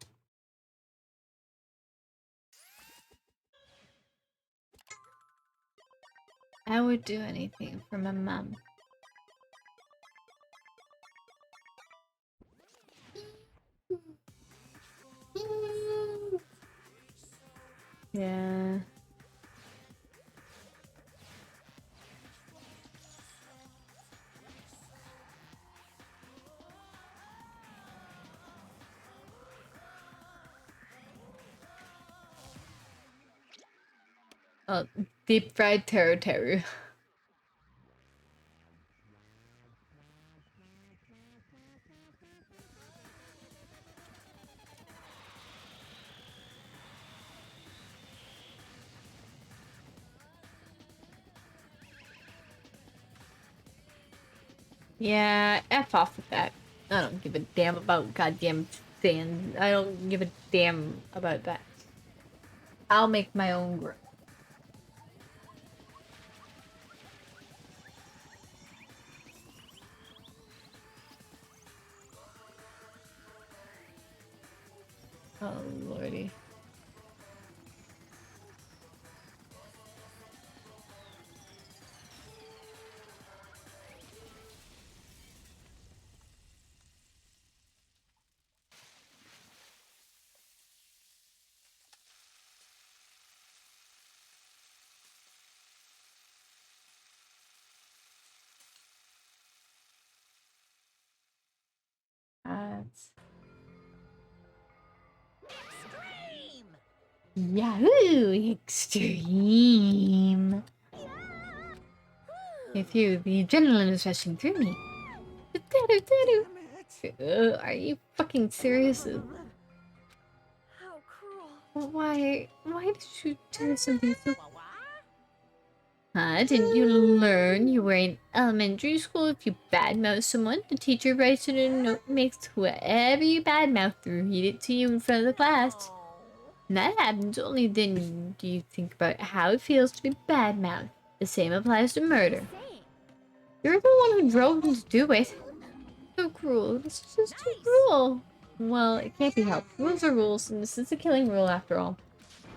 I would do anything for my mom. Yeah. Oh, deep fried Teru. Yeah, F off with that. I don't give a damn about goddamn sand. I don't give a damn about that. I'll make my own group. Oh, lordy. That's... Yahoo! Extreme! If you, the adrenaline is rushing through me. Are you fucking serious? How cruel. Why did you do something so... Huh? Didn't you learn you were in elementary school? If you badmouth someone, the teacher writes it in a note and makes whoever you badmouth read it to you in front of the class. And that happens only then do you think about how it feels to be badmouthed. The same applies to murder. You're the one who drove them to do it. So cruel. This is just too cruel. Well, it can't be helped. Rules are rules, and this is a killing rule after all.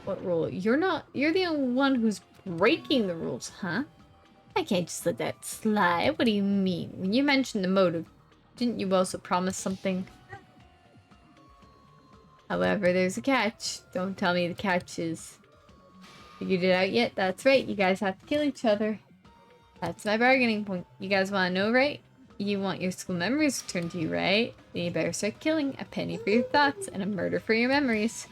What rule? You're the only one who's breaking the rules, huh? I can't just let that slide. What do you mean? When you mentioned the motive, didn't you also promise something? However, there's a catch. Don't tell me the catch is... Figured it out yet? That's right, you guys have to kill each other. That's my bargaining point. You guys want to know, right? You want your school memories returned to you, right? Then you better start killing. A penny for your thoughts and a murder for your memories.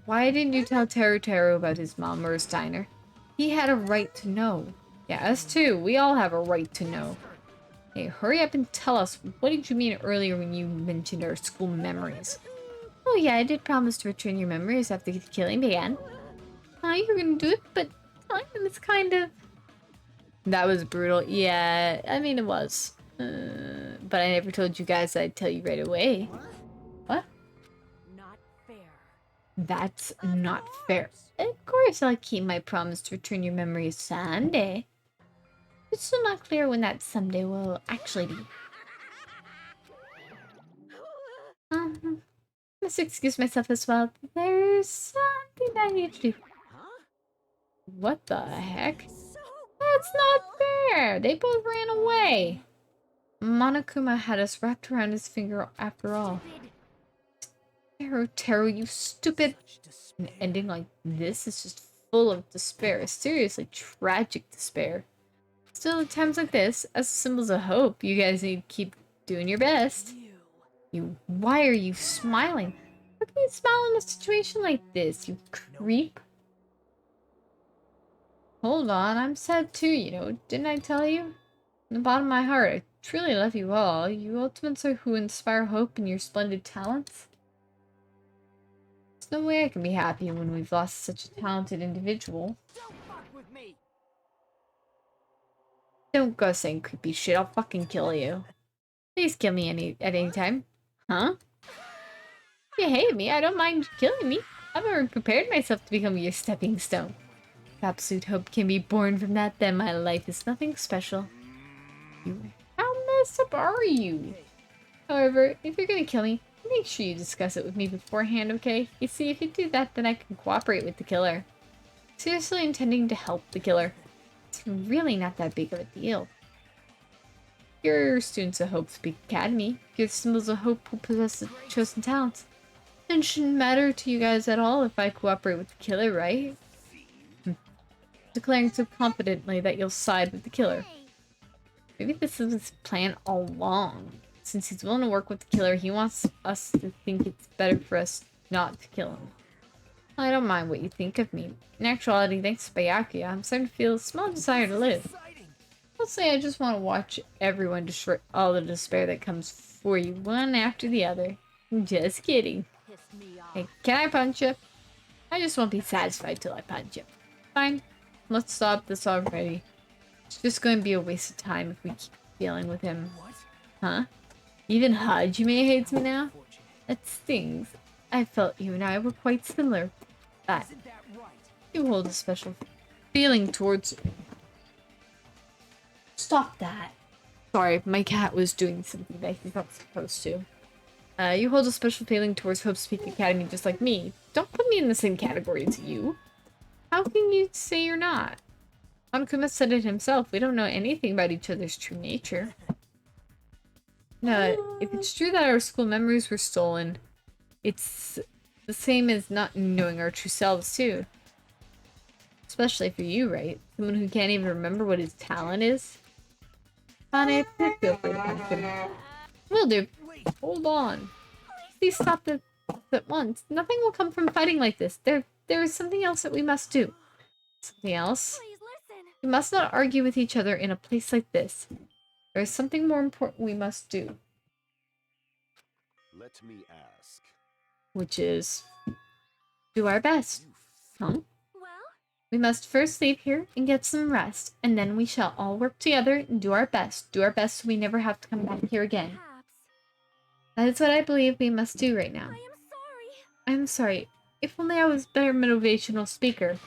Why didn't you tell Teru about his mom or his diner? He had a right to know. Yeah, us too. We all have a right to know. Hey, hurry up and tell us. What did you mean earlier when you mentioned our school memories? Oh yeah, I did promise to return your memories after the killing began. You were gonna do it, but telling them it's kind of... That was brutal. Yeah, I mean it was. But I never told you guys I'd tell you right away. What? That's not fair. Of course I'll keep my promise to return your memories someday. It's still not clear when that someday will actually be. Must excuse myself as well. There's something I need to do. What the heck? That's not fair! They both ran away! Monokuma had us wrapped around his finger after all. Teru, you stupid... An ending like this is just full of despair. Seriously, tragic despair. Still, at times like this, as symbols of hope, you guys need to keep doing your best. Why are you smiling? How can you smile in a situation like this, you creep? Hold on, I'm sad too, you know. Didn't I tell you? From the bottom of my heart, I truly love you all. You ultimates are who inspire hope in your splendid talents. There's no way I can be happy when we've lost such a talented individual. Don't fuck with me. Don't go saying creepy shit, I'll fucking kill you. Please kill me at any time. Huh? If you hate me, I don't mind killing me. I've already prepared myself to become your stepping stone. If absolute hope can be born from that, then my life is nothing special. How messed up are you? However, if you're gonna kill me, make sure you discuss it with me beforehand, okay? You see, if you do that, then I can cooperate with the killer. Seriously intending to help the killer. It's really not that big of a deal. You're students of Hope's Peak Academy. You're the symbols of hope who possess the chosen talents. It shouldn't matter to you guys at all if I cooperate with the killer, right? Declaring so confidently that you'll side with the killer. Maybe this is his plan all along. Since he's willing to work with the killer, he wants us to think it's better for us not to kill him. I don't mind what you think of me. In actuality, thanks to Byakuya, I'm starting to feel a small desire to live. Mostly, I just want to watch everyone destroy all the despair that comes for you, one after the other. Just kidding. Hey, can I punch you? I just won't be satisfied till I punch you. Fine. Let's stop this already. It's just going to be a waste of time if we keep dealing with him. Huh? Even Hajime hates me now? That stings. I felt you and I were quite similar. But you hold a special feeling towards... Stop that. Sorry, my cat was doing something that he's not supposed to. You hold a special feeling towards Hope's Peak Academy just like me. Don't put me in the same category as you. How can you say you're not? Ankuma said it himself. We don't know anything about each other's true nature. No, if it's true that our school memories were stolen, it's the same as not knowing our true selves, too. Especially for you, right? Someone who can't even remember what his talent is? Honey, feel free to punch him. Will do. Hold on. Please stop this at once. Nothing will come from fighting like this. There is something else that we must do. Something else? We must not argue with each other in a place like this. There is something more important we must do. Let me ask. Which is... do our best. Huh? We must first leave here and get some rest, and then we shall all work together and do our best. Do our best so we never have to come back here again. That is what I believe we must do right now. I'm sorry. If only I was a better motivational speaker.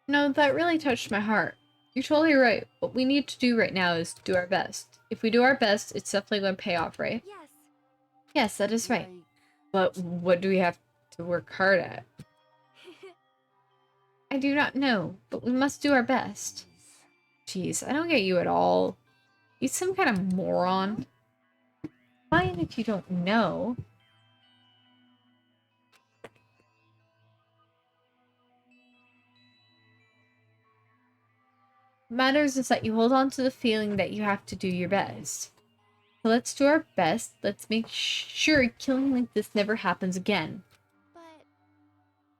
No, that really touched my heart. You're totally right. What we need to do right now is do our best. If we do our best, it's definitely going to pay off, right? Yes. Yes, that is right. But what do we have to work hard at? I do not know, but we must do our best. Jeez, I don't get you at all. You some kind of moron. Fine if you don't know. What matters is that you hold on to the feeling that you have to do your best. So let's do our best. Let's make sure killing like this never happens again.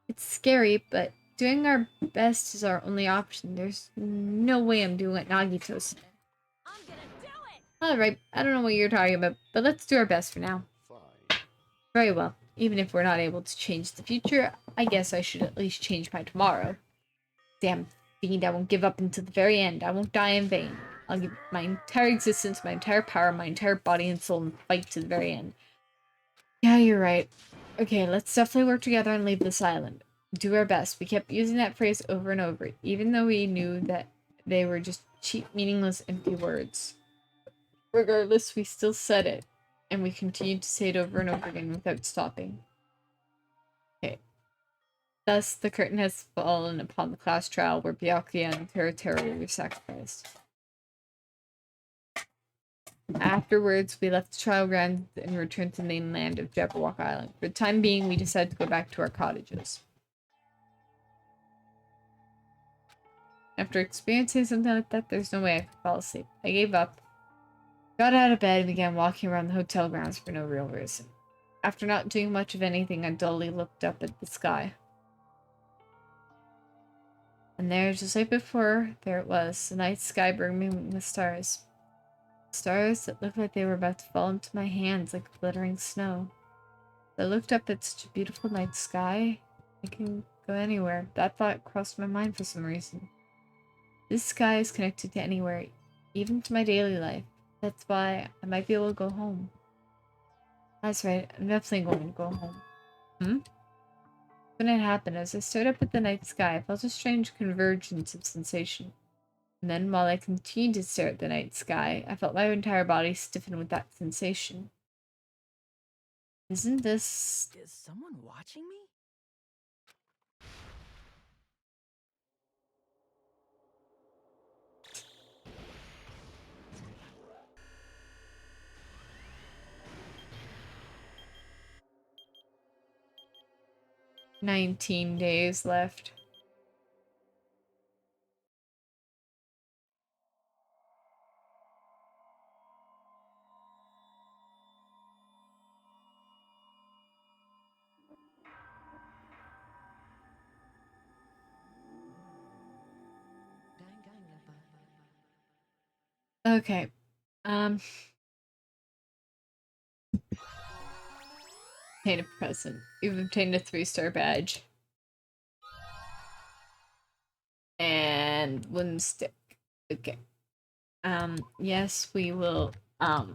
It's scary, but doing our best is our only option. There's no way I'm doing what Nagito said. Alright, I don't know what you're talking about, but let's do our best for now. Fine. Very well. Even if we're not able to change the future, I guess I should at least change my tomorrow. Damn fiend, I won't give up until the very end. I won't die in vain. I'll give my entire existence, my entire power, my entire body and soul and fight to the very end. Yeah, you're right. Okay, let's definitely work together and leave this island. Do our best. We kept using that phrase over and over, even though we knew that they were just cheap, meaningless, empty words. Regardless, we still said it, and we continued to say it over and over again without stopping. Okay. Thus, the curtain has fallen upon the class trial where Byakuya and Teruteru were sacrificed. Afterwards, we left the trial ground and returned to the mainland of Jabberwock Island. For the time being, we decided to go back to our cottages. After experiencing something like that, there's no way I could fall asleep. I gave up, got out of bed, and began walking around the hotel grounds for no real reason. After not doing much of anything, I dully looked up at the sky. And there, just like before, there it was, the night sky brimming with stars. Stars that looked like they were about to fall into my hands like glittering snow. I looked up at such a beautiful night sky. I can go anywhere. That thought crossed my mind for some reason. This sky is connected to anywhere, even to my daily life. That's why I might be able to go home. That's right, I'm definitely going to go home. When it happened, as I stared up at the night sky, I felt a strange convergence of sensation. And then, while I continued to stare at the night sky, I felt my entire body stiffen with that sensation. Isn't this... Is someone watching me? "19 days left." Okay. Obtain a present. You've obtained a 3-star badge. And wooden stick. Okay. Yes, we will, I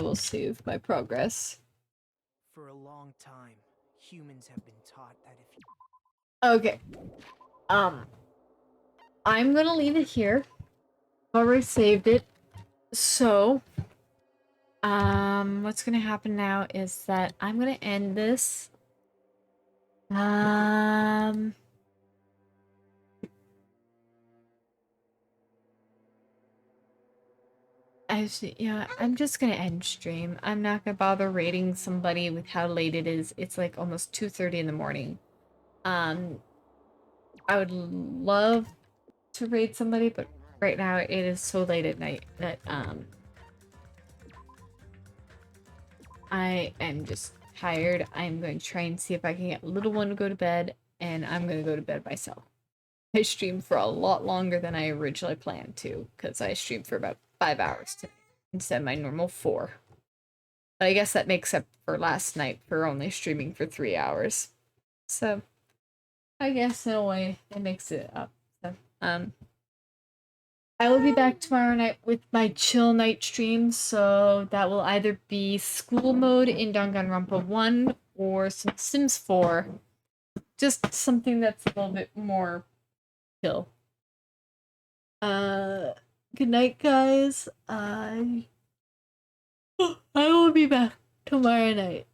will save my progress. For a long time, humans have been taught that if you... Okay. I'm gonna leave it here. Already saved it. So, what's gonna happen now is that I'm gonna end this. Actually, yeah, I'm just gonna end stream. I'm not gonna bother rating somebody with how late it is. It's like almost 2:30 in the morning. I would love to raid somebody, but right now it is so late at night that, I am just tired. I'm going to try and see if I can get little one to go to bed, and I'm gonna go to bed myself. I streamed for a lot longer than I originally planned to, because I streamed for about 5 hours today, instead of my normal 4. But I guess that makes up for last night for only streaming for 3 hours. So, I guess in a way, it makes it up. So, I will be back tomorrow night with my chill night stream, so that will either be school mode in Danganronpa 1 or some Sims 4. Just something that's a little bit more chill. Good night, guys. I will be back tomorrow night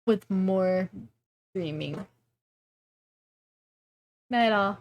with more streaming. Night all.